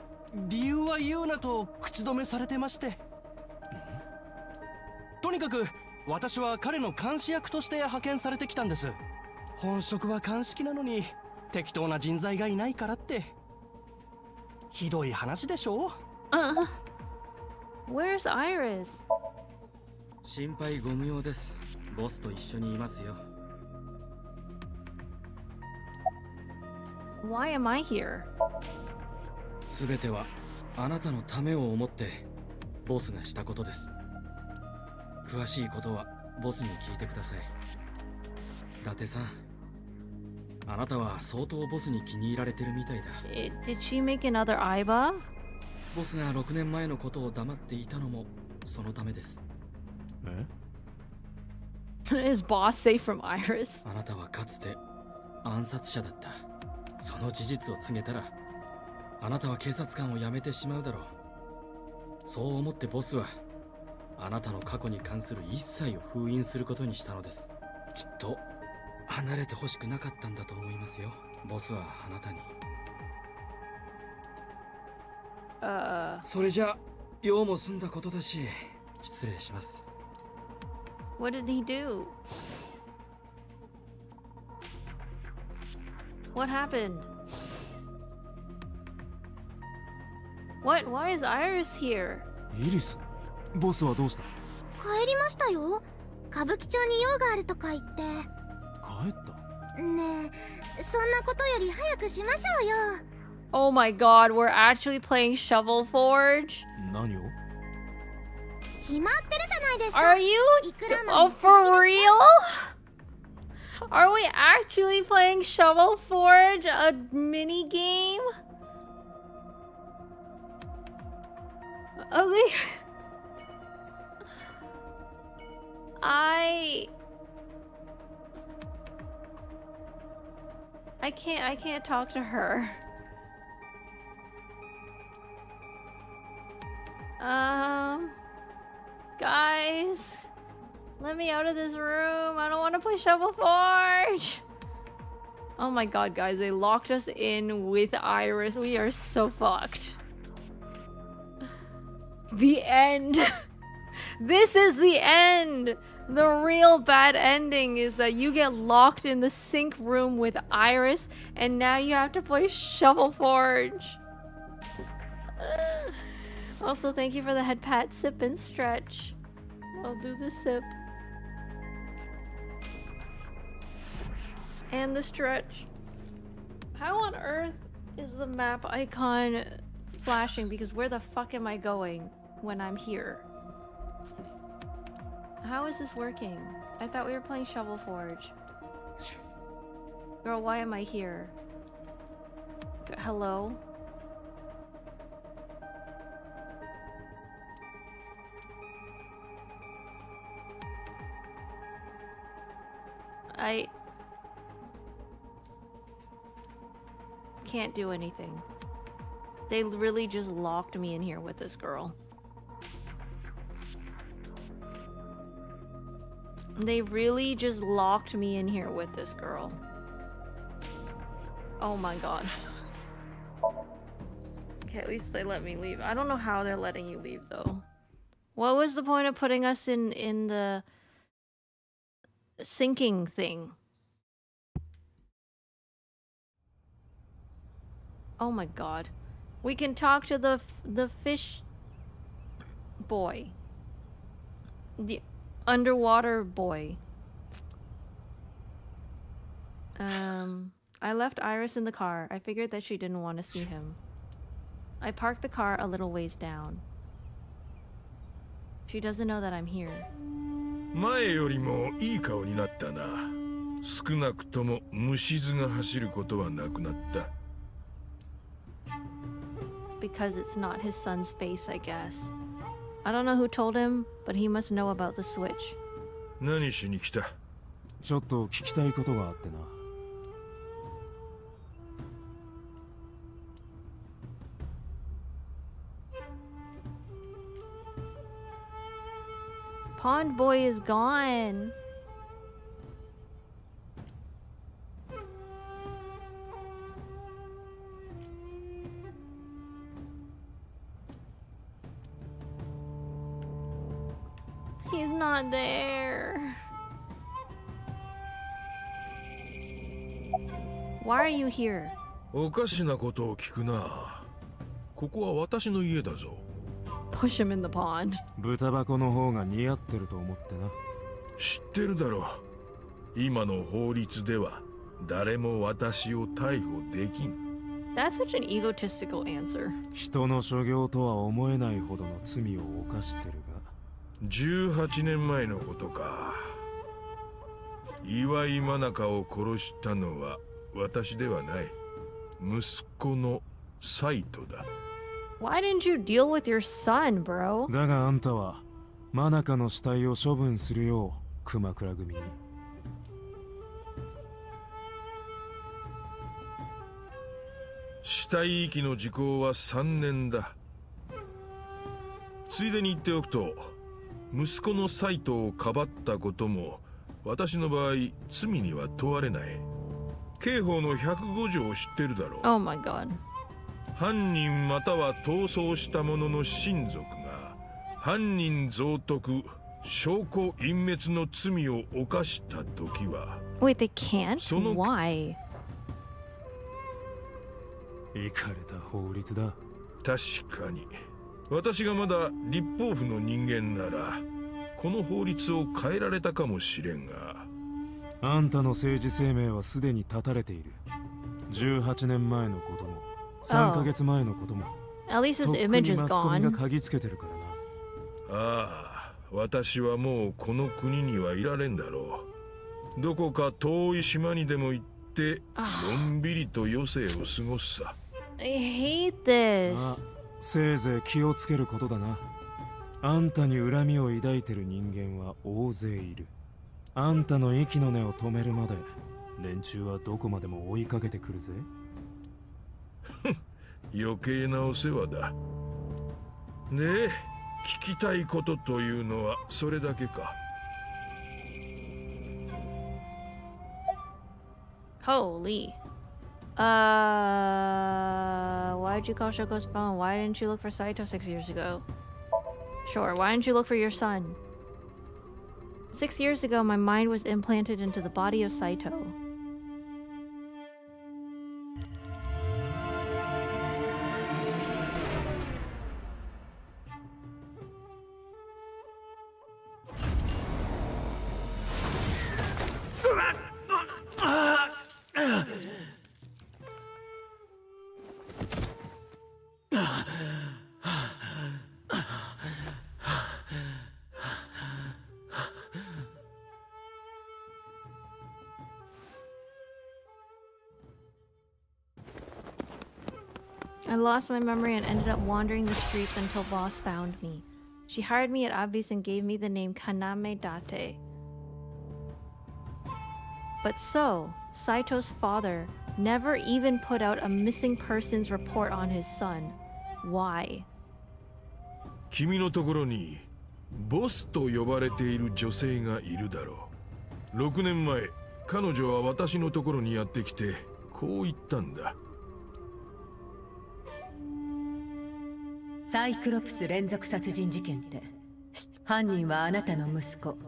理由は言うなと口止めされてまして。とにかく私は彼の監視役として派遣されてきたんです。本職は鑑識なのに適当な人材がいないからって。ひどい話でしょ。Where's Iris? 心配ご無用です。ボスと一緒にいますよ。Why am I here? すべてはあなたのためを思ってボスがしたことです。詳しいことはボスに聞いてください。伊達さん、あなたは相当ボスに気に入られてるみたいだ。Did she make another Aiba? ボスが6年前のことを黙っていたのもそのためです。Is boss safe from Iris? あなたはかつて暗殺者だった。その事実を告げたらあなたは警察官を辞めてしまうだろう。そう思ってボスはあなたの過去に関する一切を封印することにしたのです。きっと離れてほしくなかったんだと思いますよ。ボスはあなたに。それじゃ用も済んだことだし失礼します。What did he do? What happened? What? Why is Iris here? イリス、ボスはどうした？帰りましたよ。歌舞伎町に用があるとか言って。帰った？ねえ、そんなことより早くしましょうよ。Oh my god, we're actually playing Shovel Forge? 何を？決まってるじゃないですか。 Are you? Oh, for real? Are we actually playing Shovel Forge, a mini game? Okay. I I can't talk to her. Guys, let me out of this room. I don't want to play Shovel Forge. Oh my god, guys, they locked us in with Iris. We are so fucked. The end. This is the end. The real bad ending is that you get locked in the sink room with Iris, and now you have to play Shovel Forge. Also, thank you for the head pat, sip, and stretch. I'll do the sip. And the stretch. How on earth is the map icon flashing? Because where the fuck am I going when I'm here? How is this working? I thought we were playing Shovel Forge. Girl, why am I here? Hello? I can't do anything. They really just locked me in here with this girl. They really just locked me in here with this girl. Oh my god. Okay, at least they let me leave. I don't know how they're letting you leave though. What was the point of putting us in the sinking thing? Oh my god. We can talk to the fish boy. The underwater boy. I left Iris in the car. I figured that she didn't want to see him. I parked the car a little ways down. She doesn't know that I'm here. 前よりもいい顔になったな。少なくとも虫唾が走ることはなくなった。Because it's not his son's face, I guess. I don't know who told him, but he must know about the switch. 何しに来た？ちょっと聞きたいことがあってな。Pond boy is gone. He's not there. Why are you here? おかしなことを聞くな。ここは私の家だぞ。Push him in the pond. 豚箱の方が似合ってると思ってな。知ってるだろう。今の法律では誰も私を逮捕できん。That's such an egotistical answer. 人の所業とは思えないほどの罪を犯してるが。18年前のことか。岩井真中を殺したのは私ではない。息子のサイトだ。Why didn't you deal with your son, bro? だがあんたは真中の死体を処分するよう熊倉組に。死体遺棄の時効は3年だ。ついでに言っておくと、息子のサイトをかばったことも私の場合罪には問われない。刑法の105条を知ってるだろう。Oh my god. 犯人または逃走した者の親族が犯人蔵匿、証拠隠滅の罪を犯したときは。 Wait, they can't? Why? イカれた法律だ。確かに。私がまだ立法府の人間ならこの法律を変えられたかもしれんが。あんたの政治生命はすでに絶たれている。18年前のことも3ヶ月前のことも。At least his image is マスコミ gone. が嗅ぎつけてるからな。ああ、私はもうこの国にはいられんだろう。どこか遠い島にでも行ってのんびりと余生を過ごすさ。I hate this. あ、せいぜい気をつけることだな。あんたに恨みを抱いてる人間は大勢いる。あんたの息の根を止めるまで連中はどこまでも追いかけてくるぜ。余計なお世話だ。で、聞きたいことというのはそれだけか。Holy. Why'd you call Shoko's phone? Why didn't you look for Saito 6 years ago? Sure, why didn't you look for your son? 6 years ago, my mind was implanted into the body of Saito. I lost my memory and ended up wandering the streets until Boss found me. She hired me at Abyss and gave me the name Kaname Date. But so, Saito's father never even put out a missing persons report on his son. Why? 君のところにボスと呼ばれている女性がいるだろう。6年前、彼女は私のところにやってきてこう言ったんだ。サイクロプス連続殺人事件って犯人はあなたの息子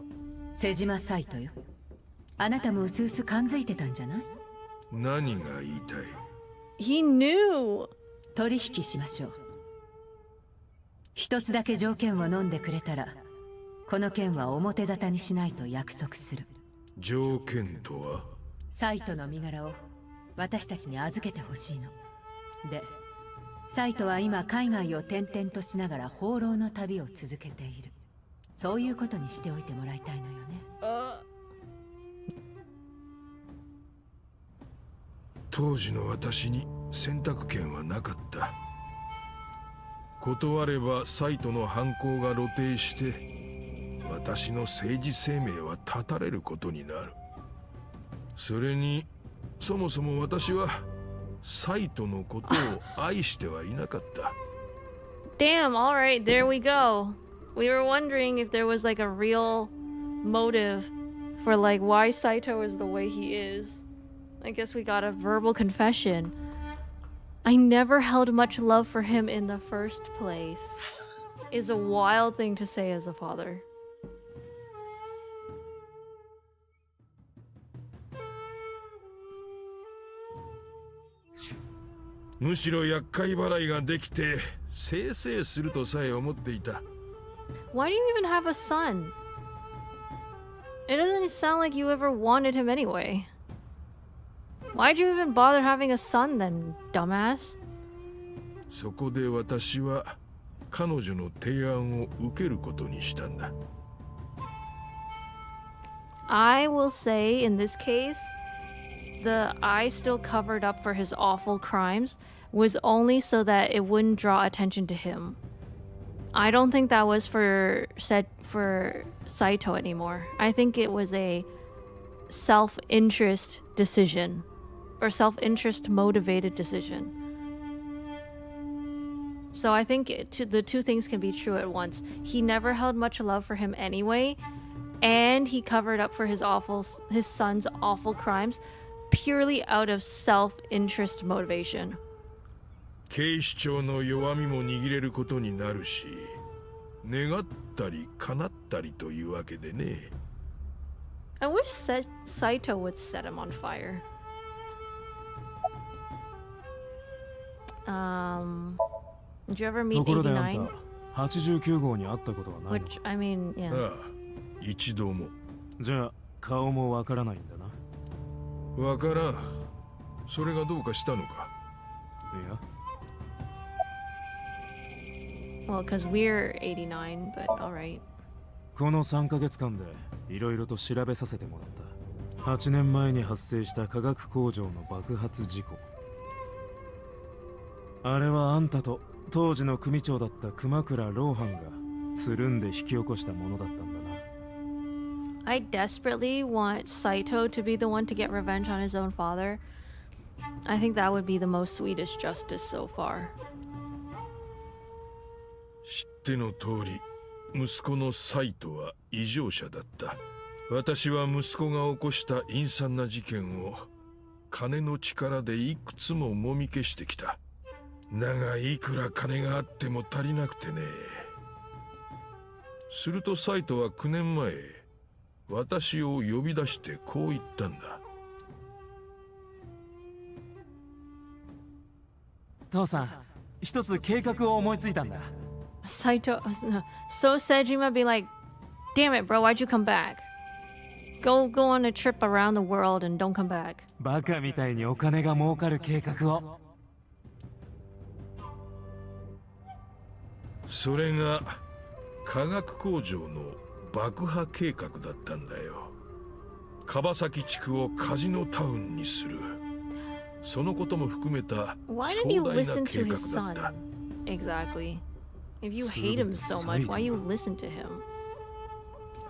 瀬島サイトよ。あなたもうすうす感づいてたんじゃない？何が言いたい？ He knew! 取引しましょう。一つだけ条件を飲んでくれたらこの件は表沙汰にしないと約束する。条件とは？サイトの身柄を私たちに預けてほしいの。でサイトは今海外を転々としながら放浪の旅を続けている。そういうことにしておいてもらいたいのよね。当時の私に選択権はなかった。断ればサイトの犯行が露呈して私の政治生命は絶たれることになる。それにそもそも私はサイトのことを愛してはいなかった。Damn, alright, there we go. We were wondering if there was like a real motive for like why Saito is the way he is. I guess we got a verbal confession. I never held much love for him in the first place. Is a wild thing to say as a father. むしろ厄介払いができてせいせいするとさえ思っていた。Why do you even have a son? It doesn't sound like you ever wanted him anyway. Why'd you even bother having a son then, dumbass? そこで私は彼女の提案を受けることにしたんだ。I will say in this case, the eye still covered up for his awful crimes was only so that it wouldn't draw attention to him. I don't think that was for Saito anymore. I think it was a self-interest decision or self-interest motivated decision. So I think the two things can be true at once. He never held much love for him anyway, and he covered up for his son's awful crimes purely out of self-interest motivation. 警視庁の弱みも握れることになるし、願ったり叶ったりというわけでね。I wish Saito would set him on fire. Did you ever meet ところであん 89? た89号に会ったことはないの？ Which, I mean, yeah. ああ、一度も。じゃあ顔もわからないんだな。わからん。それがどうかしたのか？いや。Well, because we're 89, but alright. この3ヶ月間でいろいろと調べさせてもらった。8年前に発生した化学工場の爆発事故。あれはあんたと当時の組長だった熊倉老藩がつるんで引き起こしたものだったんだな。I desperately want Saito to be the one to get revenge on his own father. I think that would be the most sweetest justice so far. 知っての通り、息子のサイトは異常者だった。私は息子が起こした陰惨な事件を金の力でいくつももみ消してきた。だがいくら金があっても足りなくてね。するとサイトは9年前、私を呼び出してこう言ったんだ。父さん、一つ計画を思いついたんだ。Saito, so Sejima be like, damn it, bro, why'd you come back? Go on a trip around the world and don't come back. バカみたいにお金が儲かる計画を。それが化学工場の爆破計画だったんだよ。樺崎地区をカジノタウンにする。そのことも含めた壮大な計画だった。Exactly. If you hate him so much, why you listen to him?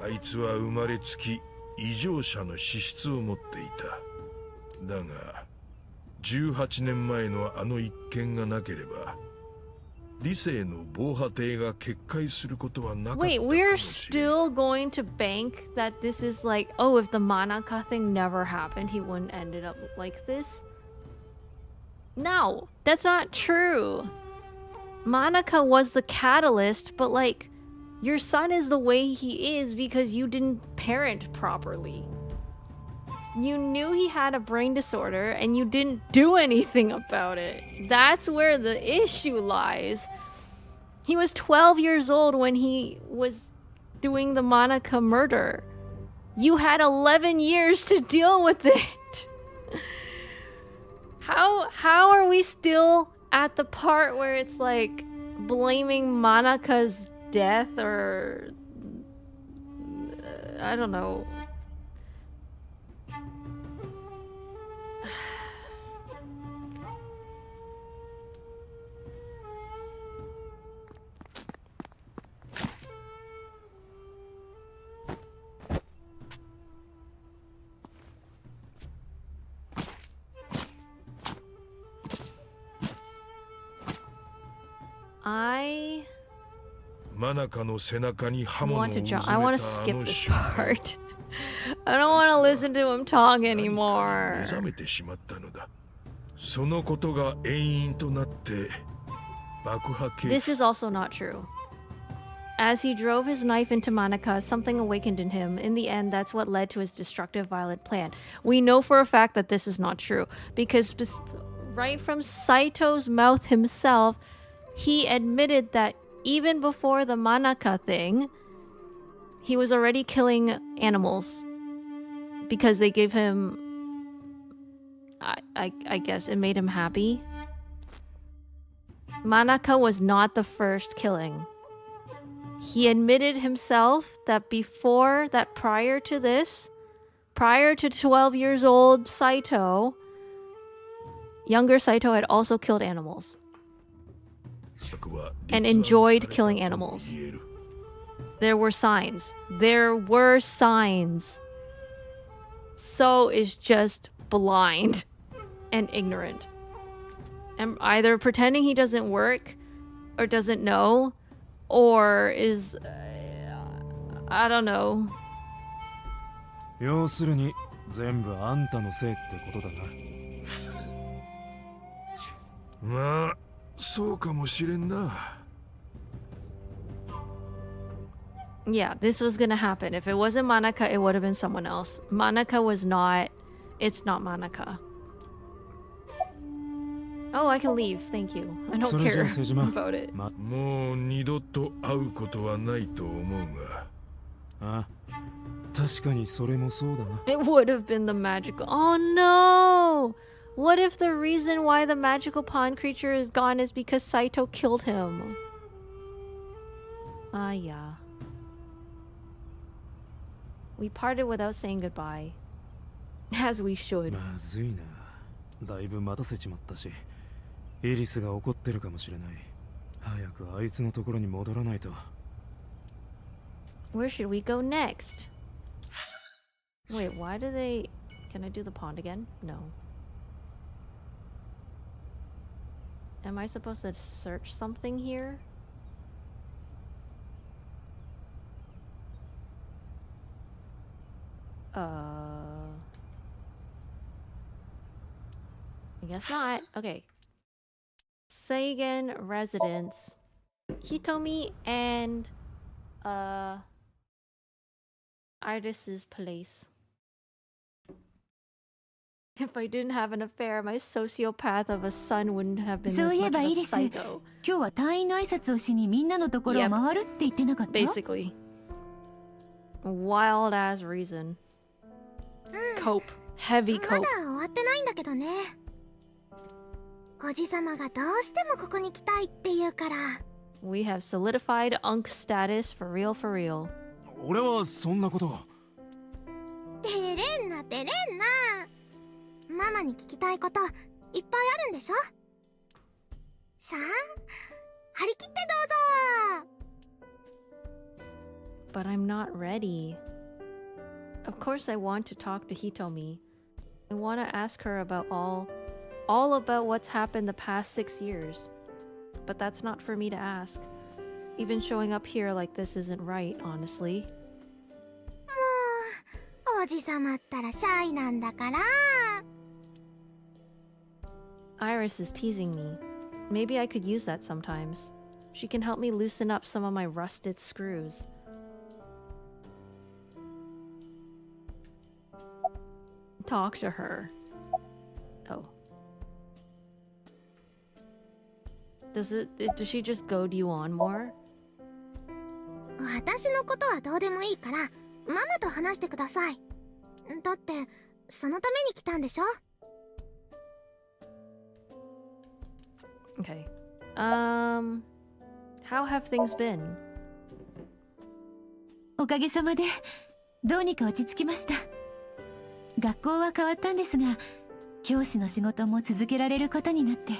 あいつは生まれつき異常者の資質を持っていた。だが18年前のあの一件がなければ理性の防波堤が決壊することはなかったかもしれない。Wait, we're still going to bank that this is like, oh, if the Manaka thing never happened, he wouldn't ended up like this? No, that's not true. Manaka was the catalyst, but like, your son is the way he is because you didn't parent properly. You knew he had a brain disorder and you didn't do anything about it. That's where the issue lies. He was 12 years old when he was doing the Manaka murder. You had 11 years to deal with it. How are we still at the part where it's like blaming Manaka's death or I don't know. I want to jump. I want to skip this part. I don't want to listen to him talk anymore. This is also not true. As he drove his knife into Manaka, something awakened in him. In the end, that's what led to his destructive, violent plan. We know for a fact that this is not true because right from Saito's mouth himself, he admitted that even before the Manaka thing, he was already killing animals because they gave him, I guess it made him happy. Manaka was not the first killing. He admitted himself that prior to this, prior to 12 years old Saito, younger Saito had also killed animals. And enjoyed killing animals. There were signs. There were signs. So is just blind and ignorant. And either pretending he doesn't work or doesn't know or is I don't know. 要するに全部あんたのせいってことだな。まあそうかもしれんな。Yeah, this was gonna happen. If it wasn't Manaka, it would have been someone else. Manaka was not. It's not Manaka. Oh, I can leave. Thank you. I don't care about it. もう二度と会うことはないと思うが。あ、確かにそれもそうだな。It would have been the magical. Oh no! What if the reason why the magical pond creature is gone is because Saito killed him? Ah, yeah. We parted without saying goodbye. As we should. まずいな。だいぶ待たせちまったし、イリスが怒ってるかもしれない。早くあいつのところに戻らないと。Where should we go next? Wait, why do they... Can I do the pond again? No. Am I supposed to search something here? I guess not. Okay. Seigen residence. Hitomi and Iris's place. If I didn't have an affair, my sociopath of a son wouldn't have been そう this いえ much ば of イ a リス、 psycho. 今日は隊員の挨拶をしにみんなのところを Yep. 回るって言ってなかった？ Basically. Wild ass reason. Cope. Heavy まだ cope. 終わってないんだけどね。おじさまがどうしてもここに来たいって言うから。We have solidified Unk status for real for real. 俺はそんなこと。照れんな照れんな。ママに聞きたいこといっぱいあるんでしょ。さあ、張り切ってどうぞ。 But I'm not ready. Of course I want to talk to Hitomi. I want to ask her about all about what's happened the past 6 years. But that's not for me to ask. Even showing up here like this isn't right, honestly. もう、おじさまったらシャイなんだから。Iris is teasing me. Maybe I could use that sometimes. She can help me loosen up some of my rusted screws. Talk to her. Oh. Does she just goad you on more? 私のことはどうでもいいから、ママと話してください。だって、そのために来たんでしょ。Okay. How have things been? おかげさまでどうにか落ち着きました。学校は変わったんですが、教師の仕事も続けられることになって。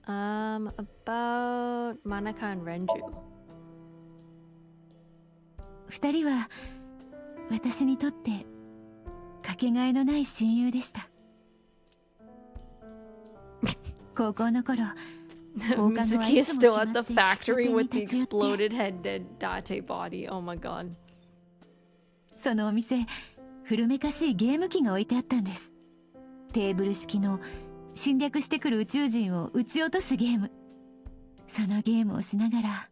About Manaka and Renju. 二人は私にとってかけがえのない親友でした。高校の頃、放課後は Mizuki い is つも still 決 at ま the って喫茶 factory 店 with に the 立ち寄って、 exploded head dead Date body. Oh my god. そのお店、古めかしいゲーム機が置いてあったんです。テーブル式の侵略してくる宇宙人を撃ち落とすゲーム。そのゲームをしながら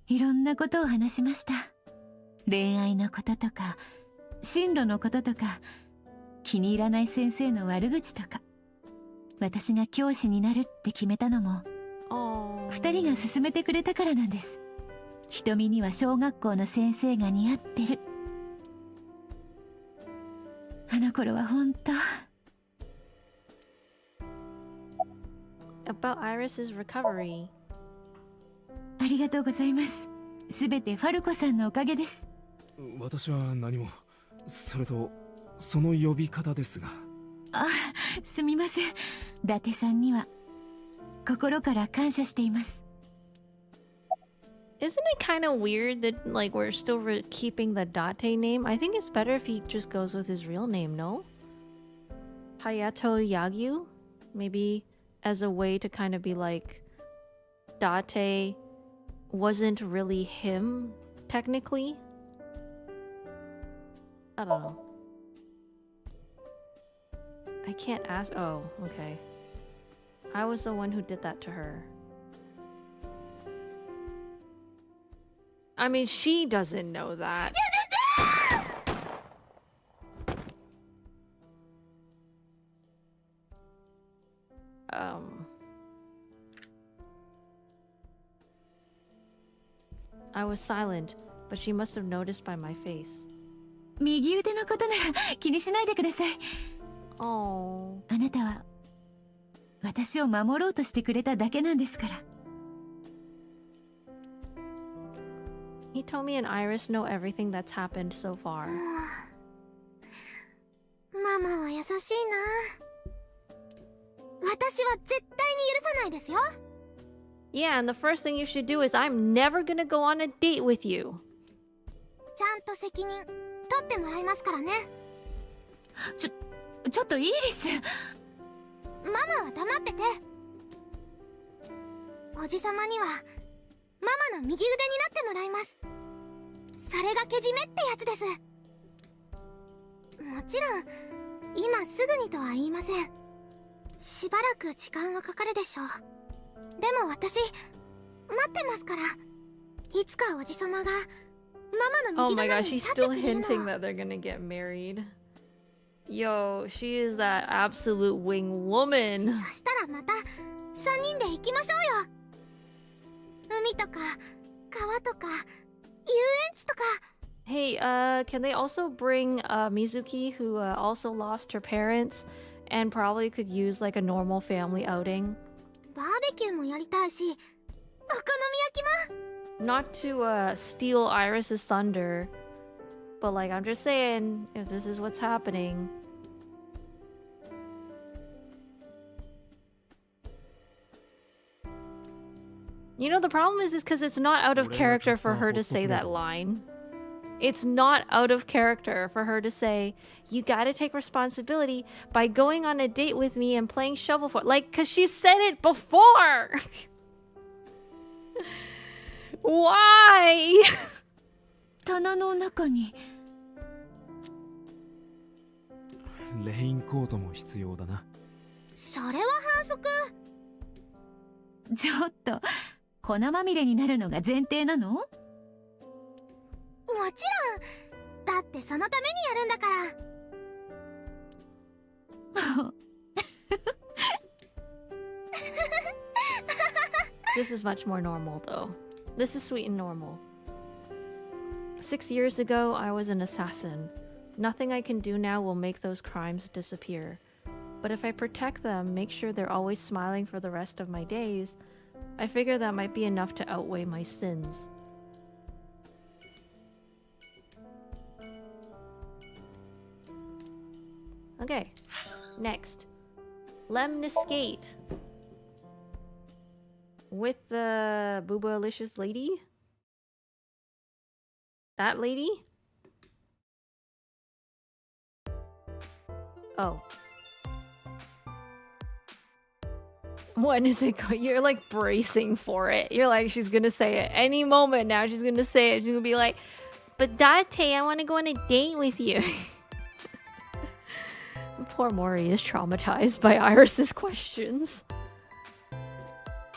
いろんなことを話しました。恋愛のこととか、進路のこととか、気に入らない先生の悪口とか。私が教師になるって決めたのも、二人が勧めてくれたからなんです。瞳には小学校の先生が似合ってる。あの頃は本当。About Iris's recovery. ありがとうございます。すべてファルコさんのおかげです。私は何も。それとその呼び方ですが。あ、すみません。伊達さんには心から感謝しています。Isn't it kind of weird that like we're still keeping the Date name? I think it's better if he just goes with his real name, no? Hayato Yagyu? Maybe as a way to kind of be like Date wasn't really him technically. I don't know. I can't ask. Oh, okay. I was the one who did that to her. I mean, she doesn't know that. I was silent, but she must have noticed by my face. 右腕のことなら気にしないでください。Oh. あなたは私を守ろうとしてくれただけなんですから。Hitomi and Iris know everything that's happened so far. ママは優しいな。私は絶対に許さないですよ。Yeah, and the first thing you should do is I'm never gonna go on a date with you. ちゃんと責任取ってもらいますからね。ちょっとイーリス。ママは黙ってて。おじさまにはママの右腕になってもらいます。それがけじめってやつです。もちろん今すぐにとは言いません。しばらく時間はかかるでしょう。でも私待ってますから。いつかおじさまがママの Oh 右 my 隣 gosh, に she's 立って still くれるの hinting that they're gonna get married. Yo, she is that absolute wing woman. そしたらまた3人で行きましょうよ。海とか川とか遊園地とか。 Hey, can they also bring Mizuki, who also lost her parents and probably could use like a normal family outing? バーベキューもやりたいし、お好み焼きも。 Not to steal Iris's thunder, but like I'm just saying, if this is what's happening. You know, the problem is because it's not out of character for her to say that line. It's not out of character for her to say, you gotta take responsibility by going on a date with me and playing shovelfort. Like, because she said it before! Why? 棚の中に。レインコートも必要だな。それは反則。ちょっと粉まみれになるのが前提なの？もちろん。だってそのためにやるんだから。This is much more normal, though. This is sweet and normal. 6 years ago, I was an assassin. Nothing I can do now will make those crimes disappear. But if I protect them, make sure they're always smiling for the rest of my days, I figure that might be enough to outweigh my sins. Okay, next. Lemniscate. With the Boobalicious lady? That lady? Oh. When is it going? You're like bracing for it. You're like, she's gonna say it any moment now. She's gonna say it. She's gonna be like, but Date, I want to go on a date with you. Poor Mori is traumatized by Iris's questions.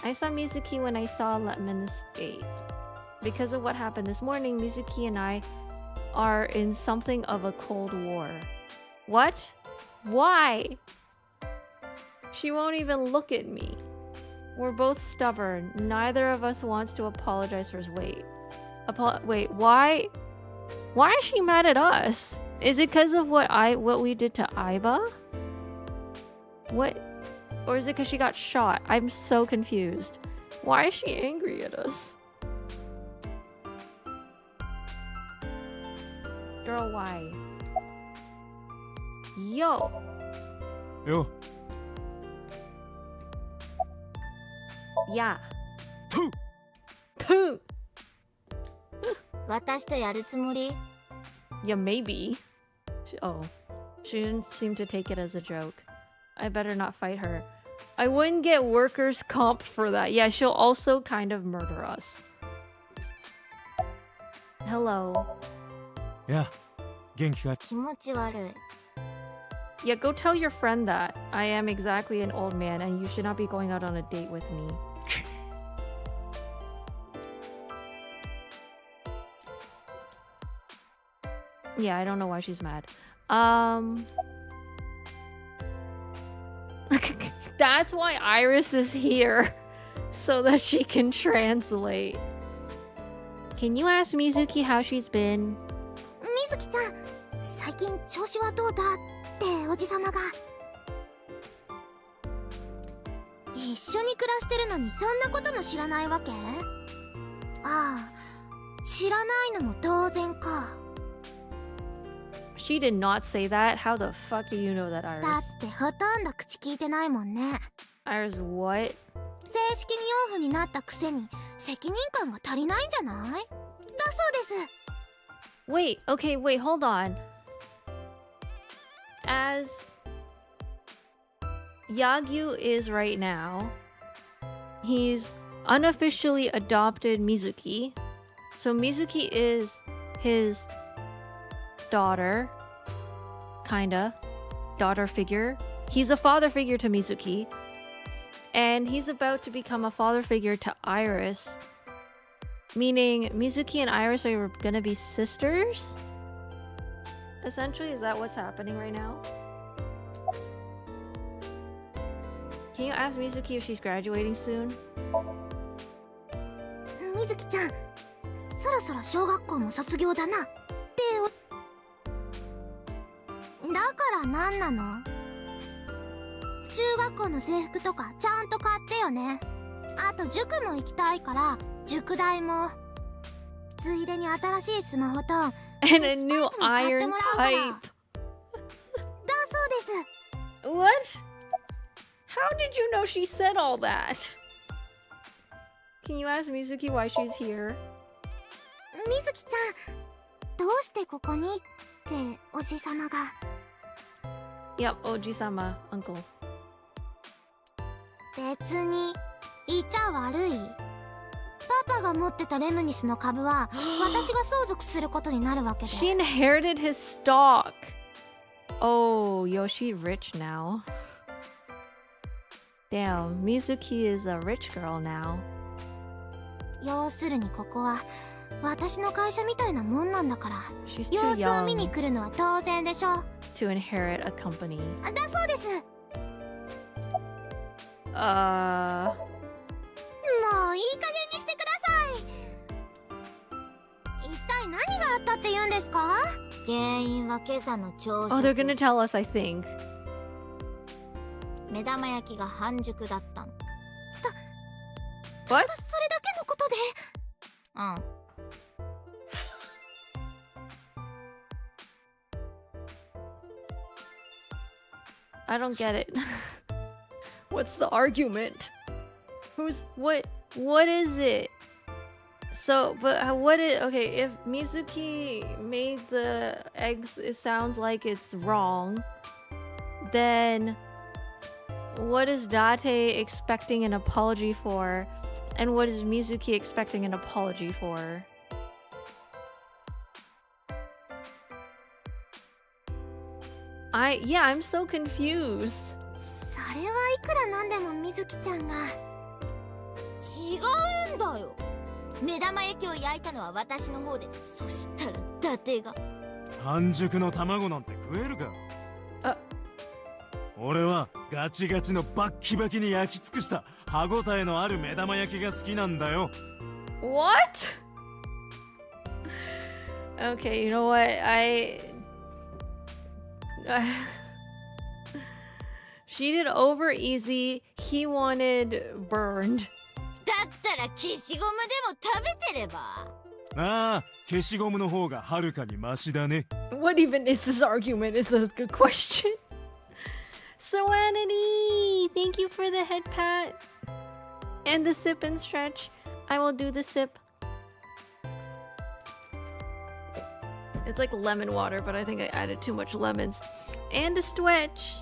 I saw Mizuki when I saw Lemniscate. Because of what happened this morning, Mizuki and I are in something of a cold war. What? Why? She won't even look at me. We're both stubborn. Neither of us wants to apologize for his weight. Wait, why? Why is she mad at us? Is it because of what we did to Aiba? What? Or is it because she got shot? I'm so confused. Why is she angry at us? Girl, why? Yo! Yo! Yeah. Two! 私とやるつもり？ Yeah, maybe. She didn't seem to take it as a joke. I better not fight her. I wouldn't get workers' comp for that. Yeah, she'll also kind of murder us. Hello. Yeah. 元気か？気持ち悪い。 Yeah, go tell your friend that. I am exactly an old man and you should not be going out on a date with me. Yeah, I don't know why she's mad. That's why Iris is here. So that she can translate. Can you ask Mizuki how she's been? 水木ちゃん、最近調子はどうだっておじさまが。一緒に暮らしてるのにそんなことも知らないわけ？ああ、知らないのも当然か。She did not say that. How the fuck do you know that, だ Iris? ってほとんど口聞いてないもんね。 Iris, what? 正式に養父になったくせに責任感が足りないんじゃない？だそうです。Wait, okay, wait, hold on. As Yagyu is right now, he's unofficially adopted Mizuki. So Mizuki is his daughter, kinda, daughter figure. He's a father figure to Mizuki. And he's about to become a father figure to Iris. Meaning Mizuki and Iris are gonna be sisters? Essentially, is that what's happening right now? Can you ask Mizuki if she's graduating soon? みずきちゃん、そろそろ小学校も卒業だな。だから何なの？中学校の制服とかちゃんと買ってよね。あと塾も行きたいから塾代も。ついでに新しいスマホと And a new iron pipe. だそうです。 What? How did you know she said all that? Can you ask Mizuki why she's here? みずきちゃん、どうしてここにっておじさまが。Yep, Oji-sama, uncle. 別にいちゃ悪い。パパが持ってたレムニスの株は私が相続することになるわけで。She inherited his stock. Oh, Yoshi rich now. Damn, Mizuki is a rich girl now. 要するにここは私の会社みたいなもんなんだから。 She's too 様子を見に young 来るのは当然でしょ。 to inherit a company. だそうです。もういい加減にしてください。一体何があったって言うんですか？原因は今朝の朝 Oh, they're 食。 gonna tell us, I think. 目玉焼きが半熟だったの。What? たそれだけのことで。うん。I don't get it. What's the argument? What is it? So, but what is, okay, if Mizuki made the eggs, it sounds like it's wrong. Then what is Date expecting an apology for? And what is Mizuki expecting an apology for? I'm so confused. それはいくらなんでもみずきちゃんが。違うんだよ。目玉焼きを焼いたのは私の方で、そしたら伊達が。半熟の卵なんて食えるか。あ、俺はガチガチのバッキバキに焼き尽くした歯ごたえのある目玉焼きが好きなんだよ。 What? Okay, you know what? She did over easy. He wanted burned. だったら消しゴムでも食べてれば。ああ、消しゴムの方がはるかにマシだね。 What even is this argument? Is a good question. Serenity, thank you for the head pat and the sip and stretch. I will do the sip. It's like lemon water, but I think I added too much lemons. And a stretch.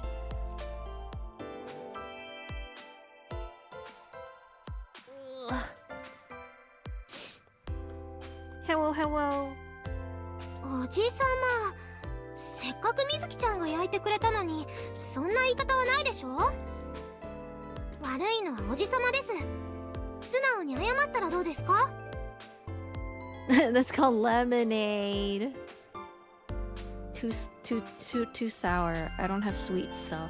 Ugh. Hello, hello. おじさま、せっかくみずきちゃんが焼いてくれたのに、そんな言い方はないでしょ。悪いのはおじさまです。素直に謝ったらどうですか？ That's called lemonade. Too sour. I don't have sweet stuff.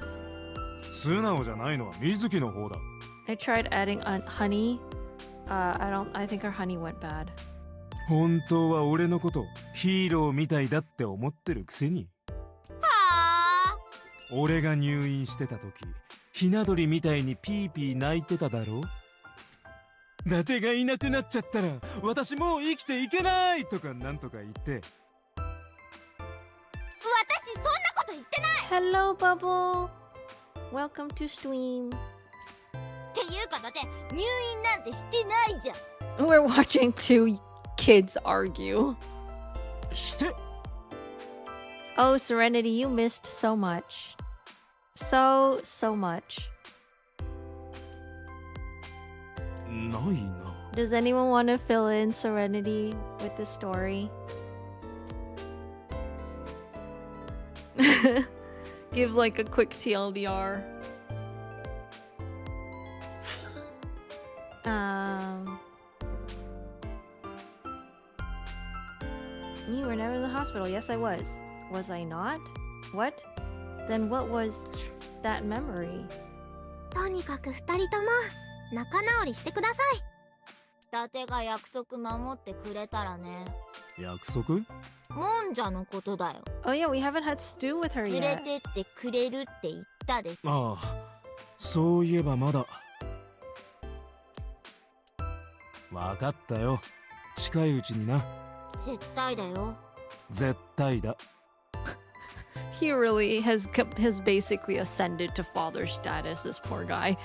素直じゃないのは水木の方だ。I tried adding honey. I think our honey went bad. 本当は俺のことヒーローみたいだって思ってるくせに。はあ。俺が入院してた時、ひな鳥みたいにピーピー泣いてただろ。伊達がいなくなっちゃったら私もう生きていけないとかなんとか言って。私そんなこと言ってない。 Hello, Bubble. Welcome to stream. っていうかだって入院なんてしてないじゃん。 We're watching two kids argue. して Oh, Serenity, you missed so much. So much. ないな。 Does anyone want to fill in Serenity with the story? Give like a quick TLDR. You were never in the hospital. Yes, I was. Was I not? What? Then what was that memory? とにかく2人とも仲直りしてください。伊達が約束守ってくれたらね。約束？もんじゃのことだよ。 Oh yeah, we haven't had stew with her 連れ yet. てってくれるって言ったでしょ。ああ、そういえばまだ。わかったよ。近いうちにな。絶対だよ。絶対だ。He really has basically ascended to father status, this poor guy.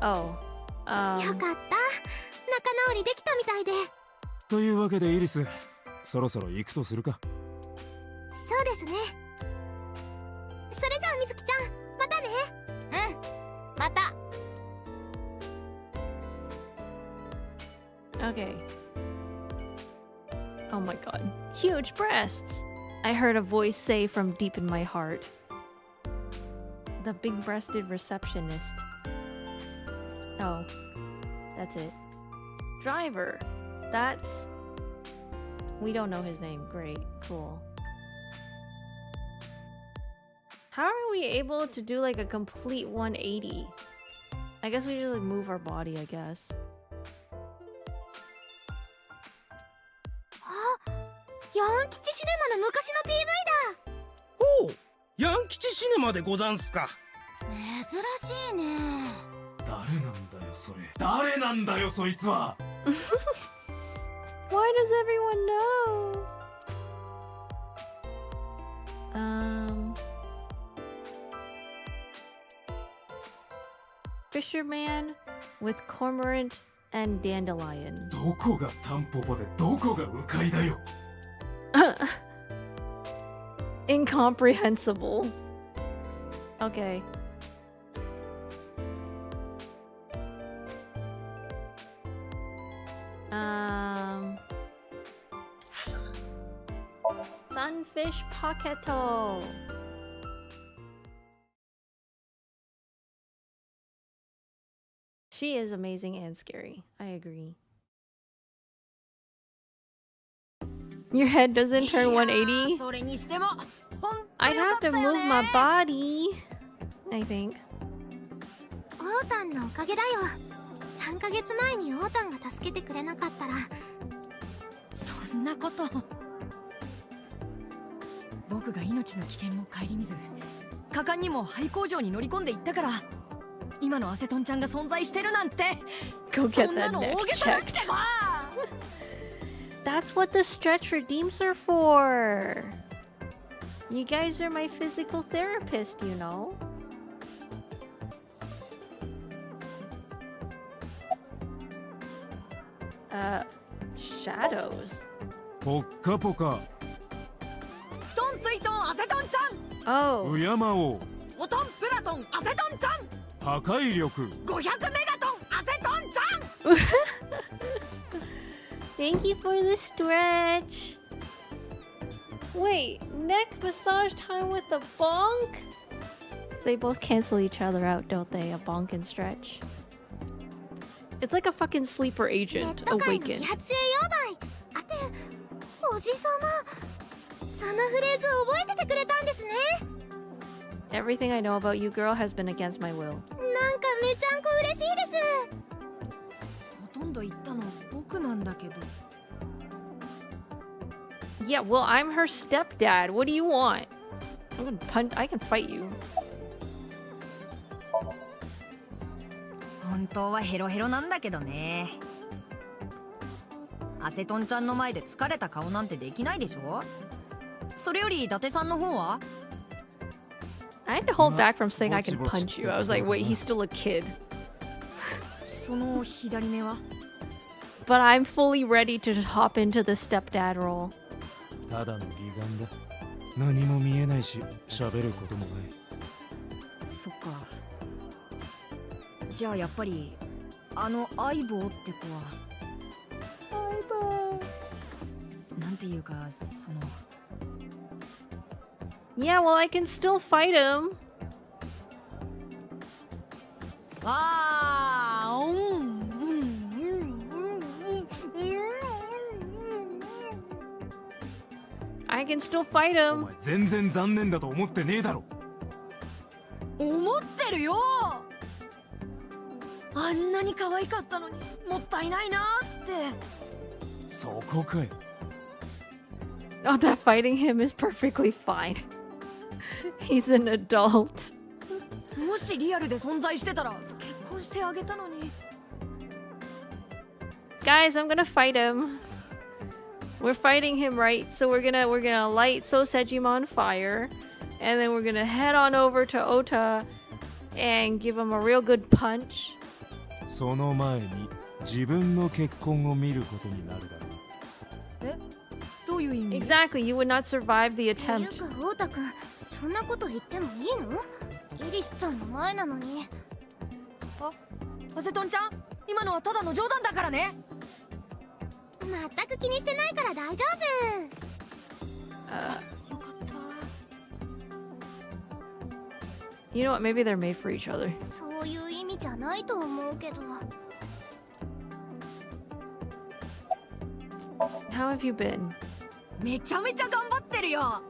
Oh. よかった。仲直りできたみたいで。というわけでイリス、そろそろ行くとするか。そうですね。それじゃあみずきちゃん、またね。うん、また。Okay. Oh my god. Huge breasts! I heard a voice say from deep in my heart. The big-breasted receptionist. Oh. That's it. Driver. That's... We don't know his name. Great. Cool. How are we able to do like a complete 180? I guess we just like move our body, I guess. ヤン吉シネマの昔の PV だ。おう、ヤン吉シネマでござんすか。珍しいね。誰なんだよそれ。誰なんだよそいつは。Why does everyone know? Fisherman with cormorant and dandelion. どこがタンポポでどこが鵜飼だよ。Incomprehensible. Okay. Sunfish Pocketo. She is amazing and scary. I agree. Your head doesn't turn 180? それにしても、ほんと I'd よか have ったよ to ね。 move my body, I think. オータンのおかげだよ。3ヶ月前にオータンが助けてくれなかったら。そんなこと。僕が命の危険も顧みず、果敢にも廃工場に乗り込んでいったから、今のアセトンちゃんが存在してるなんて。 Go そ get んな that の neck 大げさだって checked. ば。That's what the stretch redeems are for. You guys are my physical therapist, you know. Shadows. ポッカポカ。布団水遁アセトンちゃん。 Oh. ウヤマオ。オトンプラトンアセトンちゃん。破壊力。500メガトンアセトンちゃん。Thank you for the stretch. Wait, neck massage time with a bonk? They both cancel each other out, don't they? A bonk and stretch. It's like a fucking sleeper ネッ agent ト界の awakened. 理髪栄養剤。あて、おじさま。そのフレーズ覚えててくれたんですね。 Everything I know about you, girl, has been against my will. なんかめちゃんこ嬉しいです。ほとんど言ったの僕なんだけど。 Yeah, well, I'm her stepdad. What do you want? I'm gonna punch. I can fight you. 本当はヘロヘロなんだけどね。アセトンちゃんの前で疲れた顔なんてできないでしょ。それより伊達さんの方は I had to hold back from saying I can punch you. I was like, wait, he's still a kid. その左目は But I'm fully ready to hop into the stepdad role. ただの義眼だ。何も見えないし、喋ることもない。そっか。じゃあやっぱりあの相棒って子は。相棒。なんていうかその。Yeah, well, I can still fight him. I can still fight お him. 前全然残念だと思ってねえだろ。思ってるよ。あんなに可愛かったのにもったいないなって。そこかい。Oh, that fighting him is perfectly fine. He's an adult. もしリアルで存在してたら結婚してあげたのに。Guys, I'm gonna fight him. We're fighting him, right? So we're gonna light Sosejima on fire, and then we're gonna head on over to Ota and give him a real good punch. その前に自分の結婚を見ることになるだろう。え、どういう意味？ Exactly, you would not survive the っていう attempt. かオータ君、そんなこと言ってもいいの？イリスちゃんの前なのに。アセトンちゃん、今のはただの冗談だからね。全く気にしてないから大丈夫。よかった。You know what? Maybe they're made for each other. そういう意味じゃないと思うけど。How have you been? めちゃめちゃ頑張ってるよ。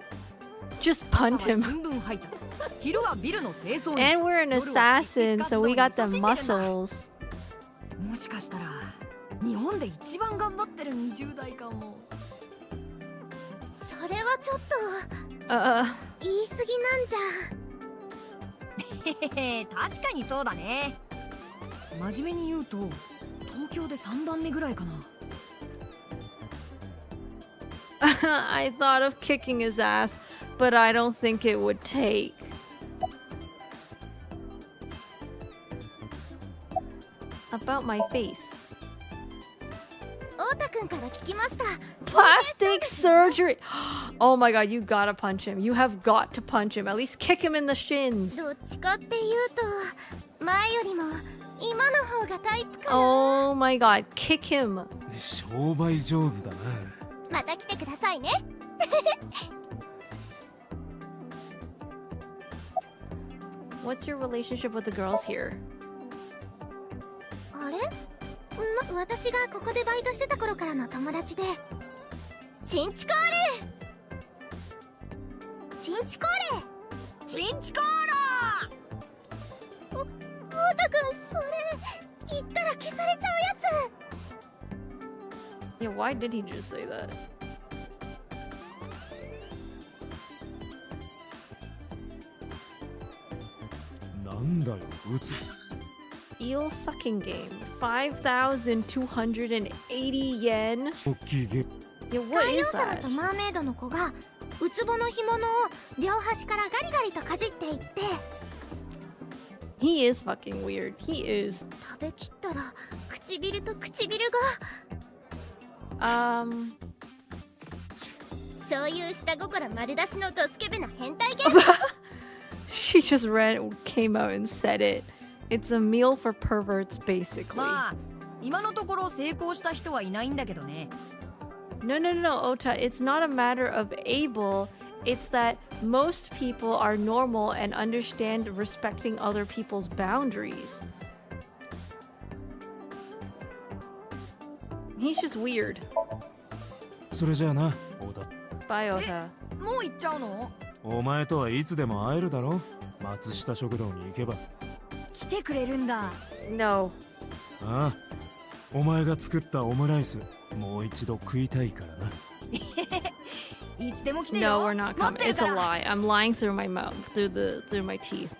Just punt 朝は him. 新聞配達、昼はビルの清掃員。 And we're an assassin, so we got the muscles. もしかしたら日本で一番頑張ってる20代かも。それはちょっと 言い過ぎなんじゃ。へへ、確かにそうだね。真面目に言うと東京で3番目ぐらいかな。I thought of kicking his ass, but I don't think it would take. About my face. オータ君から聞きました。 Plastic surgery! Oh my god, you gotta punch him. You have got to punch him. At least kick him in the shins. どっちかっていうと前よりも今の方がタイプかな。 Oh my god, kick him. 商売上手だな。また来てくださいね。What's your relationship with the girls here? あれ？私がここでバイトしてた頃からの友達で。チンチコーレ！チンチコーレ！チンチコーラ！オータ君、それ言ったら消されちゃうやつ。 Yeah, why did he just say that? Eel sucking game. 5,280 yen. 大きいゲ Yeah, what 海王 is 様 that? とマーメイドの子がウツボの干物を両端からガリガリとかじっていって、 He is fucking weird. He is. 食べきったら唇と唇が。そういう下心丸出しのドスケベな変態ゲーム。 She just came out and said it. It's a meal for perverts, basically. まあ今のところ成功した人はいないんだけどね。 No, Ota. It's not a matter of able. It's that most people are normal and understand respecting other people's boundaries. He's just weird. それじゃあな、オダ。 Bye, Ota. もう行っちゃうの？お前とはいつでも会えるだろ。松下食堂に行けば。来てくれるんだ。 No. ああ、お前が作ったオムライス、もう一度食いたいからな。いつでも来てよ。 No, we're not coming. It's a lie. I'm lying through my mouth, through my teeth.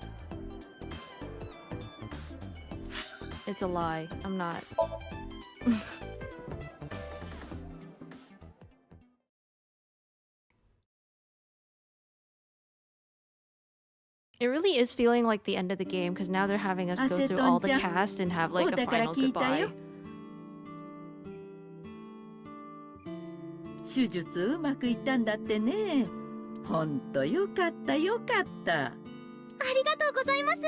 It's a lie. I'm not. It really is feeling like the end of the game because now they're having us go through all the cast and have like a final goodbye. 手術うまくいったんだってね。ほんとよかったよかった。ありがとうございます。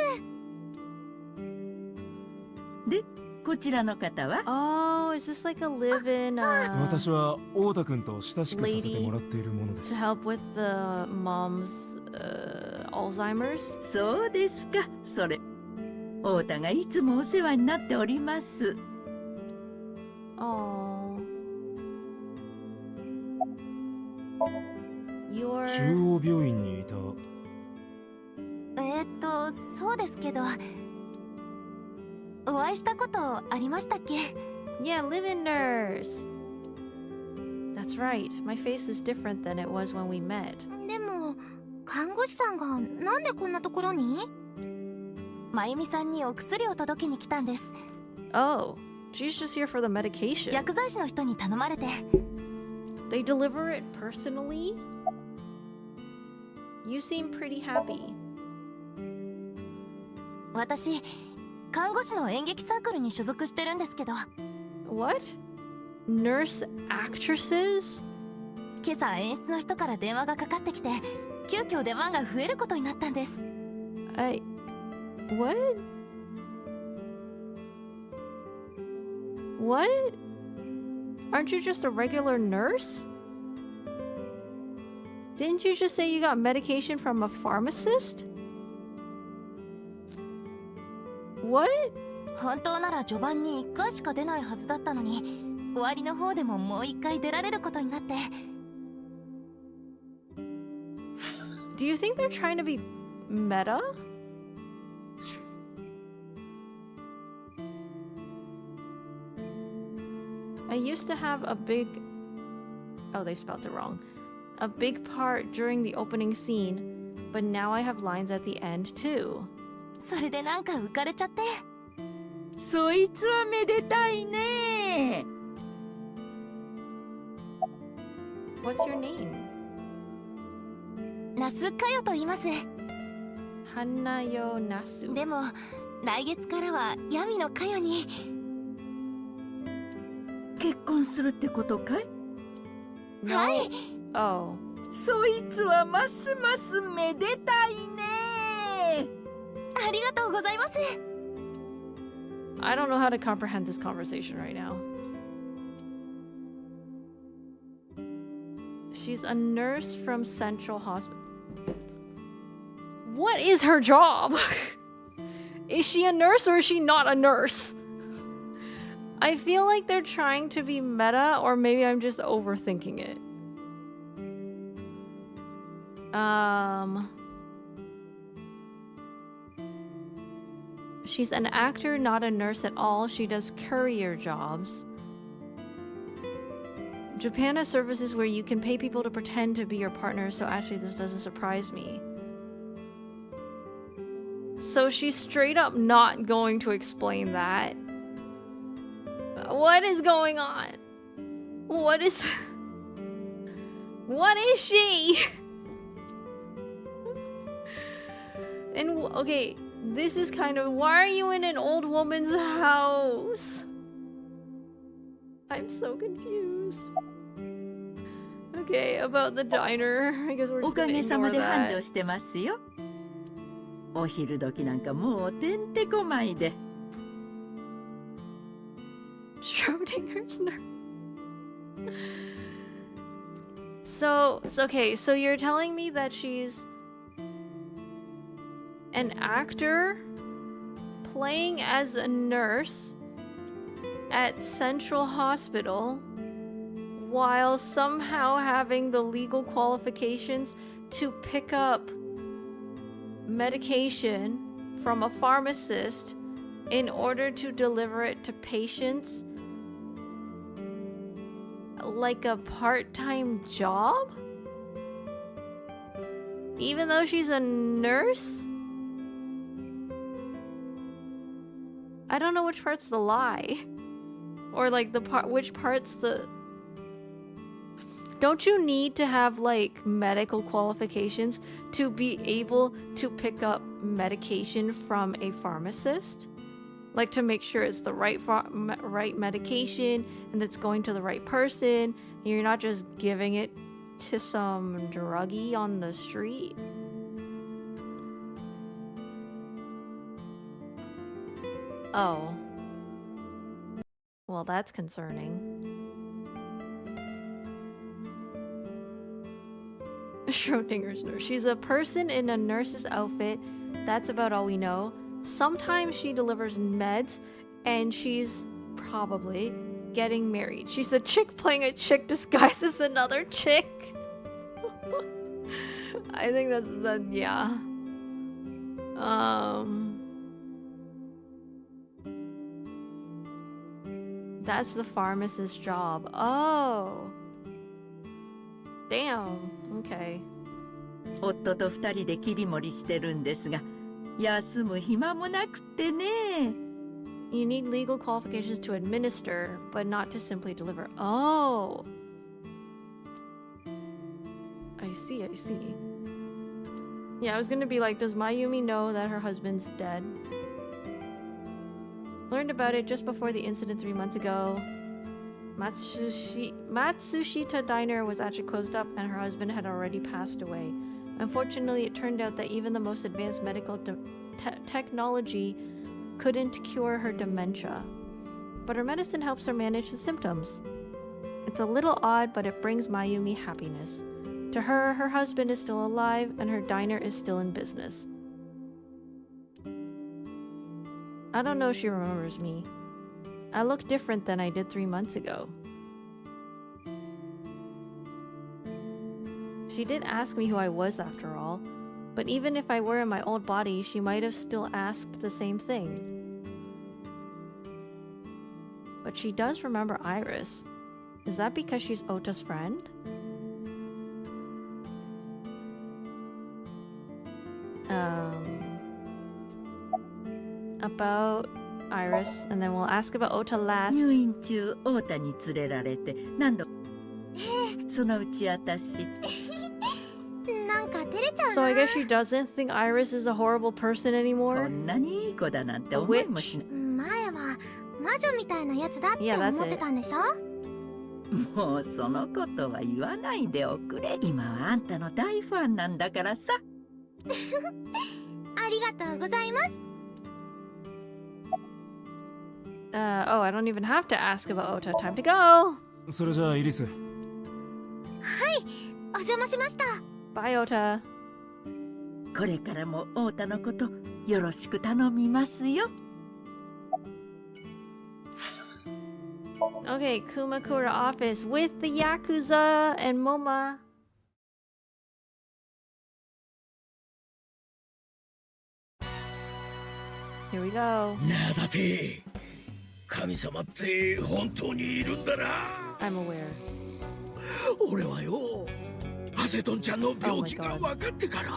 で、こちらの方は？ Oh, is this like a live-in 私は太田君と親しくさせてもらっているもので to す。 help with the mom's Alzheimer's? そうですか。それ太田がいつもお世話になっております。 Oh. You're 中央病院にいた。そうですけど、お会いしたことありましたっけ？ Yeah, live-in nurse. That's right. My face is different than it was when we met. でも、看護師さんがなんでこんなところに？まゆみさんにお薬を届けに来たんです。 Oh, she's just here for the medication. 薬剤師の人に頼まれて。They deliver it personally? You seem pretty happy. 私、看護師の演劇サークルに所属してるんですけど。 What? Nurse actresses? 今朝演出の人から電話がかかってきて、急遽出番が増えることになったんです。What? What? Aren't you just a regular nurse? Didn't you just say you got medication from a pharmacist? What? 本当なら序盤に1回しか出ないはずだったのに、終わりの方でももう1回出られることになって。Do you think they're trying to be meta? I used to have a big... Oh, they spelled it wrong. A big part during the opening scene, but now I have lines at the end too. それでなんか浮かれちゃって。そいつはめでたいね。 What's your name? ナスカヨと言います。 Hanayo Nasu. でも来月からはヤミのカヨに。結婚するってことかい？はい。Oh. そいつはますますめでたいね。ありがとうございます。 I don't know how to comprehend this conversation right now. She's a nurse from Central Hospital. What is her job? Is she a nurse or is she not a nurse? I feel like they're trying to be meta, or maybe I'm just overthinking it. She's an actor, not a nurse at all. She does courier jobs. Japan has services where you can pay people to pretend to be your partner, so actually this doesn't surprise me. So she's straight up not going to explain that. What is going on? What is... What is she? And, okay, this is kind of... Why are you in an old woman's house? I'm so confused. Okay, about the diner. I guess we're just gonna ignore that. おかげさまで繁盛してますよ。お昼時なんかもうてんてこまいで。Schrodinger's nurse. So, okay, so you're telling me that she's an actor playing as a nurse at Central Hospital while somehow having the legal qualifications to pick up medication from a pharmacist in order to deliver it to patients like a part-time job? Even though she's a nurse? I don't know which part's the lie. Or like the part, which part's the... Don't you need to have like medical qualifications to be able to pick up medication from a pharmacist? like to make sure it's the right right medication and it's going to the right person. And you're not just giving it to some druggie on the street. Oh. Well, that's concerning. Schrodinger's nurse. She's a person in a nurse's outfit. That's about all we know. Sometimes she delivers meds, and she's probably getting married. She's a chick playing a chick disguised as another chick. I think that's yeah. That's the pharmacist's job. Oh. Damn. Okay. 夫と二人で切り盛りしてるんですが、休む暇もなくってね。You need legal qualifications to administer, but not to simply deliver. Oh. I see, I see. Yeah, I was gonna be like, does Mayumi know that her husband's dead? Learned about it just before the incident 3 months ago. Matsushita Diner was actually closed up and her husband had already passed away. Unfortunately, it turned out that even the most advanced medical technology couldn't cure her dementia. But her medicine helps her manage the symptoms. It's a little odd, but it brings Mayumi happiness. To her, her husband is still alive and her diner is still in business. I don't know if she remembers me. I look different than I did 3 months ago. She did ask me who I was after all, but even if I were in my old body, she might have still asked the same thing. But she does remember Iris. Is that because she's Ota's friend? About Iris, and then we'll ask about Ota last. 入院中、オータに連れられて何度そのうち私なんか照れちゃう So な I guess she doesn't think Iris is a horrible person こ anymore? んなにいい子だなんて思いもしない。前は魔女みたいなやつだって Yeah, that's 思ってたんでしょもうそのことは言わないでおくれ。今はあんたの大ファンなんだからさ。ありがとうございます Oh, I don't even have to ask about Ota. Time to go! それじゃあイリス。はいお邪魔しました Bye, Ota. これからもオータのことよろしく頼みますよ。Okay, Kumakura office with the Yakuza and Moma. Here we go. なだて神様って本当にいるんだな。 I'm aware. 俺はよハセトンちゃんの病気が分かってから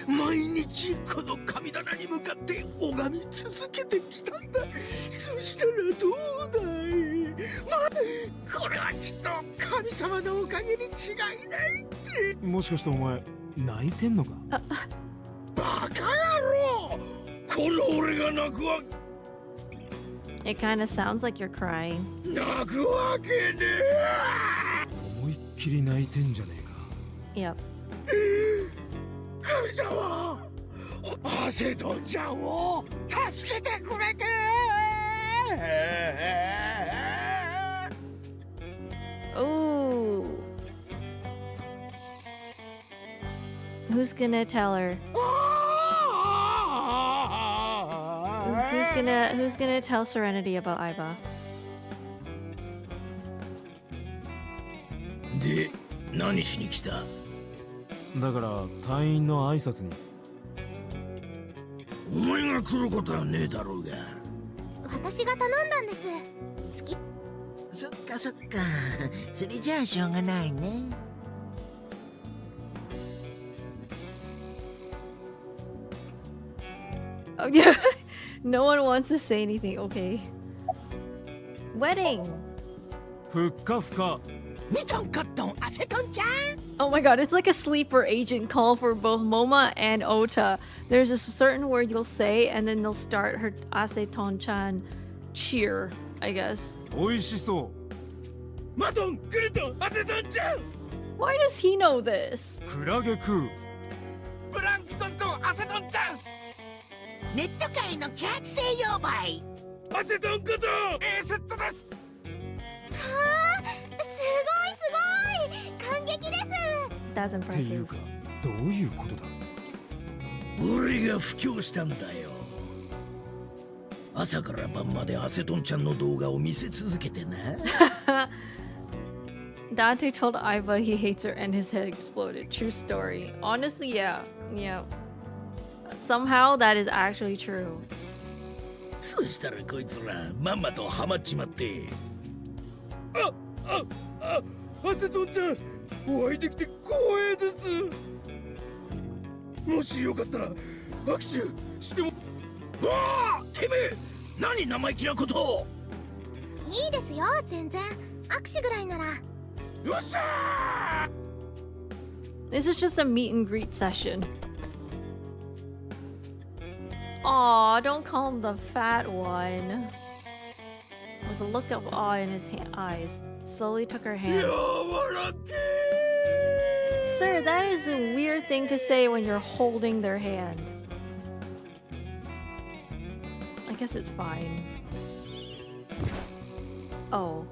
毎日この神棚に向かって拝み続けてきたんだ。そしたらどうだい、これはきっと神様のおかげに違いないって。もしかしてお前泣いてんのか？バカ野郎、この俺が泣くわ It kind of sounds like you're crying. 泣くわけねえ。思いっきり泣いてんじゃねえか。 Yep. 神様、ハセトンちゃんを助けてくれて。Ooh. Who's gonna tell her? Who's gonna tell Serenity about Aiba? で、何しに来た？だから隊員の挨拶に。お前が来ることはねえだろうが。私が頼んだんです好きそっかそっか、それじゃあしょうがないね。Oh yeah. No one wants to say anything. Okay. Wedding. ふっかふか。見とんこっとんアセトンちゃん Oh my god, it's like a sleeper agent call for both Moma and Ota. There's a certain word you'll say, and then they'll start her Aseton-chan cheer, I guess. おいしそう。マトン、クルトン、アセトンちゃん Why does he know this? クラゲ食う。プランクトンとアセトンちゃんネット界のキャッツ性妖媒。アセトンこと A セットです。はあ、すごいすごい感激です。 That's っていう impressive. か、どういうことだ。俺が布教したんだよ。朝から晩までアセトンちゃんの動画を見せ続けてな。Dante told Aiba he hates her and his head exploded. True story. Honestly, yeah. Yeah. Somehow that is actually true. そしたらこいつらまんまとハマっちまって。アセトンちゃん、お会いできて光栄です。もしよかったら握手しても。わあ、てめえ、何生意気なことを。いいですよ、全然。握手ぐらいなら。よっしゃー。 This is just a meet and greet session. Aw, don't call him the fat one. With a look of awe in his eyes, slowly took her hand. Sir, that is a weird thing to say when you're holding their hand. I guess it's fine. Oh.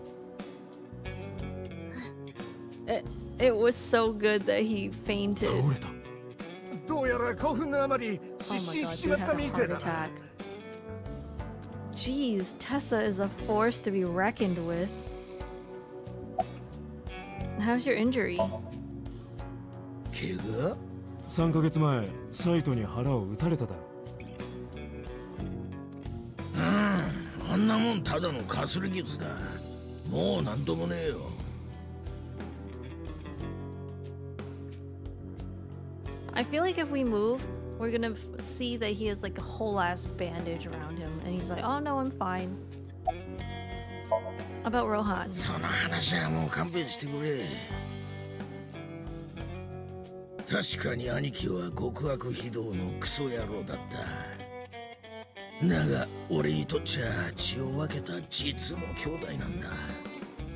It was so good that he fainted. 倒れた。どうやら興奮のあまり Oh my god, dude had a heart attack. Jeez, Tessa is a force to be reckoned with. How's your injury? 怪我3ヶ月前、サイトに腹を撃たれただろ。あんなもんただのかすり傷だ。もうなんともねえよ。I feel like if we move, we're gonna see that he has like a whole ass bandage around him, and he's like, "Oh no, I'm fine." About Rohan. その話はもう勘弁してくれ。確かに兄貴は極悪非道のクソ野郎だった。だが俺にとっちゃ血を分けた実の兄弟なんだ。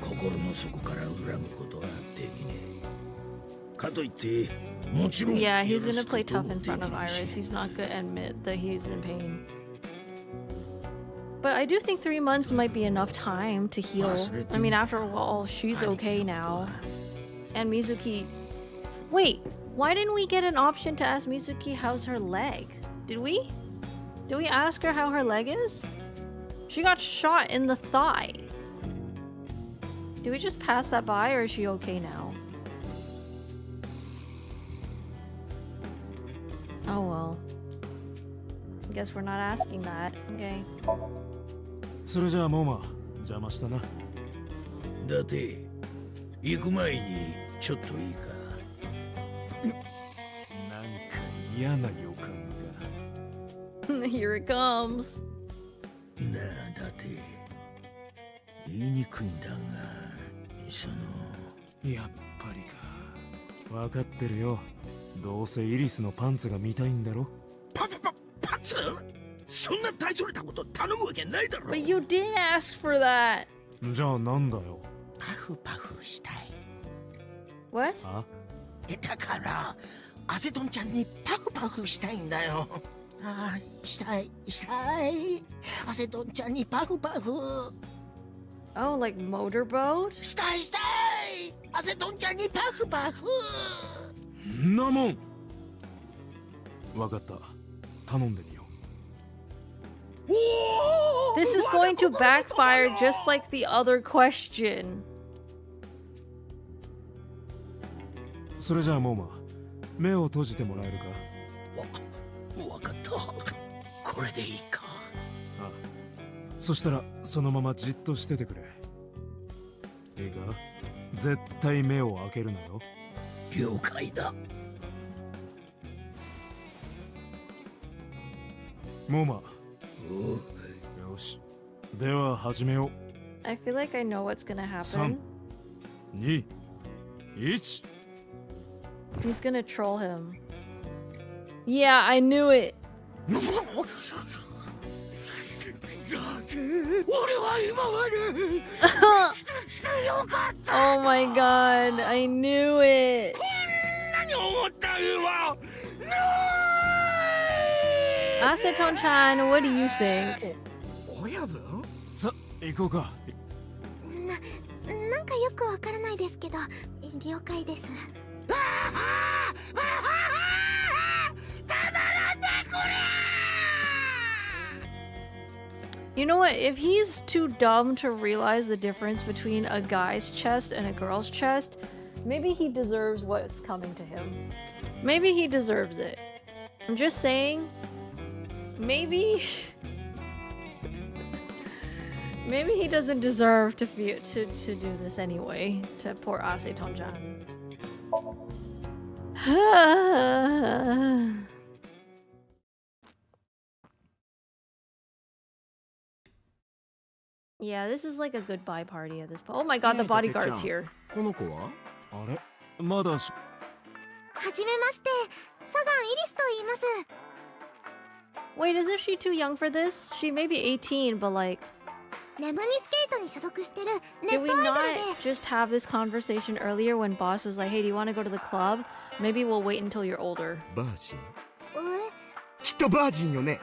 心の底から恨むことはできねえ。かといってもちろん Yeah, he's gonna play tough in front of Iris. He's not gonna admit that he's in pain. But I do think 3 months might be enough time to heal. I mean, after all, she's okay now. And Mizuki... Wait, why didn't we get an option to ask Mizuki how's her leg? Did we? Did we ask her how her leg is? She got shot in the thigh. Did we just pass that by, or is she okay now? Oh well. I guess we're not asking that. Okay. それじゃあモーマ、邪魔したな。だって行く前にちょっといいか。なんか嫌な予感が。Here it comes. なあ、だって言いにくいんだが、そのやっぱりか。わかってるよ。どうせイリスのパンツが見たいんだろ。パンツ？そんな大それたこと頼むわけないだろ。 But you did ask for that. じゃあなんだよ。パフパフしたい。 What? あ？だからアセトンちゃんにパフパフしたいんだよ。ああ、したい。アセトンちゃんにパフパフ。Oh, like motorboat? したい。アセトンちゃんにパフパフ。んなもん。わかった。頼んでみよう。This is going to backfire just like the other question. それじゃあモーマ、目を閉じてもらえるか。わかった。これでいいか。ああ、そしたらそのままじっとしててくれ。いいか、絶対目を開けるなよ。了解だ。モーマ。よし。では始めよう。 I feel like I know what's gonna happen. 3、2、1。 He's gonna troll him. Yeah, I knew it. 俺は今までよかった。 Oh my god, I knew it. 何思った今。Acetone-chan, what do you think? 親分？さ、行こうか。なんかよくわからないですけど、了解です。You know what? If he's too dumb to realize the difference between a guy's chest and a girl's chest, maybe he deserves what's coming to him. Maybe he deserves it. I'm just saying, maybe maybe he doesn't deserve to do this anyway to poor Acetone-chan. Yeah, this is like a goodbye party at this point. Oh my god, the bodyguard's here. この子は？あれ？まだし。はじめまして、サガン・イリスと言います。 Wait, isn't she too young for this? She may be 18, but like... レムニスケートに所属してるネ Did ッ we トアイド not ルで、 just have this conversation earlier when boss was like, hey, do you want to go to the club? Maybe we'll wait until you're older. バージン？きっとバージンよね。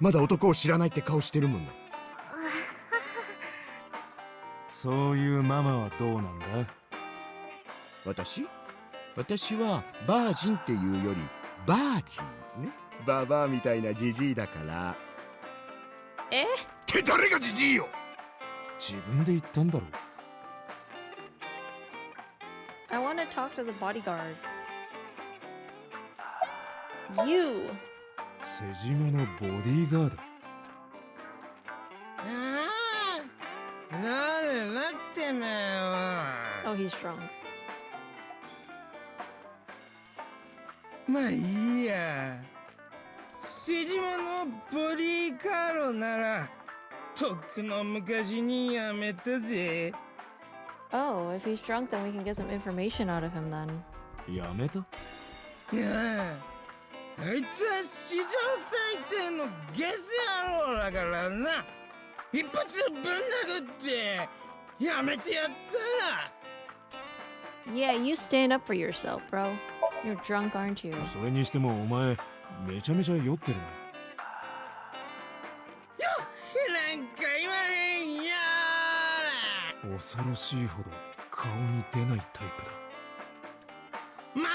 まだ男を知らないって顔してるもんな。そういうママはどうなんだ？私はバージンっていうよりバージンね。ババアみたいなジジイだから。え？って誰がジジイよ。自分で言ったんだろ。I want to talk to the bodyguard. You. セジメのボディーガード。なんなってめえよ。 Oh, he's drunk. まあいいや。瀬島のボディーガードならとっくの昔にやめたぜ。 Oh, if he's drunk, then we can get some information out of him then. やめた？あいつは史上最低のゲス野郎だからな。一発ぶん殴ってやめてやったら。 Yeah, you stand up for yourself, bro. You're drunk, aren't you? それにしてもお前めちゃめちゃ酔ってるな。なんか言わへんやー。恐ろしいほど顔に出ないタイプだ。ママ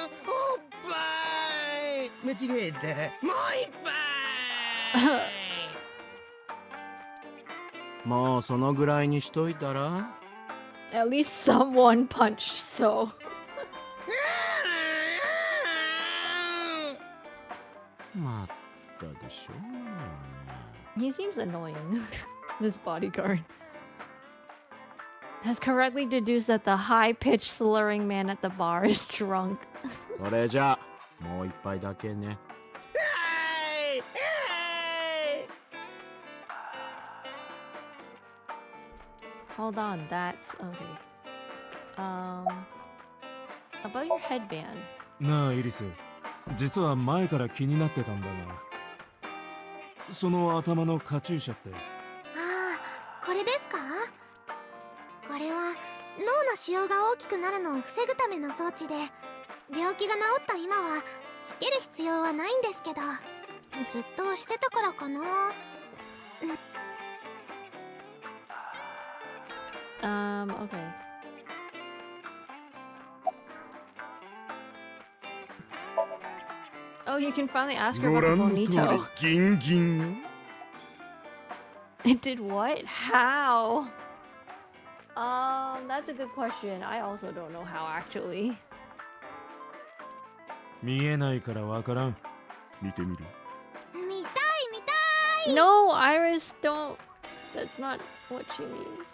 おっぱい間違えた。もう一杯。もうそのぐらいにしといたら。 At least someone punched, so. まったくしょうがないわね。 He seems annoying, this bodyguard. Has correctly deduced that the high-pitched slurring man at the bar is drunk. それじゃもう一杯だけね。Hold on, that's okay. About your headband. なあイリス、実は前から気になってたんだが、その頭のカチューシャって。ああ、これですか？これは脳の使用が大きくなるのを防ぐための装置で、病気が治った今はつける必要はないんですけど、ずっとしてたからかな。Okay. Oh, you can finally ask her ご about 覧 the の通り bonito. ギンギンよ。 It did what? How? That's a good question. I also don't know how actually. 見えないからわからん。見てみる。見たい見たい。 No, Iris, don't. That's not what she means.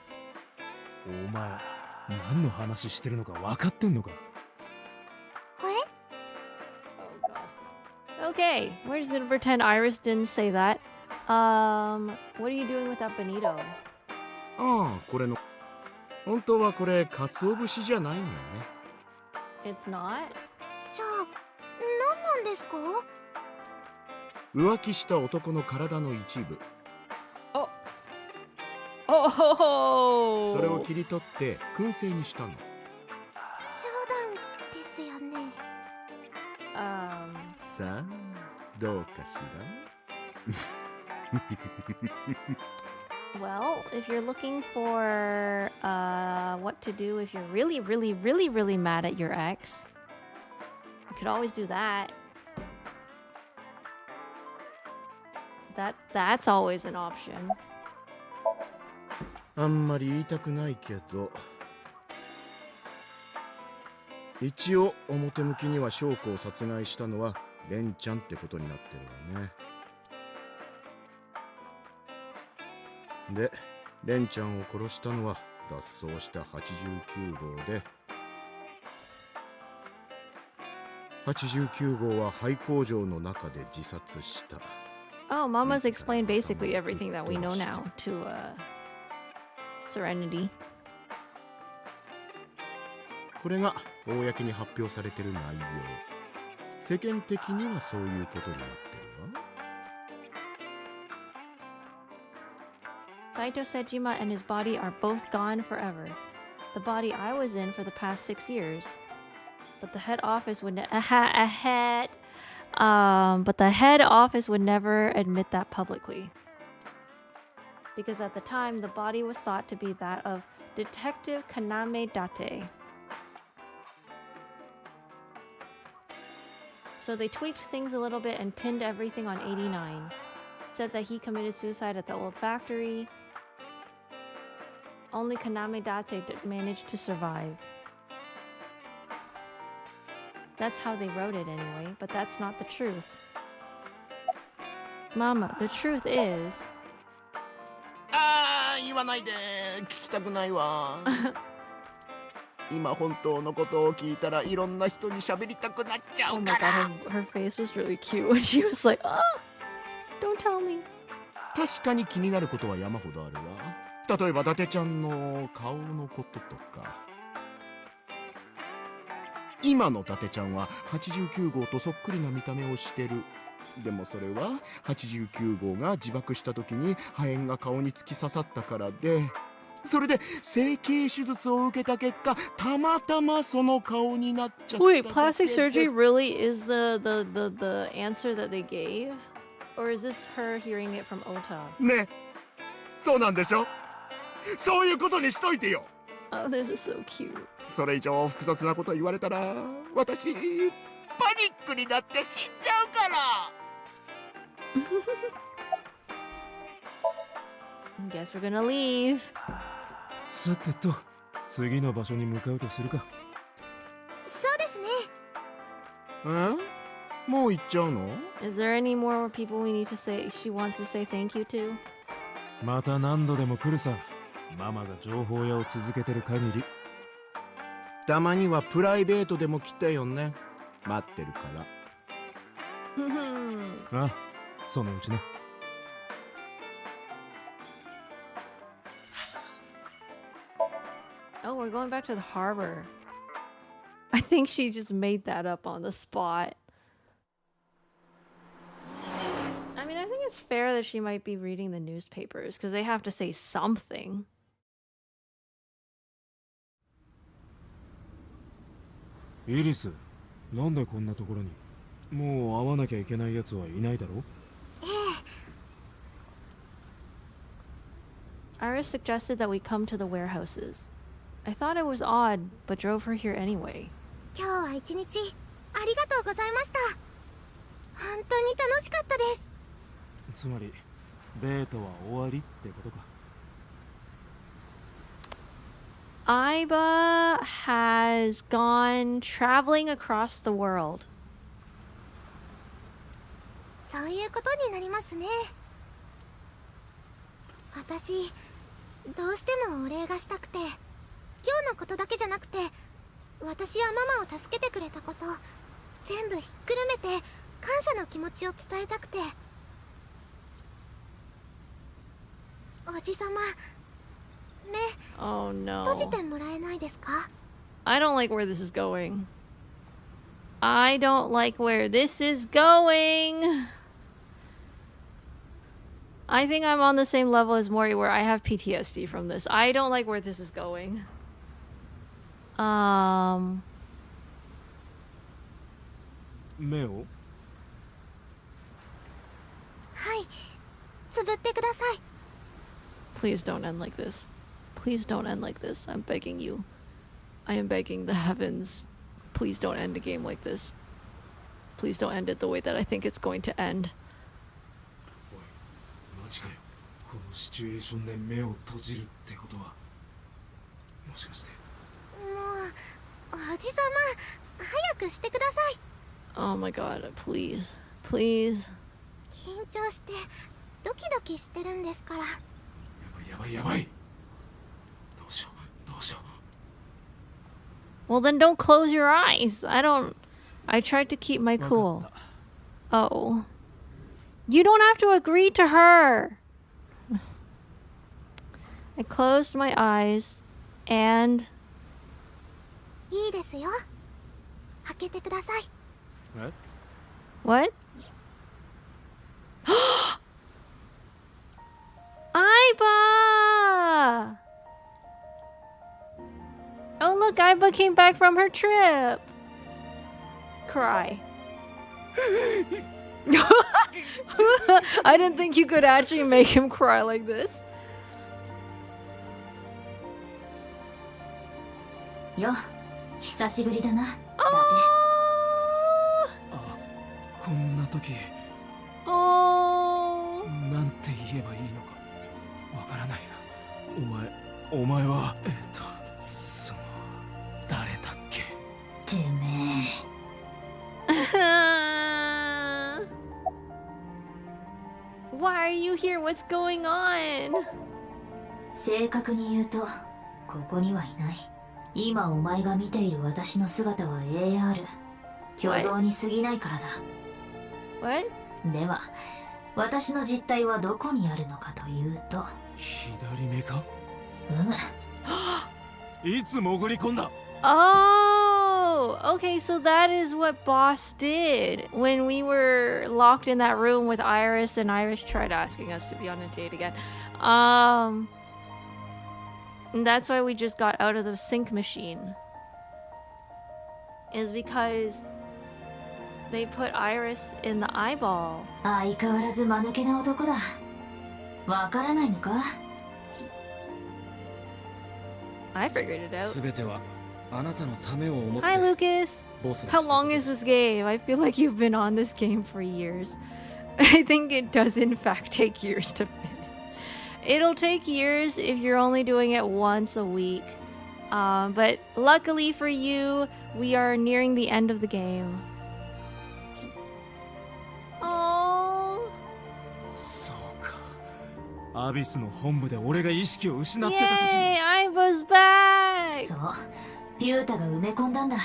お前、何の話してるのか分かってんのか？ Okay, we're just gonna pretend Iris didn't say that. What are you doing with that bonito? ああ、これの。本当はこれ鰹節じゃないのよね。 It's not? じゃあ何なんですか？浮気した男の体の一部。それを切り取って燻製にしたの。冗談ですよね。さあどうかしら。Well, if you're looking for what to do if you're really, really, really, really mad at your ex, you could always do that. That's always an option. あんまり言いたくないけど、一応表向きには翔子を殺害したのはレンちゃんってことになってるわね。で、レンちゃんを殺したのは脱走した89号で、89号は廃工場の中で自殺した。Oh, Mama's explained basically everything that we know now to Serenity. これが公に発表されてる内容。世間的にはそういうことになってるわ。Saito Sejima and his body are both gone forever. The body I was in for the past 6 years. But the head office would but the head office would never admit that publicly. Because at the time, the body was thought to be that of Detective Kaname Date. So they tweaked things a little bit and pinned everything on 89. Said that he committed suicide at the old factory. Only Kaname Date managed to survive. That's how they wrote it anyway, but that's not the truth. Mama, the truth is... ああ、言わないで。聞きたくないわ。今本当のことを聞いたらいろんな人に喋りたくなっちゃうから。Oh my god, her face was really cute when she was like, ah, don't tell me. 確かに気になることは山ほどあるわ。例えば伊達ちゃんの顔のこととか。今の伊達ちゃんは89号とそっくりな見た目をしてる。でもそれは89号が自爆した時に破片が顔に突き刺さったからで、それで整形手術を受けた結果、たまたまその顔になっちゃった。Wait, plastic surgery really is the answer that they gave? Or is this her hearing it from Ota? ね、そうなんでしょ？そういうことにしといてよ。Oh, this is so cute. それ以上複雑なこと言われたら、私パニックになって死んじゃうから。Guess we're gonna leave. さてと、次の場所に向かうとするか。そうですね。もう行っちゃうの？ Is there any more people we need to say she wants to say thank you to? また何度でも来るさ。ママが情報屋を続けてる限り。たまにはプライベートでも来たよね。待ってるから。あ、そのうちね。Oh, we're going back to the harbor. I think she just made that up on the spot. I mean, I think it's fair that she might be reading the newspapers because they have to say something. イリス、なんでこんなところに？もう会わなきゃいけないやつはいないだろ？ええ。Iris suggested that we come to the warehouses. I thought it was odd, but drove her here anyway. 今日は一日ありがとうございました。本当に楽しかったです。つまり、デートは終わりってことか。Aiba has gone traveling across the world. そういうことになりますね。私、どうしてもお礼がしたくて、今日のことだけじゃなくて、私やママを助けてくれたこと、全部ひっくるめて感謝の気持ちを伝えたくて。おじさま、Oh 閉じ no. てもらえないですか？ I don't like where this is going. I don't like where this is going. I think I'm on the same level as Mori where I have PTSD from this. I don't like where this is going. 目をはい、つぶってください。 Please don't end like this. Please don't end like this. I'm begging you. I am begging the heavens. Please don't end a game like this. Please don't end it the way that I think it's going to end. マジかよ。このシチュエーションで目を閉じるってことは、もしかして。もう、おじさま、早くしてください。 Oh my god, please. Please. 緊張してドキドキしてるんですから。やばいやばい。どうしようどうしよう。 Well, then don't close your eyes. I tried to keep my cool. Oh. You don't have to agree to her. I closed my eyes and... いいですよ。開けてください。え What? Aiba! Oh look, Aiba came back from her trip. Cry. I didn't think you could actually make him cry like this. よ、久しぶりだな。こんな時、 Oh. なんて言えばいいのかわからないが、お前はその誰だっけ？てめえ。Why are you here? What's going on? 正確に言うと、ここにはいない。今お前が見ている私の姿は AR。虚像に過ぎないからだ。What? では、私の実体はどこにあるのかというと。左目か？いつ潜り込んだ？ Oh, okay, so that is what Boss did when we were locked in that room with Iris, and Iris tried asking us to be on a date again. And that's why we just got out of the sync machine. Is because they put Iris in the eyeball. 相変わらず間抜けな男だ。わからないのか？ I figured it out. すべてはあなたのためを思って。 Hi, Lucas. ボスが How long is this game? I feel like you've been on this game for years. I think it does, in fact, take years to finish. It'll take years if you're only doing it once a week. But luckily for you, we are nearing the end of the game. Oh. そうか。アビスの本部で俺が意識を失ってた時に。 Yay! I was back! そう、ピュータが埋め込んだんだ。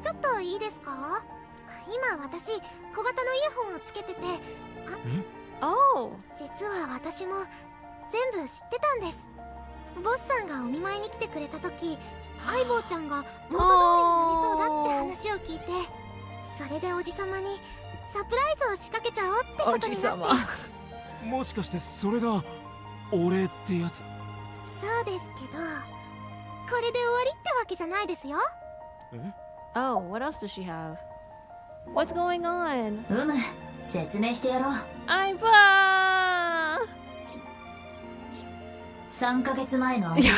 ちょっといいですか？今私、小型のイヤホンをつけてて、Oh! 実は私も全部知ってたんです。ボスさんがお見舞いに来てくれた時、相棒ちゃんが元通りになりそうだって話を聞いて、それでおじさまにサプライズを仕掛けちゃおうってことになって。もしかしてそれが俺ってやつ？そうですけど、これで終わりってわけじゃないですよ。Oh, what else does she have? What's going on? 説明してやろう。Aiba! 3ヶ月前の私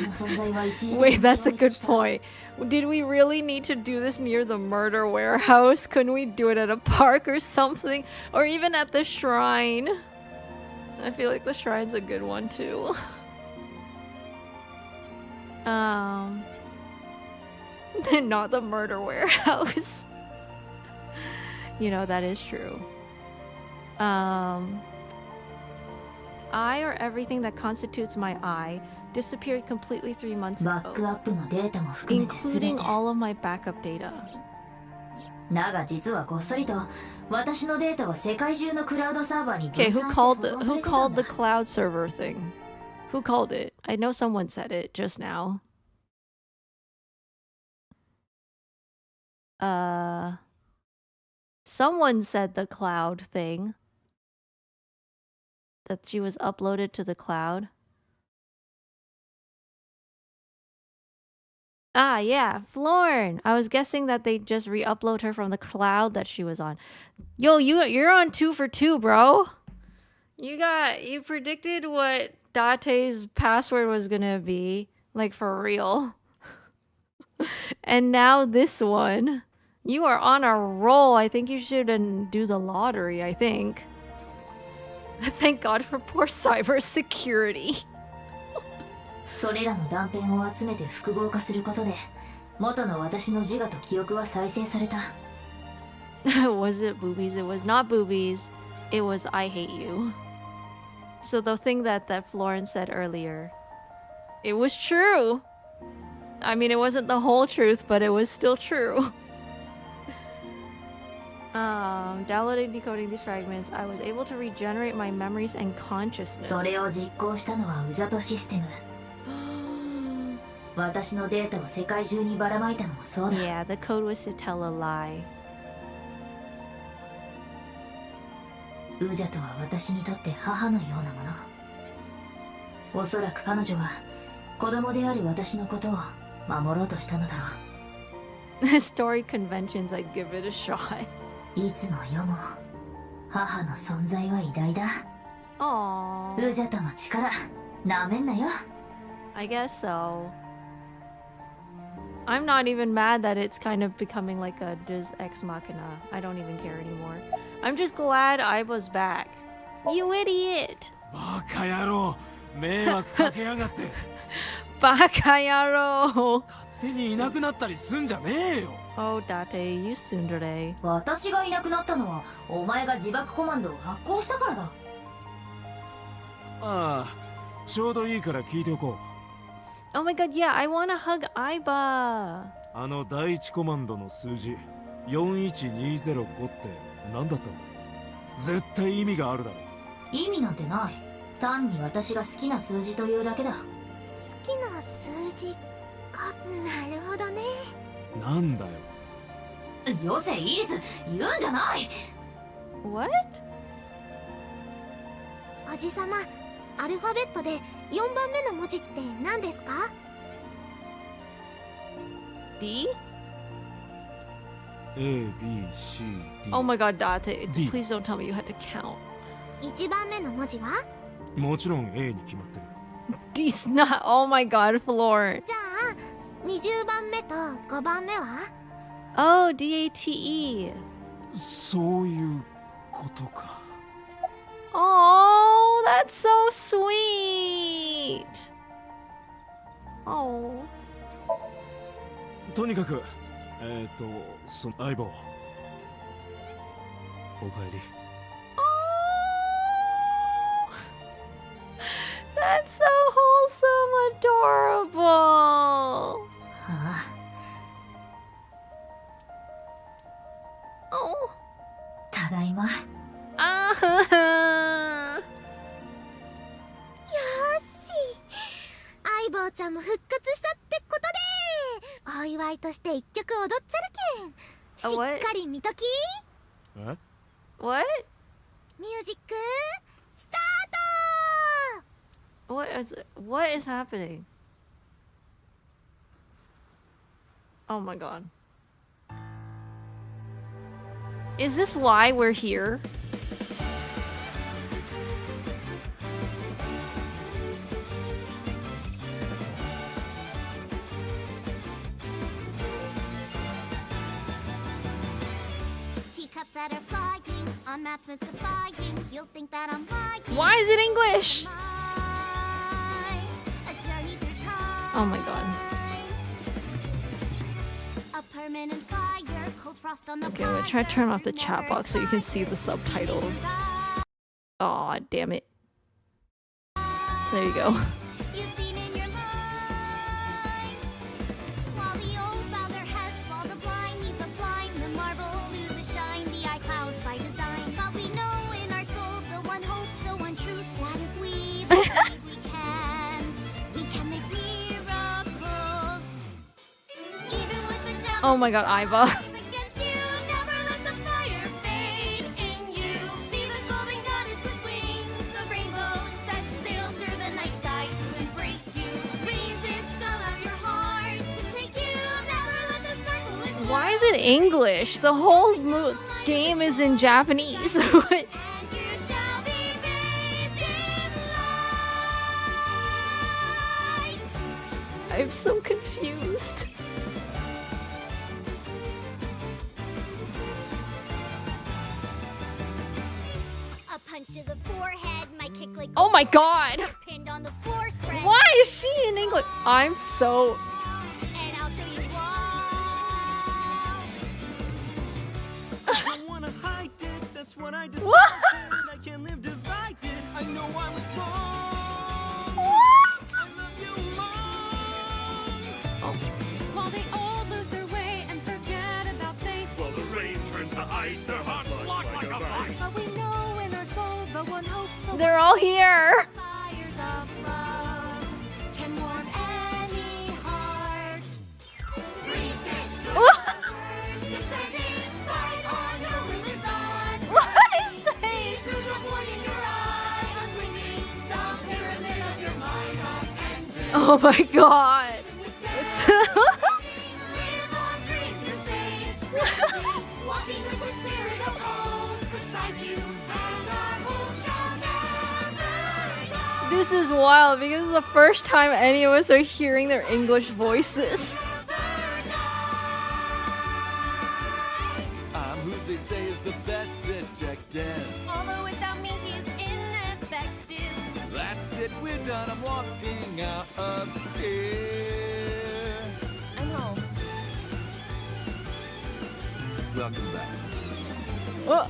の存在は一時 Wait, that's a good point. Did we really need to do this near the murder warehouse? Couldn't we do it at a park or something? Or even at the shrine? I feel like the shrine's a good one too. Not the murder warehouse. You know, that is true. I, or everything that constitutes my eye, disappeared completely 3 months ago, including all of my backup data. だが実はこっそりと私のデータは世界中のクラウドサーバーに Okay, 分 who 散して called 保 the 存さ who れてた called ん the だ。 cloud server thing? Who called it? I know someone said it just now. Someone said the cloud thing. That she was uploaded to the cloud. Ah, yeah, Florn. I was guessing that they just re-upload her from the cloud that she was on. Yo, you're on 2 for 2, bro. You predicted what Date's password was gonna be, like for real. And now this one. You are on a roll. I think you should do the lottery, I think. Thank God for poor cybersecurity. それらの断片を集めて複合化することで元の私の自我と記憶は再生された。Was it boobies? It was not boobies. It was I hate you. So the thing that Florence said earlier, it was true. I mean, it wasn't the whole truth, but it was still true. Downloading, decoding these fragments, I was able to regenerate my memories and consciousness. それを実行したのはウジャトシステム。私のデータを世界中にばらまいたのもそうだ。Yeah, the code was to tell a lie. ウジャとは私にとって母のようなもの。おそらく彼女は子供である私のことを守ろうとしたのだろう。Story conventions, I give it a shot. いつも世も母の存在は偉大だ。Aww. ウジャとの力なめんなよ。I guess so. I'm not even mad that it's kind of becoming like a Deus Ex Machina. I don't even care anymore. I'm just glad I was back. You idiot! バカ野郎、迷惑かけやがって。バカ野郎。勝手にいなくなったりすんじゃねえよ。Oh, Date, you tsundere. 私がいなくなったのはお前が自爆コマンドを発行したからだ。ああ、ちょうどいいから聞いておこう。Oh my god, yeah, I wanna hug Aiba. あの第一コマンドの数字41205って何だったんだ。絶対意味があるだろ。意味なんてない。単に私が好きな数字というだけだ。好きな数字か。なるほどね。なんだよ。よせイリス、言うんじゃない。 What? おじさま、アルファベットで4番目の文字って何ですか？ D? A, B, C, D. Oh my god, Date, D. please don't tell me you had to count. 1番目の文字は？もちろん A に決まってる。D's not. Oh my god, Floor. じゃあ20番目と5番目は？ Oh, DATE. そういうことか。Oh, that's so sweet. Oh. とにかく、その相棒。おかえり。That's so wholesome, adorable. はあ。Oh. ただいま。Ah. よし、相棒ちゃんも復活したってことで、お祝いとして一曲踊っちゃるけん、しっかり見とき。え？ What? ミュージックスタート。 What is happening? Oh my god. Is this why we're here? Teacups that are flying on maps mystifying. You'll think that I'm lying. Why is it English? A journey through time. Oh my god. A permanent fire, cold frost on the Okay, I'm gonna try to turn off the chat box so you can see the subtitles. Aw, damn it. There you go. You've seen in your life. While the old bow their heads, while the blind leave the blind, the marble Oh my god, Aiba. Why is it English? The whole game is in Japanese. What? I'm so confused. A punch to the forehead, my kick like Oh my god! pinned on the floor spread. Why is she in English? I'm so... And I'll show you Don't wanna hide it, that's what I decided. What? I can't live divided. I know I was wrong. What? I love you more. While they all lose their way and forget about faith. While the rain turns to ice, their hearts lock like a vice. But we know in our soul the one hope. They're all here! Fires of love can warm any heart. Resist your What? defending, fight on, no limits on. What is this? Through the void in your eye, unwinging the pyramid of your mind unending. Oh my god. It's Live on, dream your space, breathing, walking with the spirit of old beside you, and our hope shall never die. This is wild because it's the first time any of us are hearing their English voices. I'm who they say is the best detective. Although without me he's ineffective. That's it, we're done. I'm walking out of here. I know. Welcome back. Oh.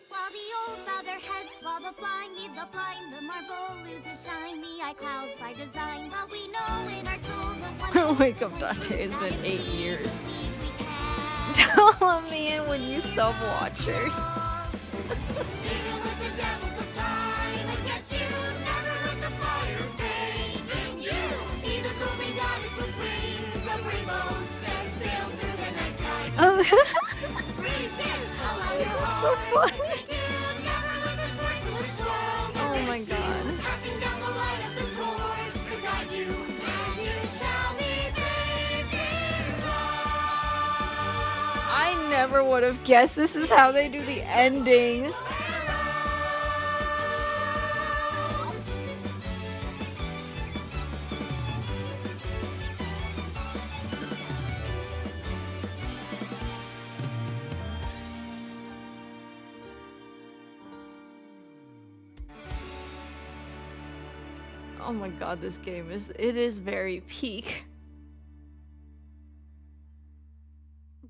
While the old bow their heads, while the blind lead the blind, the marble loses shine, the eye clouds by design. But we know in our soul the one. Wake up, Dante. It's been 8 years. Tell me in when you sub-watchers. Even with the devils of time against you, never let the fire fade in you. See the golden goddess with wings of rainbows, set sail through the night sky. Oh. Resist, allow This your is so heart funny. to take you. Never let this merciless world Oh my erase you. god. Passing down the light of the torch to guide you, and you shall be bathed in light. I never would have guessed this is how they do the ending. Oh my god, this game is very peak.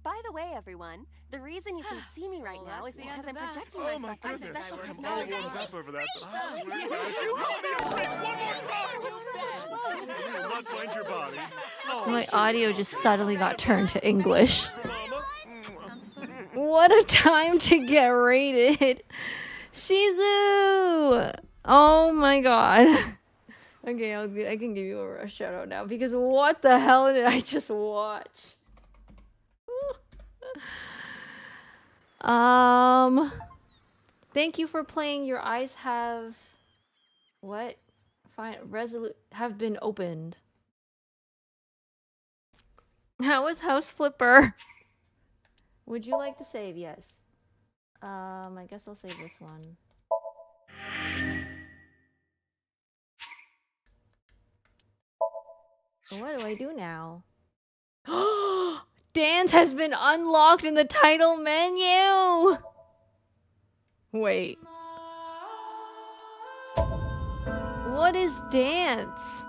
By the way, everyone, the reason you can see me right now is because I'm projecting myself with special technology. over that. You'll not find your body. My audio just suddenly got turned to English. What a time to get rated. Shizu! Oh my god. Okay, I can give you a shout out now because what the hell did I just watch? Thank you for playing. Your eyes have what? Fine, have been opened. How is House Flipper? Would you like to save? Yes. I guess I'll save this one. So what do I do now? Dance has been unlocked in the title menu! Wait. What is dance?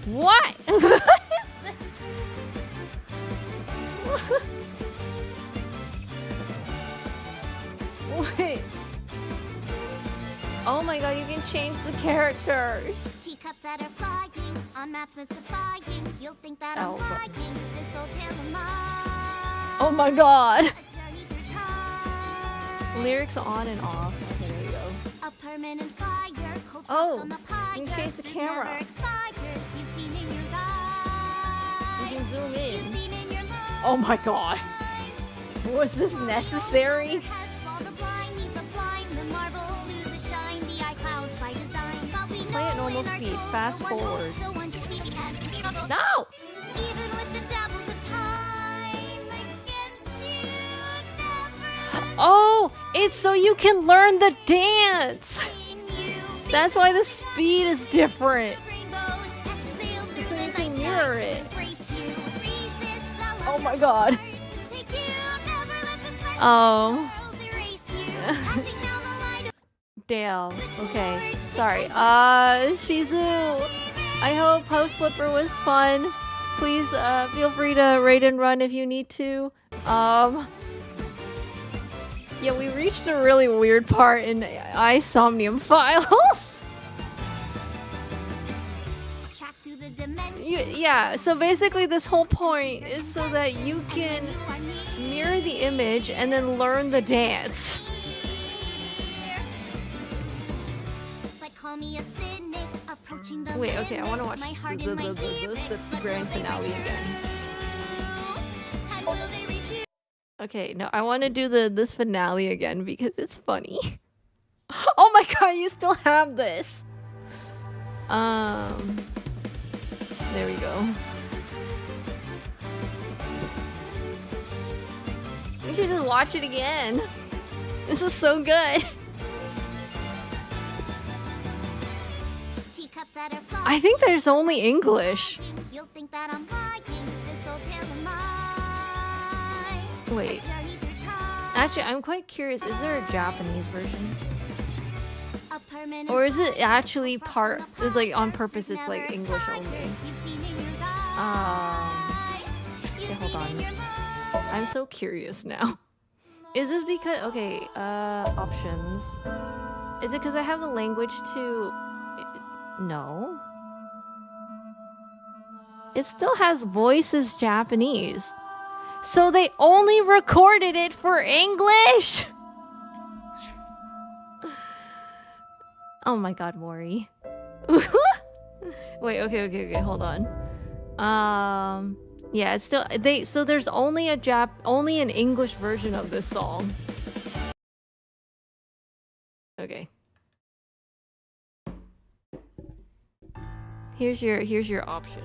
What? What is that? Wait. Oh my god, you can change the characters. Teacups that are flying on maps mystifying. You'll think that I'm lying. This old tale of mine. Oh my god. A journey through time. Lyrics on and off. Okay, there you go. A permanent fire. Cold frost Oh, on the you pyre changed the that camera. never expires. You've seen in your You can life. zoom You've in. seen in your life. Oh my god. Was this necessary? Play at normal speed. Fast forward. No! Even with the devils of time against you, never Oh, it's so you can learn the dance. That's why the speed is different. So you can mirror it. Oh my god. Oh. Damn. Okay. Sorry. Shizu. I hope House Flipper was fun. Please feel free to raid and run if you need to. Yeah, we reached a really weird part in iSomnium Files. Yeah, so basically this whole point is so that you can mirror the image and then learn the dance. Wait, okay, I want to watch the grand finale again. Okay, no, I want to do this finale again because it's funny. Oh my god, you still have this. There we go. We should just watch it again. This is so good. I think there's only English. Wait. Actually, I'm quite curious. Is there a Japanese version? Or is it actually part, like on purpose, it's like English only? Okay, hold on. I'm so curious now. Is this because, okay, options. Is it because I have the language to, no. It still has voices Japanese. So they only recorded it for English? Oh my god, Mori. Wait, okay, hold on. Yeah, it's still so there's only an English version of this song. Okay. Here's your option.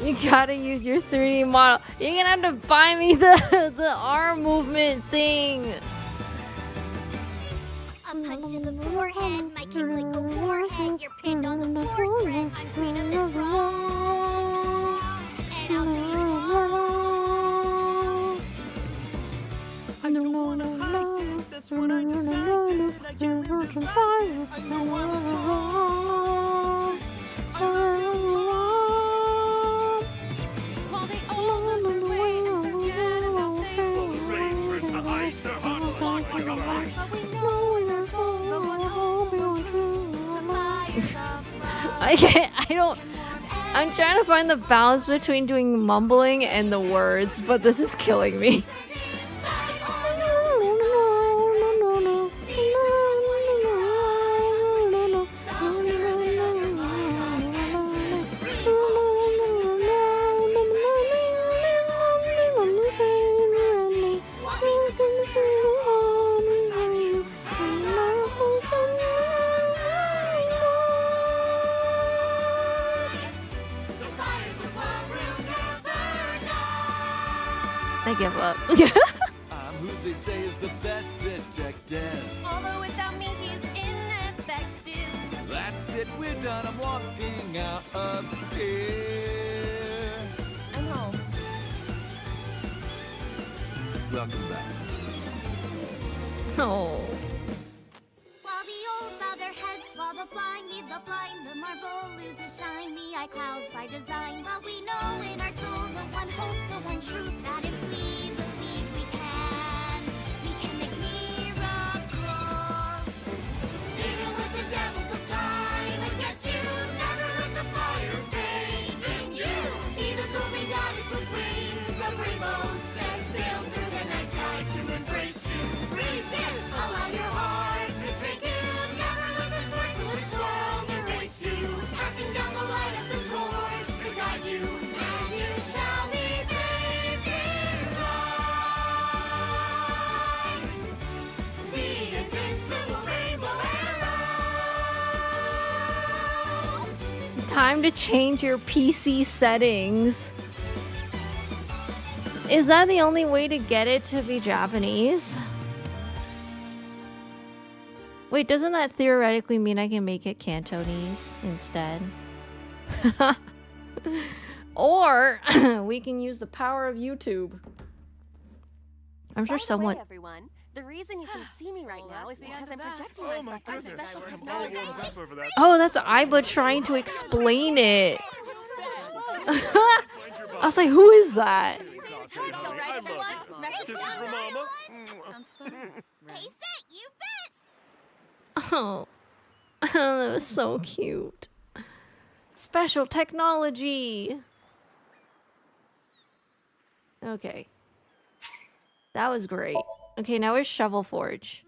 You gotta use your 3D model. You're gonna have to buy me the arm movement thing. A punch to the forehead, my kick like a warhead. You're pinned on the floor spread. I'm queen of this world, and I'll show you all. I don't wanna hide it, that's what I decided. I can't live the life, I know I was wrong. While they all lose their way and forget about things. Rain turns the ice, their hearts block like a ice. But we know in our soul the one hope will true. The fires of love. I I'm trying to find the balance between doing mumbling and the words, but this is killing me. I give up. I'm who they say is the best detective. Although without me he's ineffective. That's it, we're done. I'm walking out of here. I'm home. Welcome back. Oh. While the old bow their heads, while the blind lead the blind, the marble loses shine, the eye clouds by design. But we know in our soul the one hope, the one truth, that if we believe we can make miracles. Even with the devils of time against you, never let the fire fade in you. See the golden goddess with wings of rainbows, set sail through the night sky to embrace you. Resist, allow your heart to take you. Never let this merciless world erase you. Passing down the light of the torch to guide you, and you shall be bathed in light. The invincible rainbow arrow. Time to change your PC settings. Is that the only way to get it to be Japanese? Wait, doesn't that theoretically mean I can make it Cantonese instead? Or we can use the power of YouTube. I'm sure someone... Everyone, the reason you can see me right now is because I'm projecting myself with special technology. Oh, that's Aiba trying to explain it. I was like, who is that? This is from Mama. Sounds fun. Hey, Set, you bet. Oh, that was so cute. Special technology. Okay. That was great. Okay, now where's Shovel Forge?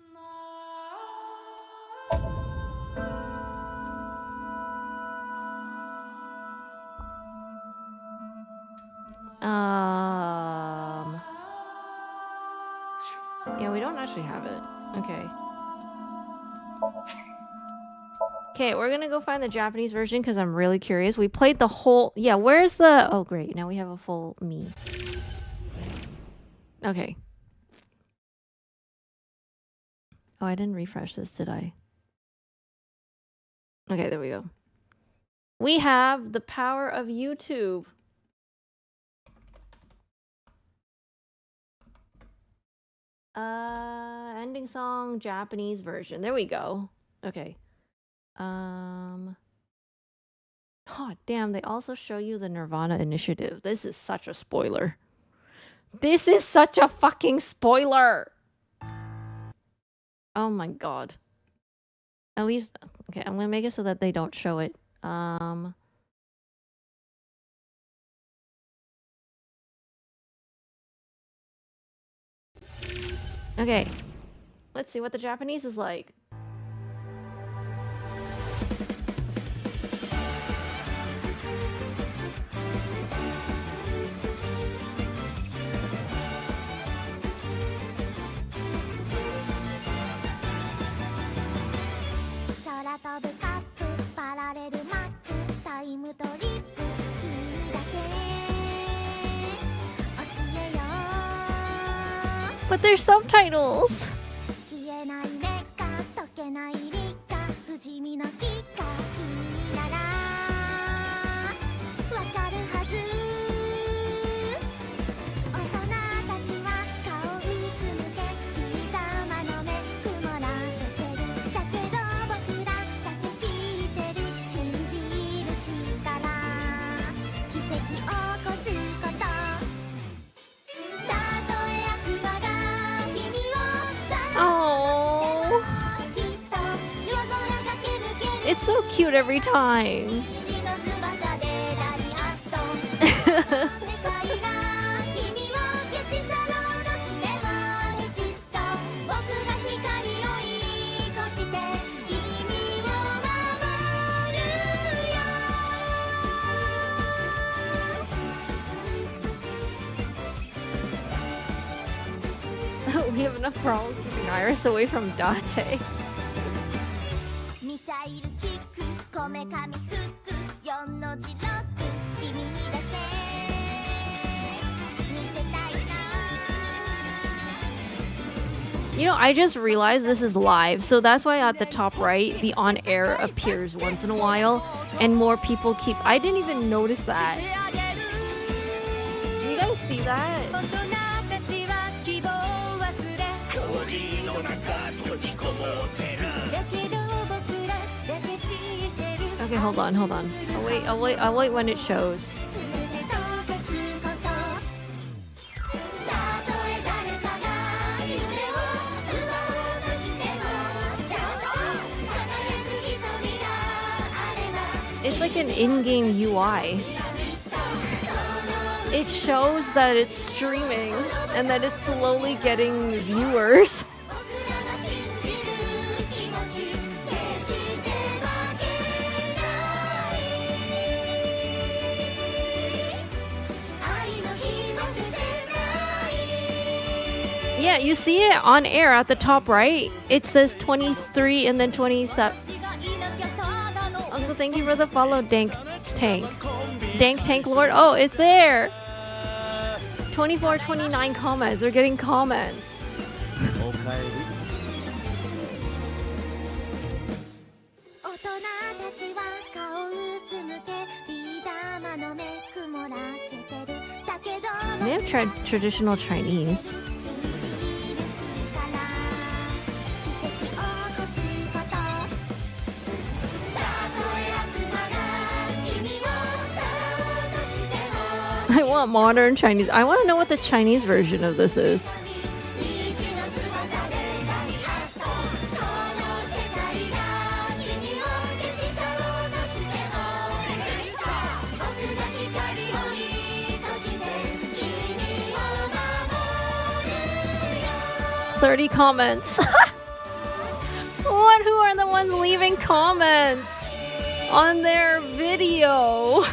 Yeah, we don't actually have it. Okay. Okay, we're gonna go find the Japanese version because I'm really curious. We played the whole... Yeah, where's the... Oh, great. Now we have a full me. Okay. Oh, I didn't refresh this, did I? Okay, there we go. We have the power of YouTube. Ending song, Japanese version. There we go. Okay. Oh, damn, they also show you the Nirvana Initiative. This is such a spoiler. This is such a fucking spoiler. Oh my god. At least, okay, I'm gonna make it so that they don't show it. Okay. Let's see what the Japanese is like. But there's subtitles. It's so cute every time. We have enough problems keeping Iris away from Date. ミサイルキックこめかみフック4の字ロック君にだけ見せたいな You know, I just realized this is live, so that's why at the top right, the on air appears once in a while, and more people keep. I didn't even notice that. Do you guys see that? Okay, hold on. I'll wait when it shows. It's like an in-game UI. It shows that it's streaming and that it's slowly getting viewers. Yeah, you see it on air at the top right. It says 23 and then 27. Also, thank you for the follow, Dank Tank. Dank Tank Lord. Oh, it's there. 24, 29 comments. They're getting comments. They have traditional Chinese. I want modern Chinese. I want to know what the Chinese version of this is. "30 comments." What? Who are the ones leaving comments on their video?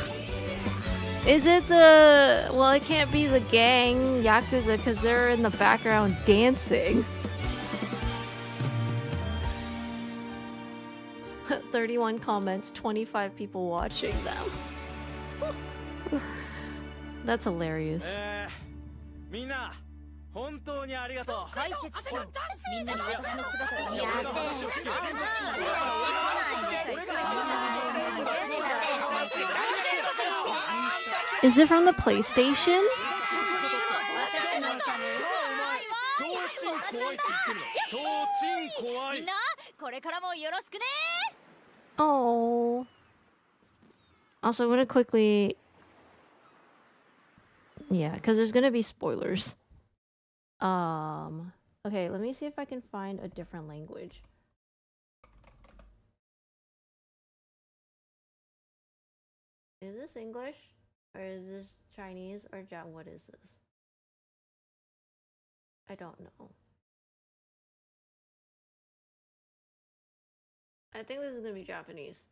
Is it the... Well, it can't be the gang, Yakuza, because they're in the background dancing. 31 comments, 25 people watching them. That's hilarious. みんな本当にありがとう。解説しよう。みんなの私の姿が見えて Is it from the PlayStation? Oh. Also, I'm gonna quickly... Yeah, because there's gonna be spoilers. Okay, let me see if I can find a different language. Is this English? Or is this Chinese or what is this? I don't know. I think this is gonna be Japanese.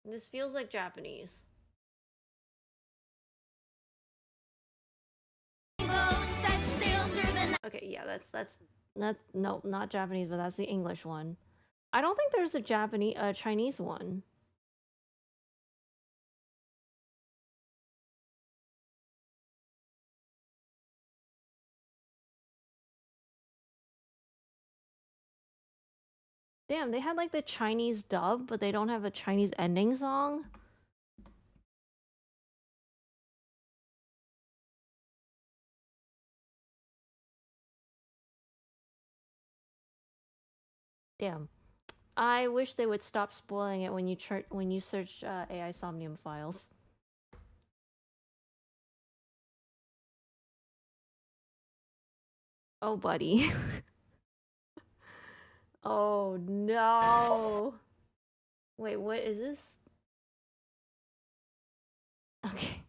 This feels like Japanese. Okay, yeah, that's no, not Japanese, but that's the English one. I don't think there's a Chinese one. Damn, they had like the Chinese dub, but they don't have a Chinese ending song. Damn. I wish they would stop spoiling it when you search AI Somnium files. Oh, buddy. Oh no. Wait, what is this? Okay.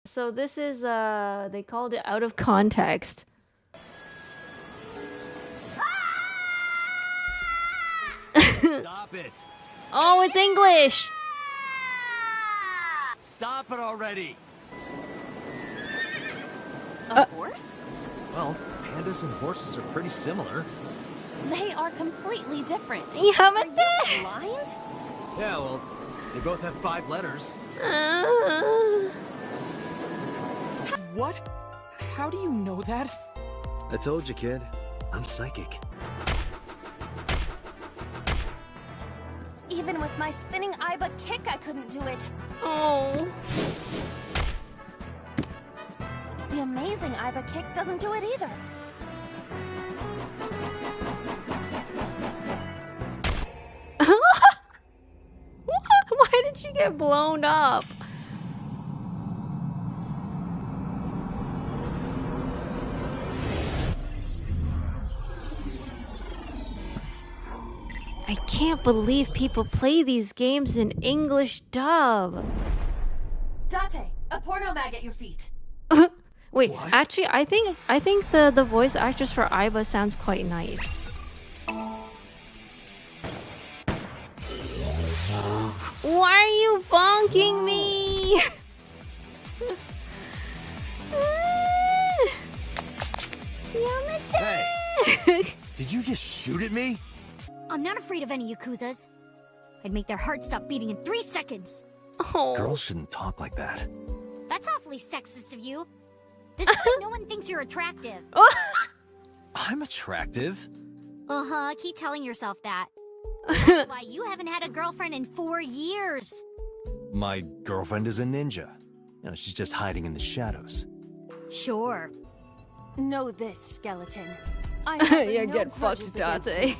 So this is they called it out of context. Stop it. Oh, it's English. Stop it already! A horse? Well, pandas and horses are pretty similar. They are completely different. Yeah, Are you blind? Yeah, well, they both have 5 letters. What? How do you know that? I told you, kid. I'm psychic. Even with my spinning Aiba kick, I couldn't do it. Oh. The amazing Aiba kick doesn't do it either. Why did she get blown up? I can't believe people play these games in English dub. Date, a porno mag at your feet. Wait, actually, I think the voice actress for Aiba sounds quite nice. Why are you bonking me? Hey! Did you just shoot at me? I'm not afraid of any Yakuzas. I'd make their heart stop beating in 3 seconds. Oh. Girls shouldn't talk like that. That's awfully sexist of you. This is why no one thinks you're attractive. I'm attractive. Uh-huh, keep telling yourself that. That's why you haven't had a girlfriend in 4 years. My girlfriend is a ninja. You know, she's just hiding in the shadows. Sure. Know this, skeleton. I have Yeah, no get fucked, grudges against Date. you.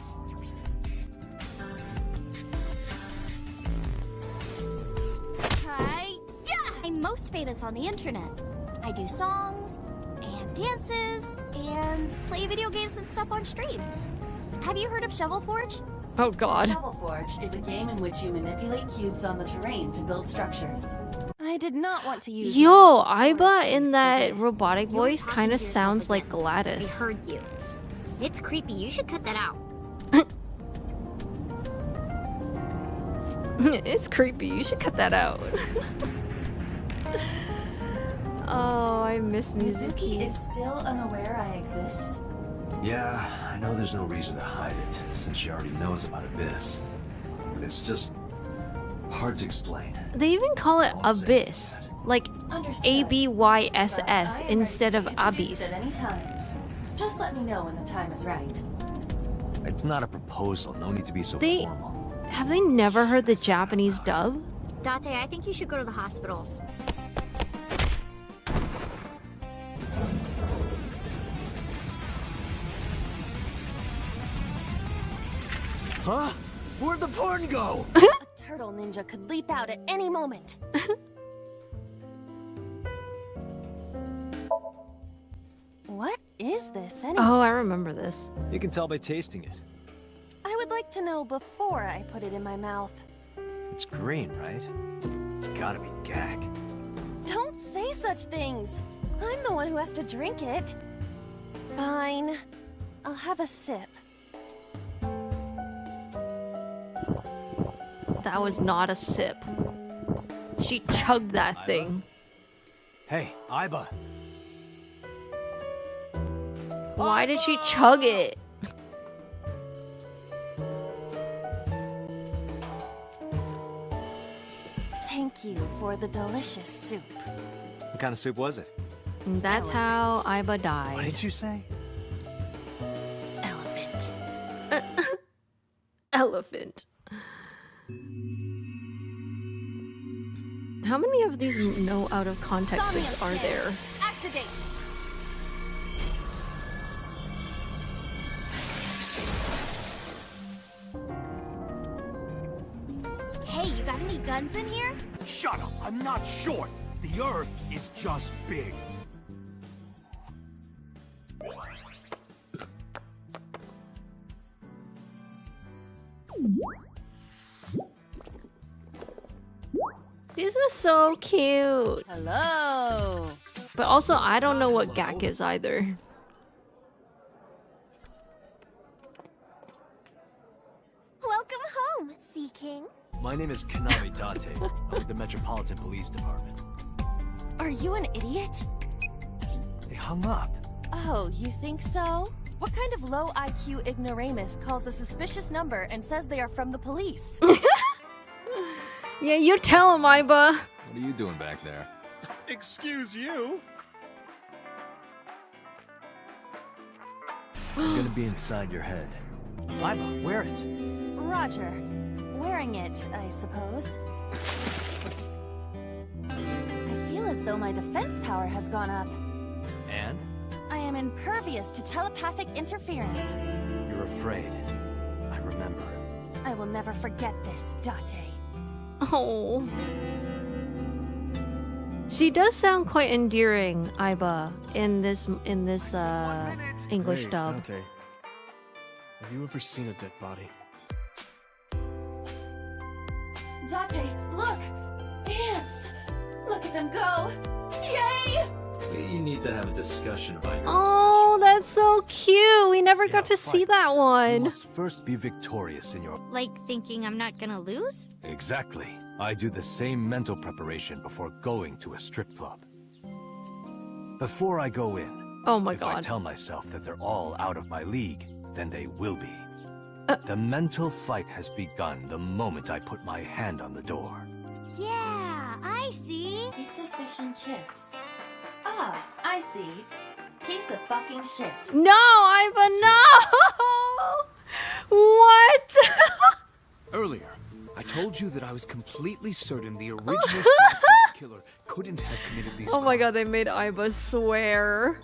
I'm most famous on the internet. I do songs and dances and play video games and stuff on stream. Have you heard of Shovel Forge? Oh god. Shovel Forge is a game in which you manipulate cubes on the terrain to build structures. I did not want to use. Yo, Aiba in that robotic voice kind of sounds like I Gladys. heard you. It's creepy. You should cut that out. It's creepy. You should cut that out. Oh, I miss Mizuki Mizuki. is still unaware I exist. Yeah, I know there's no reason to hide it, since she already knows about Abyss. But it's just hard to explain. They even call it Abyss, like ABYSS instead of Introduced Abyss. at any time. Just let me know when the time is right. It's not a proposal, no need to be so They formal. have they never heard the Japanese dub? Date, I think you should go to the hospital. Huh? Where'd the porn go? A turtle ninja could leap out at any moment. What is this anyway? Oh, I remember this. You can tell by tasting it. I would like to know before I put it in my mouth. It's green, right? It's gotta be gag. Don't say such things. I'm the one who has to drink it. Fine. I'll have a sip. That was not a sip. She chugged that thing. Hey, Aiba. Why did she chug it? Thank you for the delicious soup. What kind of soup was it? And that's how Aiba died. What did you say? Elephant. Elephant. How many of these no out of context things are there? Activate. Hey, you got any guns in here? Shut up! I'm not short. The Earth is just big. These were so cute. Hello. But also, I don't know what Gak is either. Welcome home, Sea King. My My name is Kanami Date. I'm with the Metropolitan Police Department. Are you an idiot? They hung up. Oh, you think so? What kind of low IQ ignoramus calls a suspicious number and says they are from the police? Yeah, you tell him, Aiba. What are you doing back there? Excuse you? I'm gonna be inside your head. Aiba, wear it. Roger. Wearing it, I suppose. I feel as though my defense power has gone up. And? I am impervious to telepathic interference. You're afraid. I remember. I will never forget this, Date. Oh. She does sound quite endearing, Aiba, in this English Hey, dub. Dante, have you ever seen a dead body? Date, look! Ants! Look at them go! Yay! We need to have a discussion about your Oh, that's so cute. We never got to see that You one. must first be victorious in your... Like thinking I'm not gonna lose? Exactly. I do the same mental preparation before going to a strip club. Before I go in, Oh my if I god. tell myself that they're all out of my league, then they will be. The mental fight has begun the moment I put my hand on the door. Yeah, I see. Pizza, fish, and chips. Ah, I see. Piece of fucking shit. No, Aiba, no! What? Earlier, I told you that I was completely certain the original Cyclops killer couldn't have committed these Oh my god, crimes. they made Aiba swear.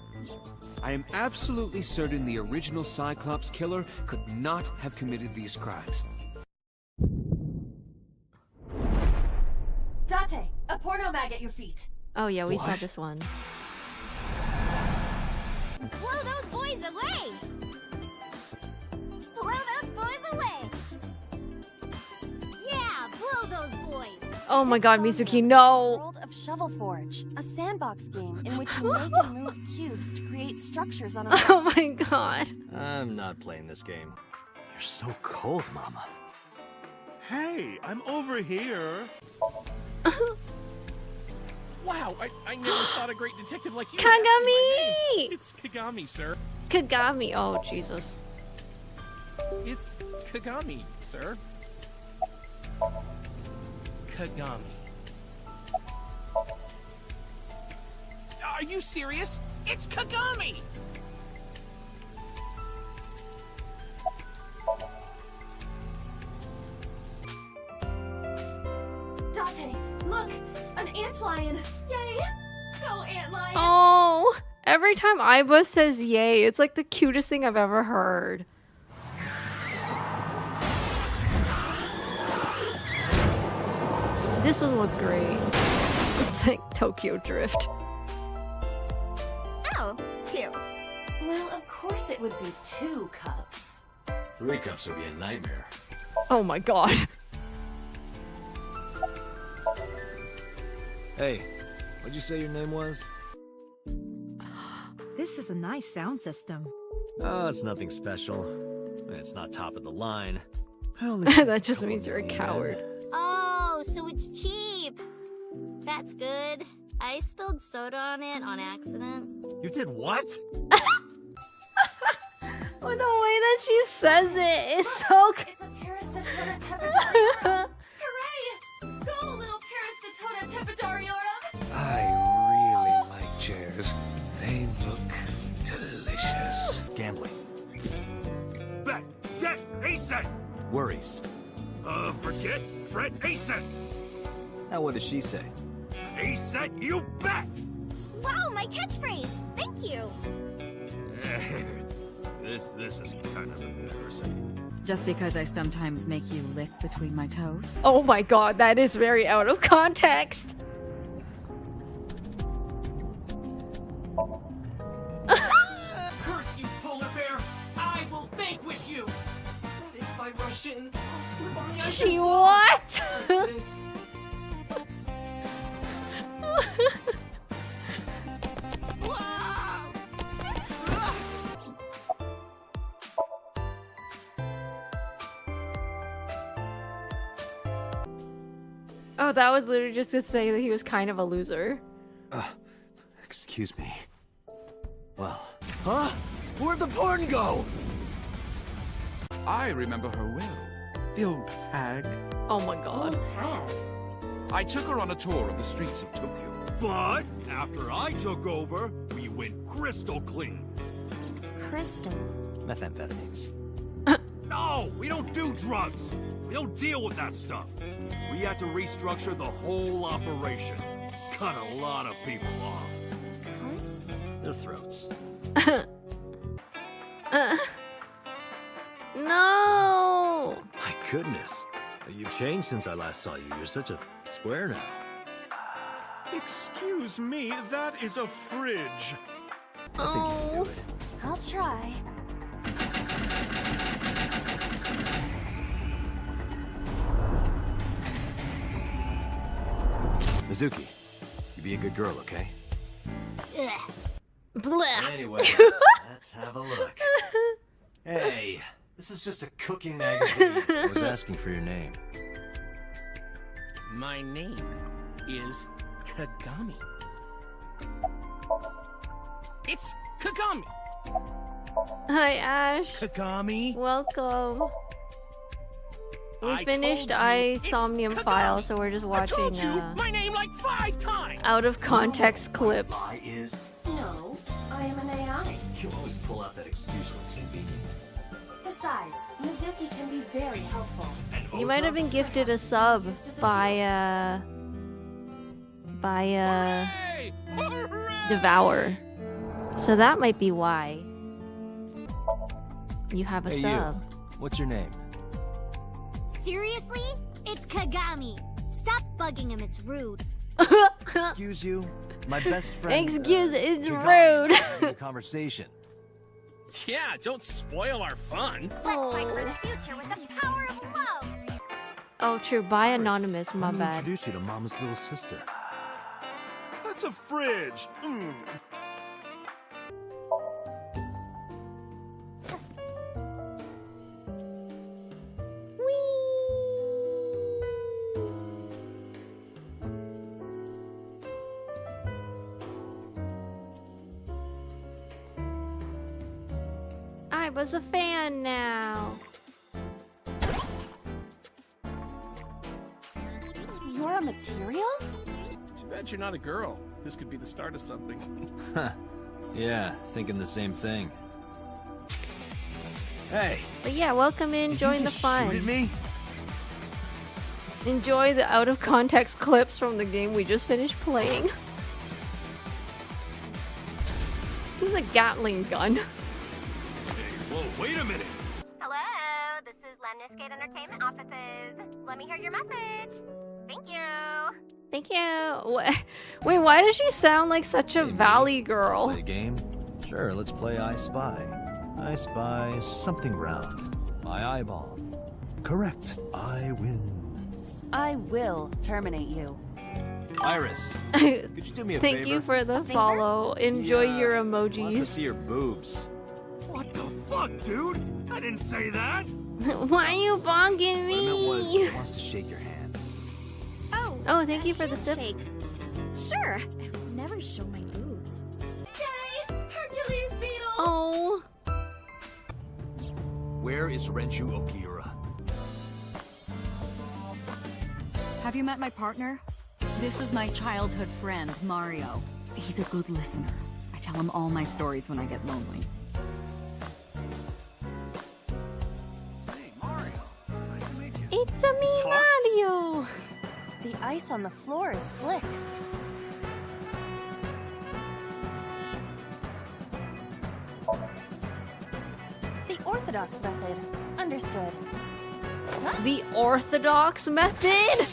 I am absolutely certain the original Cyclops killer could not have committed these crimes. Date, a porno mag at your feet. Oh yeah, we saw What? this one. Blow those boys away! Blow those boys away! Yeah, blow those boys! Oh my god, Mizuki, no! World of Shovel Forge, a sandbox game in which you make and move cubes to create structures on a map. Oh my god. I'm not playing this game. You're so cold, Mama. Hey, I'm over here. Wow, I never thought a great detective like you. Kagami! It's Kagami, sir. Kagami, oh Jesus. It's Kagami, sir. Kagami. Are you serious? It's Kagami! Date, look! An antlion! Yay! Go antlion! Oh, every time Aiba says yay, it's like the cutest thing I've ever heard. This was what's great. It's like Tokyo Drift. Oh, 2. Well, of course it would be 2 cups. 3 cups would be a nightmare. Oh my god. Hey, what'd you say your name was? This is a nice sound system. Oh, it's nothing special. It's not top of the line. That just means you're a coward. Oh, so it's cheap. That's good. I spilled soda on it on accident. You did what? Oh, the way that she says it is so good. It's a Parastotona Tepidariora! Hooray! Go, little Parastotona Tepidariora! I really like chairs. They look delicious. Gambling. Bet, debt, ASET! Worries. Forget, fret, ASET! Now what does she say? ASET, you bet! Wow, my catchphrase! Thank you! This is kind of embarrassing. Just because I sometimes make you lick between my toes? Oh my god, that is very out of context. Curse you, polar bear! I will vanquish you! If I rush in, I'll slip on the ice. She and fall. what? This. Oh, that was literally just to say that he was kind of a loser. Excuse me. Well, huh? Where'd the porn go? I remember her well. The old hag. Oh my god. Old hag. I took her on a tour of the streets of Tokyo. But after I took over, we went crystal clean. Crystal. Methamphetamines. No, we don't do drugs. We don't deal with that stuff. We had to restructure the whole operation. Cut a lot of people off. Their throats. No! My goodness. You've changed since I last saw you. You're such a square now. Excuse me, that is a fridge. I think you can do it. I'll try. Mizuki, you be a good girl, okay? Ugh. Blech. Anyway, let's have a look. Hey, this is just a cooking magazine. I was asking for your name. My name is Kagami. It's Kagami. Hi, Ash. Kagami. Welcome. We I finished told you, it's Somnium Kagami. File, so we're just I watching told you my name like 5 times. out of context clips. Why is? No, I am an AI. You always pull out that excuse when it's convenient. Besides, Mizuki can be very helpful. You might have been gifted a sub by Devour. So that might be why you have a Hey, sub. you. What's your name? Seriously? It's Kagami. Stop bugging him, it's rude. Excuse you? My best friend. Excuse, it's Kagami, rude. having a conversation. Yeah, don't spoil our fun. Let's fight for the future with the power of love. Oh, true. By Anonymous, my Let me bad. introduce you to Mama's little sister. That's a fridge. I was a fan now. You're a material? Too bad you're not a girl. This could be the start of something. Huh. Yeah, thinking the same thing. Hey! But yeah, welcome in. Did Join you the just fun. shoot at me? Enjoy the out of context clips from the game we just finished playing. This is a Gatling gun. Hey, whoa, wait a minute. Hello, this is Lemniscate Entertainment offices. Let me hear your message. Thank you. Thank you. Wait, why does she sound like such a Valley girl? Play a game? Sure, let's play I Spy. I spy something round. My eyeball. Correct. I win. I will terminate you. Iris, could you do me a favor? Thank you for the follow. Enjoy your Wants to emojis. see your boobs. What the fuck, dude? I didn't say that. Why are you bonking What I meant was, me? he wants to shake your hand. Oh, thank you for the sip. Sure. Never show my boobs. Yay! Hercules beetle! Oh. Where is Renju Okiura? Have you met my partner? This is my childhood friend, Mario. He's a good listener. I tell him all my stories when I get lonely. Hey, Mario. Nice to meet you. It's a me, Mario. The ice on the floor is slick. The orthodox method. Understood. Huh? The orthodox method?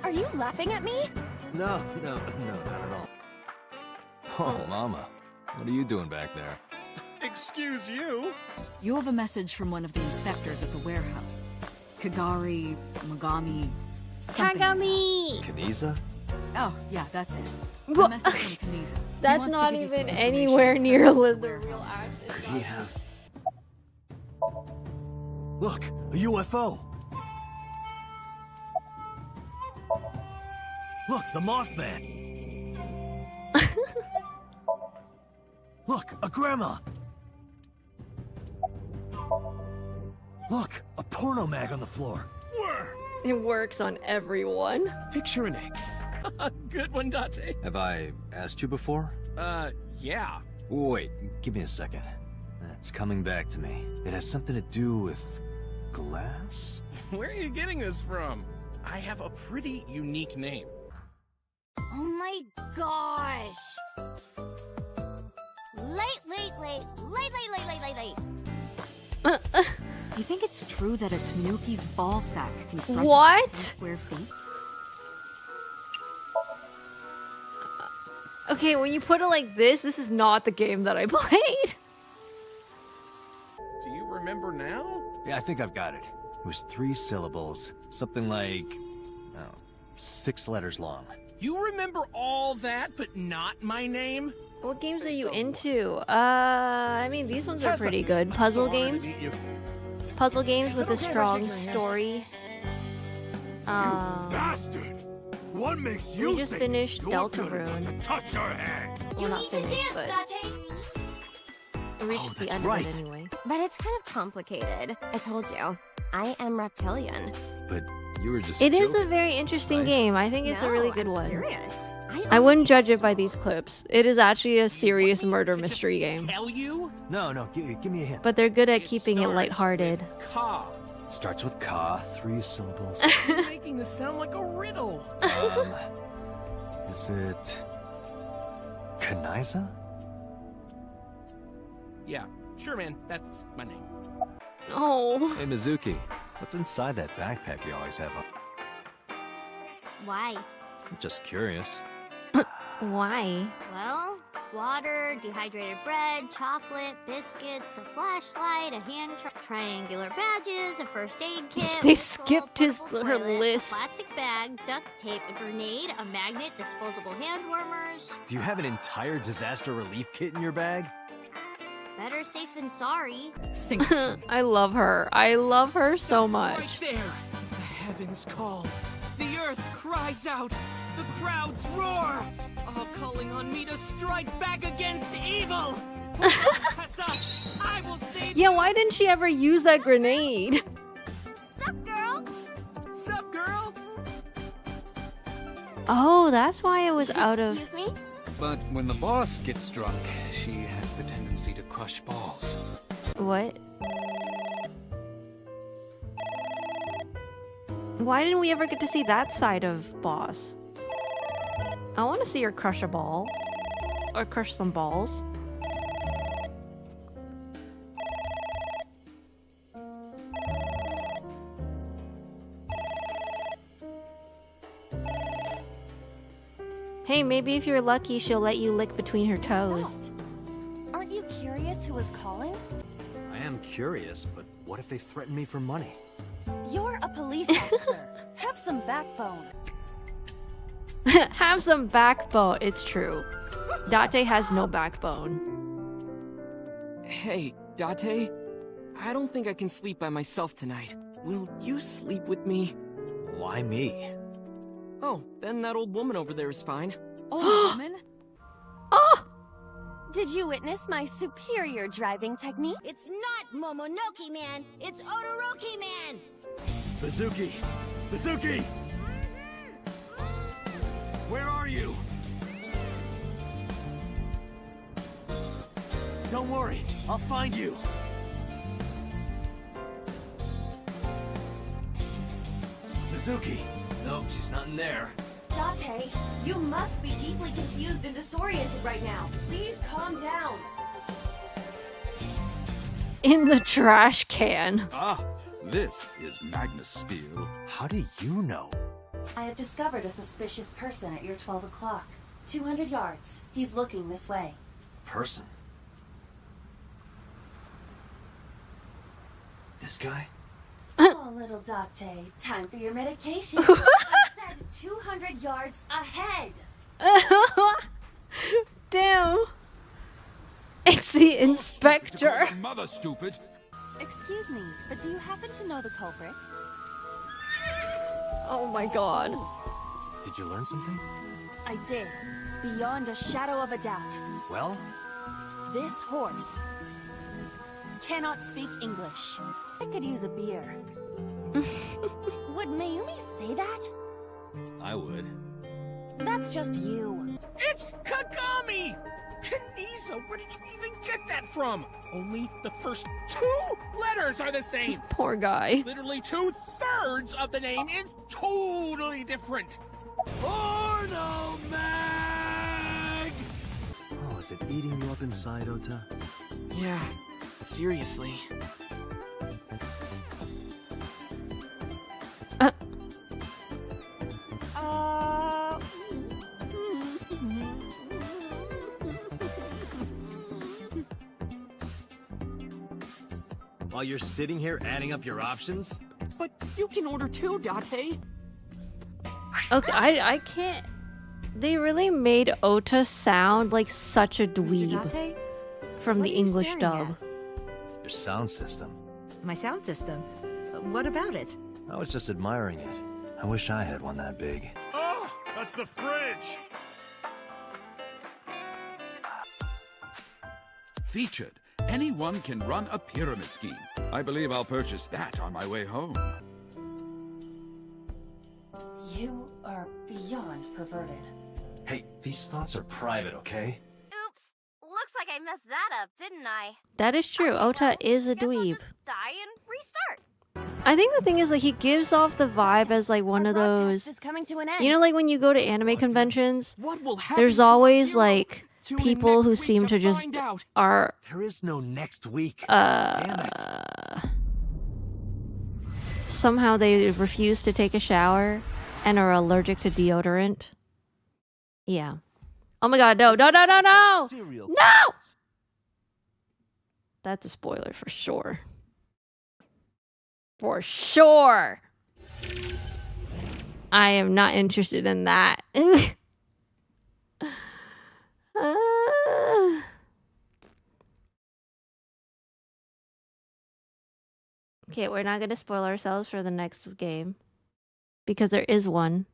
Are you laughing at me? No, not at all. Oh, Mama. What are you doing back there? Excuse you? You have a message from one of the inspectors at the warehouse. Kagari, Magami, something. Kagami! Kaniza? Oh, yeah, that's it. A What? message from Kaniza. He That's wants to not give you some even information anywhere about near the the real accent. Could he have... Look, a UFO! Look, the Mothman. Look, a grandma. Look, a porno mag on the floor. It works on everyone. Picture an egg. Good one, Date. Have I asked you before? Yeah. Wait, give me a second. It's coming back to me. It has something to do with glass? Where are you getting this from? I have a pretty unique name. Oh my gosh! Late. You think it's true that a Tanuki's ball sack can stretch What? 10 square feet? Okay, when you put it like this is not the game that I played. Do you remember now? Yeah, I think I've got it. It was 3 syllables. Something like... 6 letters long. You remember all that, but not my name? What games are you into? I mean, these ones are pretty good. Puzzle games. Puzzle games with a strong story. Bastard! What makes you We just think finished you're Delta good enough Rune. to touch our hand? Well, not finished, but we reached the end of it anyway. But it's kind of complicated. I told you. I am reptilian. But you were just It is joking, a very interesting right? game. I think it's a really good I'm one. serious. I wouldn't judge it by these clips. It is actually a serious murder mystery game. Tell you? No, give me a hint. But they're good at keeping it lighthearted. Ka. Starts with ka, 3 syllables. You're making this sound like a riddle. Is it... Kaniza? Yeah, sure, man. That's my name. Oh. Hey, Mizuki. What's inside that backpack you always have on? Why? I'm just curious. Why? Well, water, dehydrated bread, chocolate, biscuits, a flashlight, a hand triangular badges, a first aid kit. They whistle, skipped her portable toilet, list. A plastic bag, duct tape, a grenade, a magnet, disposable hand warmers. Do you have an entire disaster relief kit in your bag? Better safe than sorry. I love her. I love her so much. Right there! The heavens call. The earth cries out. The crowds roar. All calling on me to strike back against evil. Tessa, I will save Yeah, why didn't she ever use that grenade? Sup, girl? Sup, girl? Oh, that's why it was out of... Excuse me? But when the boss gets drunk, she has the tendency to crush balls. What? Why didn't we ever get to see that side of Boss? I want to see her crush a ball. Or crush some balls. Hey, maybe if you're lucky, she'll let you lick between her toes. Aren't you curious who was calling? I am curious, but what if they threaten me for money? You're a police officer. Have some backbone. Have some backbone. It's true. Date has no backbone. Hey, Date. I don't think I can sleep by myself tonight. Will you sleep with me? Why me? Oh, then that old woman over there is fine. Old woman? Oh! Did you witness my superior driving technique? It's not Momonoki Man. It's Odoroki Man. Mizuki! Mizuki! Where are you? Don't worry, I'll find you. Mizuki! No, she's not in there. Date, you must be deeply confused and disoriented right now. Please calm down. In the trash can. Ah, this is Magnus Steel. How do you know? I have discovered a suspicious person at your 12 o'clock. 200 yards. He's looking this way. Person? This guy? Oh, little Date, time for your medication. I said 200 yards ahead. Damn. It's the inspector. Mother, stupid. Excuse me, but do you happen to know the culprit? Oh my god. Did you learn something? I did, beyond a shadow of a doubt. Well? This horse cannot speak English. I could use a beer. Would Mayumi say that? I would. That's just you. It's Kagami! Kaniza, where did you even get that from? Only the first 2 letters are the same. Poor guy. Literally 2/3 of the name is totally different. Porno Mag! Oh, is it eating you up inside, Ota? Yeah, seriously. While you're sitting here adding up your options? But you can order too, Date. Okay, I can't. They really made Ota sound like such a dweeb Date? from What the are you English staring dub. Your sound system. My sound system. What about it? I was just admiring it. I wish I had one that big. Oh, that's the fridge! Featured. Anyone can run a pyramid scheme. I believe I'll purchase that on my way home. You are beyond perverted. Hey, these thoughts are private, okay? Oops. Looks like I messed that up, didn't I? That is true. Ota is a dweeb. Die and restart. I think the thing is, like, he gives off the vibe as like one of those. Is coming to an end. You know, like when you go to anime conventions, What will happen there's to our always hero? like Tune in people next who week seem to just find out. are There is no next week. Damn it. somehow they refuse to take a shower and are allergic to deodorant. Yeah. Oh my god, no, no, no, no, no! Cereal. No! That's a spoiler for sure. For sure! I am not interested in that. Okay, we're not going to spoil ourselves for the next game. Because there is one.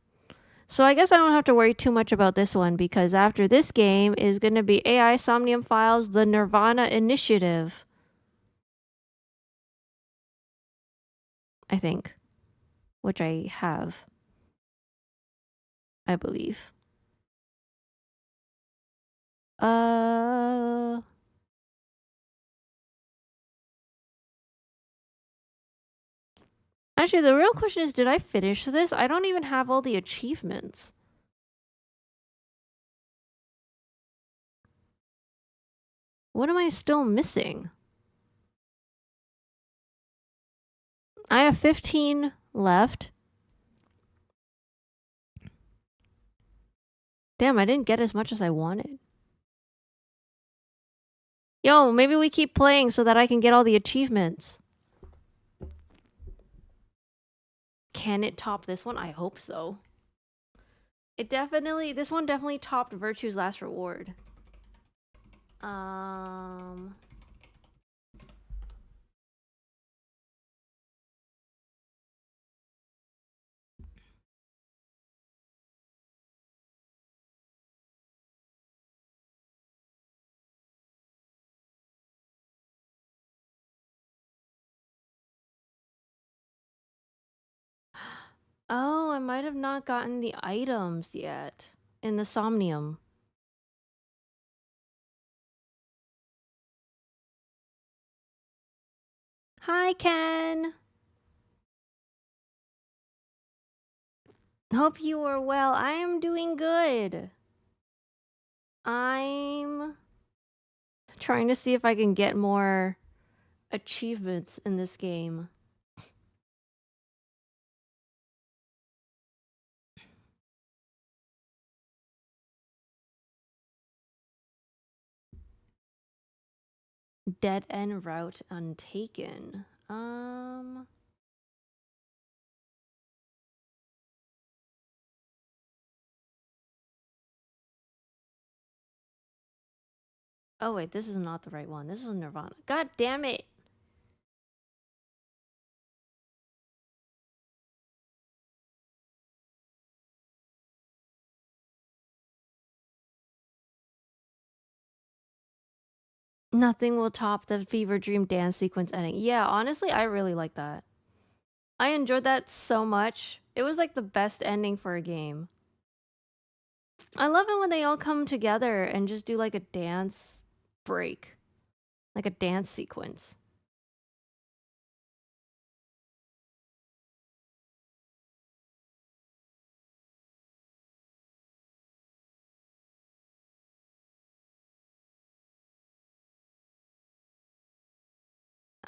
So I guess I don't have to worry too much about this one. Because after this game is going to be AI Somnium Files, The Nirvana Initiative. I think. Which I have. I believe. Actually, the real question is, did I finish this? I don't even have all the achievements. What am I still missing? I have 15 left. Damn, I didn't get as much as I wanted. Yo, maybe we keep playing so that I can get all the achievements. Can it top this one? I hope so. This one definitely topped Virtue's Last Reward. Oh, I might have not gotten the items yet in the Somnium. Hi, Ken. Hope you are well. I am doing good. I'm trying to see if I can get more achievements in this game. Dead end route untaken. Oh wait, this is not the right one. This is Nirvana. God damn it. Nothing will top the Fever Dream dance sequence ending. Yeah, honestly, I really like that. I enjoyed that so much. It was like the best ending for a game. I love it when they all come together and just do like a dance break. Like a dance sequence.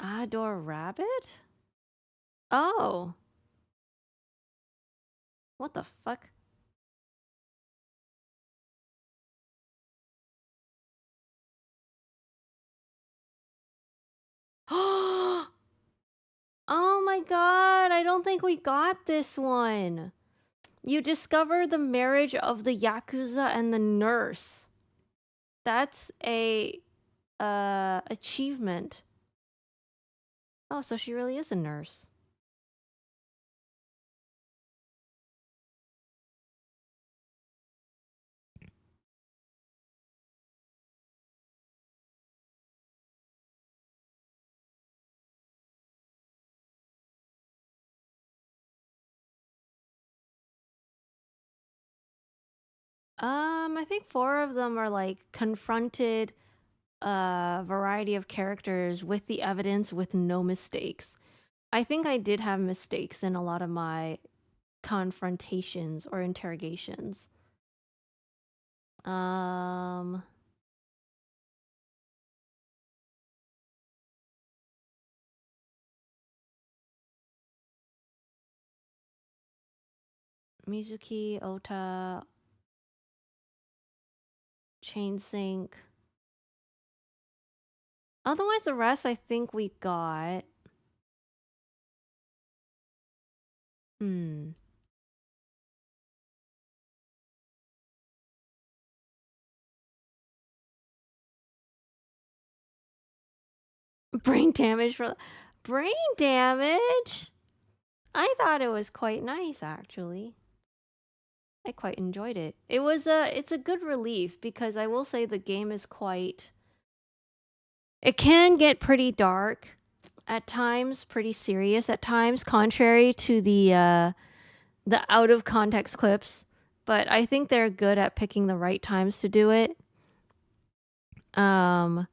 Adore Rabbit? Oh. What the fuck? Oh my god, I don't think we got this one. You discover the marriage of the Yakuza and the nurse. That's a achievement. Oh, so she really is a nurse. I think 4 of them are like confronted a variety of characters with the evidence with no mistakes. I think I did have mistakes in a lot of my confrontations or interrogations. Mizuki, Ota, Chainsync. Otherwise, the rest I think we got. Brain damage for brain damage. I thought it was quite nice actually. I quite enjoyed it. It's a good relief because I will say the game is quite, it can get pretty dark at times, pretty serious at times, contrary to the out of context clips, but I think they're good at picking the right times to do it. And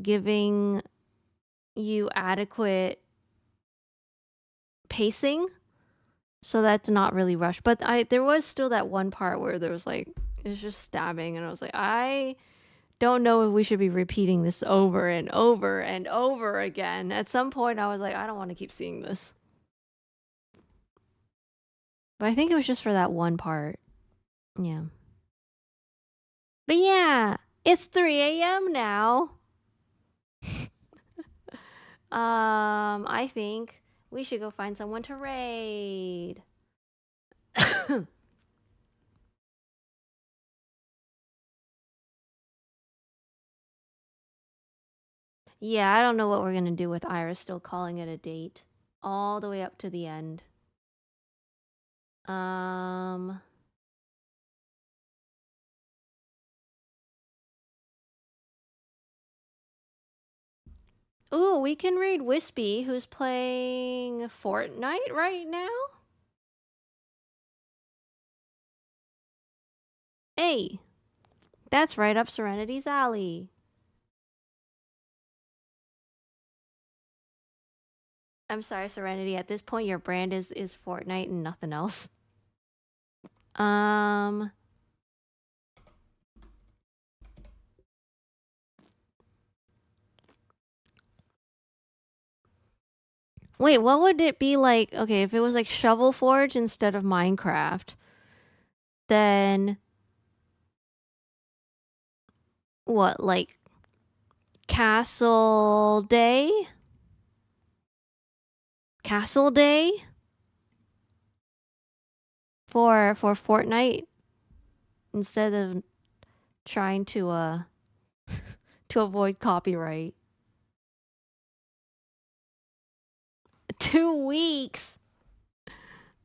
giving you adequate pacing so that's not really rushed. But there was still that one part where there was like, it's just stabbing and I was like, I don't know if we should be repeating this over and over and over again. At some point I was like, I don't want to keep seeing this. But I think it was just for that one part. Yeah. But yeah, it's 3 a.m. now. I think we should go find someone to raid. Yeah, I don't know what we're gonna do with Iris still calling it a date. All the way up to the end. Ooh, we can raid Wispy, who's playing Fortnite right now? Hey, that's right up Serenity's alley. I'm sorry, Serenity. At this point, your brand is Fortnite and nothing else. Wait, what would it be like? Okay, if it was like Shovel Forge instead of Minecraft, then what, like Castle Day? Castle Day? For Fortnite instead of trying to to avoid copyright. 2 weeks.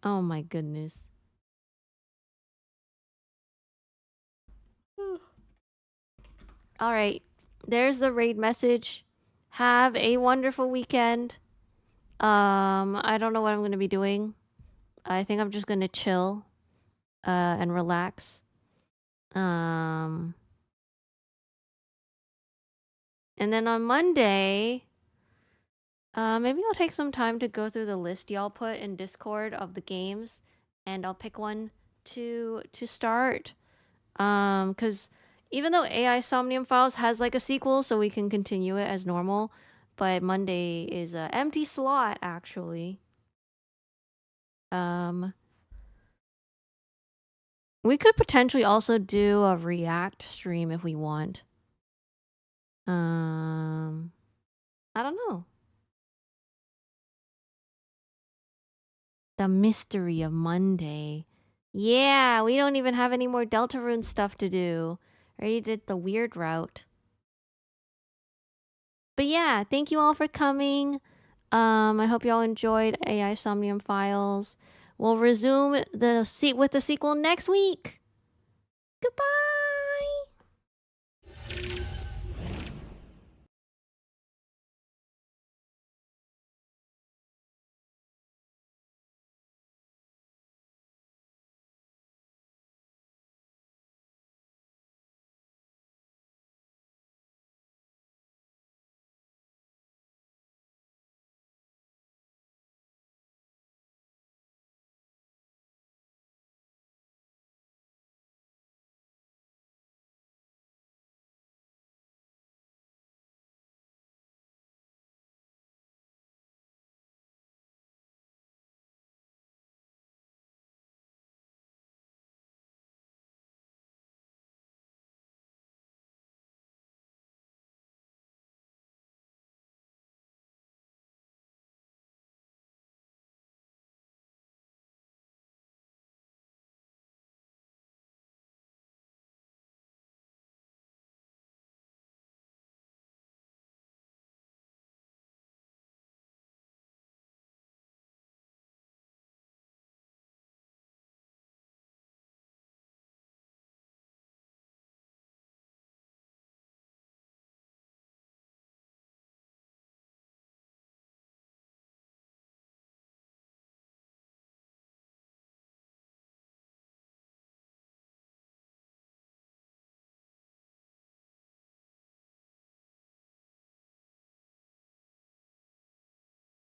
Oh my goodness. All right. there's the raid message. Have a wonderful weekend. I don't know what I'm going to be doing. I think I'm just going to chill and relax. And then on Monday, maybe I'll take some time to go through the list y'all put in Discord of the games, and I'll pick one to start. Because even though AI Somnium Files has like a sequel, so we can continue it as normal, but Monday is an empty slot actually. We could potentially also do a React stream if we want. I don't know. The mystery of Monday. Yeah, we don't even have any more Deltarune stuff to do. Already did the weird route. But yeah, thank you all for coming. I hope y'all enjoyed AI Somnium Files. We'll resume with the sequel next week. Goodbye.